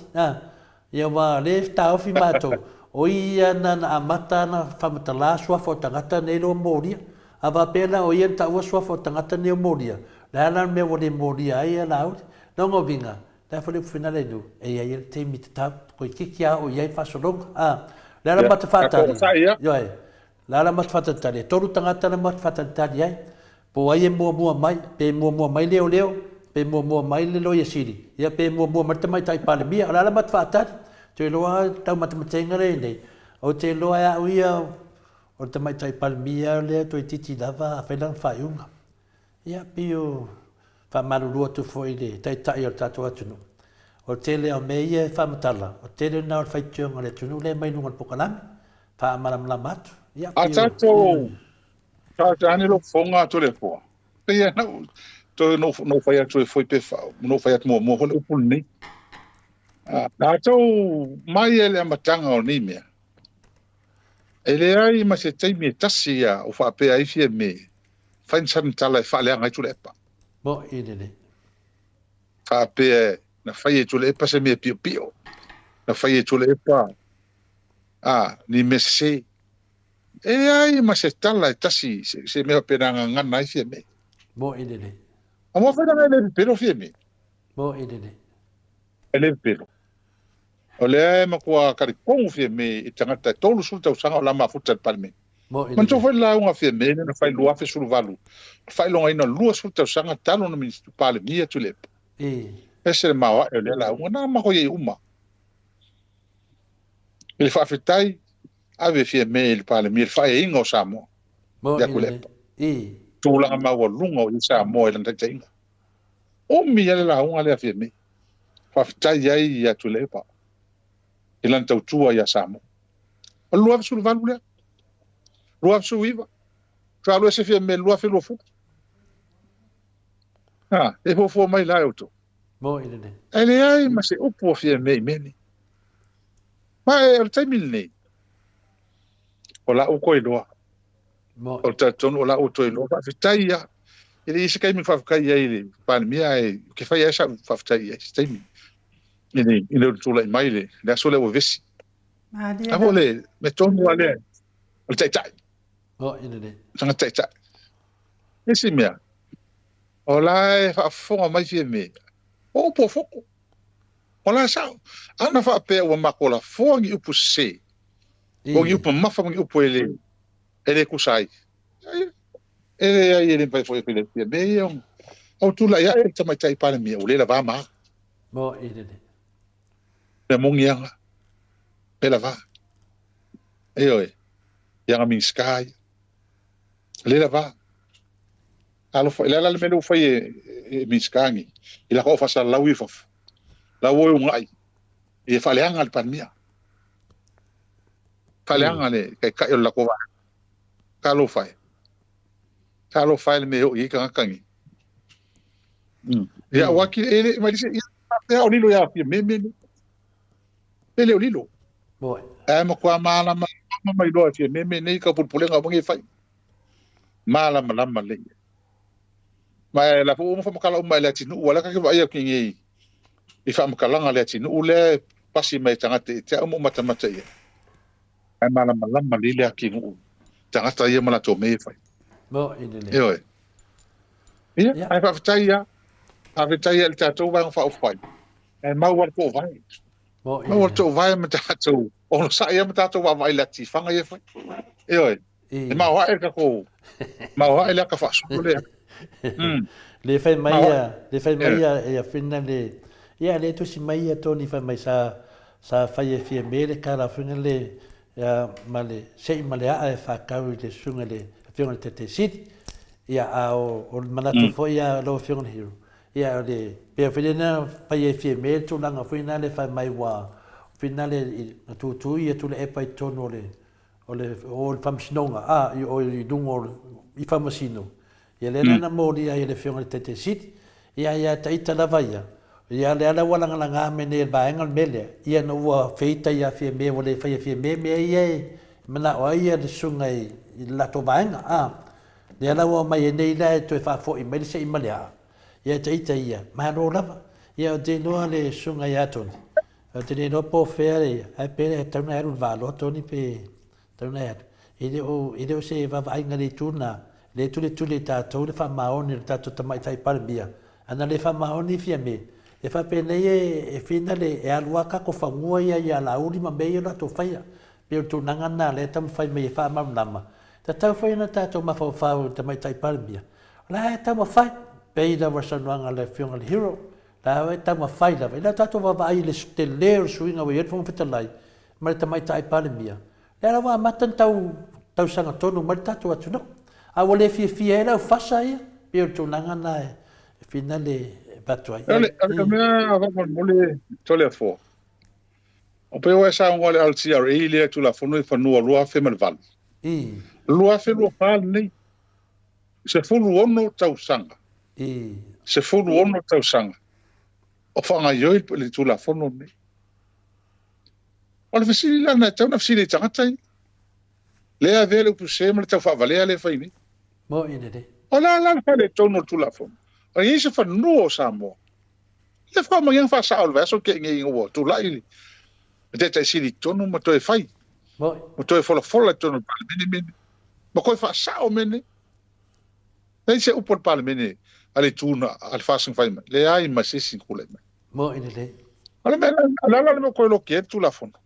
ia wa le sta ofi mato o ia na amata na famatala sua fo tangata nei lo moria ava pena o ia ta sua fo tangata nei moria la na me wo le moria ia lauti no ngo vinga ta fo le finale do e ia te mitata ko kikia o ia fa solong la mat fata yo la mat fata tali toru tangata na mat fata tali ai po ai mo mai pe mo mai leo pe mo mai le lo ia siri ia pe mo mai tai pale mia la mat fata te loa tau matematenga nei o te loa ia uia o te mai tai palmia le to titi lava a felang faiunga ia pio fa malulua tu foi le tai tai o tatu atunu o te le o meia fa matala o te le na o faitunga le tunu le mai nunga pokalami fa malam lamat ia pio atato ta tani lo fonga to le po ia no to no fai atu foi pe fa no fai atu mo ho le upul ni Tātou mai ele amatanga o ni mea. Ele ai ma se teimi tasi ia o whaapea i fia me whainsan tala e whaaleanga i tule epa. Mo inene. Whaapea na whai e tule epa se mea pio pio. Na whai e tule epa ni me se. Ele ai ma se tala e tasi se mea penanga ngana i fia me. Mo inene. Amo whainanga ele pero fia me. Mo inene. Ele pero. O lea ma kua karikongu fia me i tangata e tolu sulta usanga o lama futa palme. Manto foi la unga fia me na fai lua fe sulu valu. Fai longa ina lua sulta usanga talo na ministu pale mia tulep. Ese le mawa e lea la unga na ma koye uma. Ele fa fitai ave fia me il pale mia fai inga o Samoa. Ya kulepa. Tūlanga maua lunga o i Samoa i lanta inga. O mia le la unga lea fia me. Fa fitai ai ya tulepa. Ilan tau tua ia Samoa. O lua fisu valu lea. Lua fisu iwa. Kalo ese fia me lua filo fu. E fo mai la auto. Mo inene. Ele ai ma se upo fia me meni. Ma e o taimil nei. O la uko iloa. O tatonu o la uto iloa. Fa fitai ia. Ele isi kai mi fa fitai ia ili. Pani mia e ke fai esa fa fitai ia. Taimil. Ine tula i maile, le sole o vesi. A vole, me tonu ale, o tai tai. O inene. Sanga tai tai. Esi mea. O la e whaafonga mai fie me. O po foko. O la sao. Ana whaapea ua makola fongi upu se. Fongi upu mafa fongi upu ele. Ele kusai. Ele ai ele pai foi fie me. O tula ia e tamai tai pare mea. O le la vama. Mo inene. Me mongianga. Pela va. Eoi. Yanga min sky. Lela va. Alo fa lela le melo fa e min skangi. Ila ko fa sa lawi fa. La wo ngai. E fa leanga al palmia. Fa leanga le kai la ko va. Kalo fa. Kalo fa le me o i ka kangi. Ya waki ele mai se ya o lilo ya me ele o lilo. Boy. Ma kwa mala mai lo fi me nei ka pulpulenga mo ngi fai. Mala malama le. Mai la fu mo fa makala umai le tinu wala ka ke vai ki ngi. I fa makalanga le tinu le pasi mai tanga te mo mata ia. Ai malama le le ki ngu. Tanga ta ia mala to me fai. Bo ile. Yo. Ia, ai fa tai ia. Ave tai el tatou vai fa fai. Ai mau wa ko vai. Mau wa to vai ma tatou. O sa ia ma tatou wa vai la ti fanga ia fai. Yo. E mau wa ka ko. Mau wa ele ka fa so le. Le fai mai e fina le. Ia le tu si mai toni fai mai sa fai e fie mele kala fina le ya male sei male a fa kau le sunga le fiona te sit. Ia o manatu foi ia lo fiona hero. Ia le pe fina fai e fie mele tu langa fina le fai mai wa. Fina le tu ia tu le e pai tono le. O famsinonga o i dungo i famasino. Ia le na mori ia le fiona te sit. Ia taita lava ia. Ia le ala wala nga me ne baengal mele. Ia no wa feita ia fie me wale fai fie me ia. Mana o ia le sunga i la to baenga le ala wa mai nei la to fa fo i mele se i malea. Ia taita ia. Ma no lava. Ia de no le sunga ia ton. Te no po fere ai pe tana eru valo toni pe tana. Ile o se va ainga le tuna. Le tule ta to le fa maoni ta to mai tai palbia. Ana le fa maoni fie me. E fa pe nei e fina le e alua ka ko fa ngua ia la ultima me la to faia. Pe tu nanga na le tam fai me fa ma nama. Ta tau fai na ta to ma fa ta mai tai palbia. La ta ma fai pe da versa nanga le fiona le hero. La ta ma fai la ta to va ai le steller swinga we et fon fetalai. Ma ta mai tai palbia. La wa matan tau sanga tonu ma ta to atu no. A wale fie la fasa ia. Pe tu nanga na e fina le Batoi. Ale kamera ava mole tole fo. O pe o sa ngole al CRA le tu la fono fa no lua fe malval. Lua fe lo fal nei. Se fulu ono tau sanga. Se fulu ono tau sanga. O fa nga yo le tu la fono nei. O le fisi la na tau na fisi le tangatai. Le a vele pu se mal tau fa vale le fa ini. Mo ine de. O la fa le tono tu la fono. O se fa no Samoa. Le fa ma yang fa sa o verso ke ngi ngo tu la ili. Te te sili tonu ma to e fai. Mo to e fola tonu pa mini. Ma ko fa sa o mene. Nei se upor pa mene ale tuna al fa sing fai. Le ai ma se sing kule. Mo ine de. Ale me ala me ko lo ke tu la fono.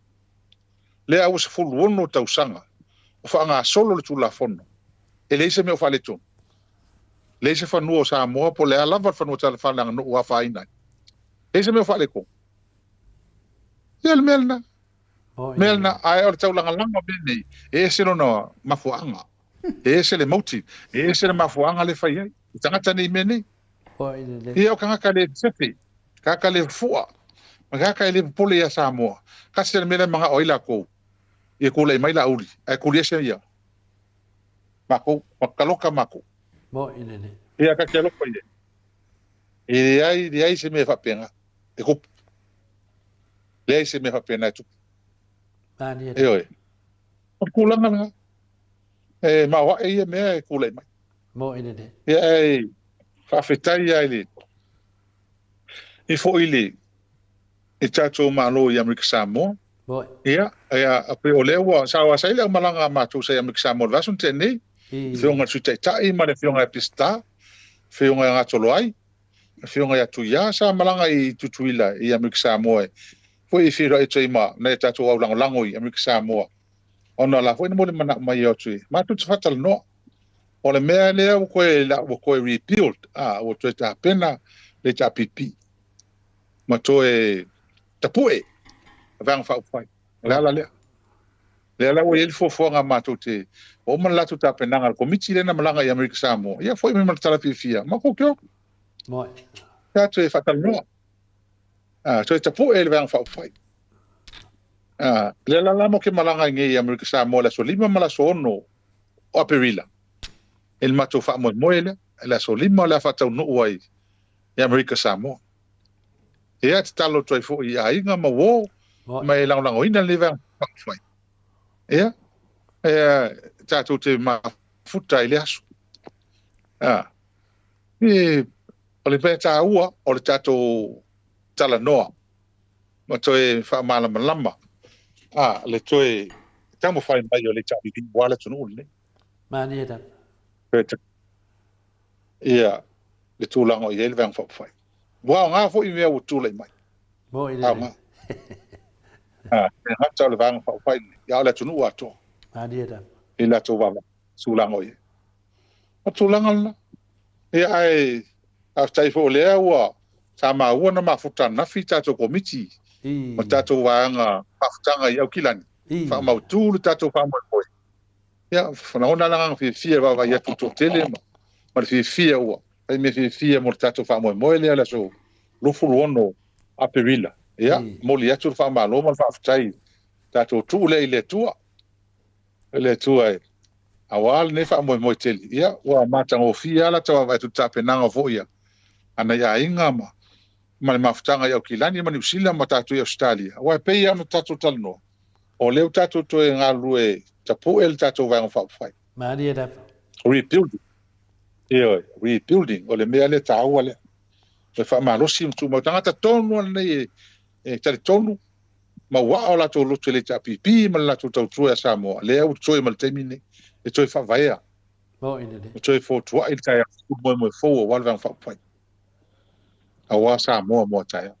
Le a us fulu wono tau sanga. O fa nga solo le tu la fono. E le se me o fa le tonu. Le se fa nuo Samoa po le ala va fa no tala fa no wa fa ina. Le se me fa le ko. Yel melna. Melna ai o tau langa bene. E se no mafuanga. E se le moti. E se le mafuanga le fa ia. Tanga tani mene. E o kanga ka le sefi. Ka le fua. Ma ka le pole ya Samoa. Ka se le mele manga oila ko. E ko le mai la uli. Ai ko le se ia. Mako, makaloka mako. Mo ine ne. Ia ka kelo ko ia. E ai se me fa pena. E ko. Le ai se me fa pena tu. Mani. E oi. Ko langa nga. E ma wa e me e ko le mai. Mo ine ne. Ia fa fetai ai le. E fo ile. E tato malo ia Amerika Samoa. Mo. Ia a pe o lewa sa wa sai le malanga ma tu sai Amerika Samoa vasun tene. Fionga tai ma le fionga pista, fionga nga toloai, fionga ya tuia sa malanga I tutuila I Amerika Samoa. Foi fira e tsaima na tatu au lango I Amerika Samoa. Ona la foi mo le mana mai o tui. Ma tu fatal no. O le mea le o ko rebuild. O tu ta pena le ta pipi. Ma to e tapue. Vang fa fai. La Le ala o ele fofo nga mato te. O man la tu ta penanga ko miti le na malanga I Amerika Samoa. Ia foi me tala fia. Ma ko kyo. Mo. Ta tu e fatal no. Tu e tapu ele vang fa fai. Le ala mo ke malanga ngi I Amerika Samoa la so lima mala so no operila. El mato fa mo ele la so lima la fa tau no wai. e Amerika Samoa ia te talo toi fo ia inga ma wo mai lang lang oina le vang fai ia tatou te mafuta i le aso o le peta ua o le tatou talanoa ma toe whaamalamalama le toe tamo whai mai o le tabi ki wala tunu ule Mani da. ia le tūlango i ele vang whai wao ngā fo i mea o tūlai mai Mo i le. ngā tau le vang whai ia le tunu ato Mani da. i la tō wala tūlango i o tūlanga la ia ai a taifo lea ua sa maua na mafuta nafi tatou komiti ma tatou waanga mafutanga i au kilani fa mautu le tatou fa moi ia fanaona langa fia va ia tuto tele ma fia ua ai me fia mo tatou fa moi le ala so lufu ono a perila ia mo li atu fa malo ma fa ftai tatou tu le tua ai awal ne fa moi tele ia wa matango fia la tawa vai tu tapenanga fo ia ana ia inga ma le mafutanga i au kilani ma New Zealand ma tatou i Australia wa pe ia ma tatou talno o leo tatou to e ngalue tapu el tatou vai ngfa fai Mani da. rebuilding ia rebuilding o le mea le taua le fa malosi tu ma tanga tonu nei e tali tonu ma wa ola to lo tele tapipi ma la to tau Samoa le au toi ma temine e toi fa vai Mo i le. e toi fo tua il kai mo fo wa vai ngfa fai awa Samoa mo tai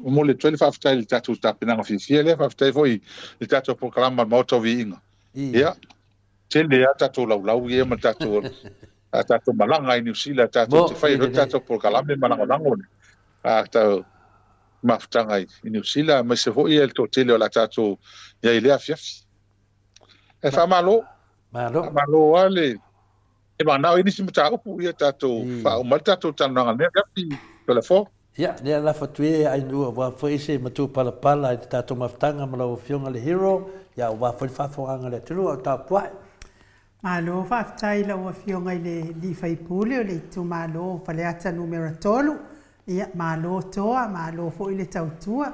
mo le tole fa ftai tatou tapinanga fifia le fa ftai foi le tatou programa Maota Viiga ia tele ata to lau ia ma tatou tatou malanga i New Zealand tatou te fai tatou programa malanga lango tatou mafutanga i New Zealand ma se foi el to tele la tatou ia ile afia e fa malo ale e mana ini si mata upu ia tatou fa o mal tatou tananga ne gapi telefone ia le la fatue ai nu wa foi se matu pala i tatou mafutanga ma lo fionga le hero ia wa foi fa foanga le tulu o ta pua malo fa ftai la wa fionga le li fai pule o le tu malo fa le ata numero tolu ia malo toa malo fo ile tautua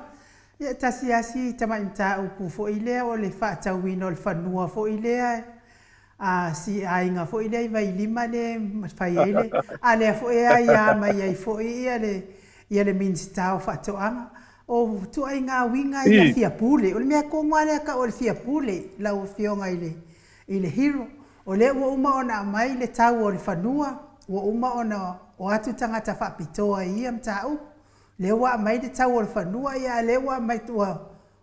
ia tasiasi tama imta upu fo ile o le fa tawino le fanua fo ile si ainga fo ile vai lima le fai ile ale fo ia mai ai fo ia le minsta o fa toanga o tu ainga winga ia fia pule o le mea kongwale ka o le fia pule la o fionga ile hero o le ua uma ona mai le tau o le fanua ua uma ona o atu tangata whapitoa ia mtau le ua mai le tau o le fanua ia le ua mai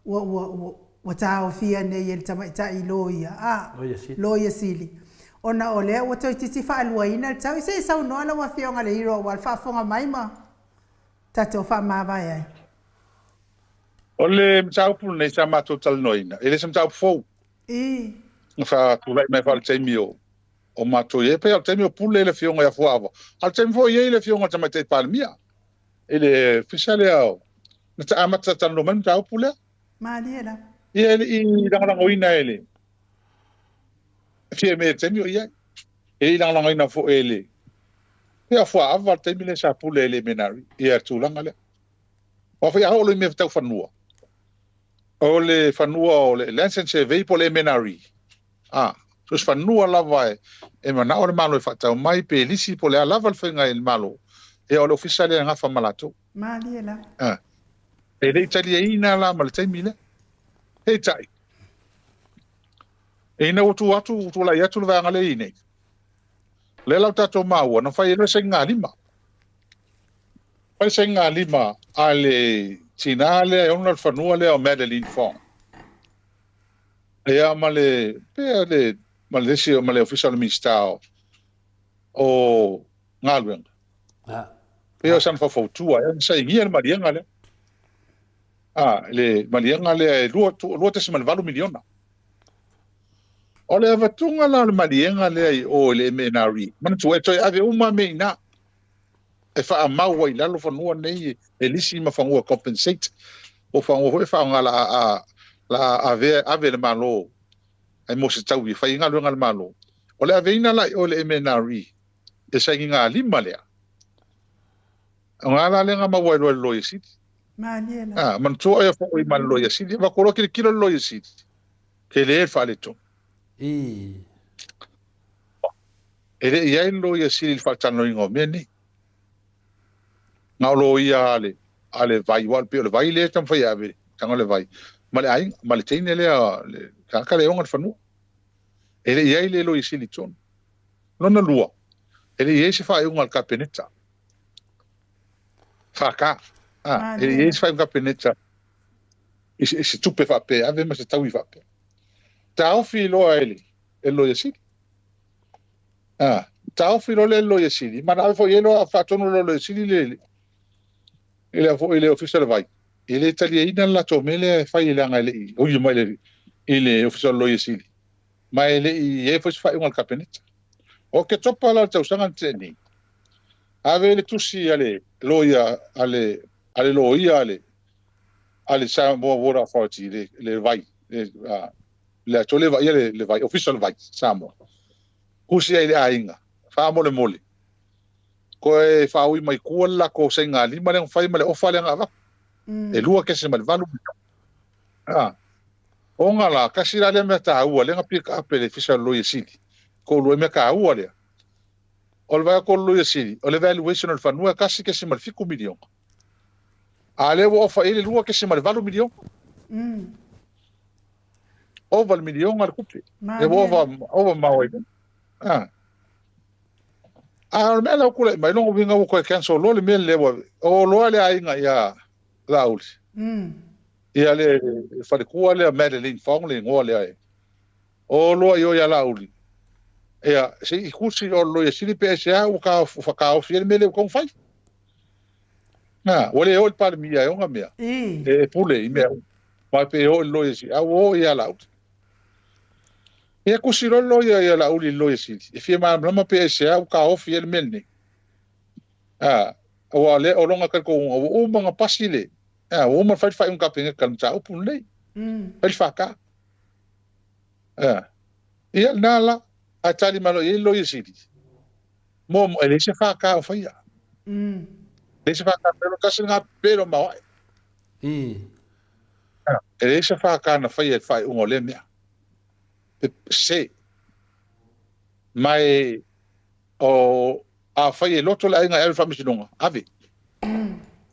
ua tau fia nei ele tamaita i loia loia sili ona o le ua toi titi whaaluaina le tau se sau noa la ua fionga le hiro wal whafonga mai ma tato whamawai ai o le mtau pulu nei sa mato talnoina ele sa mtau fou fa tulai mai fal temio o mato ye pe al temio pule le fionga ya fuava al temio ye le fionga tama te palmia ele fisale ao na ta amata tan no man ta pule maliela ye i danga ngoina ele fie me temio ye e danga ngoina fo ele ya fuava al temio le sa pule ele menari ye tulanga le o fa ya o le me ta fanua o le fanua o le license vehicle le menari so fanua lava e mana o le malo e fatau mai pe lisi po le lava le fenga il malo e o le ufisale nga fa malato maliela e le italiana la mal temile e tai e na utu la yatu le vanga le ine le la tato maua no fai le senga lima ale tinale e ona fanua le o Madeline Fong e male pe Malaysia male official minister o ngalwen pe o san fa fotua e sai ngia marianga le le marianga le luo te mal valu miliona o le vatunga la marianga le o le menari man tu e toi ave uma meina e fa mau i lalo fa no nei e lisi ma fa ngua compensate o fa ngua fa ngala la ave le malo ai mo se tau i fai ngalo ngal malo o le aveina la o le MNRE e sai nga lima lea ngala le nga mawai lo isi Maniela. man to e fo i man lo isi va ko ki kilo lo isi ke le fa le to ele ia lo isi il fa tan lo ngo meni nga lo ia ale vai wal pe le vai le tam fa ia be tanga le vai male ai male tine le ka le onga fa no ele ia le lo isi li ton non na lua ele ia se fa un al capeneta Faka. Ele faz um capeneta. Esse tupe fa pe, ave mas tá uiva pe. Tá o filo ele lo yesi. Tá o filo ele lo yesi. Mas ave foi ele a fatto no lo yesi ele. Ele official vai. Ele italiano la tomele fa ele ngale. O yuma ele official lo yesi. Ma ele foi fa um capeneta. O que topa la tau sanga teni. Ave le tusi ale loia ale loia ale Samoa vora forti le vai le tole vai le vai official vai Samoa kusi ele ainga fa mole ko e fa ui mai kuala ko senga lima le fai male ofale nga e lua ke se mal valu onga la kasira le meta ua le nga pick up le official loia sili ko lo me ka ua le o le vai ko lo yesi o le valuation o fanua kasi ke se mal fiku milion ale wo fa ele lua ke se mal valu milion over milion al kupe e wo over maoi me la kula mai longo vinga ko cancel lo le me le o lo le ainga ya laul ia le fa de ko le Madeline Fong le ngo le o lo yo ya laul se i kusi o lo yesi pe se o ka fa fiel mele con fai ole o par mia e nga mea pule me ma pe o lo yesi o ya la kusi lo ya la uli lo yesi e fi ma pe se o ka o fiel mele o le o longa ko o manga pasile o ma fa un kapinga kan ta o pule el fa ka ia nala atali malo lo yesidi mo ele se fa ka fa ya ele se fa ka pero ka singa pero ma ele se fa ka na fa ya fa un ole mea se mai o a fa ye loto la nga el fa misinonga ave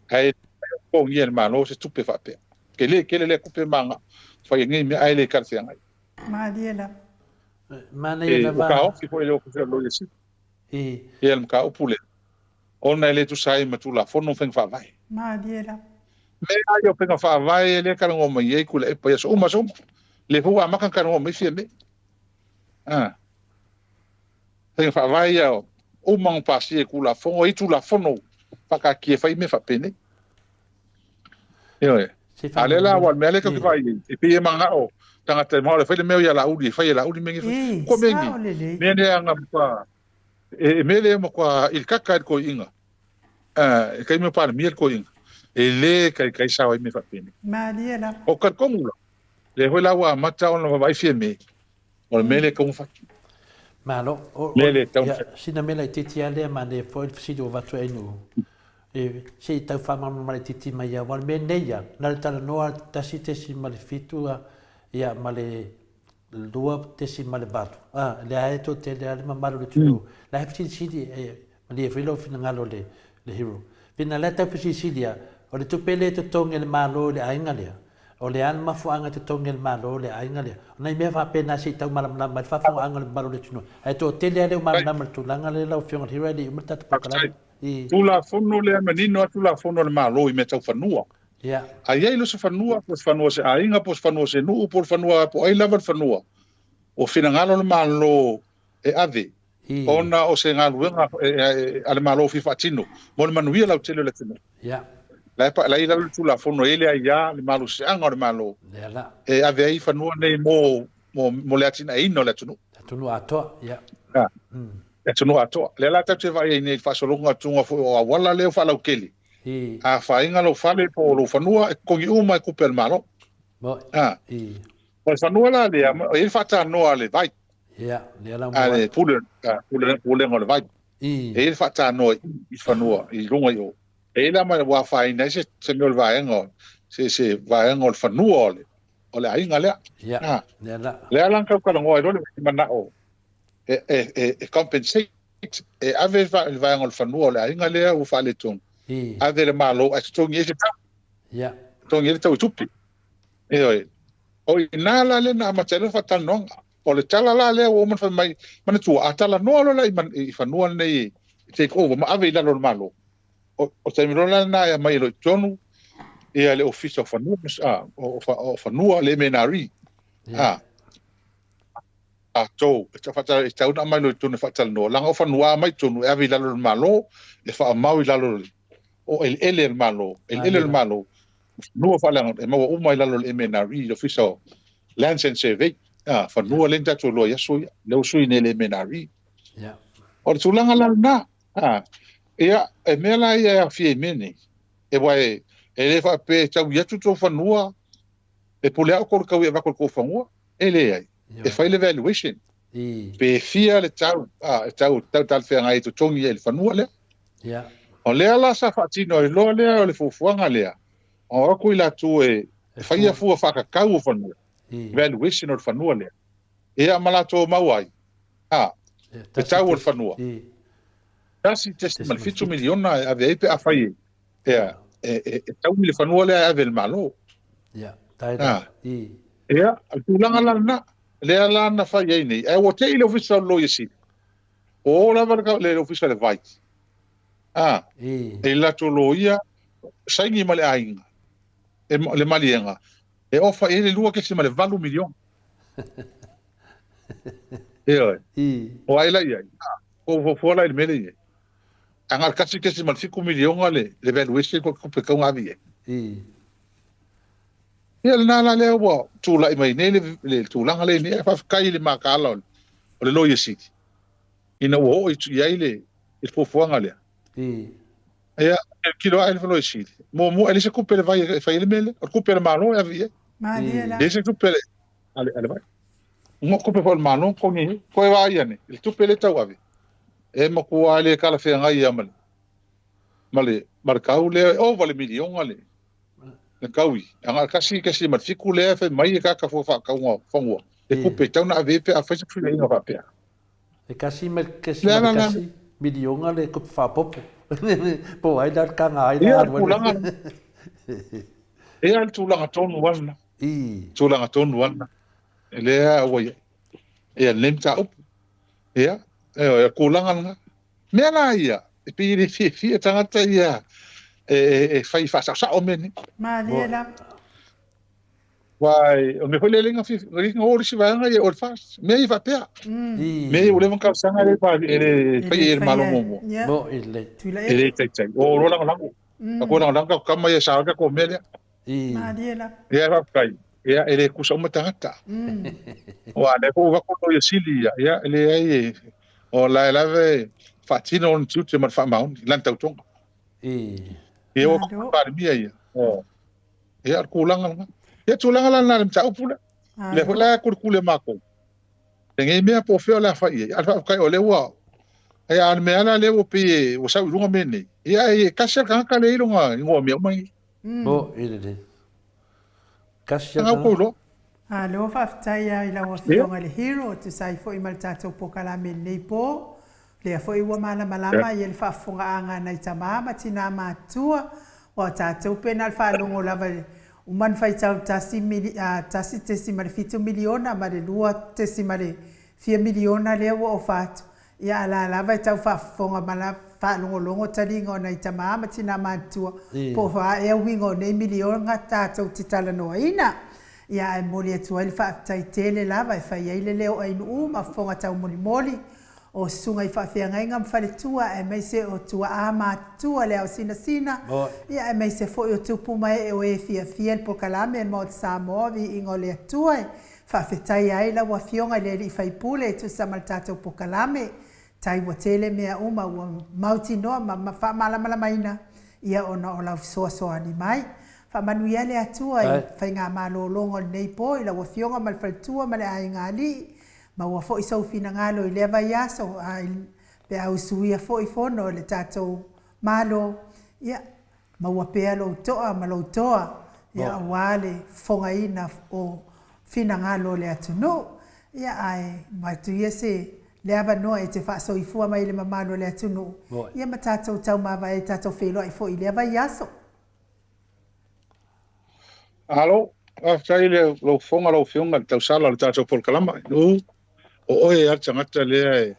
kai ko yen ma no se tupe fa pe ke le kupe manga fa ye ngi me ai le ka sianga Mariela. Mana ia va. O ka foi lo que lo yesi. El mka pule. Ona ele tu sai ma tu la fono feng fa vai. Mariela. Me ai feng fa vai ele ka ngo mai e kula e pa so ma so. Le fu a makan ka ngo mai fieme. Feng fa vai ya o mang pasi e kula fono e tu la fono pa ka ki fa me fa pene. Ale la wa me ale ka vai e pe manga o. Tanga te mau le fai le meo ia la uli mengi ko mengi mene anga pa mele mo kwa il kaka ko inga kai me par miel ko inga ele kai sawa me fa pene Mariela o ka komula le ho la wa mata on vai fieme o mele ko fa malo mele tau sina mele titi ale mane foi sido va tu enu se tau fa mama titi mai ya wal meneia na tala noa tasite si mal fitua ia male lua tesi male batu le aeto te le ale mamaru le tulu la hefti sidi mali filo fina ngalo le hero pina la ta fisi sidia o le tupele te tonge le malo le ainga le o le an mafuanga te tonge le malo le ainga le ona me fa pena si tau malam na ma fa fa anga le malo le tulu aeto te le ale malam na tulanga le la fiona hero le umta te pakala tu la fono le menino tu la fono le malo i me tau fanua ai lo se fanua pos fanua se ainga pos fanua se nu por fanua po ai lava fanua o fina ngalo le malo e ave ona o se ngalo nga ale malo fi fatino mo le manuia la tele le tino la ila tu la fono ele ai ya le malo se anga le malo e ave ai fanua nei mo le atina ino le tino ato e tino ato le la te vai nei fa solo nga tunga fo o wala le fa la keli a fainga lo fale po lo fanua ko gi uma ku per malo o fanua la le il fata no ale vai le la ale pule ngol vai il fata no i fanua i lunga yo e la ma wa fai na se me vai ngo se vai ngo fa nu ole ai ngale ya ya la le lan ka ka ngo ro le mana o e compensate e ave vai ngo fa nu ole ai ngale u fa le tung ave le malo a tung ye ya tung ye tu tupi e o ina la le na ma tele fa tan no o le tala la le o man fa mai man tu atala no lo la i fa nu nei take over ma ave la lo malo o te mirona na ya mai lo tonu e ale office of nu o nu le menari to ta fata ta una mai lo tonu fata no la o nu mai tonu e ave la lo malo e fa mau la lo o el malo el malo nu fa la e mo o mai la lo le menari office lands and survey fa nu le ta to lo ya so le so ne le menari ya o tu langa la na ia e mela ia fie mene e vai e le fa pe tau ia tu to fanua e pole au ko ka ia va ko fanua e le ai e fai le evaluation pe fia le tau tau tal fe ngai tu tongi e fanua le ya o le ala sa fa tino e lo le o le fufuanga le o ko ila tu e fai ia fu fa ka kau fanua evaluation o fanua le e amala to mawai e tau o fanua Tasi testi fitu miliona ave pe afai tau mi le fanua le ave malo ya taida tulanga lana le lana fai nei e o te ile official lo yesi o la varka le official vai e la to lo ia sai ni male ainga e le malienga e ofa ele lua ke se male valu milion o ai la ia o fo la il mele angar kasi kasi mal 5 milion ale le valuation ko pe ka ngavi ele na la le wo tu la mai ne le tu la ngale ne fa kai le makala o le lo yesi ina wo i tu ile il faut fo ngale ya kilo ai lo yesi mo ele se coupe le vai fa ile mele o coupe le malo ya vi ma diela ele se coupe ale vai mo coupe fo le malo ko ni ko va ia ne il coupe le tau ave e mo ko ale kala fe ngai amal male markau le o vale milion ale le kaui anga kasi ma fiku le fe mai ka ka fo fa ka ngo fongo e ku pe tau na ave pe a fa se fule nga pe e kasi milion ale ko fa popo po ai dar ka ngai dar tulanga e al tulanga tonu wana tulanga tonu wana ele a wo e lemta up e kulanga nga mena ia e piri fi tangata ia e fai fa sa o meni ma diela vai o me foi lenga fi ringa ori si vai nga e o fas me i va pe me o le man ka sanga le pa ele fai el malo mo bo ele tai o ro la ko la ka ma ia sa ka ko mele ma diela ia va kai ia ele ku so matangata o ane ko va ko yo silia ia ele ai o la ve fatino on tutte ma fa maun lanta utong e o pa mia ia o e ar kulanga e tulanga la na mta upula le hola kurkule mako tengi mea po feo la fa ia al fa kai o le wa e an me ala le o pe o sa lunga mene ia e kasha ka le lunga ngo me mai bo ile kasha ko Alo whaftaia i lawa whionga le hero te sai fo i maltatou pokala me nei po. Lea fo i wa malama i ele whafonga anga nei tamama tina mātua. O tātou pena al whalongo lava uman whai tau tasi tesi mare 5 miliona mare lua tesi mare 4 miliona lea wa o whatu. Ia ala lava i tau whafonga mala whalongo longo taringa o nei tamama tina mātua. Po wha e wingo nei miliona tātou titala noa ina. Ia e moli atua ili whaatai tele lava e whai eile leo ainu ma whonga tau moli o sunga i whaafia ngainga mwhare tua e meise o tua ama tua leo sina ia e meise fo i o tupu mai e o e fia po kalame e maot Samoa vi ingo lea tua e whaafetai aila wa fionga le i whaipule e tu samaltato po kalame tai wa tele mea uma ua mauti noa ma wha malamala maina ia ona o lau soa ni mai Whamanuia le atua i whainga malolongo nei po i la wafionga malwhaltua male ai ngali ma ua fo i sau fina ngalo i lewa i aso pe au suia fo i fono le tatou malo ia maua pea lo toa ma lo toa ia wale fongaina o fina ngalo le atunu ia ai matu yese le ava no e te faso i fua mai le mamalo le atunu ia matata tau mava e tata felo ai fo i le ava yaso alo sai le lo fonga lo fiunga tau sala le tata por kalama o e ata ngata le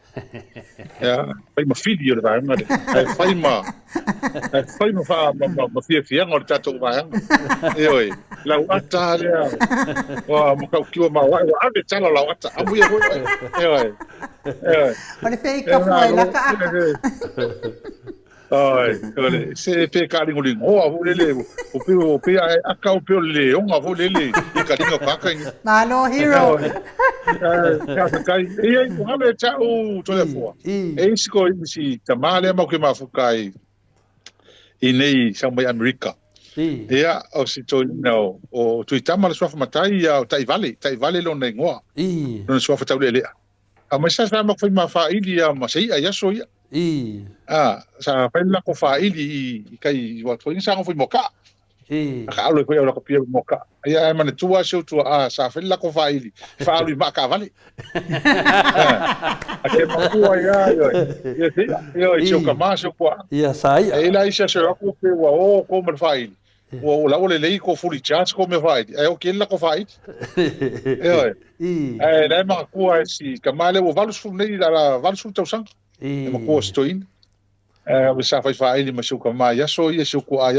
ya fai ma video le vai ngade fai ma fa ma fia ngor tata vai e oi la ata le wa mo ka kiwa ma wa ave tala la ata amu ye e oi ole fei ka foi la ka ai ole se pe ka ringo ringo o le o pe a ka o pe le o nga le i ka ringo ka ka malo hero kai e ko hale cha o to le fo e siko si tamale ma ke ma fukai i nei sa mai America ia o si to no o tu tama le sofa matai ia o tai vale lo nei ngoa no sofa tau le a ma sa ma foi ma fa ilia ma sei a yaso ia sa fa la ko fa ili kai wa to sa foi moka ka lo ko la ko pia moka ia ma ne tua so tua sa fa la ko fa ili fa lu ma ka vale a ke ma tua ia ia ka ma so kwa ia sai e la isa so ko pe wa o ko ma fa ili o la ole lei ko fuli chance ko me vai e o ke la ko vai e la ma ko si kamale o valus fu nei la valus fu tau sang e ma ko stoin e sa fa ili ma su kama ya so ya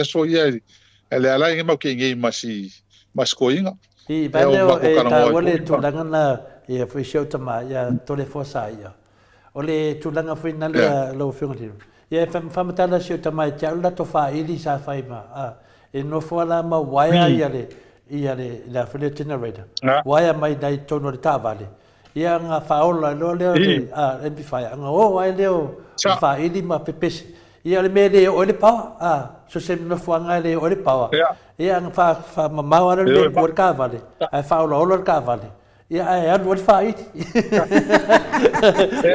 so ya ele ala nge ma ke nge ma si ko inga ba leo e ta ole tu langa na e foi show tama ya tole fosa ya ole tu langa foi na lo fiunga ya fa matala show tama ya la to fa ili sa fa ma e no fola ma waya ia le la fle generator waya mai dai tono le tavale ia nga faola lo le amplifier nga o ai leo fa ili ma pepes ia le mele o le power so se no fo nga le o le power ia nga fa ma wa le o cavale ai faola o le cavale ia ai anu fa it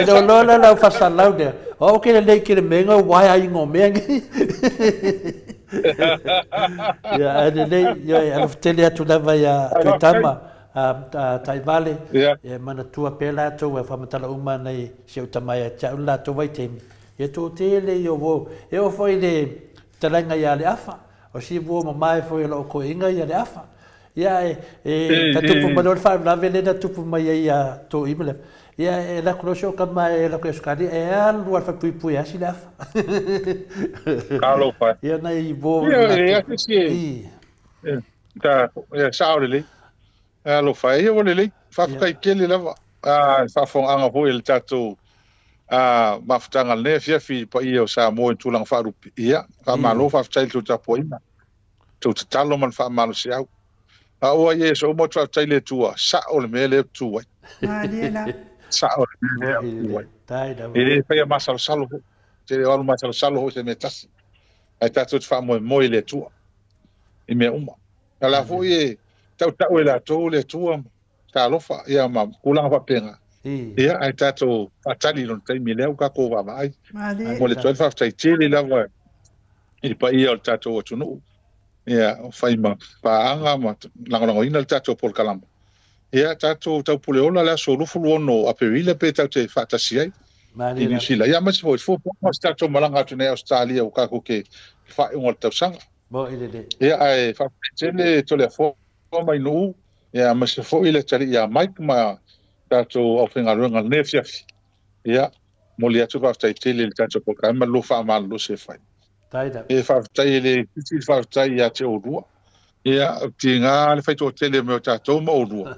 e do lo la fa salau de o ke le ke le menga waya ngo mengi ya adele ya alftele atu lava ya tutama tai vale e mana tua pela to e famatala uma nei se utama ya chaula to vai temi e to tele yo vo e o foi le talanga ya le afa o si vo mai foi lo ko inga ya le afa ya e tatupu malor fa la vele da tupu mai ya to imle ya la crosho kama la croscadi e al fa pui asi la Carlo fa ya na i bo ya si ta ya saule lo fa e o le fa kai kele lava fa fo anga vo el tato maftanga le fi pa io sa mo tulang fa rupi ia fa malo fa tai tu tapo ina tu talo man fa malo sia o ye so mo tra tai le tua sa o le mele tua sa o le mele dai da e fa masal salo te o masal salo se metas ai tato fa mo le tua e me uma ala fo ye tau e la to le tua ta lo fa ia ma kula fa penga ia ai tato fatali non tai mi leu ka ko va mai mo le 12 tai chile lava i pa ia tato o tunu ia fai ma pa anga ma lango ina tato por kalama ia tato tau pule ola la so lufu no a perile pe tau te fatasi ai i New Zealand ia ma se fo tato malanga tu ne Australia o ka ko ke fa un tau sanga bo ile ia ai fa tele to le fo mai no ia ma se fo ile tali ia Mike ma tato au finga runga nefia ia mo le atu fa tai tele le tato por kalama lo fa ma lo se fai taida e fa tai le titi fa tai ia te orua ia tinga le fai to tele me tato mo orua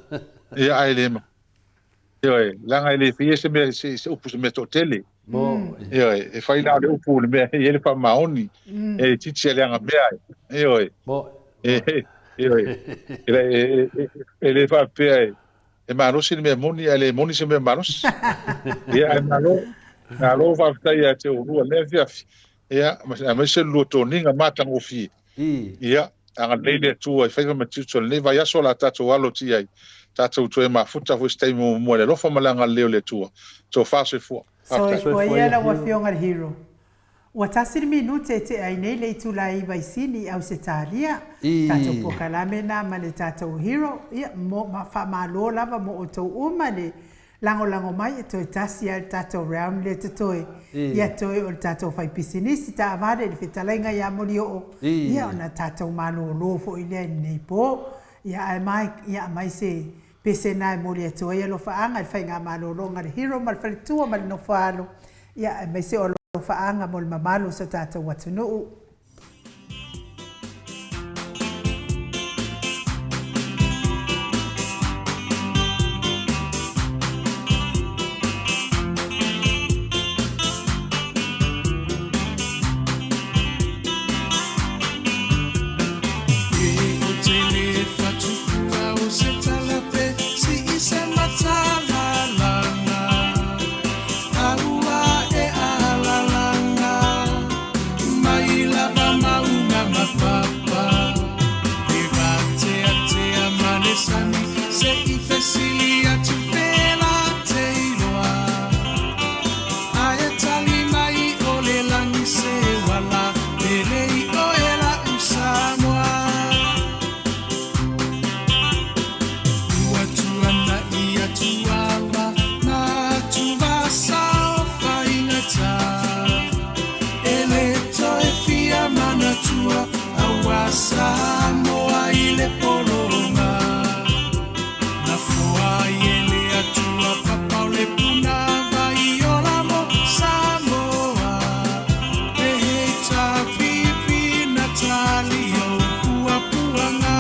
ia ai le ma ia langa le fie se me se upu se me to tele bo ia e fai na le upu le me ele fa maoni e titi le anga me ia bo ele fa pe e maros se me moni ele moni se me maros ia na lo fa tai ia te orua le fia ia ma se lo to ninga mata ngo fi ia anga leile tu e fai ma tuto le vai aso la tato alo ti ai tato tu e ma futa fu stai mo le lo fa malanga leo le tu to fa se fu so ia la wa fionga hero Ua tasiri minute te ai nei le tulai vai sini au se talia. Tatou pokalame na ma le tatou hero. Ia mo ma fa malo lava mo o tau uma le lango mai e toi tasi al tatou round le te toi. Ia toi o le tatou fai pisinisi ta avare le fitalainga ia mori o. Ia ona tatou malo lofo i le nei po. Ia ai mai se pese nai mori e toi alo faanga e fai ngā malo longa le hero ma le falitua ma le no falo. Ia mai se o faanga mo le mamalo sa tatou watunuu. Samoa ile polonga na foa ile atua papa ole puna vai ola mo Samoaeheta pipi natalio pua puanga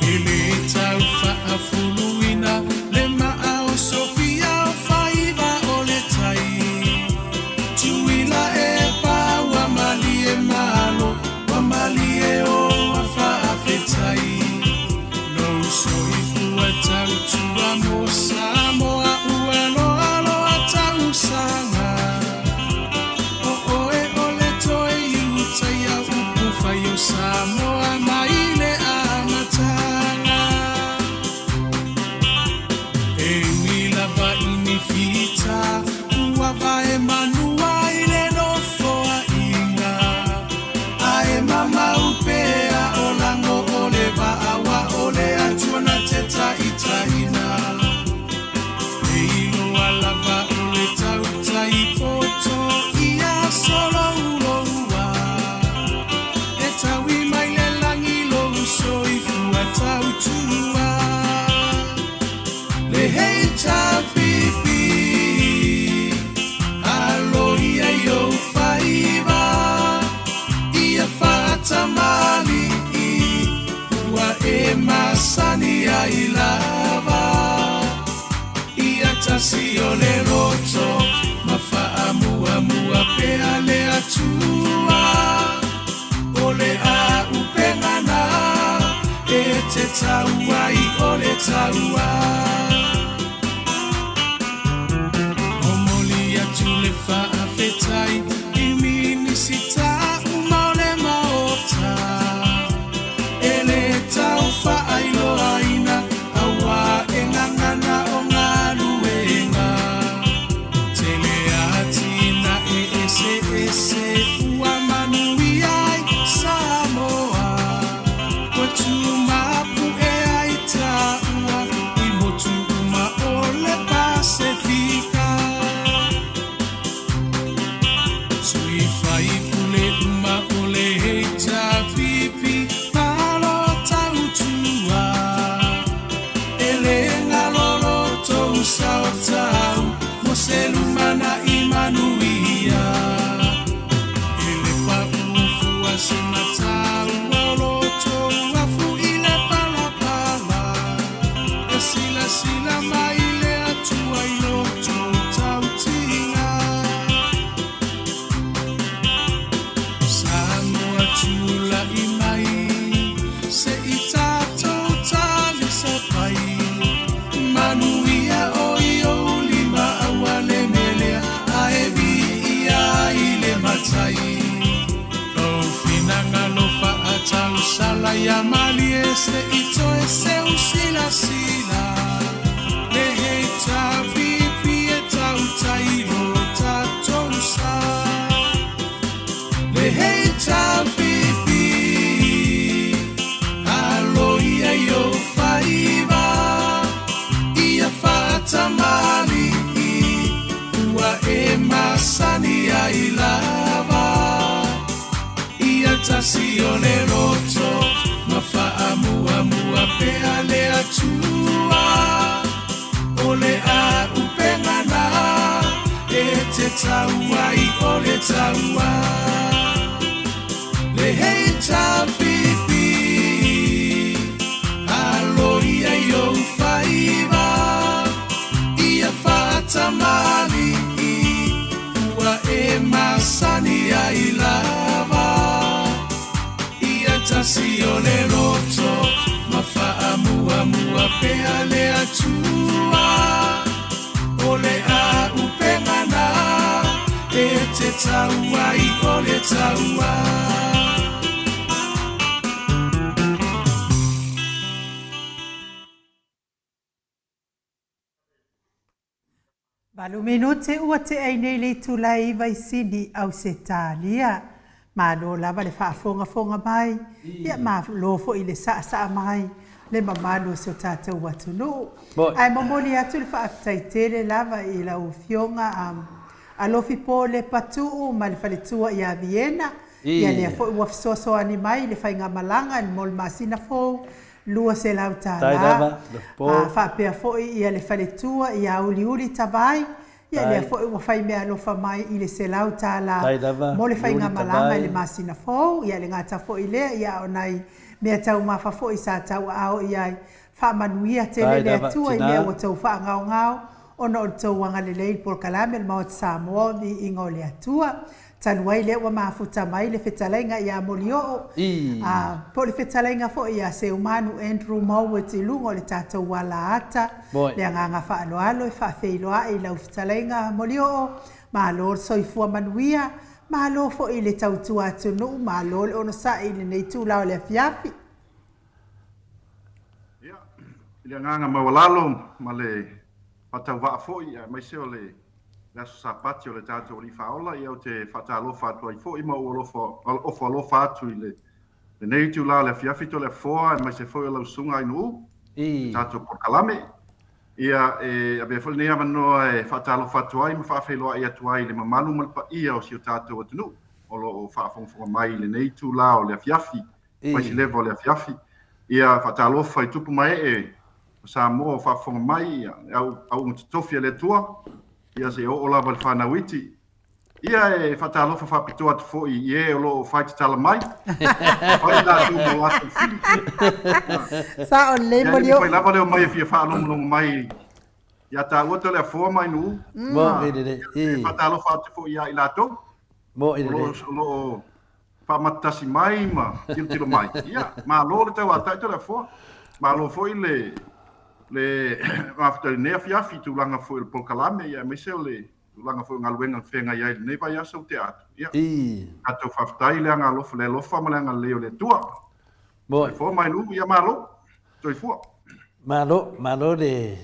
ile tau fa afuluina le maa Sofia faiva ole tai tuila malo wa malie o afa afetai no so ifua tau tua mo Samoa uelo alo atau sanga o e ole toi uta ya upufa yo Samoa maile amatanga e mila va inifita ua va e manua ile no foa mama upea olango ole va awa ole atuana teta itaina eilo alava ole tauta ipoto ia solo uloua etawi maile langi lo uso ifua tautua le heita pipi alo ia yo faiva tamali wa emasani ya ilava ia tasio le roto mafaamu amua peale atua ole a upengana e te taua i ole taua omoli atu le faafetai imini sita ele tau fa ailo aina awa engangana o ngaluenga tele atina ese ua manuia Samoa watu mapu e aita ua imotu uma ole Pasifika sui fai pule uma ole heita pipi Saotau moselumana imanuia ele papu asematau loloto afu ile palapala esila maile atua iloto tautinga Samoa tula imai se itato tali sapai manuia oio lima awale melea aevi ia ile matai o finanga no fa atau sala ya mali ese ito ese usila sila le heita pipi eta utairo e masani ai lava ia tasi o le roto ma fa'amuamua pea le atua o le a upengana e te taua i o le taua le hei tapipi alo ia i o faiva ia fa'atamali ua e masani ai lava ia tasi o le roto ma fa'amuamua pea le atua o le a upengana e te taua i o le taua Balu minute ua te ai nei le tulai vai sini au se talia. Ma lo lava le fonga mai. Ia ma lo fo i le sa mai. Le mamalu se o tātou watunu. Ai mamoli atu le whaaftaitele lava i la ufionga alofi po le patu ma le faletua i a Viena. Ia lea fo i wafsoso ani mai le whainga malanga le mol masina fo. Lua se lau tāla. Whapea fo i le faletua i a uli tawai. Ia lea fo i wafai mea lofa mai i le se lau tāla. Mo le whainga malanga i le masina fo. Ia le ngata fo i lea ia o nai mea tau mafa fo i sa tau ao i ai whamanuia tele le atua i mea o tau whaangau ngau ono o tau wanga le leil por kalame le Maota Samoa vi ingo le atua tanuai le ua mafuta mai le whetalainga i a molio po le whetalainga fo i a se umanu Andrew Mowat i lungo le tātou wala ata le anganga whaaloalo i whaafeiloa i lau whetalainga molio ma lor soifua manuia ma lo fo i le tautua atunu ma lo le ono sa i le nei tūlao le afiafi. Ia, i le nganga mawalalo ma le patau waa fo i mai seo le aso sapati o le tātou li whaola i au te whatalofa atua i fo i mau ofo alofa atu i le nei tūlao le afiafi to le foa mai se fo i lau sunga i nuu tātou porkalame. Ia e abe fo nei amanoa e whatalofa atua i ma whaafeiloa i atua i le mamalu malpa ia o si o tātou atunu o lo o whaafonga mai le nei tūlao le afiafi mai si levo le afiafi ia whatalofa i tupu mai e o Samoa o whaafonga mai au mtutofia le tua ia se o lava le whanawiti ia e whatalofa whapitoa atu fo i e o lo o whaiti tala mai whai la tu mo atu fili Sa o le molio whai lava leo mai e fia whaalongo mai ia tā uata le afoa mai nu whatalofa atu fo i a i lato lo whamatasi mai ma tilo mai ia ma lo le tau atai to le afoa ma lo fo i le mafutari nea fiafi tu langa fo i le polkalame ia me seo le langa fo nga luenga fenga ia nei vai aso te atu ia ato faftai le anga lofa le lofa ma le anga leo le tua fo mai lu ia malo toi fu malo le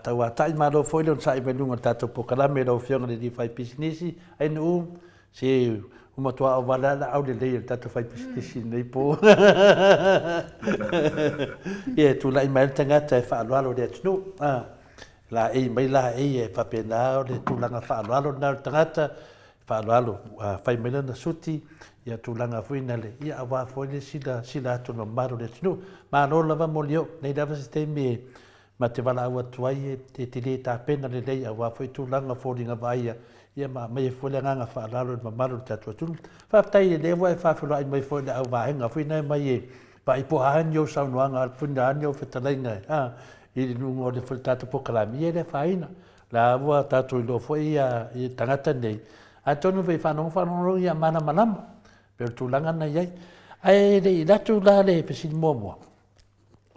tau atai malo fo le sai venunga tato pokalame lo fionga le di fai pisinisi ai no se uma tua o wala au le tato fai pisinisi nei po ia tu lai mai tangata fa lo le tnu la e mai la e papena o le tulanga whaaloalo na tangata whaaloalo whai mena na suti ia tulanga fuina le ia awa fuine sila atu na maro le tinu ma no lava molio nei lava se me ma te wala awa tuai te tile ta pena le lei awa fui tulanga fōringa vaia ia ma mai fuile nganga whaaloalo ma maro te atu atu whaftai le wai whawhula i mai fuile au vahenga fuina mai e pa ipo hanyo saunuanga fuina hanyo whetalainga i nungo le fultato pokalami e le faina la wa tato lo foi i tangata nei a tonu ve whanong ia mana manama per tulanga na iai ai le datu la le pesin momo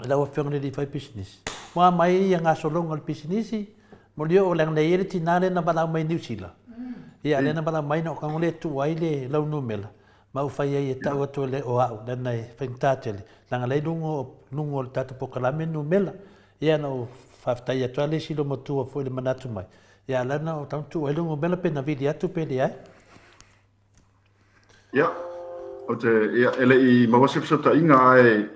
la wa fiong le fai business wa mai ia nga solonga le business mo lio o lang nei ti nale na bala mai New Zealand ia le na bala mai no kang le tu ai le lau numela ma u fai e tau atu le o au le nei fengtatele langa le nungo le tato pokalami numela ia no whaftai atua le silo motua fo le manatu mai. Ia lana o tantu e lungo mela pena vidi atu pele ai. Ia, o te ele i mawasipsota inga e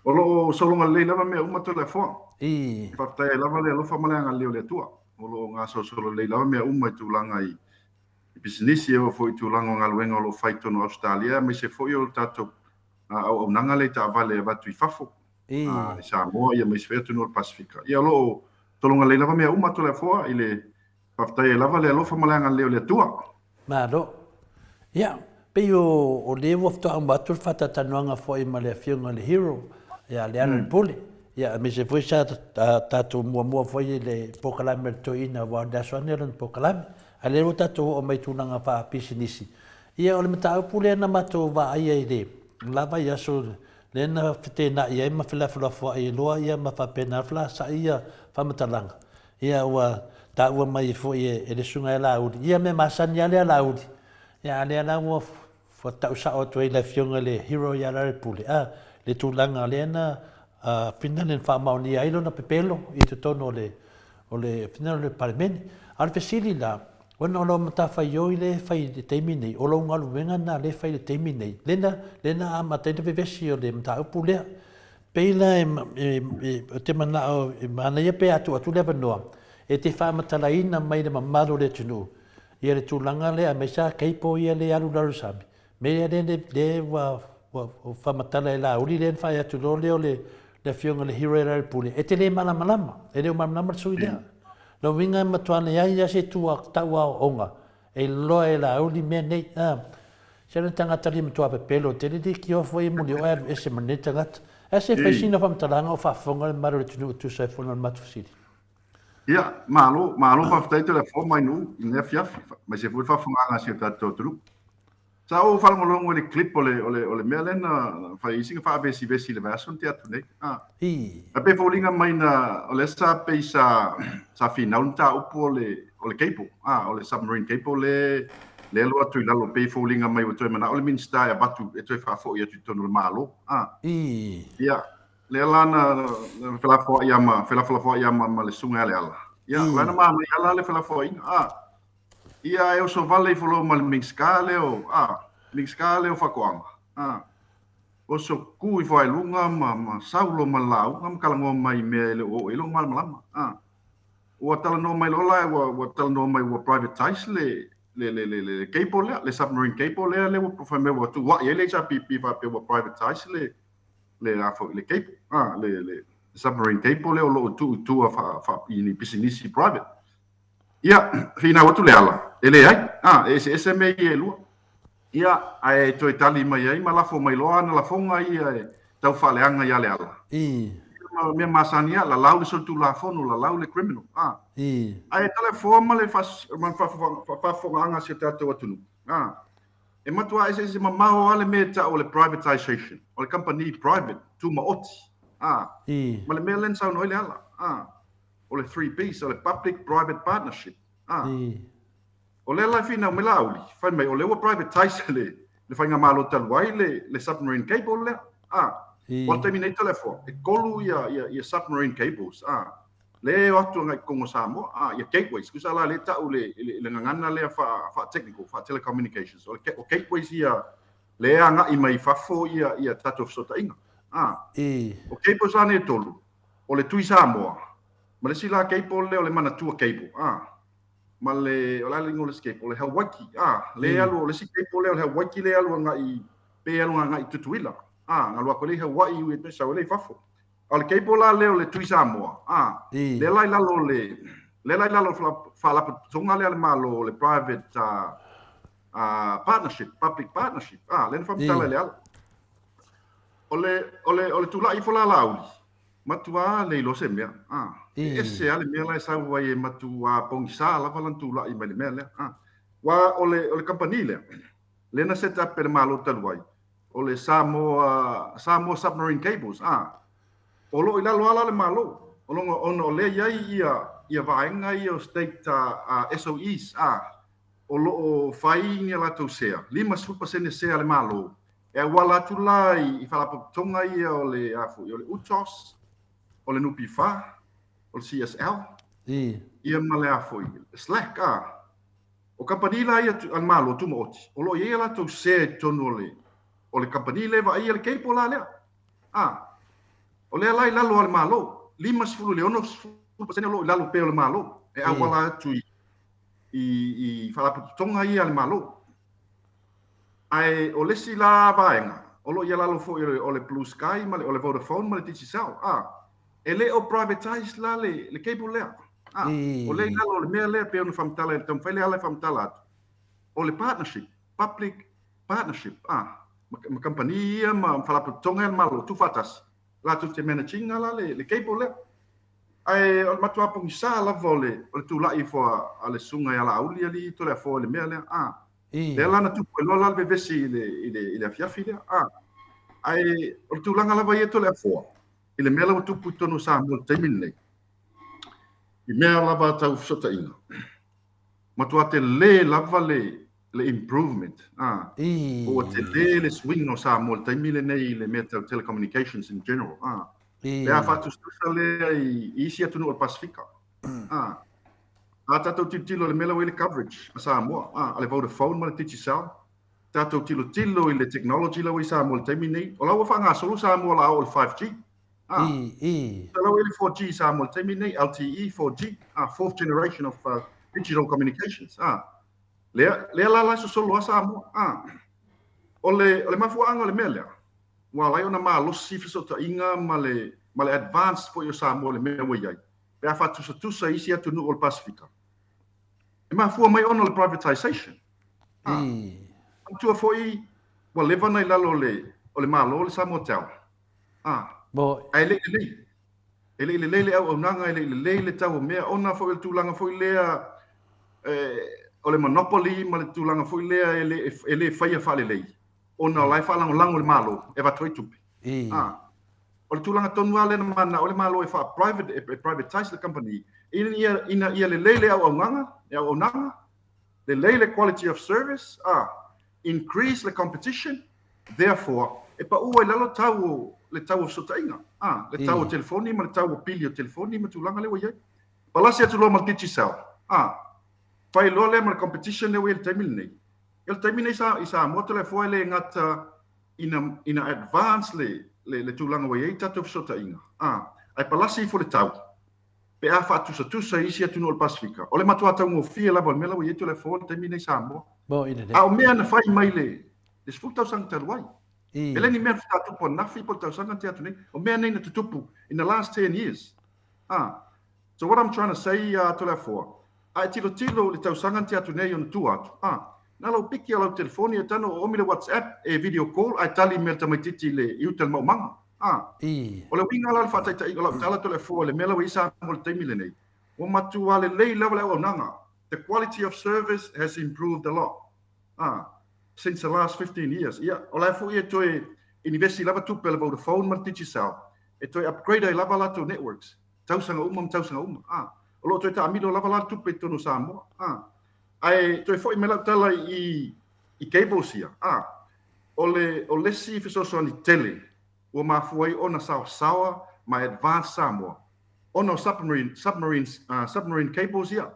o lo solonga le lava mea umatu le fua. Whaftai lava le alofa maleanga leo le tua. o lo ngā sosolo lei lawa mea uma I tūlanga I business e foi tūlanga o ngā luenga o lo whai tono Australia, mai se foi o tātou au nanga le ta vale watu I whafo. I Samoa ia mai se whea tono o Pasifika. Ia lo tolonga le lava mea uma to le foa I le whaftai e lava le alofa malanga leo le atua. Maro. Ia, pe o le wafta ang batur fata tanuanga foi ma le fiunga le hero. Ia le ana pule. Ia me se foi sa tatu mua foi le pokalame to ina wa dasone le pokalame. Ale ro tatu o mai tunanga fa pisinisi. Ia o le mata pule na mato va ai le. Lava ia so le na fete na ia ma fela fo ai loa ia ma fa pena fla sa ia fa matalanga. Ia wa ta ua mai fo e le sunga la udi. Ia me masani ale la udi. Ia ale la wa fo ta usa o to le fiunga le hero ia la pule. Le tulanga le na finalen fa mauni ai lo na pepelo I te tono le finalen le parlemeni. Al fesili la ona lo mata fa yo le fa I teimi nei. O lo ngalu wenga na le fa I teimi nei. Lena a mata te vevesi o le mata upulea. Peila te mana o mana ia pe atu le vanoa. E te whamatalaina mai le mamaro le tunu. Ia le tūlanga le a mesa keipo ia le alu larusami. Mea le wa whamatala e la uri le whai atu lo leo le fionga le hero e rari pule. E te le malama. E leo malama sui lea. Lo winga matuana ia se tua taua o onga. E loa e la uri mea nei. Sena tangatari matua pe pelo. Te le ki o fwoi muli o e se maneta gata. E se whaisina whamatalanga o whafonga le maro le tunu o tusa e whona le matu fasiri. Ia, malo whaftai te le fo mai nu, I nea fiafi, mai se fui whawhunganga si o tātou turu. Sa o whalongolongo le clip o le mea lena, whai isinga whaavesi le vason te atu nei. A pe fōlinga mai na, o le sa pe sa whinaun tā upo o le keipo, o le submarine keipo le alo atu I lalo pe fōlinga mai o toi mana, o le minsta e batu e toi whafo I atu tonu le malo. Ia. Le lana felafo ia ma le sunga le ala. Ia lana ma ala le felafo inga. Ia e so vale folo ma le mingskale o mingskale o fakoanga. O so kui fo lunga ma saulo ma lau ngam kalango mai me le o ilo mal malama. O tala no mai lola o tala no mai o privatize le cable le submarine cable le o fa me o tu wa ele ja pi va pe o privatize le cable le submarine cable le o lo tu fa ini business private ia fina o tu le ala ele ai ese me e lu ia ai to itali mai ai ma la fo mai loa na la fonga ia tau fa le anga ia le ala me masania la lau so tu la fono la lau le criminal ai telefone le fa fonga anga se tato atunu e matua ese mamao ale meta o le privatization o le company private tu maoti ma le melen sa no ile ala o le 3Ps o le public private partnership o le la fina me lauli fa mai o le privatize le fa nga malo talwai le submarine cable le what time nei telefone e kolu ia submarine cables le atu ngai kongo Samoa ia gateways kusa la le ta le ngana le fa technical fa telecommunications o gateways ia le anga I mai fafo ia tato sota inga o cables ane tolu o le tui Samoa ma le sila cable le o le manatua cable ma le o la lingo le cable o le Hawaii le alu o le si cable le o le Hawaii le alu ngai pe alu ngai tutuila ngalo ko le Hawaii u e sa le fafo al cable la le o le tui Samoa le lai lalo fa la tonga le malo le private partnership public partnership le fa mtala le ala o le tula I fola lauli matua le lo se mea ese ale mea la sa wa e matua pongisa la falan tula I mele mele wa o le company le na set up per malo talwai o le Samoa submarine cables o lo ila lo ala le malo o lo ono le ia vaenga ia o state SOEs o lo fainga la to sea 5% sea le malo e wala tu lai I fala tonga ia o le UTOS o le nupifa o le CSL ia male afo slack o company la ia al malo tu moti o lo ia la to sea tonole o le company le va ia le cable la le o le lai lalo al malo 5% lo lalo pe le malo E awala atu i whalaputonga ia le malo. Ai o lesi la vaenga. O lo ia lalo fo o le Blue Sky, ma le o le Vodafone, ma le Digicel. E le o privatize la le cable lea. O le lalo le mea lea pe ona whamtala, e tam whaile ala whamtala atu. O le partnership, public partnership. Ma company ia, ma whalaputonga ia malo, tu fatas. La tu te managing ala le cable lea. Ai o matua pongi sa la vole o tu lai fo ale sunga ya la auli ali to le fo le mele le la na tu lo la be vesi ile fiafi le ai o tu langa la vai to le fo ile mele o tu puto no sa mo te minne i me la ba tau sota ina matua te le la vale le improvement o te le swing no sa mo te minne nei le metal telecommunications in general le a fatu stale i isi atu no Pacifica. Tatou tilo le mela le coverage sa mo ale Vodafone ma le Digicel. Tatou tilo i le technology la wi sa mo le terminate. O la wa fanga solo sa mo la o 5G. So la le 4G sa mo le terminate LTE 4G, fourth generation of digital communications. Le la solo sa mo o le mafuanga le mela. Wala ona ma lo si fiso ta inga male advance for your Samoa le mea wai. Pe a fatu sa tusa isi atu no o Pacifica. E ma fua mai ona le privatization. Tua foi wa leva nei lalo o le malo le Samoa tau. Bo ai le au nanga le tau mea ona foi le tulanga foi lea o le monopoly ma le tulanga foi lea ele faia fale lei. Ona lai fa lango le malo e va toitupi o le tulanga tonu ale na mana o le malo e fa privatize the company ina le lele au nganga au nanga the lele quality of service increase the competition therefore e pa ua lalo tau le tau sotainga le tau telefoni ma le tau pilio telefoni ma tulanga le wai palasi atu lo mal Digicel fai lo le ma competition le wel terminate el termine isa mo telefone le ngata ina advance le tulanga wai tatu sota inga ai palasi fo le tau pe a fa tu sa isi atu no Pacifica o le matua tau ngo fia la vol mela wai telefone termine sa mo bo ide o me na fai mai le disfruta sang talwai ele ni me tatu po na fi po tau sang atu ne o me na tutupu in the last 10 years so what I'm trying to say telefone ai tilo le tau sang atu ne on tu atu nalo piki ala telefoni e tano o mire WhatsApp e video call ai tali mel tamaititi le iutel mau manga o le winga la fa tai o la tala telefoni le mela wisa mo le taimi le nei o matu ale le level o nanga the quality of service has improved a lot since the last 15 years o la fu e toi investi lava tu pel Vodafone ma Digicel e toi upgrade ai lava la to networks tausanga o lo toi ta amilo lava la tu pe tono samo ai toi foi mela tala i cables ia o le si fiso so ni tele o ma foi ona sawa my advanced Samoa ono submarine cables ia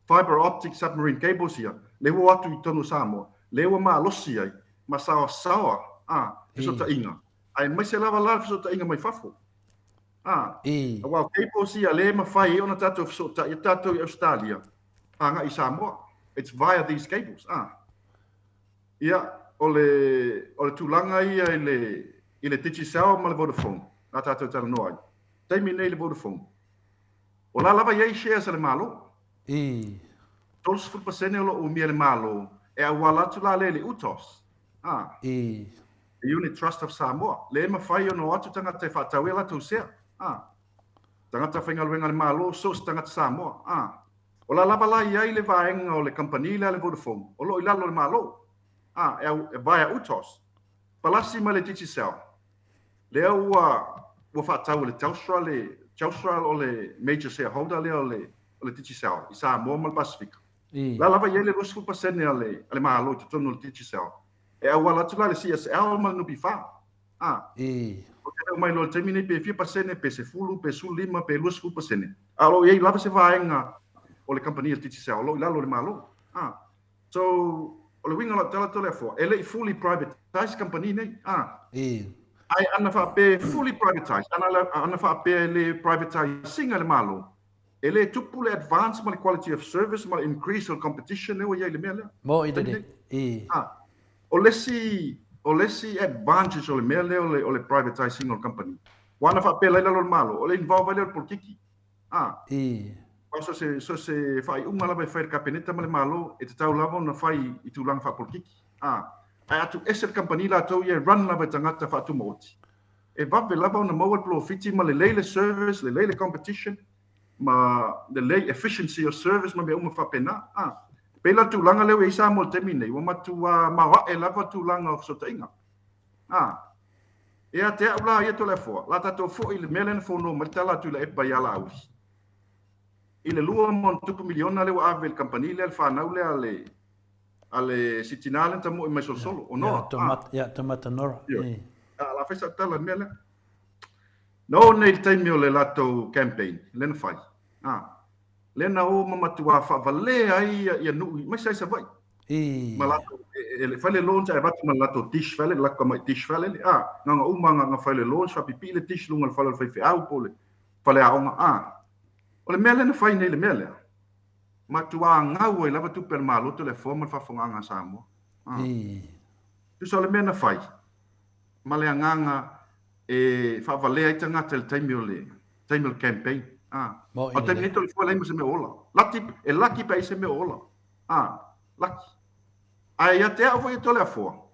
fiber optic submarine cables ia le wo atu i tonu Samoa le wo ma losi ai ma sawa fiso ta inga ai mai se lava fiso ta inga mai fafo wa cables ia le ma fai ona tatu fiso ta tatu i Australia nga i Samoa it's via these cables ole tulanga ia ile Digicel ma le Vodafone na tatu tala noai taimi nei le Vodafone o la lava iai shares le malo 30% o lo umia le malo e a wala tu la le utos unit trust of Samoa le ma fai ono atu tanga te fatawela tu sea tanga ta finga le malo so tanga Samoa o la lava la iai le vaenga o le company le Vodafone o lo ilalo le malo e via utos palasi ma le Digicel le ua fatau le Telstra o le major shareholder le o le Digicel i Samoa ma le Pacifica la lava iai le 20% ale malo te tonu le Digicel e a wala tu la le CSL ma no bifa o ke mai lo termine pe 4% pe se fulu pe su lima pe 20% alo iai lava se vaenga o le company Digicel lo ilalo le malo so o le winga la tala telefo ele fully privatized company nei ai ana fa pe fully privatized ana fa pe le privatizing le malo ele tupu le advance ma le quality of service ma le increase the competition le ia le mele mo i le e o lesi advantage o le mele o le privatizing o company wana fa pela le malo o le involve le politiki e so se fai uma la fai capeneta ma le malo e te tau lava na fai i tu lang fa politiki ai atu ese company la to ia run la tangata fa tu moti e va ve lava na mo profiti ma le lele service le lele competition ma the lay efficiency of service ma be uma fa pena pela tu langa le isa mo termine wa matu ma wa e lava tu langa of so tainga e ate ula ia to le fo la ta to fo il melen fo no matala tu le e ba ya la au ile lua mon tupu miliona le wa ave company le fa na le ale sitinale ta mo mai solo o no tomata nora la festa tala mele no nei time le lato campaign len fai lena o mamatua fa vale ai ia nu mai sai sa vai malato ele fale lonja e vatu malato tish fale la como tish fale nga uma nga fale lonja fa pipi le tish lunga fale fa au pole fale a o le mele na fai nei le mele matua nga o lava tu per malo te le forma fa fonga nga Samoa tu so le mena fai male nganga e fa vale ai tanga tel time campaign o te minito fo le se me ola laki pa se me ola laki ai até eu vou to le fo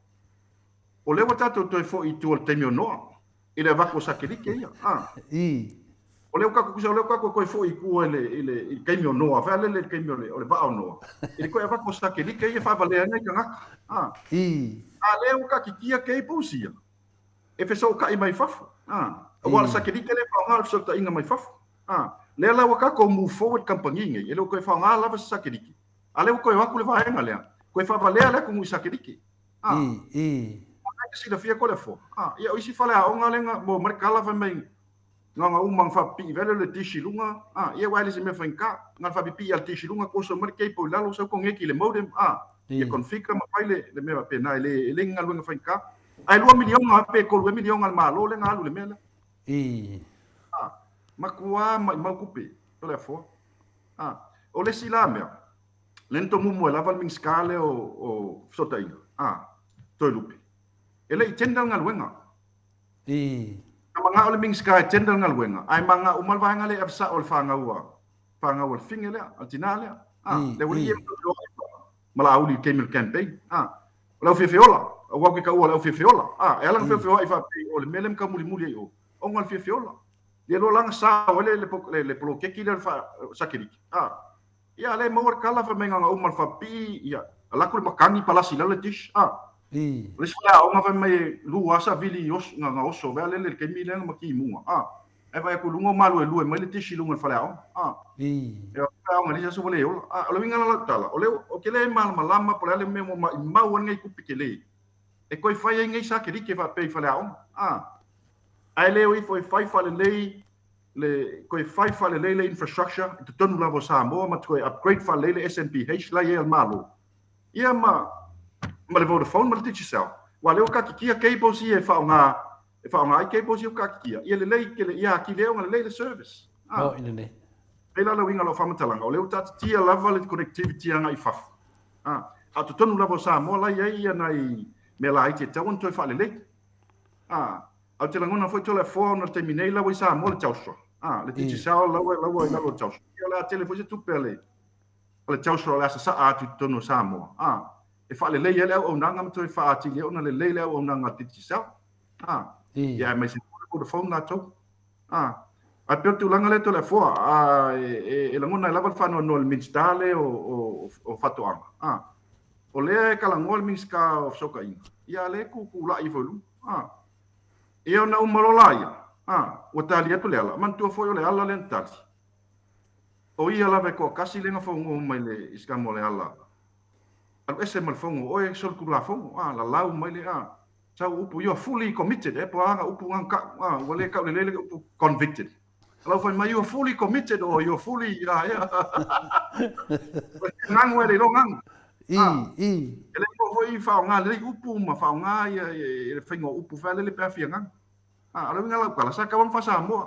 o le vota to fo i tu te mio no ile va ko sakeli ke ia o le ka ko fo i ku ele ke mio no fa le ke mio le o le va no ile ko va ko sakeli ke ia fa vale ai nga ale o ka ki ke pousia e fe so ka i mai fafo o wala sakeli ke le fa ngal so ta inga mai fafo le la waka ko move forward campaign ele ko fa ngala va sakeli ale ko wa ku le va nga le ko fa vale ale ko mu sakeli si la fia ko le fo ia o isi fale a onga lenga mo markala fa mai nga umang fa pi vele le tishilunga ia wale se me fa nka nga fa pi al tishilunga ko so marke po lalo so ko ngeki le modem ia configura ma file le me va pena le nga lu nga fa nka ai 2 milion nga pe ko 2 milion al malo le nga lu le mela ma kuā ma kupe to le fo o le silamea lento mumu lava ming skale o sotai to lupe ele tendal ngal wenga manga o ming skale tendal ngal wenga ai manga umal va ngale afsa ol fanga ul fingele altinale le wuri mala uli kemil campaign la fefiola o wa ka o la fefiola ela fefiola i fa o le melem ka muli o ngal fefiola le lo lang sa le bloke ki le fa sakiri ia le mo kala fa menga nga umal fa pi ia ala ko makangi palasi la le tish le sala o nga fa me lu asa vili os nga oso vele le ke mi le ma ki mu e vai ko lungo malu e me le tish lungo fa la e nga ni so le o lo winga la tala o ke le mal malama po le me ma ngai ku pikele e ko fa ngai sakiri ke fa pe fa la ai leo i foi fai fale le infrastructure te tonu lavo Samoa ma toi upgrade fale le SNPH la ia malo ia ma le Vodafone ma le digital wa leo ka kia cable si e fa nga ai cable si ka kia ia le ke le ia ki leo nga le service ine pela la winga lo fa matalanga o leo tat tia lava le connectivity nga i faf te tonu lavo Samoa la ia nai me la ai te tawon toi fale le au te langona foi tole fo na terminei la wisa mo le tauso le titi sao la lo tauso ia la tele foi tu pele le tauso la sa a tu tono Samoa e fa le ele o nanga mo toi fa ati le ona le o nanga titi sao ia me se ko de phone na to a pe tu langa le tole fo e langona la fa no le minstale o fatoanga o le kala ngol minska of sokai ia le ku la i volu e ona umalolaia o tali atu le ala mantua foi o le ala le tali o ia lava ko kasi lenga fongo mai le iskamo le ala al ese mal fongo o e sol kula fongo la lau mai le sa upu you are fully committed po anga upu ngka wale ka le upu convicted lau foi mai you are fully committed or you are fully nang wele lo ngang ele ko foi fa nga le upu ma fa nga e fengo upu fa le pe ngang ala winga la kala sa ka fa Samoa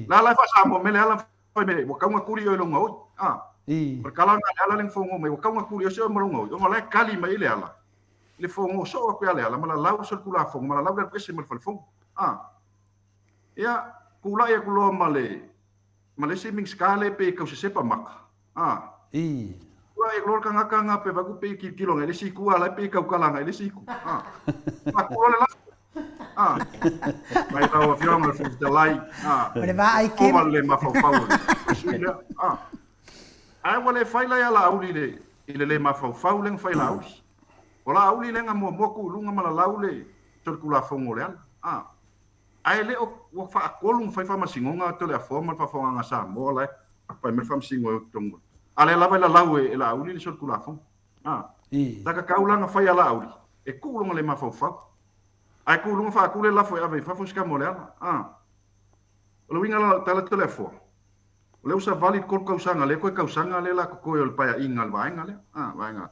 la fa Samoa me le ala foi me wa kaunga kuri o longa oi I. kala nga ala leng fongo me wa kaunga kuri o se o longa oi o le kali mai le ala le fongo so ko ale ala mala lau so kula fongo mala lau ke se mal fongo ia kula ia kulo male swimming skale pe ka se sepa mak I. Kula ia kulo kanga pe bagu pe kilo ngai le siku ala pe ka kala ngai le siku kulo le la mai tau fio mal fo de lai Ole va ai ke. Oma le mafau ai wale fai la ala auli le mafau leng fai la auli ola auli lenga mo ku lunga mala laule tor kula fongo le ai le o fa kolung fai fa masingonga to le forma fa fonga nga sa mo le pa me fam singo tongo ale la la laue la auli le tor kula fongo daga kaulanga fai ala auli e kulunga le mafau ai kulunga fa kule la foi ave fa fusca mo le o winga la tala telefone le usa valid kol kausanga le ko kausanga le la ko yo pa ingal vainga le vainga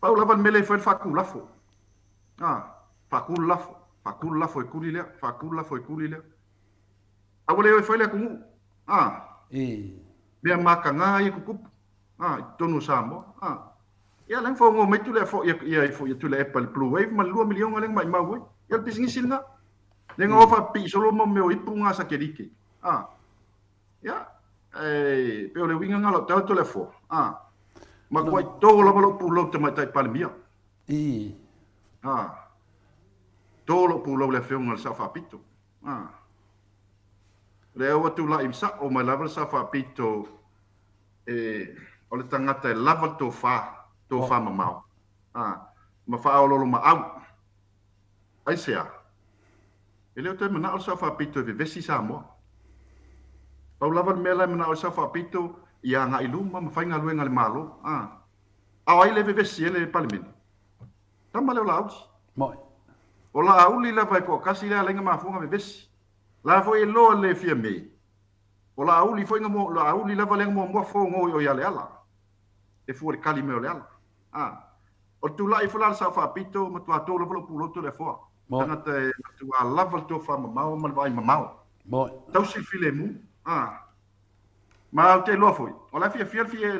Paula van mele foi fakula fo fakula foi kulile fakula foi kulile awole foi le kumu bia makanga i kukup tonu samo ia lang fo ngo metu le fo ia fo tu le apple blue wave ma 2 million ngaleng mai mau ia business singa lenga ofa pi solo mo me ipunga sa kerike ia pe ole winga ngalo tau tu le fo ma koi to la lo pulo te mai tai palmia to lo pulo le fe ngal sa fa pito le o tu la imsa o mai lava sa fa pito o le tangata lava to fa mamau ma fa o lo ma au ai sea ele o te mana o sa fa pito ve vesi sa mo Pau lava mela mana o sa fa pito ia nga iluma ma fainga luenga le malo ai le vevesi ele parliament tama le laus moi o la auli la vai ko kasi la lenga mafunga vevesi la foi lo le fia me o la auli foi nga la auli la valenga mo fo ngo yo ya le ala e fu le kali me le ala o tu la i fula sa fa pito ma tu ato lo pulo to le fo tanga te tu a lava to fa ma vai ma moi tau si file mu ma te lo foi o la fia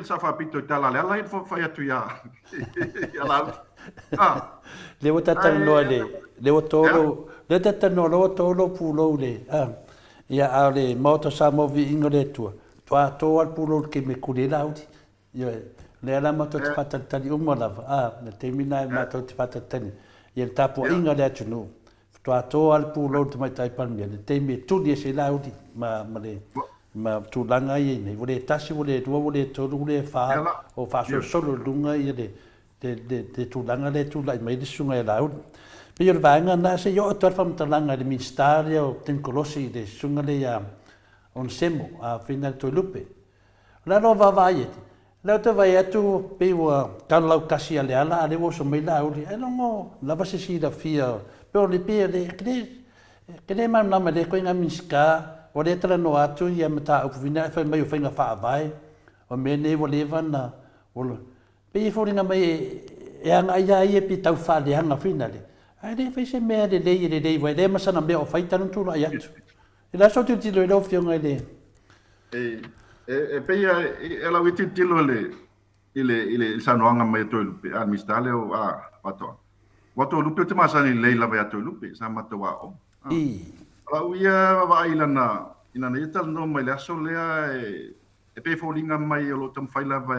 sa fa pito tala le ala i fo fa ya tu ya ya la le wata tano le watolo le tano lo tolo pulo le ia ale Maota Samoa Viiga le tua to al pulo ke me kulela uti ia le ala mato te fatatani uma lava le temina mato te fatatani ia tapu inga le atu to al pulo te mai tai palmia le temi tu se la uti ma tu langa ia nei vole tasi vole tua vole to vole fa o fa solo lunga ia de tu langa le tu lai mai de sunga ia la pe yo vanga na se yo to fam talanga de ministerio ten colosi de sunga le ya on semo a final to lupe la no va vai la to vai atu pe wa kalau kasi ale ala ale wo so mai la uri ai no la va se si da fia pe le pe le ma na ma de ko nga miska o le tra no atu ia mata o vina fa mai o fainga fa vai o me ne vo levana o pe fo ringa mai e anga ia pi tau fa le anga finale ai le fa se me le vai le masana me o fai tanu tu la ia e la so tu ti lo fio ngai le pe ela witi tilo ile sanoanga mai to lupe al mistale o pato wato lupe te masani leila vai to lupe sama to wa o Lau ia vai lana ina nei tal no mai laso lea e pe folinga mai o lo tam fai lava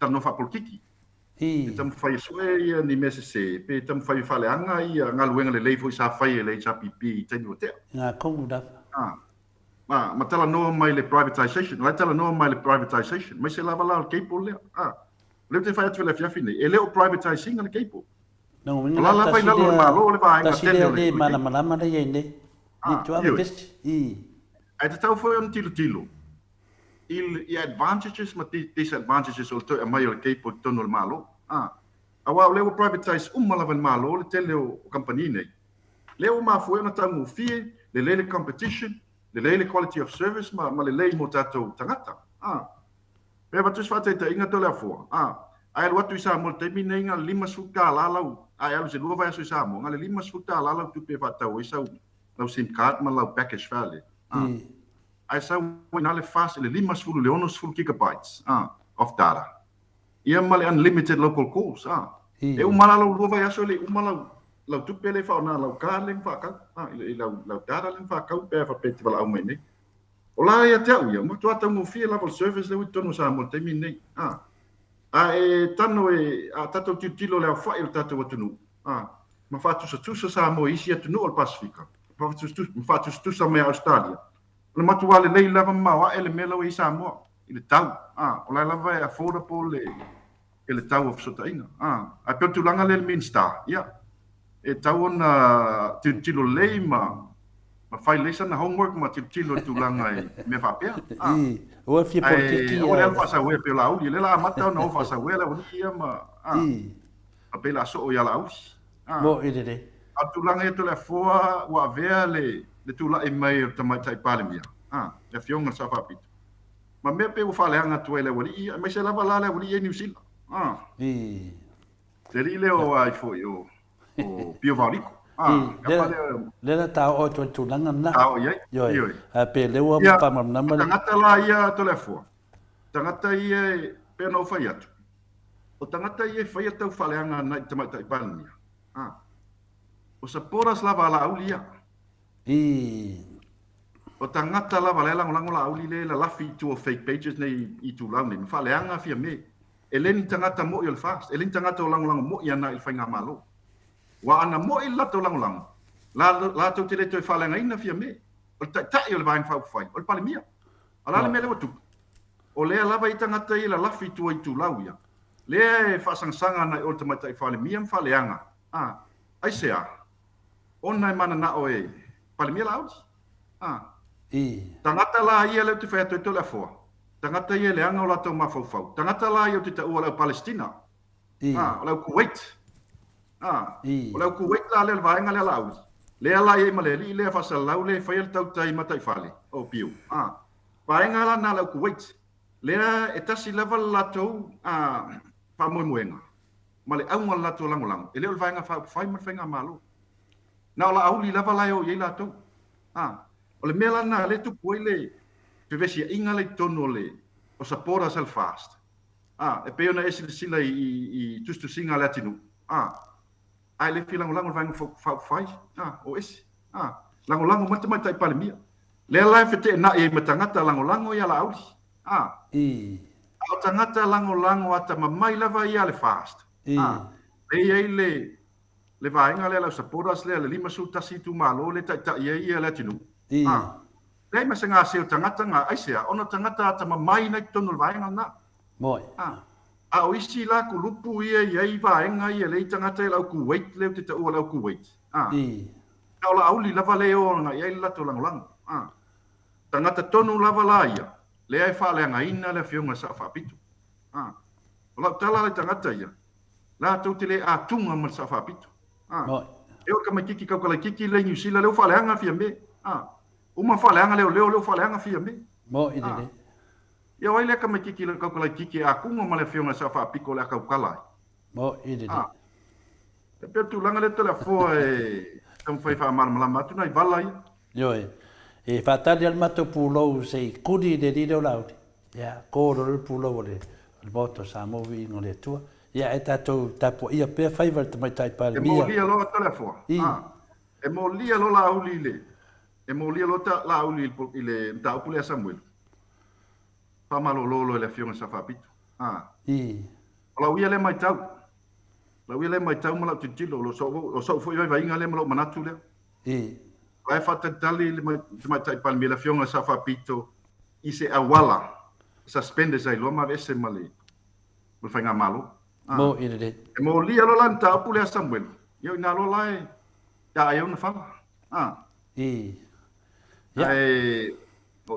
tal no fa politiki tam fai sue ia ni mesese pe tam fai faleanga ia ngaluenga le leifo sa fai le cha pipi tenu te nga konguda ma tala no mai le privatization la tala no mai le privatization mai se lava la ke pole le te fai atu le fiafine e le o privatizing le ke po no la fai la lo malo le vai nga le mana le yende ni tu ave best ai te tau foi on tilo i advantages ma disadvantages o to mai o ke po tono le malo awa le o privatize la val malo le tele o company nei le o ma foi na tangu fie le competition le quality of service ma le mo tato tangata pe va tu fate te inga to le fo ai lo tu sa mo te minenga 5 suka la lau ai alu se lo vai so sa mo ngale 5 suka la lau tu pe va tau isa lau sim card ma lau package vale ai sa ina le fast le 5 le 9 gigabytes of data ia male unlimited local calls e umala lo lo vai aso le umala lau tupe le fa na lau ka le fa ka lau data le fa ka pe fa pe vala au mai nei o la ia te ia mo tu ata mo fi level service le witonu sa mo te min nei e tano e a tato tilo le fa il tato watunu ma fa tu sa mo isi atunu al Pacifica fa tu sa me Australia le matuale le lava ma ele melo i Samoa i le tau o la lava e affordable le tau of sotaina a pe tu langa le minsta e tau na tilo le ma fai lesa na homework ma tilo tu langa e me fa pe o fi politiki o le fa sa we pe la uli le la mata no fa sa we la ia ma a pe la so ya la us mo ide a tu langa e to le foa wa vea le tu la e mai ta mai tai pale mia le fionga sa fa pito ma me pe o fa le anga tu le wali me se la vala le wali e New Zealand te rile o ai fo yo o pio valiko le la ta o tu langa na yo a pe le o pa ma na ma tangata la ia to le foa tangata ia pe no fa ia o tangata ia fa ia tau fa le anga na ta mai tai pale mia o saporas la vala aulia o tangata la vala lango la auli le la lafi tu o fake pages nei i tu lau nei fa le anga fia me eleni tangata mo il fast eleni tangata o lango mo ia na il fainga malo wa ana mo il lato lango la to tele to fa le ngaina fia me o ta il vain fa fai o pale mia ala le mele tu o le lava i tangata i la lafi tu i tu lau ia le fa sangsanga na o tamata i fa le mia fa le anga ai sea ona mana na o e pale mia lau tangata la ia le tu fa to le fo tangata ia le anga o la to mafau tangata la ia te o la Palestina o la Kuwait o la Kuwait la le vaenga le lau le ala ia maleli le fa salau le fa il tau tai matai fale o piu vaenga la na la Kuwait le e tasi level la to pa mo moenga male au la to langolang ele o vaenga fa fai ma fenga malo na la auli level la o ye la to o le mela na le tu poile pe vesi inga le tono le o sapora sel fast e pe ona esi sila i tustu singa latinu ai le filango lango vang fa fai o esi lango mata mata pale mia le la fete na e matangata lango ya la auli o tangata lango ata mai lava ia le fast le vaenga le la sapora le lima su tasi tu malo le ta ia latinu Lei ma senga se tangata nga aisea ona tangata ata mai na tonu vaenga na moi a o isi la ku lupu ia vaenga ia le tangata la ku wait le te o la ku wait ka la auli lava le o nga ia la to lang tangata tonu lava la ia le ai fa le nga ina le fionga sa fa pitu la tala le tangata ia la to te le a tunga ma sa fa pitu moi e o ka kiki ka la kiki le New Zealand le fa le nga fia me uma fale anga leo fale anga fia me mo ide ia wai le ka me kiki le ka kiki a kunga ma le fionga sa fa piko le ka kala mo ide e pe tu langa le tele fo e tam fai fa mal mala tu nai vala yo e fatali al mato pulo sei kudi de dio lauti ya ko ro pulo le il voto sa movi no le tua ya e tato tapo ia pe favor mai tai pa mia e mo lia lo tele fo e mo lia lo la uli le e mo lia lota la uli ile ta opule Samuel pa malo lolo le fionga sa fa pitu la uia le mai tau mala titilo lo so fo vai inga le malo manatu le vai fa tali le mai tai palmi le fionga sa fa pitu i se awala suspende sai lo ma vese male mo fanga malo mo ide e mo lia lo lan ta opule Samuel yo na lo lai ya yo na fa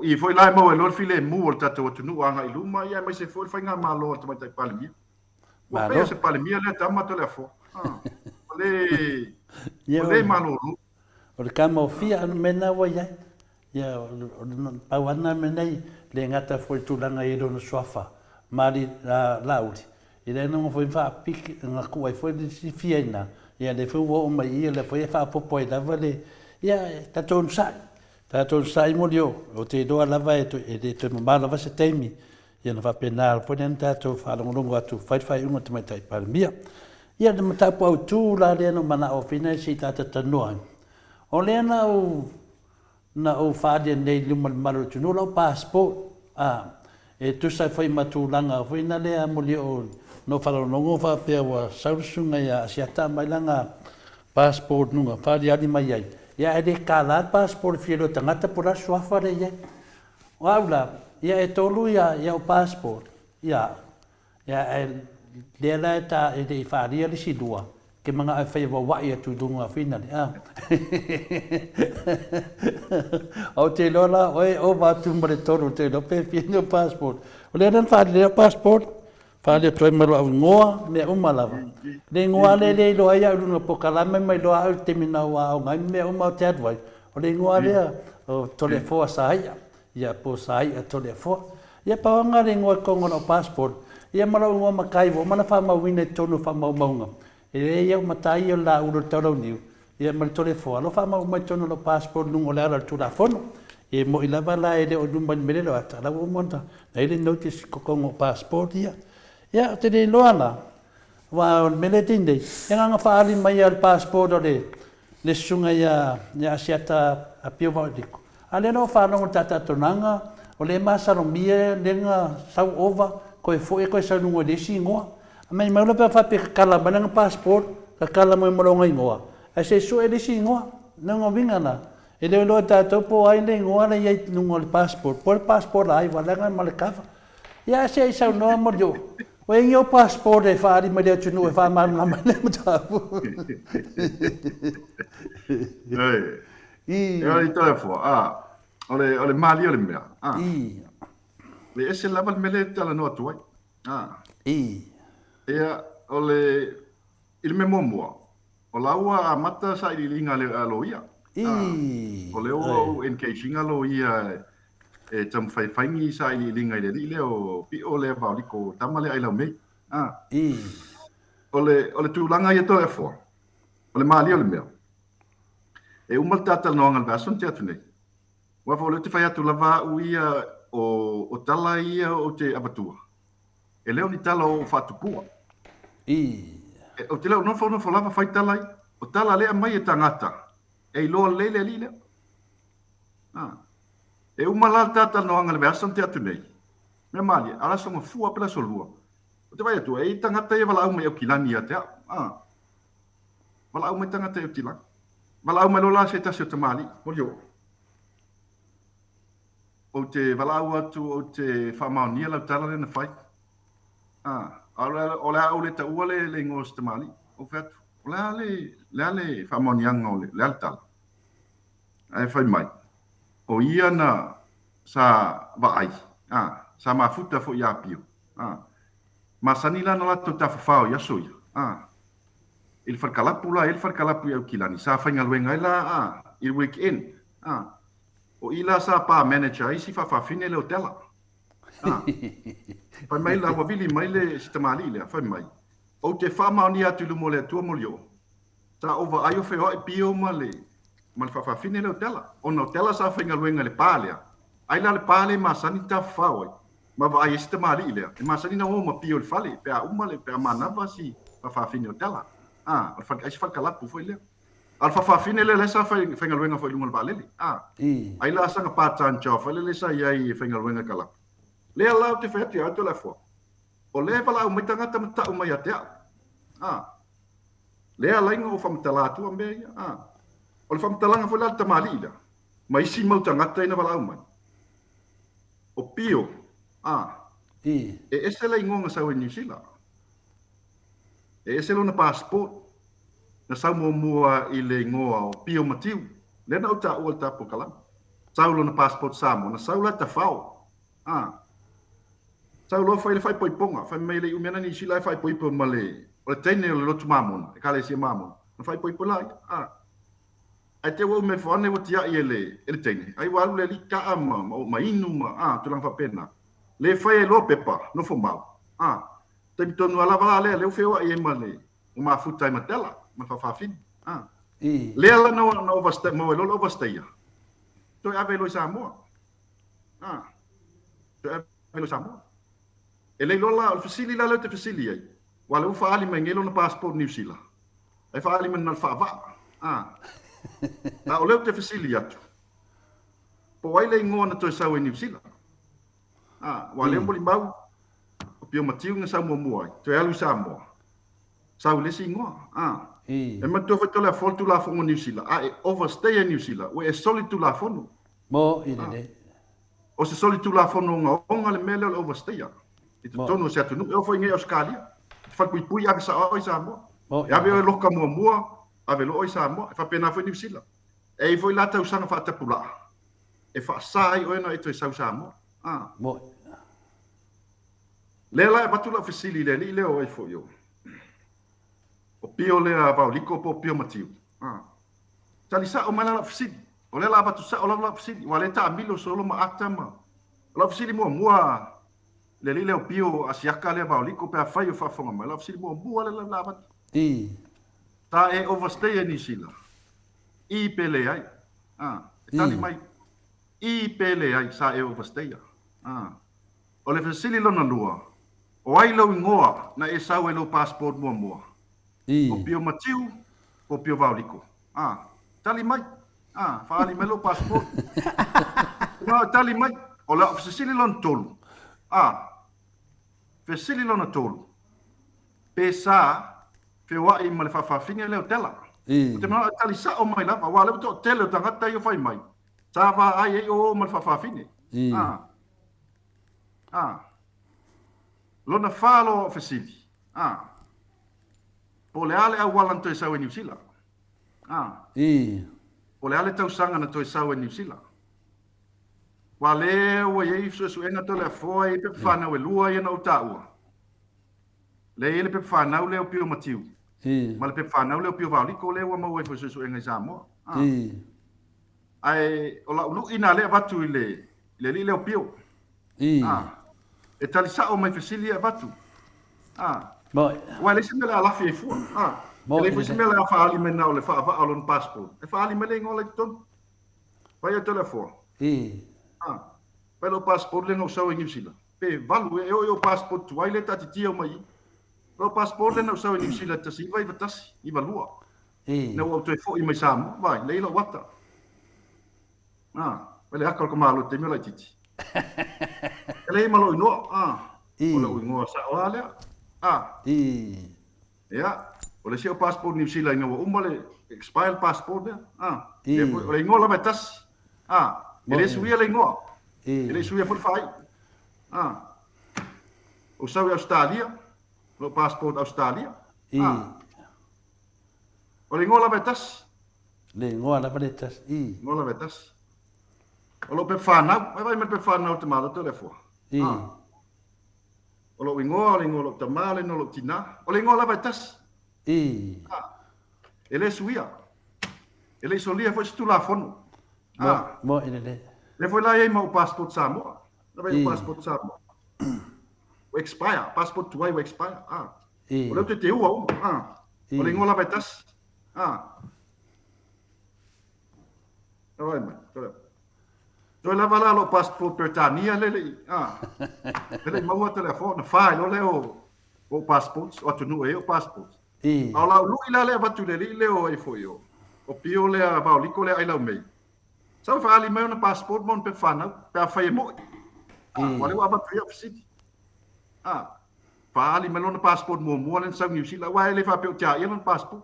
i foi lai mo e lor file mu o tato tu nu anga i luma ia mai se foi fainga malo to mai tai palmi ma pe se palmi le tama to le fo le malo o le kama fia mena wa ya pa wana mena le ngata foi tu langa i no sofa mari lauri i le no foi fa pik na ku ai foi si fiena ia le foi o mai ia le foi fa popo i lava le ia tato sai Tātou sai mo lio, o te doa lava e te mamala va se teimi, ia na whapena al pone an tātou whalongolongo atu whai unga te mai tai paramia. Ia na matapu au tū la rea no mana o whina si tātou tanua. O lea na o whaadia nei luma maru tu no lau passport. E tu sai whai matulanga, whina lea mo lio no whalongolongo whapea wa saurusunga ia asiata mai langa passport nunga, whaadia ani mai ai. Ia e de kālat passport whiero tangata pura suafa re ia. Waula, ia e tolu ia o passport. Ia e lea la e ta e de i whaaria li si dua. Ke mga e whai wawai atu dunga whina li. Au te lola, oe o watu mare tolu te lope whino passport. O lea nan whaaria passport. Whaaria toi maro au ngoa, mea umalava. Le ngoa le loa ia urunga pokalame mai loa au te mina ua au ngai mea umau te adwai. O le ngoa lea o tole foa saia. Ia po saia tole foa. Ia pawanga le ngoa kongono passport. Ia maro ngoa makaivo, mana wha mawina tonu wha maumaunga. E le ia matai o la uro taurau niu. Ia mara tole foa. Lo wha maumai tonu lo passport nungo le ara tula fono. E mo ilava la e le o numba ni merelo ata. La umonta. Na ile notice kokongo passport ia. Ia, te ne loana, wa mele tinde, e nganga whaari mai al passport o le sunga ia asiata a pio vaudiko. A le no whanongo tata tonanga, o le masaro mia, lenga sau ova, koe foe koe sau nungo lesi ingoa. A mai maula pia whape kakala mananga passport, kakala mo moronga ingoa. A se su e lesi ingoa, nungo vingana. E leo loa tato po ai le ingoa na iai nungo le passport. Po le passport ai, walanga malekawa. Ia se ai sau noa morio. O e o passport e whaari mai leo tunu e whaamanga mai leo matapu. E ori tole fua, ole mali ole mea. Le ese lava le mele tala no atuai. Ea ole il me momua. O laua a mata sa ili linga le alo ia. O leo o encasing alo ia e tam whaiwhaingi sa i linga i le li leo pi o le vau liko tamale ai lau mei. O le tūlanga i ato e fua. O le maali o le mea. E umal tātal noanga le vason te atu nei. Wafa o le te whai atu lava u ia o tala ia o te abatua. E leo ni tala o whatupua. O te leo nofo lava whai tala i. O tala lea mai e tangata. E loa leile li leo. E umala tata no anga le version te atu nei. Me mali, ala songa fua pela solua. O te vai atu, e tangata e wala au mai o kilani a te a. Wala au mai tangata e o kilani. Wala au mai lola se tasi o te mali, morio. O te wala au atu o te whamaunia lau tala le na whai. O lea au le ta ua le ngos te mali, o fetu. O lea le whamaunianga o le ale tala. Ai whai mai. O ia na sa vaai, sa mafuta fo ia pio. Masani la no lato ta fafao ia soia. Il farkalapu ia kilani. Sa whainga luenga ila il weekend. O ila sa pa manager isi fafafine le hotela. Pai mai la wavili mai le sitamali le, fai mai. O te whamaoni atu lumo le atua molio. Ta ova ayo feo e pio ma le fafafine le hotela. O na hotela sa whainga luenga le palea. Ai la le pale masani ta fawai. Ma va ai sitamali le. E masani na o ma pio le fale. Pea uma le pea manava si fafafine hotela. Al whakalapu foi le. Al fafafine le sa whainga luenga foi lumo le palele. Ai la sanga patan chao foi le sa iai whainga luenga kalapu. Lea lau te whaiti atu le fua. O lea wala au mai tangata mata o mai atea. Lea lainga o whamatala atu a mea ia. O le whamatalanga foi la tamali ila. Ma isi mau tangata ina wala au mai. O pio. E ese la ingonga sau e New Zealand. E ese lo na passport. Na sau mua i le ingoa o pio matiu. Lena o ta ua tapo kalama. Sau lo na passport Samoa. Na sau la tafao. Sau lo fai le fai poiponga, fai mai le umiana ni sila fai poipo male. O le tene o le lotu mamon, e kale sia mamon. Na fai poipo lai. Ai te wau me fane o tia i ele tene. Ai walu le lika ama, ma inu ma, tulang fa pena. Le fai e lo pepa, no fo mau. Te bitonu ala wala le ufewa i e male. O ma futai matela, ma fa fin. Le ala no overstay, mo e lolo overstay. toi ave lo Samoa. Toi ave lo Samoa. E le lola o fasili la le te fasili ai. Wale u faali mai ngelo na passport New Zealand. Ai faali man na fa. Na o le te fasili atu. Po wai le ngona toi sau New Zealand. Wale mo limbau. O pio matiu nga Samoa mua. Toi alu Samoa. Sau le singoa. E matua fa tola fol tu la fo New Zealand. E overstay in New Zealand. We e soli tu la fono. Mo ile. O se soli tu la fono nga onga le mele o overstay. Itu tono se atu no foi ngai Australia. Fa pui ave sa oi Samoa. Ya ve lo ka mua ave lo oi Samoa. Fa pena foi New Zealand. E foi la tau sanga fa tapula. E fa sai o na ito sa Samoa. Mo. Lela e batula fasili le o e foi yo. O pio le va liko po pio matiu. Tali sa o mana la fasili. O le la batu sa o la fasili. Wale ta milo solo ma atama. La fasili mua le lile o pio asiaka le va liko pe afai o fa fonga ma la fasili mua le la batu. Ta e overstay ni sila. I pele ai. Tali mai. I pele ai sa e overstay. O le fasili lona lua. O ai lo ngoa na e sau e lo passport mua. O pio matiu, o pio vauliko. Tali mai. Faali melo passport. No, tali mai. O la fasili lon tolu. Fasili lon tolu. Pesa fe wa i male fa finga le tela. Te mana tali sa o mai la, wa le to tele tangata yo fai mai. Sa va ai o male fa finga. Lona falo fasili. Po le ale au walan toi sau e New Zealand. Po le ale tau sanga na toi sau e New Zealand. Wa le o ye su enga to le foi pe fana we lua ye na utaua. Le ele pe fana le o pio matiu. Ma le pe fana le o pio vali ko le wa ma we su enga Samoa. Ai o la lu ina le batu le o pio. E tali sa o mai fasili e batu. Wa le se mela la fi fu. Le se mela fa ali men na le fa alon passport. E fa ali mele ngole ton. Vai o telefone. Pelo passport le no sau New Zealand. Pe valu e o passport tu ai le tati tia mai. Lo passport le no sau New Zealand tasi vai vatas I valua. Na o te fo I mai Samoa, vai le lo wata. Pele akal ko malo te mela titi. Ele malo no. O lo ngo sa o ale. Ya, o le seu passport New Zealand no umale expired passport ya. O le ngo la vatas. Ele suia le ngo. Ele suia for fai. O sau Australia, lo passport Australia. O le ngo la vatas. Le ngo la vatas. Ngo la vatas. O lo pe fana, vai me pe fana te malo telefone. O lo ingo lo tamale no lo tina. O le ngo la vatas. Ele suia. Ele solia foi tu la fono. Mo ele. Le foi lá e mau passport Samoa. La vai passport Samoa. O expire, passport tu vai o expire. O le te ua. O le ngo la vatas. Vai mai. Toi la vala lo passport Britania le. Ele mau telefone, fai lo o passport, o tu no e o passport. Ala lu ila le batu le o e foi o. O pio le va liko le ai la mei. Sa fa ali mai na passport mon pe fana, pe fa mo. Wale wa batu ya fisi. Fa ali mai na passport mo len sa New Zealand wa le fa pe tia ia na passport.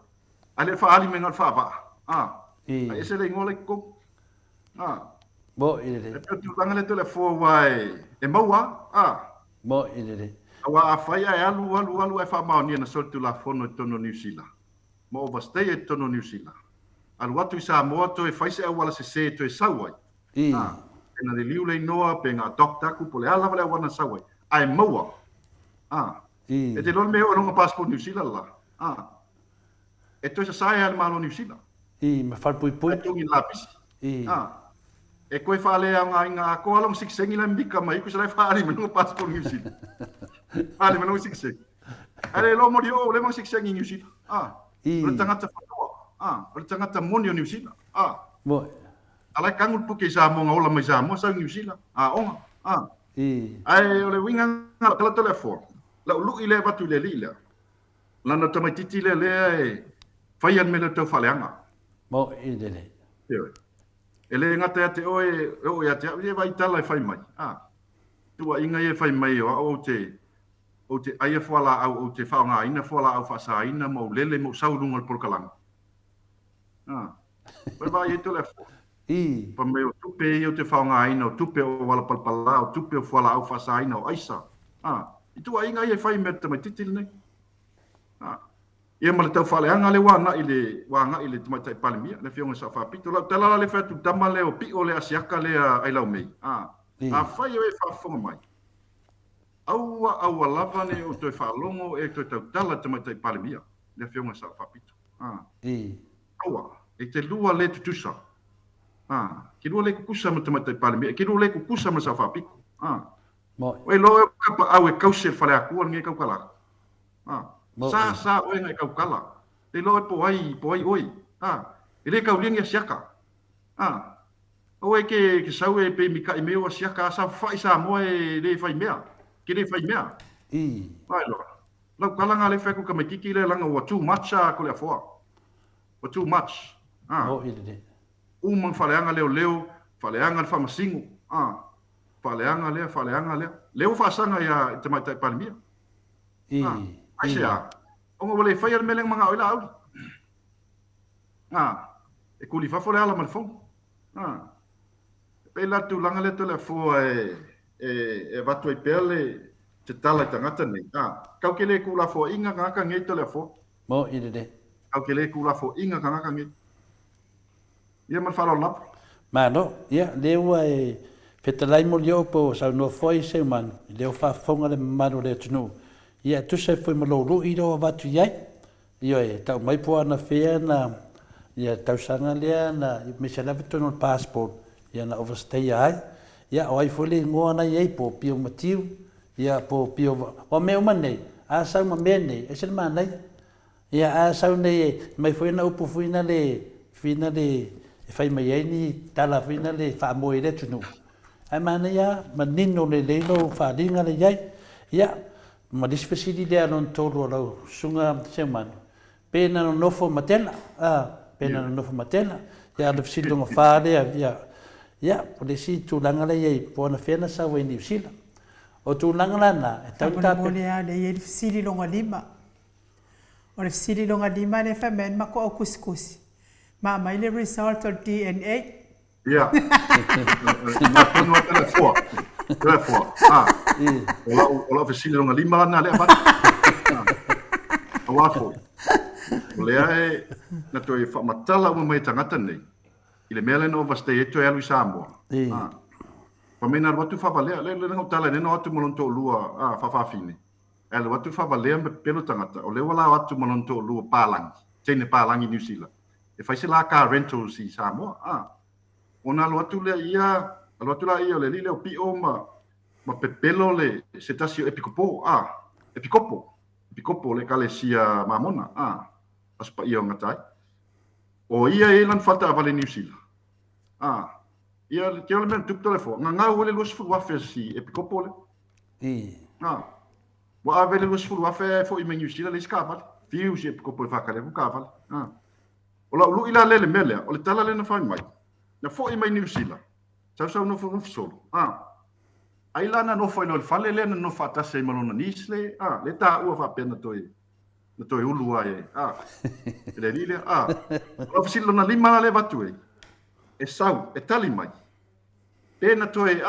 Ale fa ali mai na fa ba. Ai se le ngole ko. Mo ile. E tu tanga le telefone vai. E maua. Mo ile. Wa afai ai alu e fa maoni na sol tu la fono tono New Zealand. Mo overstay e tono New Zealand. Alu atu I Samoa to e faise e wala se to e sawai. Na de liu le noa pe nga doctor ku pole ala wala wana sawai. Ai maua. E te lol me o no passport New Zealand la. E to se sai al malo New Zealand. Ma fal pui. Tu in lapis. E koe whaale a ngā ko along siksengi la mbika mai, ko sa whaale manu passport New Zealand. Whaale manu siksengi. Ale lo mori o, le manu siksengi New Zealand. O le tangata whanoa. O le tangata moni o New Zealand. Mo. ala kangul puke Samoa ngaola mai Samoa sa New Zealand onga ai ole winga kala telefon la lu ile batu le lila lana tamai titi le faian mele tau faleanga mo idele ele ngata te o ya te vai tala fai mai tua inga e fai mai o te aia foala au te whaonga ina foala au whasa ina mo lele mo saurunga porkalanga vai e telefon pa me o tupe o te whaonga ina o tupe o wala palpala o tupe o foala au whasa ina o aisa i tua inga e fai me tamai titil nei ia male tau whaleanga le wanga ile te maitai palimia le whionga sa whapito lau talala le whatu tama le o pi o le asiaka le ai lau mei a whai o e whafonga mai aua lava ne o toi whalongo e toi tau tala te maitai palimia le whionga sa whapito aua e te lua le tutusa ki lua le kukusa ma te maitai palimia ki lua le kukusa ma sa whapito o e loe kapa au e kause whale akua nge kaukala sa o ngai kau kala te loe po ai oi ele kau linga siaka o e ke sau e pe mika i meo siaka sa fai sa mo e le fai mea ke le fai mea ai lo kala nga le feku ka me kiki le langa wa too much ko le foa wa too much man faleanga leo faleanga fa masingo faleanga le leo fa sanga ya te mai tai palmia Asia, onga wale fire meleng mga oila au. E kuli fa fole ala malfong. Pe la tu langa le tole fo e vatu e pele te tala tangata nei. Kau ke le kula fo inga ngaka ngai tole fo. Mo ide. Kau ke le kula fo inga ngaka ngai. Ia mal falo lap. Mano, ia lewa e petalai mo lio po sa no foi se man. Leo fa fonga le mano le tunu. Ia tu se foi maloro i ro vatu iai. Ia e tau mai po ana fea na ia tau sanga lea na me se lava tono passport ia na overstay ai. Ia o ai fole ngoa na iai po pio matiu. Ia po pio o meu manei. A sau ma mene e se manei. Ia a sau nei mai foi na upu fuina le fina le e fai mai ai ni tala fina le fa moi le tunu. Ai mana ia manino le lelo fa dinga le iai. Ia ma disfesidi de non tolo lo sunga seman pena no nofo matela pena no nofo matela ya le fsido nga fare ya polisi tu langala ye pona fena sa we ni sila o tu langala na ta ta le ye fsidi longa lima o le fsidi longa lima le famen ma ko kuskus ma mai le result of DNA ya ma tono tele fo ola fsidi longa lima na le ba awafo Lea na toi whamatala ua mai tangata nei. I le mea lena overstay e toi alu i Samoa. Pamena watu whawalea, le ngau tala nena watu malonto lua whawhawhine. E le watu whawalea me pelo tangata, o le wala watu malonto lua pālangi, teine pālangi New Zealand. E whaise la car rentals i Samoa. Ona alu watu lea ia, alu watu la ia o le li leo pi o ma pepelo le se tasio epikopo, Pikopo le kale sia mamona aspa ia ngatai o ia elan fata avale New Zealand ia le tele men tup telefon nga wele los fu wafe si e pikopo le wa avele los fu wafe fo i New Zealand le skapal fiu si e pikopo le fakale fu kapal o la lu ila lele mele o le tala le na fai mai na fo i New Zealand sa no fu solo ai lana no foi no fale le no fata se malona nisle le ta ua fa pena toi ulu ai le rile o fsilo na lima le vatu e sau e tali mai pena toi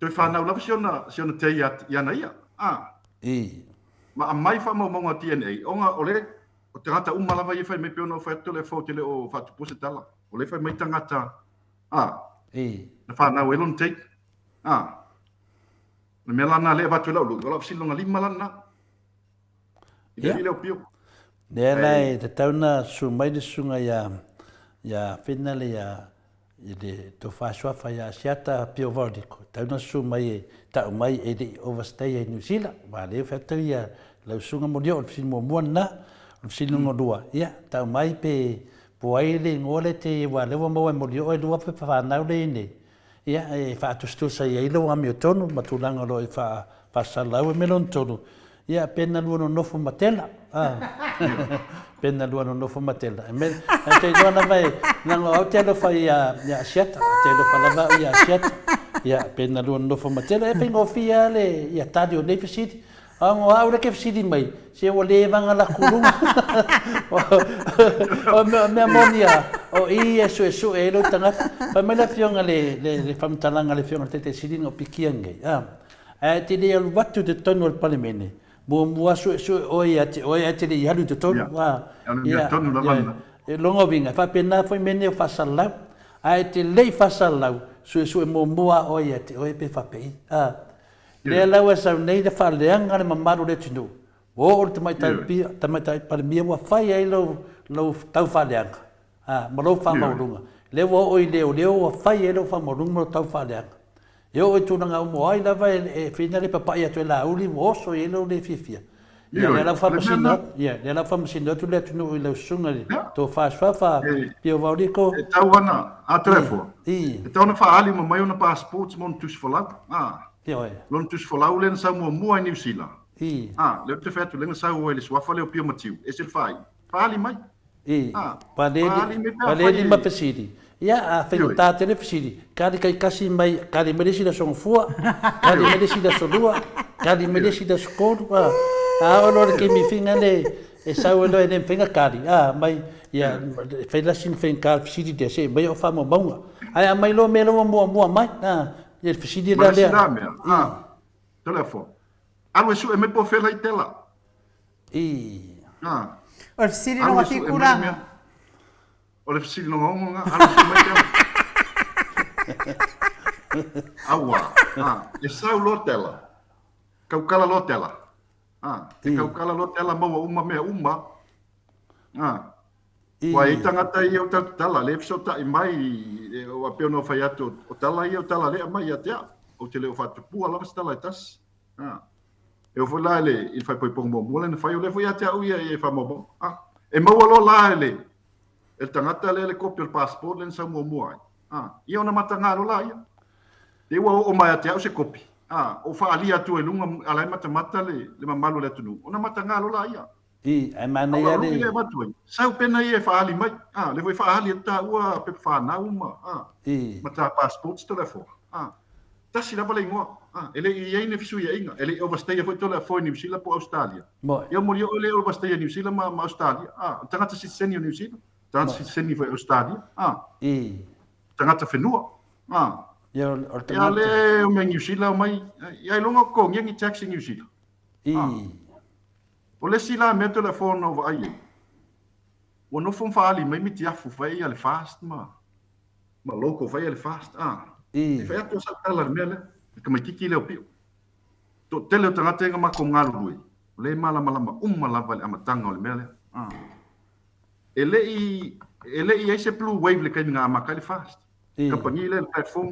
toi fa na la versiona te ia na ia ma mai fa mo TNA onga ole o te ngata umalava i fai me pe no fa tole fo tele o fa tu positala ole fa mai tangata na fa na welon take na melana le batu la lu la silonga lima lana ile ile pio nei te tauna su mai de sunga ya finale ya de to fa swa ya siata pio vordico tauna su mai ta mai e de overstay in New Zealand va le factory ya la sunga modio fin mo mona silonga dua ya ta mai pe Puai le ngole te wa le mo mo yo e lua pe fa na le ni. Ia e fa tu sa ia lo am yo tonu matulanga lo e fa sala o melon tonu. Ia pena lu no fo matela. Pena lu no fo matela. Me te do na vai na o te lo fa ia seta, te lo fa lava ia seta. Ia pena lu no fo matela e pengo fia le ia tadio ne fisiti. Ang aure ke fisiti mai. Se o le vanga la kulunga. O me amonia o i eso e lo tanga pa me la fionga le famtalanga le fionga te sidin o pikiange te le al watu de tonu al palemene mo so o ia te le halu de tonu e longo vinga fa pena foi mene fa sala te le fa sala so mo o ia te o pe fa pe le la wa sa nei de fa leanga le mamaru le tinu o te mai tai palemia wa fai ai lo tau fa leanga ma lo fa maurunga le wo o le o fai e lo fa maurunga mo tau fa leanga eu e tunanga mo ai lava e fina le papa ia tu la uli mo so e lo le fifia le la fa masina tu le tunu le sunga to fa pio vaurico e tau ana a telefo e tau na fa ali mo mai ona passports mon tus fola lon tus fola len sa mo ai New Zealand le te fetu le sa o le swafa le pio matiu e se fai fa ali mai Paledi ma pesidi. Ia a fengta tele pesidi. Kali kai kasi mai kali meresi da songfua, kali meresi da solua, kali meresi da skolu. O ke mi finga le e sau lo e finga kali. Mai ia fela sin finga pesidi de se mai o famo maunga. Ai mai lo melo mo mai. Ia pesidi da le. Telefone. Alwe su e me po fela itela. O le fisiri no ngati kuranga. O le fisiri no ngonga. Ala su mai Aua. E sau lo tela. Kaukala lo tela. Te kaukala lo tela maua uma mea uma. Wa i tangata i o tala. Le fiso ta i mai. O apeo no fai atu. O tala i o tala lea mai atea. O te leo fatu pua lava se tala i tas. Eu vou lá ele faz poi pongo mo ele fai eu levo ia até o ia e fa mo e mo lo lá ele tangata ele copia o passport ele sa mo ai e ona matanga lo lá ia e o mai até o se copia o fa ali atu e lunga ala mata le mamalu le tunu ona matanga lo lá ia ai mana ia le sa o pena ia fa ali mai le voi fa ali ta ua pe fa na uma mata passport telefone tasi la pala ingoa ele i ne fisu ia inga ele overstay foi tola foi New Zealand po Australia eu mori ele overstay New Zealand ma Australia tangata si seni New Zealand tangata si seni foi Australia tangata fenua ia le o me New Zealand mai ia longa ko ngi taxi New Zealand o le sila me telefone over ai o no fon fali mai mi tiafu vai ale fast ma loco vai ale fast fai atu sa tala mele ka mai kiki leo pio to tele o tangata nga mako ngalu lui le malama lava le amatanga o le mele ele i ese blue wave le kai nga amaka le fast ka pangi le platform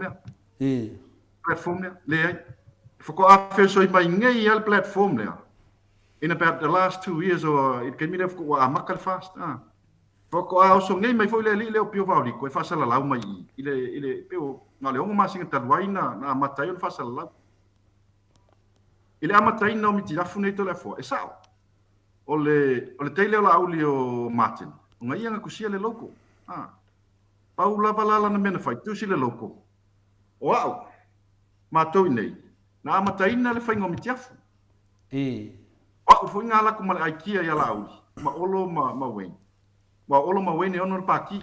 le ai foko afe so i mai ngai al platform le in about the last 2 years or it came in foko amaka le fast foko a so ngai mai foi le pio vauri ko fa sala lau mai ile pio na le ongo masinga taluaina na matai on fa sala lau ile amatai no mi tira fune to le fo e sao ole tele la auli o Martin ngai anga kusia le loko paula valala na mena fai tu si le loko wow ma to nei na amatai na le fai ngomi tiafu foi ngala ko mal aikia ya la auli ma olo ma wen wa olo ma wene ono paki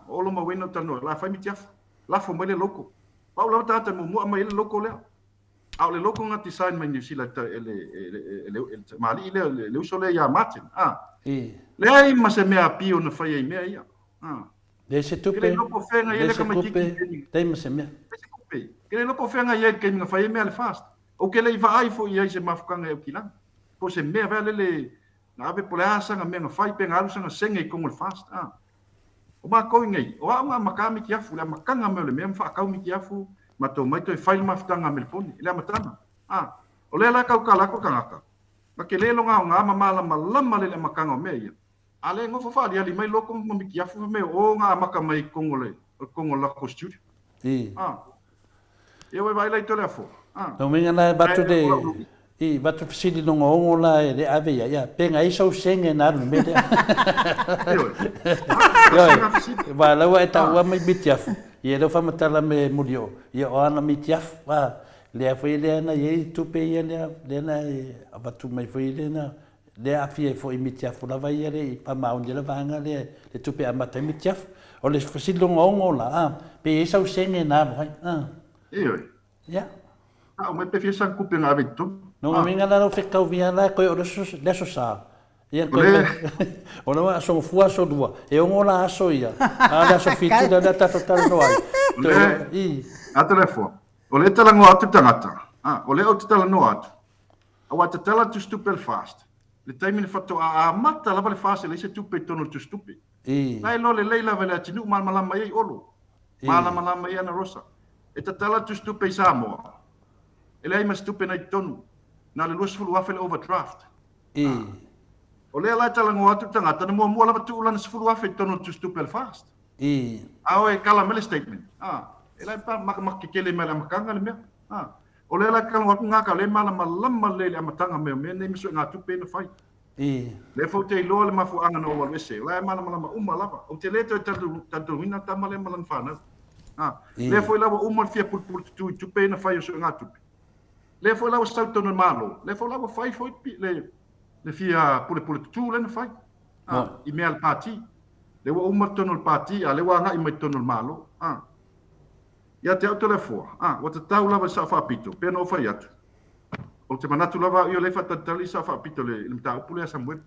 olo ma wene tano la fai mitiaf la fo mele loko pa la tata mo ma ele loko le au le loko ngati sign mai New Zealand ele mali le usole ya Martin le ai ma se me apio no fai me ia le se tupe le loko fenga ele ka mai dai ma se me ele loko fenga ia ke nga fai me al fast o ke le vai fo ia se mafukanga e kila po se me vale le na ave pola sanga me nga fai penga alu sanga senga i kongol fast o ma ko ngai o ama makami ki afu la makanga me le me fa ka mi ki afu ma to mai to file maftanga me poni ile matana o le la ka kala ko kangaka ma ke le longa nga ma mala malama le makanga me ia Ale ngofo fa dia mai loko mamiki afu me o nga maka mai kongo la ko studio. E vai lai tole afo. No minga na batu de batu fisili no ngongo la e ave ya penga iso senge na no me. Yo. Ba la wa ta wa mai bitiaf. Ye do fa matala me mulio. Ye o ana mitiaf wa le foi le na ye tu pe ye le na abatu mai foi le na le afie foi mitiaf la vai ye pa mau le vanga le tu pe amata mitiaf. O le fisili no ngongo la pe iso senge na Ya. O me pe fiesa kupe nga vitu. No minga na no fekau via la ko o leso sa. Ia ko o no aso fua so dua. E o ngola aso ia. Ala so fitu da data total no ai. A telefone. O le tala ngo atu tangata. O le o tala no atu. A wa tala tu stupel fast. Le taimini fatu a mata la vale fast le se tupe tono tu stupi. Lai lo le leila vale atinu mal malama ye olo. Malama ye na rosa. E tala tu stupe Samoa. Ele ai mas tupe nai tonu. Na le luas fulu afe le overdraft. O le ala tala ngo atu tangata na mua la batu ulana fulu afe tonu tu stupe fast. Ao e kala mele statement. Ele ai pa makikele mele makanga le mea. O le ala kala ngo ngaka le mala malama le amatanga me nei miso nga tupe na fai. Le fo te lo le mafu anga no wal wese. Le malama uma lava. O te le to tanto hina tamale malan fana. Le foi lava uma fia pul tu pe na fai so nga tupe. Le foi lava salto no malo. Le foi lava fai foi le fia pul tu le na fai. Email party. Le wa uma tono party, le wa nga i tono malo. Ya te auto le fo. Wa te tau lava sa fa pito, pe no fai atu. O te manatu lava io le fa tali sa fa pito le mta pule Samuel.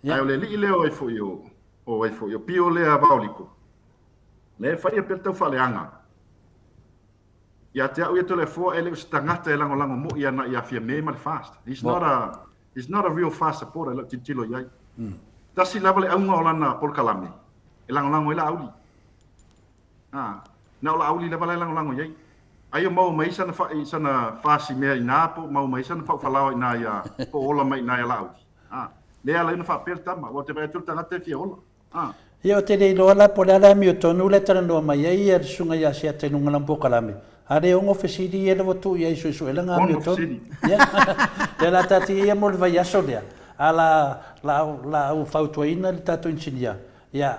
Ya le li le o foi o foi o pio le avauliko. Le fai per tau fale anga. Ya te au to le fo ele stangata e lango mo ia na ia fia me mal fast. He's not a real fast supporter le titilo yai. Tasi lava le aunga olana por kalame. E lango ela auli. Na ola auli lava le lango yai. Ayo mau mai sana fasi me ina po mau mai sana fa falao ina ia po ola mai na ia auli. Le ala ina fa per tama, o te vai tu tanga te fia ola. Ia o te rei loala po le ala mi o tonu le tara noa mai ai e sunga ia sia te nunga lampo kalame. Hare ongo fesiri e lewa tu ia isu isu e langa mi o tonu. Te la tati ia mo le vai aso lea. La au fautuaina le tato insinia. Ia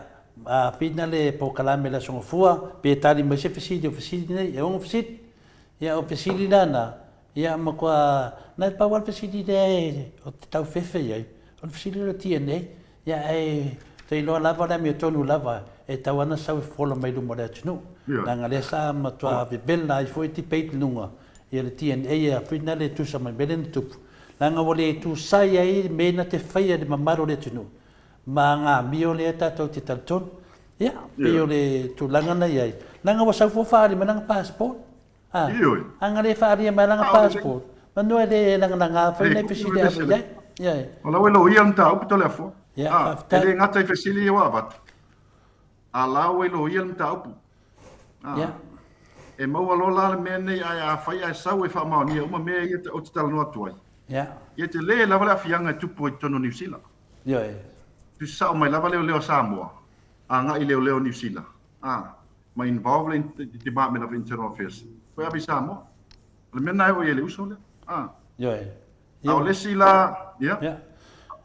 pina le po kalame la songa fua. Pe tali mai se fesiri o fesiri nei. E ongo fesiri. Ia o fesiri nana. Ia makua nai pawal fesiri nei. O te tau fefe iai. O fesiri lo tia nei. Ia te loa lava la mi o tonu lava e tau ana sau fola mai lumo le atinu. Nanga le sa matua vibela i foi ti peit lunga. Ia le TNA ia whina le tusa mai belen tupu. Nanga wale tu sai ai mena te whaia le mamaro le atinu. Ma ngā mio le tatou te talton. Ia, peo le tu langana iai. Nanga wa sau fuwhaari ma nanga passport. Anga le whaari ma nanga passport. Ma noe le nanga whaina i whisi le amu iai. Ola welo ia mta upi tole afo. Ele ngata i fesili e wawatu. A lau e lo ia mta upu. E maua lola le mea nei ai a whai ai sau e whamao nia uma mea ia o te tala noa tuai. Ia te le lava le awhianga e tupu i tono New Zealand. Tu sao mai lava leo Samoa. A nga i leo New Zealand. Ma involved in the Department of Internal Affairs. Foi abi Samoa. Le mena e o ele uso le. Au lesi la,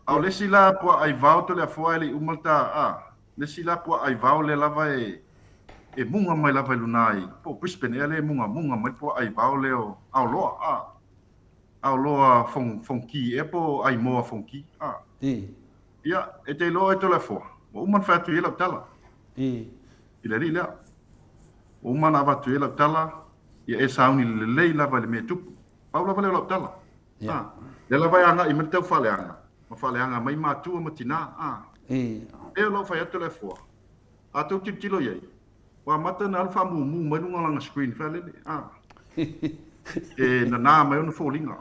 au lesi la po ai vau to le afua ele umalta lesi la po ai vau le lava e munga mai lava lunai po Brisbane ele munga mai po ai vau le au loa fonki e po ai moa fonki ia e te loa e to le afua o man fa tu ele tala ile ri le o man ava tu ele tala ia e sauni le lava le me tupu pau lava le tala le lava anga i mentau faleanga ma faleanga mai matua matina e lo fa yato le fo atu titilo ye wa mata na alfa mu mai nunga langa screen fa le e na mai ona folinga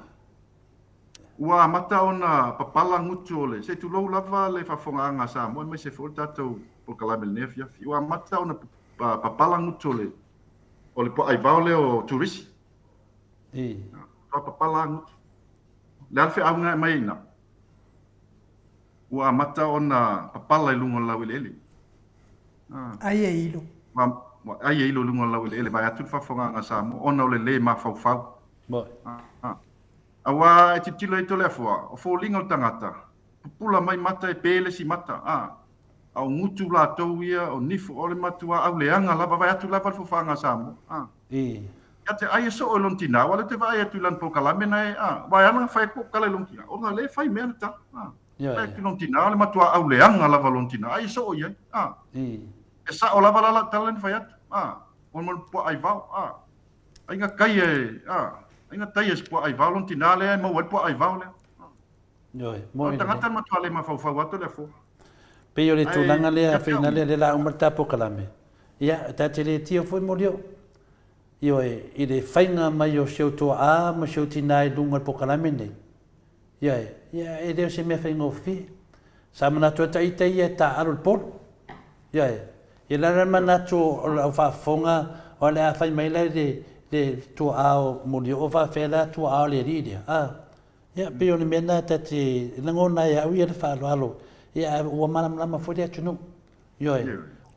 wa mata ona papala ngutu le se tu lo lava le fa fonga anga sa mo mai se fo tato po kalame le nefia wa mata ona papala ngutu le o le po ai vaule o turisi papala ngutu le alfe aunga mai ina ua mata ona papala I lunga lau ele. Ai e ilo. Ai e ilo lunga lau ele vai atu whafonga ngā Samoa ona ole le ma whau. Moi. Awa e titila I tole fua, o fōlinga o tangata. Pupula mai mata e pēle si mata. Au ngutu la tau ia, o nifu ole matua, au leanga lava vai atu lava whawhanga Samoa. Ia te aia so o lontina, wale te vai atu lan pokalame nei, vai ana whai kala lontina. O ngā le whai mea ta. Vai atu lontina, ole matua au leanga lava lontina, aia so o iai. E sa o lava lala talan whai atu. O mon po ai vau. Ai ngā kai e, ai ngā tai e po ai vau lontina le, ai mau po ai vau le. O tangata matua le ma whau atu le fo. Pe yo le tulanga le a fina le la umarta pokalame. Ia, ta te le tio foi morio. Io I le whainga mai o siau toa a ma siau tina I lunga pokalame nei. Ia, e leo se mea whainga o fi. Sa mana tua taita ia ta aro polo. Ia, e lara manatu o whafonga o le a whai mai lai le toa a o morio o whawhela toa a o le riria. Ia, pe yo le mena ta te langona e au ia le whaalo. Ia, ua mana fwere atu nu. Ioi,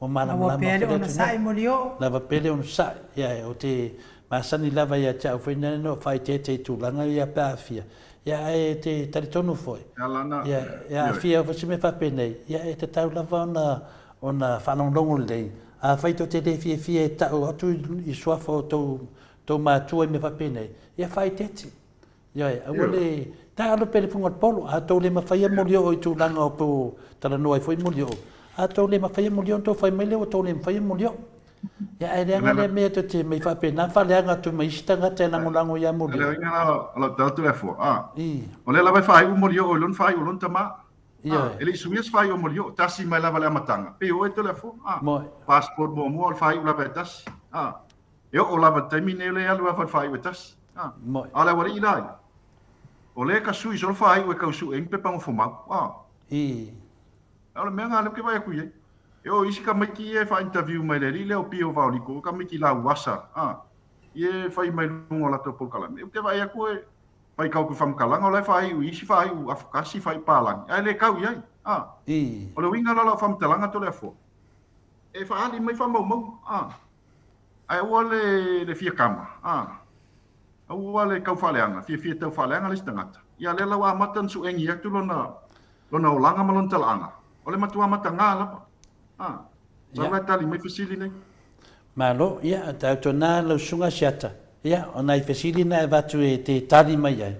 ua mana fwere atu nu. Ua pele ona sai molio. Lava pele ona sai. Ia, o te masani lava ia te au whaina no whai te tūlanga ia pāwhia. Ia, e te taritonu foi. Ia, whia o wasime whapenei. Ia, e te tau lava ona whanongongo lei. A whaito te le fia e tau atu I suafa o tau mātua I me whapenei. Ia, whai tete. Ioi, au le... Ta alo pele punga polo, a tau le mawhaia molio o I tūlanga o po tala noa I foi molio. A tau le mawhaia molio o tau whai maile o tau le mawhaia molio. Ia e reanga le mea te mai whape, nā whaleanga tu mai istanga te langolango ia molio. Le inga ala tau le fo. O le lawai whai u molio o lon whai u lon tama. Ele isumias whai u molio, tasi mai lava le amatanga. Pe o e tole fo. Passport mo mo whai u lava tasi. E o lava taimine le alu a whai u tasi. Ala wari ilai. O le ka sui so fai o ka su en pe pa mo fuma. Ala me nga le ke vai ku ye. E o isi ka mai ki e fa interview mai le rile o pio va liko ka mai ki la wasa. Ye fai mai lungo la to por kala. E ke vai ku e pai ka ku fam kala o le fai u isi fai u afkasi fai palang. Ai le ka u ye. O le winga la fam talanga to le fo. E fa ali mai fam mo. Ai o le fia kama. Au le kau whaleanga, fia tau whaleanga le stangata. Ia le lawa matan su engi atu lona o langa malon talanga. O le matua mata ngā lapa. Sawa tali mai fasili nei. Malo, ia, tau tona lau sunga siata. Ia, o nai fasili na e watu e te tali mai ai.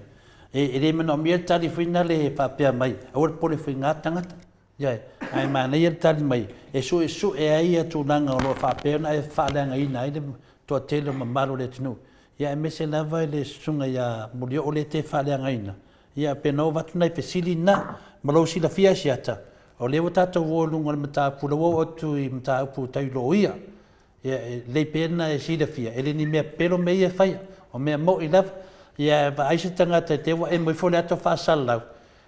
E re mana o mea tali whina le whapea mai. Aura pole whi ngā tangata. Ia, ai mana ia tali mai. E su e ai atu langa o lo whapea na e whaleanga ina. Ai le toa tele mamaro le tinu. Ia e mese lava le sunga ia mulio o le te whaleanga ina. Ia peno watu nei pesili na malousi la fia siata. O lewa tātou wōlunga le mata pula wō otu I mata upu taulo ia. Ia le pena e sila fia. Ele ni mea pero me ia whaia. O mea mo I lava. Ia va aise tangata te wa e moi fole ato whasalau.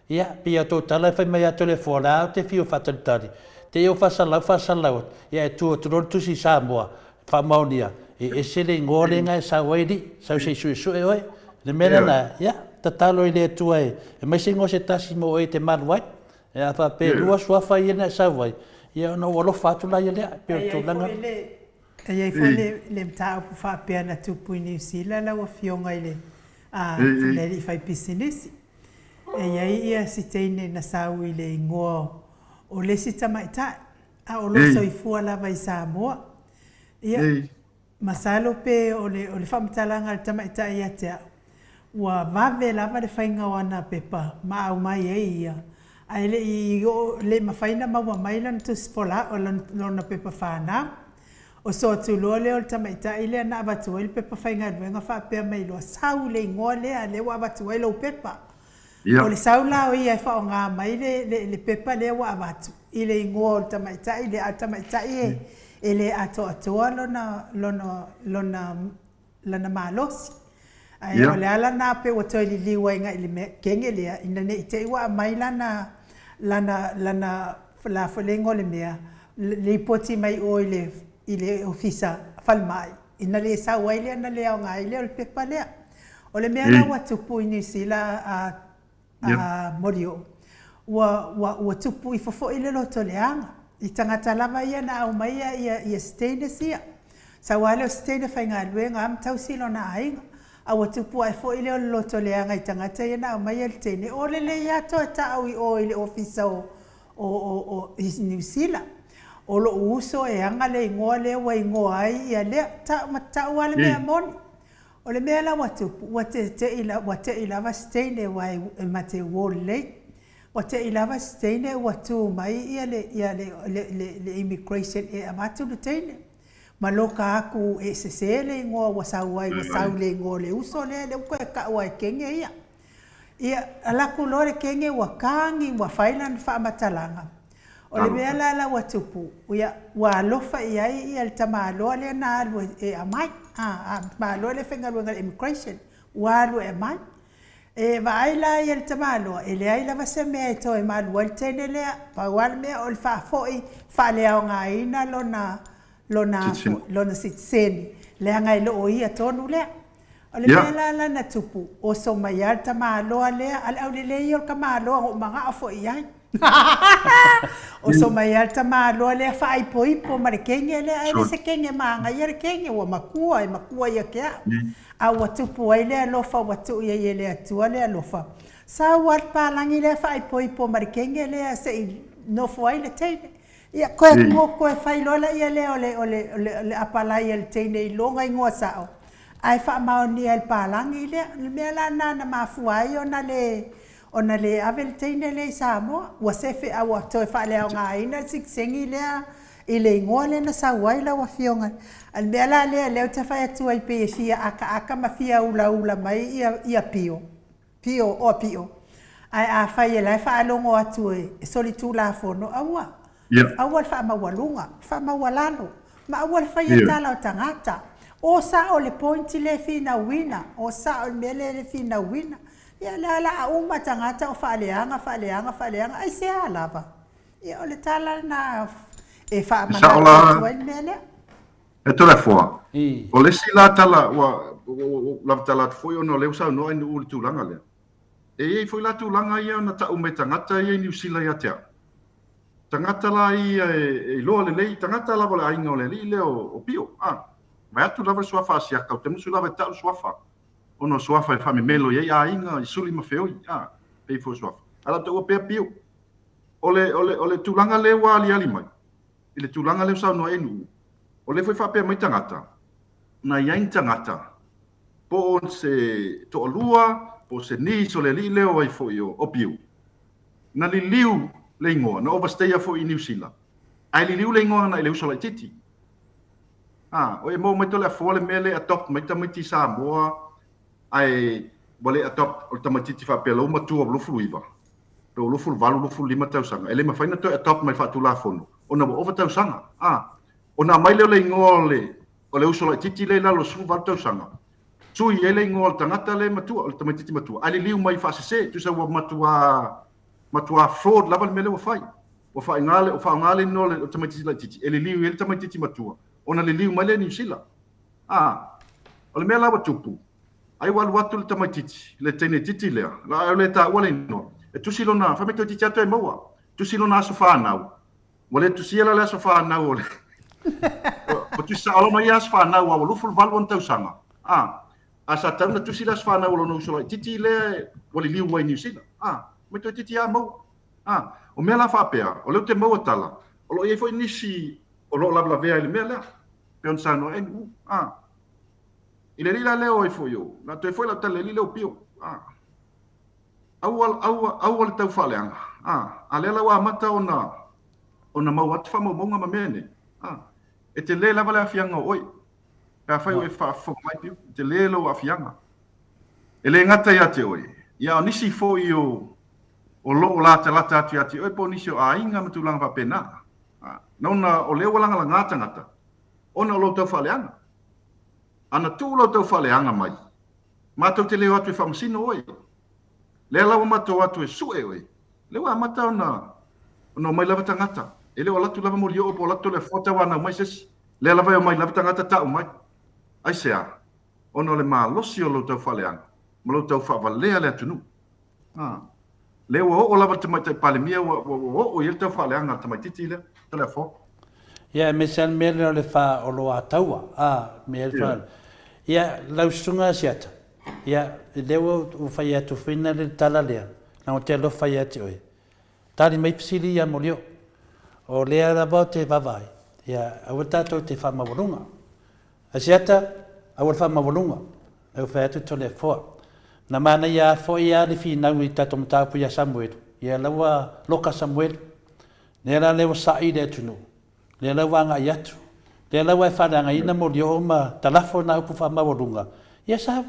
Ia pia tō tala whai mai ato le wholau te fio whataritari. Te eo whasalau. Ia e tua turor tusi Samoa. Whamaunia. E sele ngore ngai sa wairi, sa se su e oi. Le mena na, ia, tatalo I le tua e. E mai se ngose tasi mo e te maruai. E a wha pe lua suafa I ena sa wai. Ia no walo fatu la I lea, pe o tōlanga. E iai fwele le mta upu whapea na tupu I New Zealand, la wa fionga I le funeri whai pisinisi. E iai ia si teine na sau I le ingoa o le si tamaitai. A o loso I fua lava I Samoa. Ia, masalo pe o le whamtalanga le tamaitai ia te au. Ua vave lava le whainga wana pepa, ma au mai e ia. Ai le mawhaina maua maila na tuspola o lona pepa whanau. O so atu loa leo le tamaitai le ana avatua le pepa whainga duenga whapea mai loa sau le ingoa lea le wa avatua le pepa. O le sau lao ia e whao ngā mai le pepa le wa avatu. I le ingoa le tamaitai le a tamaitai e le atoa lona malosi. Ai o le ala na pe o toi li liwa inga I le me kenge lea ina ne te iwa mai lana la whalengo le mea le poti mai o I le ofisa whalmai. Ina le sa wai lea na lea o ngai lea o le pepa lea. O le mea la watupu I New Zealand a morio. wa tupu I fofo I le loto leanga. I tangata lava ia na au mai ia stainless ia. Sa wale o stainless fai ngā luenga am tau silo na ainga. A wa tupu ai fo I le loto leanga I tangata ia na au mai ia le tene. O le ia to ta au I o I le ofisa o New Zealand. O lo uso anga le ingoa le wa ingoa ai ia le ta wale mea moni. O le mea la watupu, wate ilava steine wai mate wall lei. Wate ilava steine watu mai ia le immigration amatu le teine. Maloka aku sese le ingoa wasau le ingoa le uso le uko ka wai kenge ia. Ia alaku lore kenge wakangi wa failan fa matalanga. O le mea la watupu, wa lofa ia le tamaloa le na alu amai. Tamaloa le whengaluenga immigration, wa alu amai. Va aila ia le tamaloa, le aila va se mea to malua le tene lea, pa wale mea o le whaafoi, whalea o ngā ina lona sitseni. Lea ngai lo o ia tonu lea. O le mea la na tupu, o so mai al tamaloa lea, al au le lei o kamaloa, o mga afo iai. O so mai alta malo le fa ai po ma le kenge le ai se kenge manga ia le kenge wa makua ia kia a wa tupu ai le lofa wa tu ia le atua le lofa sa wa palangi le fa ai po ma le kenge le se no foi le tene ia ko ko fai lola ia le ole apala ia le tene longa ingoa sao ai fa maoni al palangi le me la na mafuai ona le avel teine le Samoa wa sefe awa to fa le nga ina siksengi le I le ngole na sa waila wa fionga al mela le te fa tu ai pe fia aka ma fia ula mai ia pio ai a fa ia la fa longo atu e soli tu la fono awa awa fa ma walunga fa ma walalo ma awa fa ia tala tangata o sa o le point le fina wina o sa o mele le fina wina ia la uma tangata o faleanga ai se alava ia o le tala na e fa mana tuai mele e tole foa o le sila tala wa la tala foi ono le usa no ai no tulanga le e foi la tulanga ia na ta ume tangata ia New Zealand ia tia tangata la ia e lo le tangata la wala ainga le le o pio vai atu lava suafa sia ka te musu lava ta suafa ono suafa e fami melo ia ainga I suli mafeo pe fo suafa ala te o pe pio ole tulanga le wa ali mai ile tulanga le sa no enu ole foi fa pe mai tangata na ia tangata po se to lua po se ni so le li le o ai fo io o pio na li liu le ngo na overstay fo I New Zealand ai li liu le ngo na le uso la titi o e mo mai to le fo le mele adopt mai tamiti Samoa ai vole atop o tamatiti fa pelo ma tu lo fluiva do lo ful valu lo ful lima tau sanga ele ma faina to atop mai fa tu la fono ona bo over tau sanga ona mai le ngole o le uso la titi le la lo su va tau sanga tu ele ngol tangata le ma tu o tamatiti ma tu ali liu mai fa se tu sa wa ma tu fraud la val mele wa fai ngale no le tamatiti la titi ele liu ele tamatiti ma tu ona le liu mai le New Zealand o le mela wa tupu ai wal watu le tamatiti le tene titi le la le ta wale no e tu silona fa meto titi ato e maua tu silona sofa nau wale tu sila le sofa nau le o tu sa alo mai sofa nau wa lu ful val won tau sanga asa tau na tu sila sofa nau no so titi le wale liu wa New Zealand meto titi a mau o mela fa pea o le te mau tala o lo e foi nisi o lo la vea le mela pe on sa no ile lila leo I foi eu na te foi la tele lila o pio awal tau faleanga alela wa mata ona mau at fa mo monga mamene e te le la vale afianga oi ka fai o fa fo mai pio te le lo afianga ele ngata ya te oi ya nisi foi o lo la te lata ati oi po nisi o ainga matulanga va pena nona o le wala ngata ona lo tau faleanga ana tulo tau faleanga mai matou te leo atu e whamasino oi le lawa matou atu e sue oi le wa mata ona mai lava tangata e le latu lava mori o po latu le fota wana mai sesi le lava mai lava tangata ta mai ai sea ona le malosi o lo tau faleanga ma lo tau favalea le atunu le o lava te mai te palemia o ia te whaleanga te mai titi le telefo. Ia me san mele o le wha o lo ataua me le wha ia lausunga siata ia lewa u whai atu whina le tala lea na o te alo whai atu oe tari mai pisiri ia mo leo o lea raba o te vavai ia awa tātou te whamawalunga a siata awa whamawalunga au whai atu tole fua na mana ia fo ia le whinau i tātou matapu ia Samuel ia lawa loka Samuel nera lewa sai le tunu le lawa nga iatu le lawa e whananga ina mo leo ma talafo na upu whamawalunga ia sa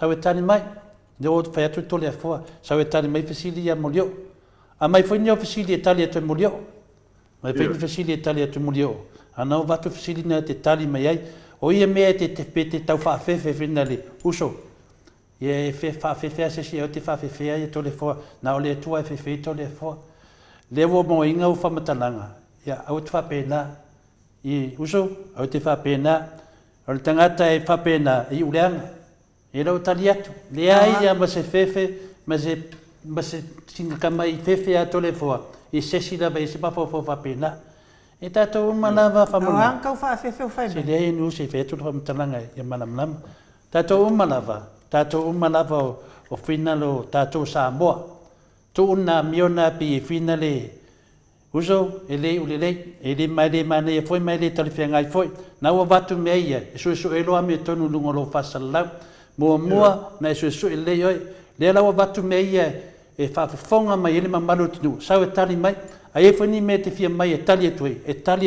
e tani mai le o whai atu tole fua sa e tani mai fasili ia mo leo a mai foi nio fasili e tali atu mo leo mai foi fasili e tali atu mo leo ana o vatu fasili na te tali mai ai o ia mea te pete tau whaafefe whina le uso ia e whaafefe se si o te whaafefe ai tole fua na o le tua e whewhe tole fua le wo mo inga u whamatalanga ia au te whapena i uso au te whapena o le tangata e whapena i uleanga e rau tali atu le ai ia ma se whewhe ma se singa kama i whewhe a tole fua i sesi lava i se mafofo whapena e tātou umalawa whamuna. Nā ankau whaafefe o whaimai. Se lea inu se whetu whamatalanga i manamnama. Tātou umalawa o whinalo tātou Samoa. Tūna miona pi e whinale uso e le ulelei e le mai le mane e foi mai le talifenga i foi. Na ua watu mea ia e su e loa me tonu lungolo whasalau. Mua na e su e le oi. Le la ua watu mea ia e whaafonga mai ele mamalu tinu. Sau e tali mai. A e whani me te fia mai e tali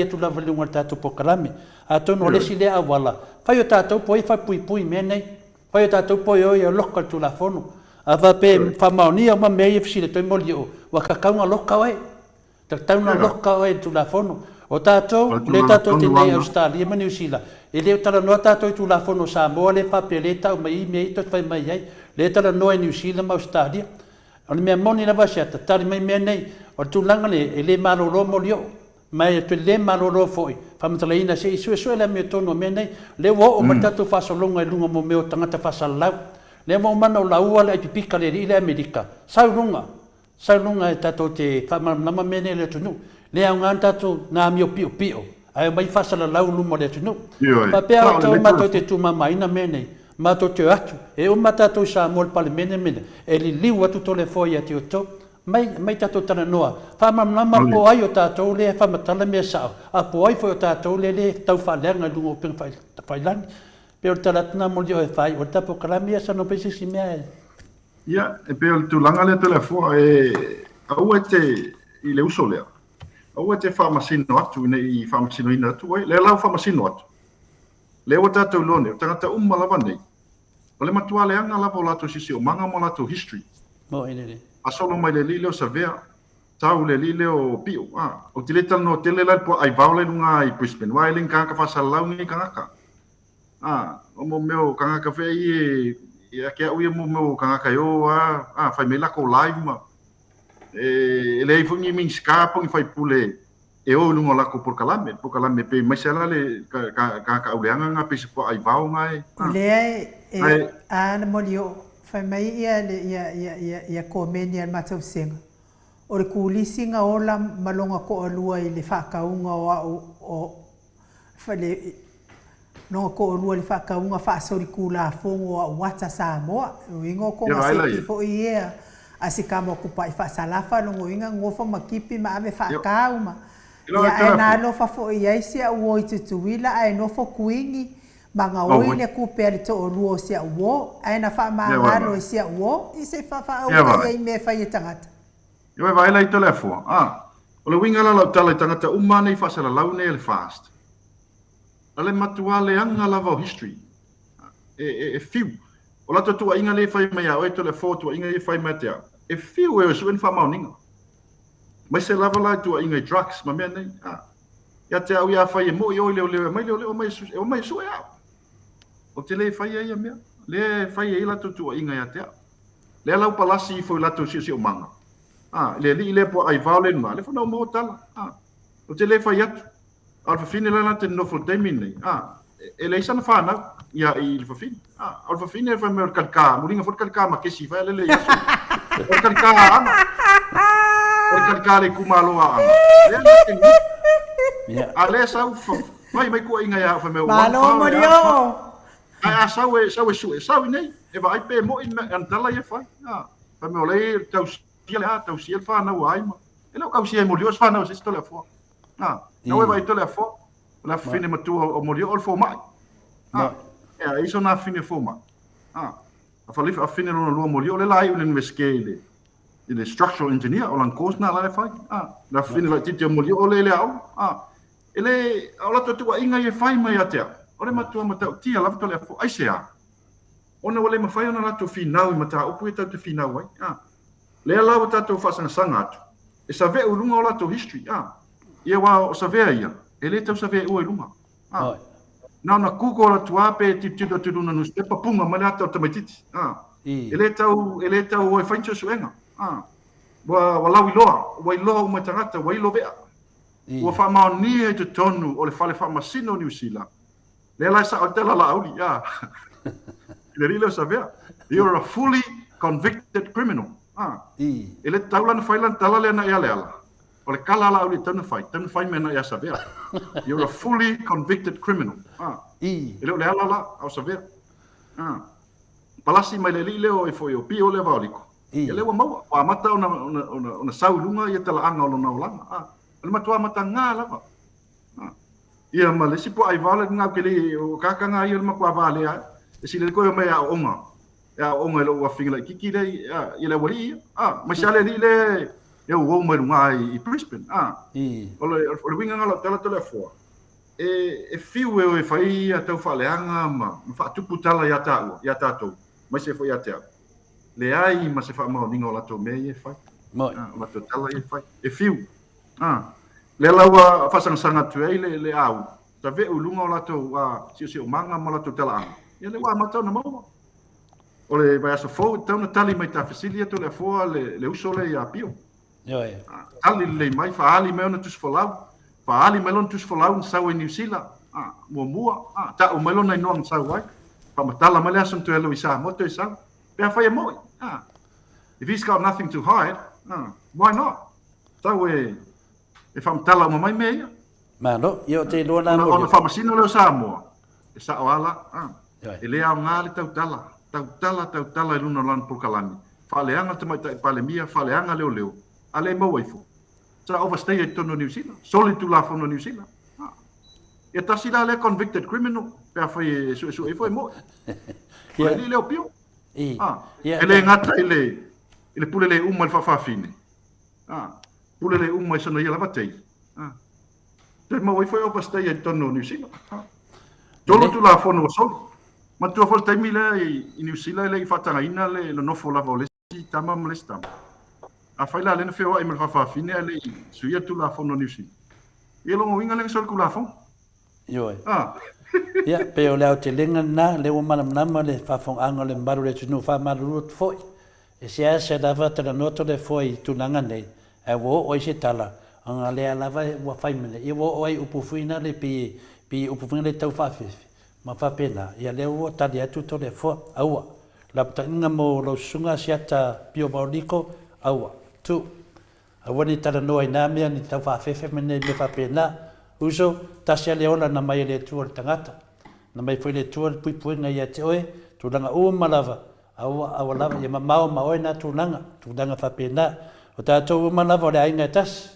atu lava lunga tātou pokalame. A tono lesi lea awala. Whai o tātou poi whai pui mea nei. Whai o tātou poi oi a loka tu la whono. A wape whamaunia ma mea i fsile toi moli o. Wa kakaunga loka oi. Taktauna loka oi tu la whono. O tātou, le tātou te nei Australia ma New Zealand. E leo tala noa tātou tu la whono Samoa le whape le tau mai mea i tot whai mai ai. Le tala noa e New Zealand ma Australia. O le mea moni na wasiata, tari mai mea nei. O tu langa le le malolo mo lio mai te le malolo foi famatalaina se isu le me tono me nei le wo o matatu fasolonga lunga mo meo tangata fasalau le mo mana la ua le pipika le ile Amerika saulunga e tato te famama me nei le tunu le anga tato na mio pio ai mai fasalau lumo le tunu pa pe auto mato te tu mama ina me nei mato te atu e o matato sa mol pale me nei e li liu atu tole foi ati o to mai tato tana noa. Whamamama po ai o tātou le whamatala mea sao. A po ai foi o tātou le tau whalenga lungo ping whailani. Peo talatana mo lio e whai. O tapo karamia sa no pesi si mea e. Ia, e peo tu langa le telefua e au e te i le uso lea. Au e te whamasino atu i whamasino ina atu ai. Le lau whamasino atu. Le o tātou lone, o tangata umalawa nei. O le matua leanga lava o lato sisi o manga mo lato history. Mo ene. Asolo mai le lile o savea, tau le lile o pio. O te letal no tele lai po ai vaule lunga i Brisbane. Wai ling kanga whasalau ngi kangaka. O mo meo kangaka whea i a kia uia mo meo kangaka yo. Whai me lako live ma. E le ifungi ming skapongi whai pule e o lunga lako por kalame pe mai sela le kangaka auleanga nga pese po ai vau ngai. Lea e ana molio. Whai mai ia komeni al matau senga. O le kulisinga ola malonga ko alua i le whakaunga o whale nonga ko alua le whakaunga whaasori kula fongo o wata Samoa. O ingo ko ngaseki fo i ea asikama kupa i whaasalafa longo inga ngofa makipi ma ave whakauma. Ia e nalo fo i aisia uo i tutuila ai nofo kuingi. Manga oi le kupe ale to luo sia uo aina fa mangalo sia uo i se fa au ai me fa tangata yo vai lai telefo o le winga la tala tangata umane fa sala laune le fast ale matuale anga lava history e fiu o la tu inga le fa mai o telefo tu inga le fa matia e fiu e so en fa mauninga mai se lava la tu inga drugs ma me nei ya te au ya fa mo yo le mai so ya o te le whai ai a mea. Le whai ai lato tua inga ia tea. Le lau palasi i fwoi lato si o manga. Le li le po ai vau le nunga. Le whanau mo tala. O te le whai atu. Alfa fine lana te nofo temin nei. E le isana whanau. Ia i le whawhine. Alfa fine e whai mea kalka. Muringa fwoi kalka ma kesi whai le le yasu. O ka ana. O ka le kumaloa ana. Ya. Ale sau mai ko inga ya fa me. Malo morio. Ai sau sau nei. E vai pe mo in antala ye fa. Fa me ole tau sia fa na wai ma. E lo sia morio fa na sto le fo. No vai to le fo. La fine ma tu o morio o fo mai. Ja, iso na fine fo mai. A fine no lo morio le lai un investigaile. Il structural engineer o lan course na la fai. La fine la tite morio o le au. Ele ola to tua inga ye fai mai atea. Ore matua mata tia la to le fo ai sea. Ona wale ma fai ona la to finau mata o pu to finau ai. Le la wata to fa sanga atu. E sa ve ulunga ola to history. Ia wa o sa ve ia. Ele tau sa ve o ulunga. Na kuko la tua pe ti tu na no stepa punga ma to tamatiti. Ele tau o fai to suenga. Wa lawi loa, wa loa ma tangata, wa lo vea. Wa fa ma ni e te tonu o le fale fa ma sino New Zealand. Le la sa o tela la auli, Le rilo sa vea. You're a fully convicted criminal. Ele taula na failan tala le na ia le ala. O le kala la auli tonu fai me na ia sa vea. You're a fully convicted criminal. Ele o le ala la au sa vea. Palasi mai le li leo e foi o pio le vaoliko. Ele wa mau wa mata ona saulunga ia tala anga o na ulanga. Ele matua mata nga lava. Ia ma le sipo ai vale nga kele o kaka nga ia ma kwa vale a. E sile ko me a onga. Ya onga lo wa finga kiki le ia le wali. Ma sale li le e o mo nga I Brisbane. O le winga nga lo tala tele fo. E fiu e fai a tau faleanga ma fa tupu tala ya tatu. Ma se foi até. Le ai ma se fa ma ningo la to me e fai. La to tala e fai. E fiu. Le lawa fa sanga tu le au. Ta ve u lunga la to si o manga ma la to tala. Ia le wa ma to na mo. O le vai aso fo tau na tali mai ta fasilia to le fo le uso le ia pio. Tali le mai fa ali me ona tus folau. Fa ali melon tus folau sa o New Zealand. Mua. Ta o melon ai no sa wai. Pa matala male aso to elo isa mo to isa. Pe fa mo. If he's got nothing to hide, why not? So if I'm telling my meia. Mano, io te lo na mo. Ona fa masino le Samoa. E sa wala, e le au ngali tau tala I luna lan pokalani. Fa le anga te mai tai pale mia, fa le anga leo. Ale mo waifu. Sa overstay e tono New Zealand. Soli tu la fono New Zealand. E tasila le convicted criminal. Pe fa e foi mo. Ia li leo pio. Ele ngata ele pule le uma fa fine. Pule le uma sono ia lava tei. Te mo foi o pastei e tono New Zealand. Tolo tu la fono sol. Ma tu fa tei mile I New Zealand le fatanga ina le no fo lava le si tama molesta. A fai la le feo ai me fa fine le suia tu la fono New Zealand. E lo winga le sol kula fo. Yo. Ia pe o leo te lenga na le o mana le fa fong anga le maru le tunu fa maru foi. E se dava te noto le foi tu nanga nei. E wo o se tala anga le lava wa fai mene. E wo o upu fuina le pi upu fuina le tau fa fe. Ma fa pena. Ia le o tali atu to le fo aua. La ptainga mo lo sunga siata pio mauriko aua. Tu. Awani tala noa ina mea ni tau fa fe mene me fa pena. Uso tasia leona na mai le tuol tangata. Na mai foi le tuol pui nga ia te oe. Tu langa malava. Awa lava ia mamao maoe na tu langa fa pena. O tātou malava o le ainga tas.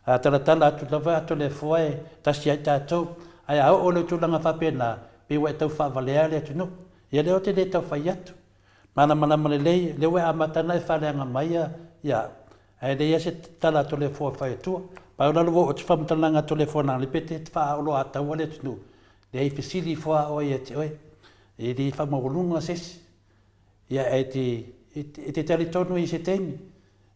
A tala atu lava atu le foe tasia I tātou. Ai au o le tu langa fa pena. Piwa tau fa valea le atu no. Ia leo te le tau fa iatu. Mana lei le we amatana e fa leanga maia. Ia. Ai le ia se tala atu le foe fa etua. Pa ora lo o te whamtalanga telefona le pete te wha olo a tau ale tunu. Le ei fesili fua o ia te oe. E li whamawolunga sesi. Ia e te tari tonu I se teimi.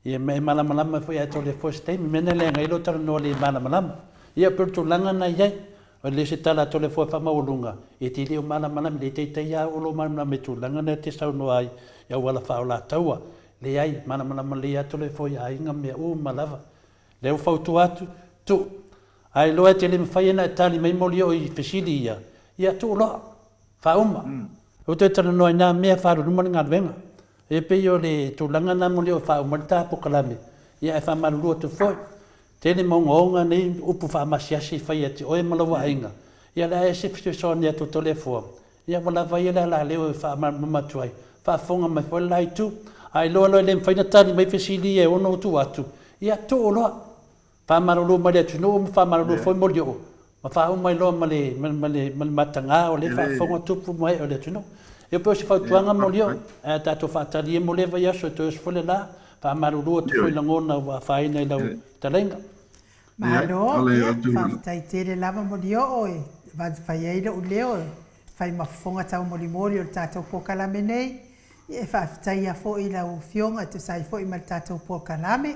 Ia me malamalama fui a tole fo se teimi. Mene le ngai lo tara no le malamalama. Ia perto langa na iai. O le se tala tole fo whamawolunga. E te leo malamalama le te ia olo malamalama me tu langa na te sau no ai. Ia wala wha o la taua. Le ai malamalama le ia tole fo ia inga mea malava. Leo fautu atu, tu. Ai loa te le mwhai ena e tali mai moli o I fesili ia. Ia tu loa, wha uma. O te tana noa nā mea wharu rumani ngā venga. E pe yo le tulanga na mo le fa o malta po kalame. Ia e fa malu to foi. Tele mo ngonga nei upu fa masiasi fa ia te oe malawa inga. Ia la e se so ne to telefon. Ia wala vai la le fa matuai. Fa fonga mai foi lai tu. Ai lo le faina tani mai fesili e ono tu atu. Ia to lo. Fa malu ma le tu no fa malu foi mo dio. Ma fa o mai lo male matanga o le fa fonga tu pu mai o le tu no. Eu penso que tuanga molio, tato fatali mo leva ia so to sfole la, pa maruru to foi langona wa faina ila talenga. Malo, fa tere lava molio oi, va fai ila uleo, fai mafonga tau molimoli o tato po kalame nei, e fa tai a fo ila o fionga te sai fo i mal tato po kalame,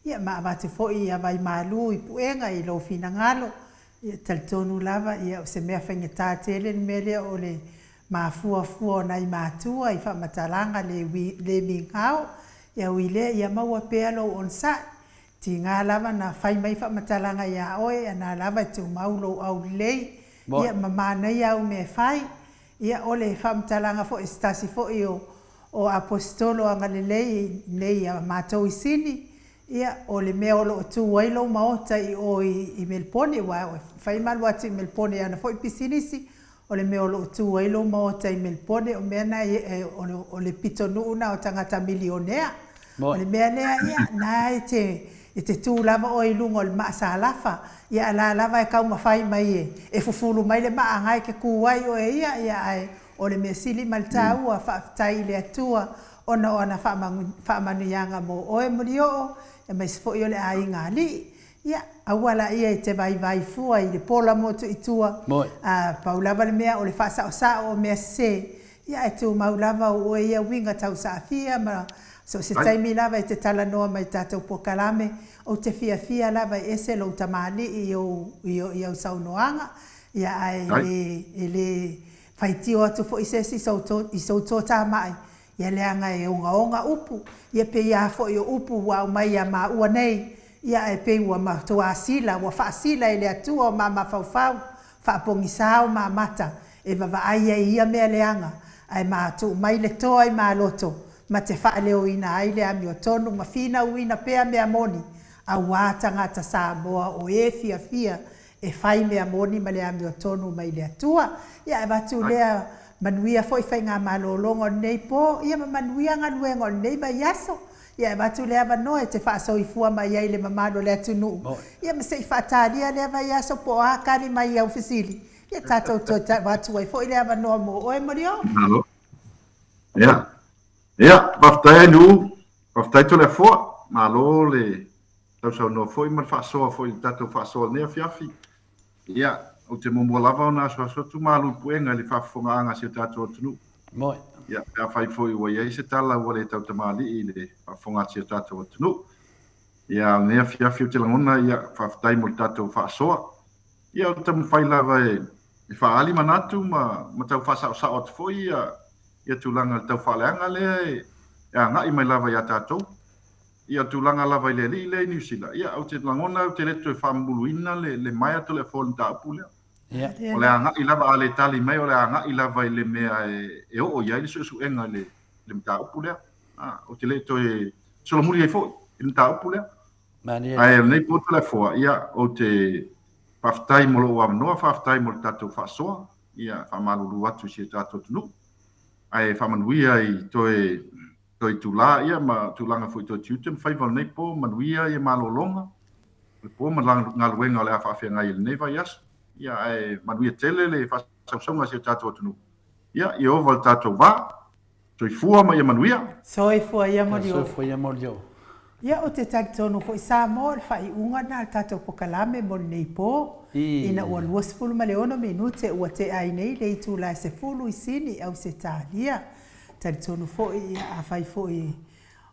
ia ma avate fo i vai malu i puenga i lo fina ngalo, ia taltonu lava ia se mea fainga tatele mele o le ma fua nai matua i fa matalanga le mingao ia wile ia maua pelo on sa ti nga lava na fai mai fa matalanga ia oe ana lava tu maulo au lei ia mama na ia me fai ia ole fa matalanga fo estasi fo io o apostolo anga le lei nei matou isini ia ole me olo tu wailo maota i melpone wa fai malu ati melpone ana fo pisinisi o le meo lo tu ai lo Maota i Melpone o mea na o le pito nuuna o tangata milionea. O le mea nea ia na e te tu lava o i lungo le maa sa alafa. Ia la lava e kau mawhai mai e fufulu mai le maa ngai ke kuwai o e ia ai o le mea sili malta ua whaafitai le atua ona ona whaamanuianga mo oe muri o e mai sifo i o le a inga li. Ia, awala ia i te vai fua i le pola motu i tua. Paulava le mea o le whasa o sa o mea se. Ia e tu maulava o ia winga tau sa fia. So se taimi lava i te tala noa mai tātou po kalame. O te fia lava i ese lo tamani i au saunoanga. Ia ai le whaitio atu fo i sesi i sauto tā mai. Ia leanga e onga upu. Ia pe ia fo i upu wa mai a ma ua nei. Ia e pe ua matua asila, ua whaasila e le atua o mama faufau, whaapongisao ma mata, e vavaaia ia mea leanga, ai mātu mai le toa i mā loto, ma te whaaleo ina ai le ami o tonu, ma whina uina pea mea moni, a wātanga ta Samoa o e fia, e whai mea moni ma le ami o tonu mai le atua, ia e watu lea manuia foi whai ngā malolongo nei po, ia ma manuia ngā nuengo nei vai aso, ia e watu lea wano e te whaasau i fua mai ai le mamalo le atunu. Ia ma se i whaatalia lea vai aso po akari mai au fisili. Ia tātou tō watu ai fo i lea wano mo oe mori o. Ia, waftai nu, waftai to le fua, malo le tau sau no fo i man whaasoa fo i tātou whaasoa nea fiafi. Ia, o te momo lava o nā sotu malu puenga le whaafonga anga si o tātou atunu. Moi. Ia, pea whai fo i wai se tala ua le tau tamali i le whaafonga si o tātou atunu. Ia, nea fiafi o te langona, ia, whaftai mo tātou whaasoa. Ia, o tamu whai lava e whaali manatu, ma tau whaasao sao atu fo ia tūlanga tau whaaleanga lea e ngai mai lava ia tātou. Ia tūlanga lava i le li le New Zealand. Ia, au te langona, au te leto e whaamuluina le mai atu le whole ta apu lea. O le anga i lava a le tali mai, o le anga i lava i le mea e o ia i su enga le mta upu lea. O te leto e solomuri e fo i mta upu lea. Ai, nei poto le foa, ia, o te whaftai mo lo wamnoa, whaftai mo le tātou whaasoa, ia, whamalulu atu si e tātou tunu. Ai, whamanuia i toi tūlā, ia, ma tūlanga fo i toi tiuten, whaival nei po, manuia i malolonga. Le po, ngā luenga o le a whaafia ngai i le neva i asu. Ia e manuia tele le whasausonga si o tātou atunu. Ia, i oval tātou wā, soifua ma ia manuia. Soifua ia morio. Soifua ia morio. Ia o te tagtonu ko i Samoa, whai unga na tātou pokalame mo nei po. Ina ua luasfulu ma leono minute ua te ai nei le itu la se fulu i sini au se tālia. Tagtonu fo i a whai fo i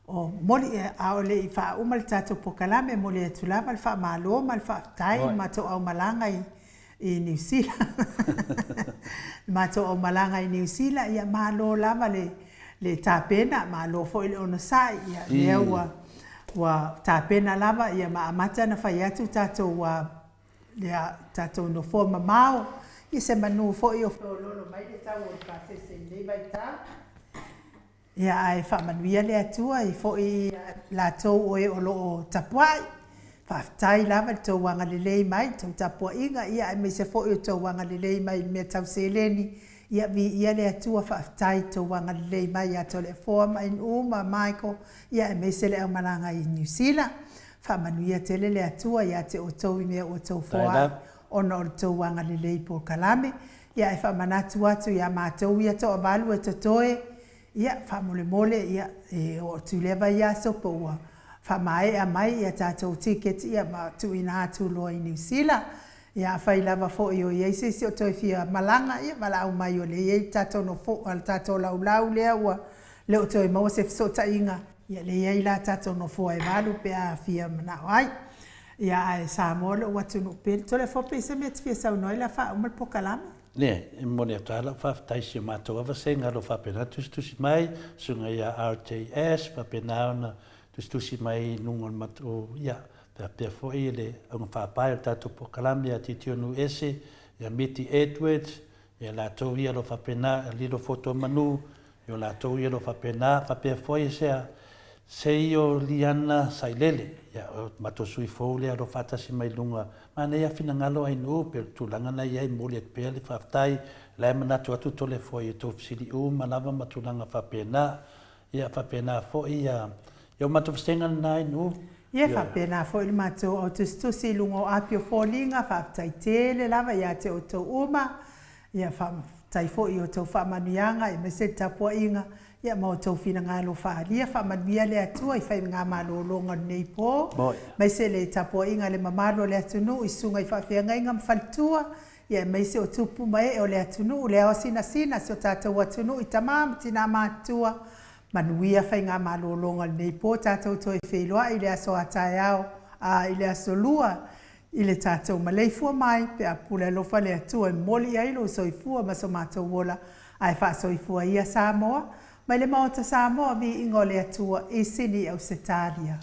o moli a o le i wha umal tātou pokalame mo le atulava le wha malo ma le wha tai ma to au malanga i New Zealand. Mato o malanga i New Zealand ia malo lava le tāpena malo fo i le ono sai ia lea wa tāpena lava ia maamata na whai atu tātou lea tātou no forma mao ia se manu fo i o whaololo mai le tau o le pāsese nei vai tā Ia ai whamanuia le atua i fo i la tau oe o loo tapuai. Whaftai lava tau wanga lelei mai, tau tapua inga, ia ai meise fo i tau wanga lelei mai mea tau seleni. Ia vi ia le atua whaftai tau wanga lelei mai a tole foa mai uma Michael. Ia ai meise le au malanga i New Zealand. Whamanuia tele le atua ia te o tau i mea o tau foa. Ona o tau wanga lelei po kalame. Ia ai whamanatu atu ia mātou ia tau avalu e totoe. Ia whamole mole ia o tulewa ia sopa ua. Whamae a mai ia tātou ticket ia ma tu ina atu loa i New Zealand. Ia whai lava fo i o iei si o toi fia malanga ia wala au mai o le iei tātou no fo al tātou lau lea ua leo toi maua se fisota inga. Ia le iei la tātou no fo e walu pe a fia manao ai. Ia ai Samoa lo watu no pere. Tole fo pe se met fia sau noi la wha umal po kalama. Ne, mone atala whaftaisi o mātou awasenga lo whapena tustusi mai, sunga ia RJS, whapena ona tustusi mai nungon matu, ia, pia fo i le ang whapai o tātou po kalami a titionu ese, ia Miti Edwards, ia lātou ia lo whapena, lilo foto manu, ia lātou ia lo whapena, whapea fo i sea, sei o liana sailele, ia mato sui fo lea lo whatasi mai lunga, mana ia fina ngalo ai no per tulanga na ia mole et pele whaftai, lai manatu atu tole fo i to fsili malava matulanga whapena, ia whapena fo ia mato fstenga na ai no. Ia whapena fo i mato o tustusi lungo apio fo linga, whaftai tele lava ia te o tau uma, ia whaftai fo i o tau whamanuianga, i mese tapua inga, ia mau tau fina ngalo whaalia, whamanuia le atua i whai ngā malo longa nei po. Mai se le tapua inga le mamalo le atunu, i sunga i whawhianga inga mwhaltua, ia mai se o tupu mai o le atunu, le ao sina sina, se o tātou atunu i tamam, tina mātua, manuia whai ngā malo longa nei po, tātou toi wheilua i le aso atai au, i le aso lua, i le tātou maleifua mai, pe a pula lofa le atua i moli ailo soifua, maso mātou wola, ai wha soifua ia Samoa, mai le Maota Samoa vi ingo le atua i sini au setaria.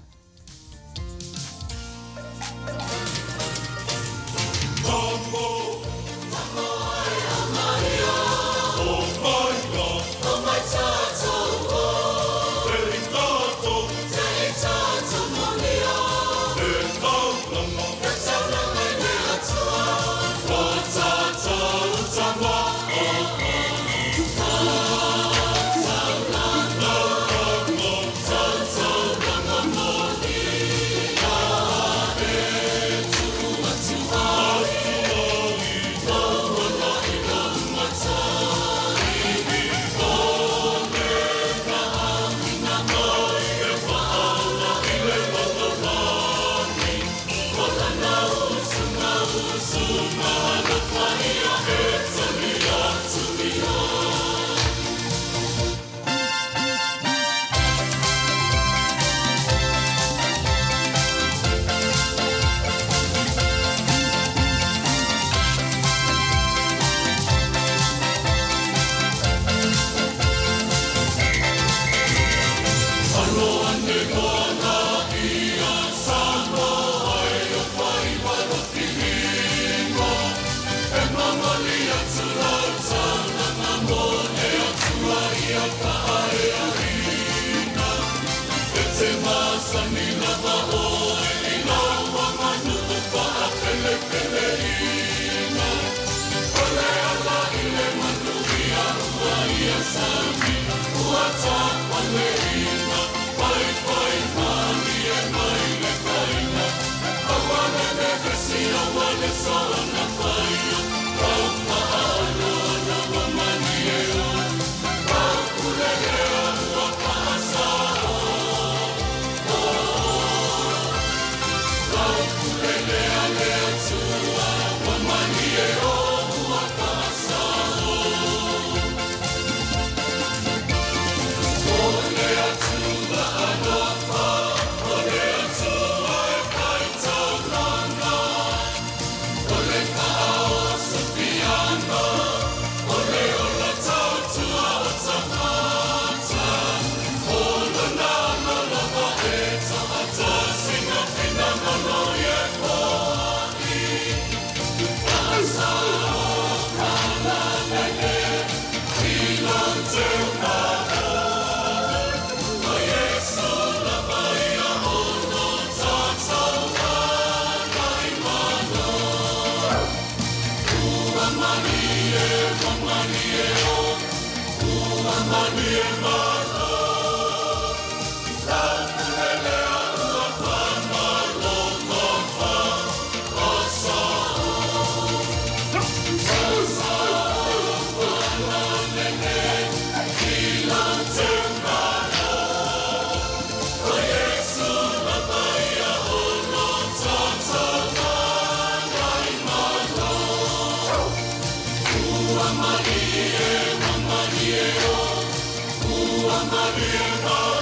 Maria,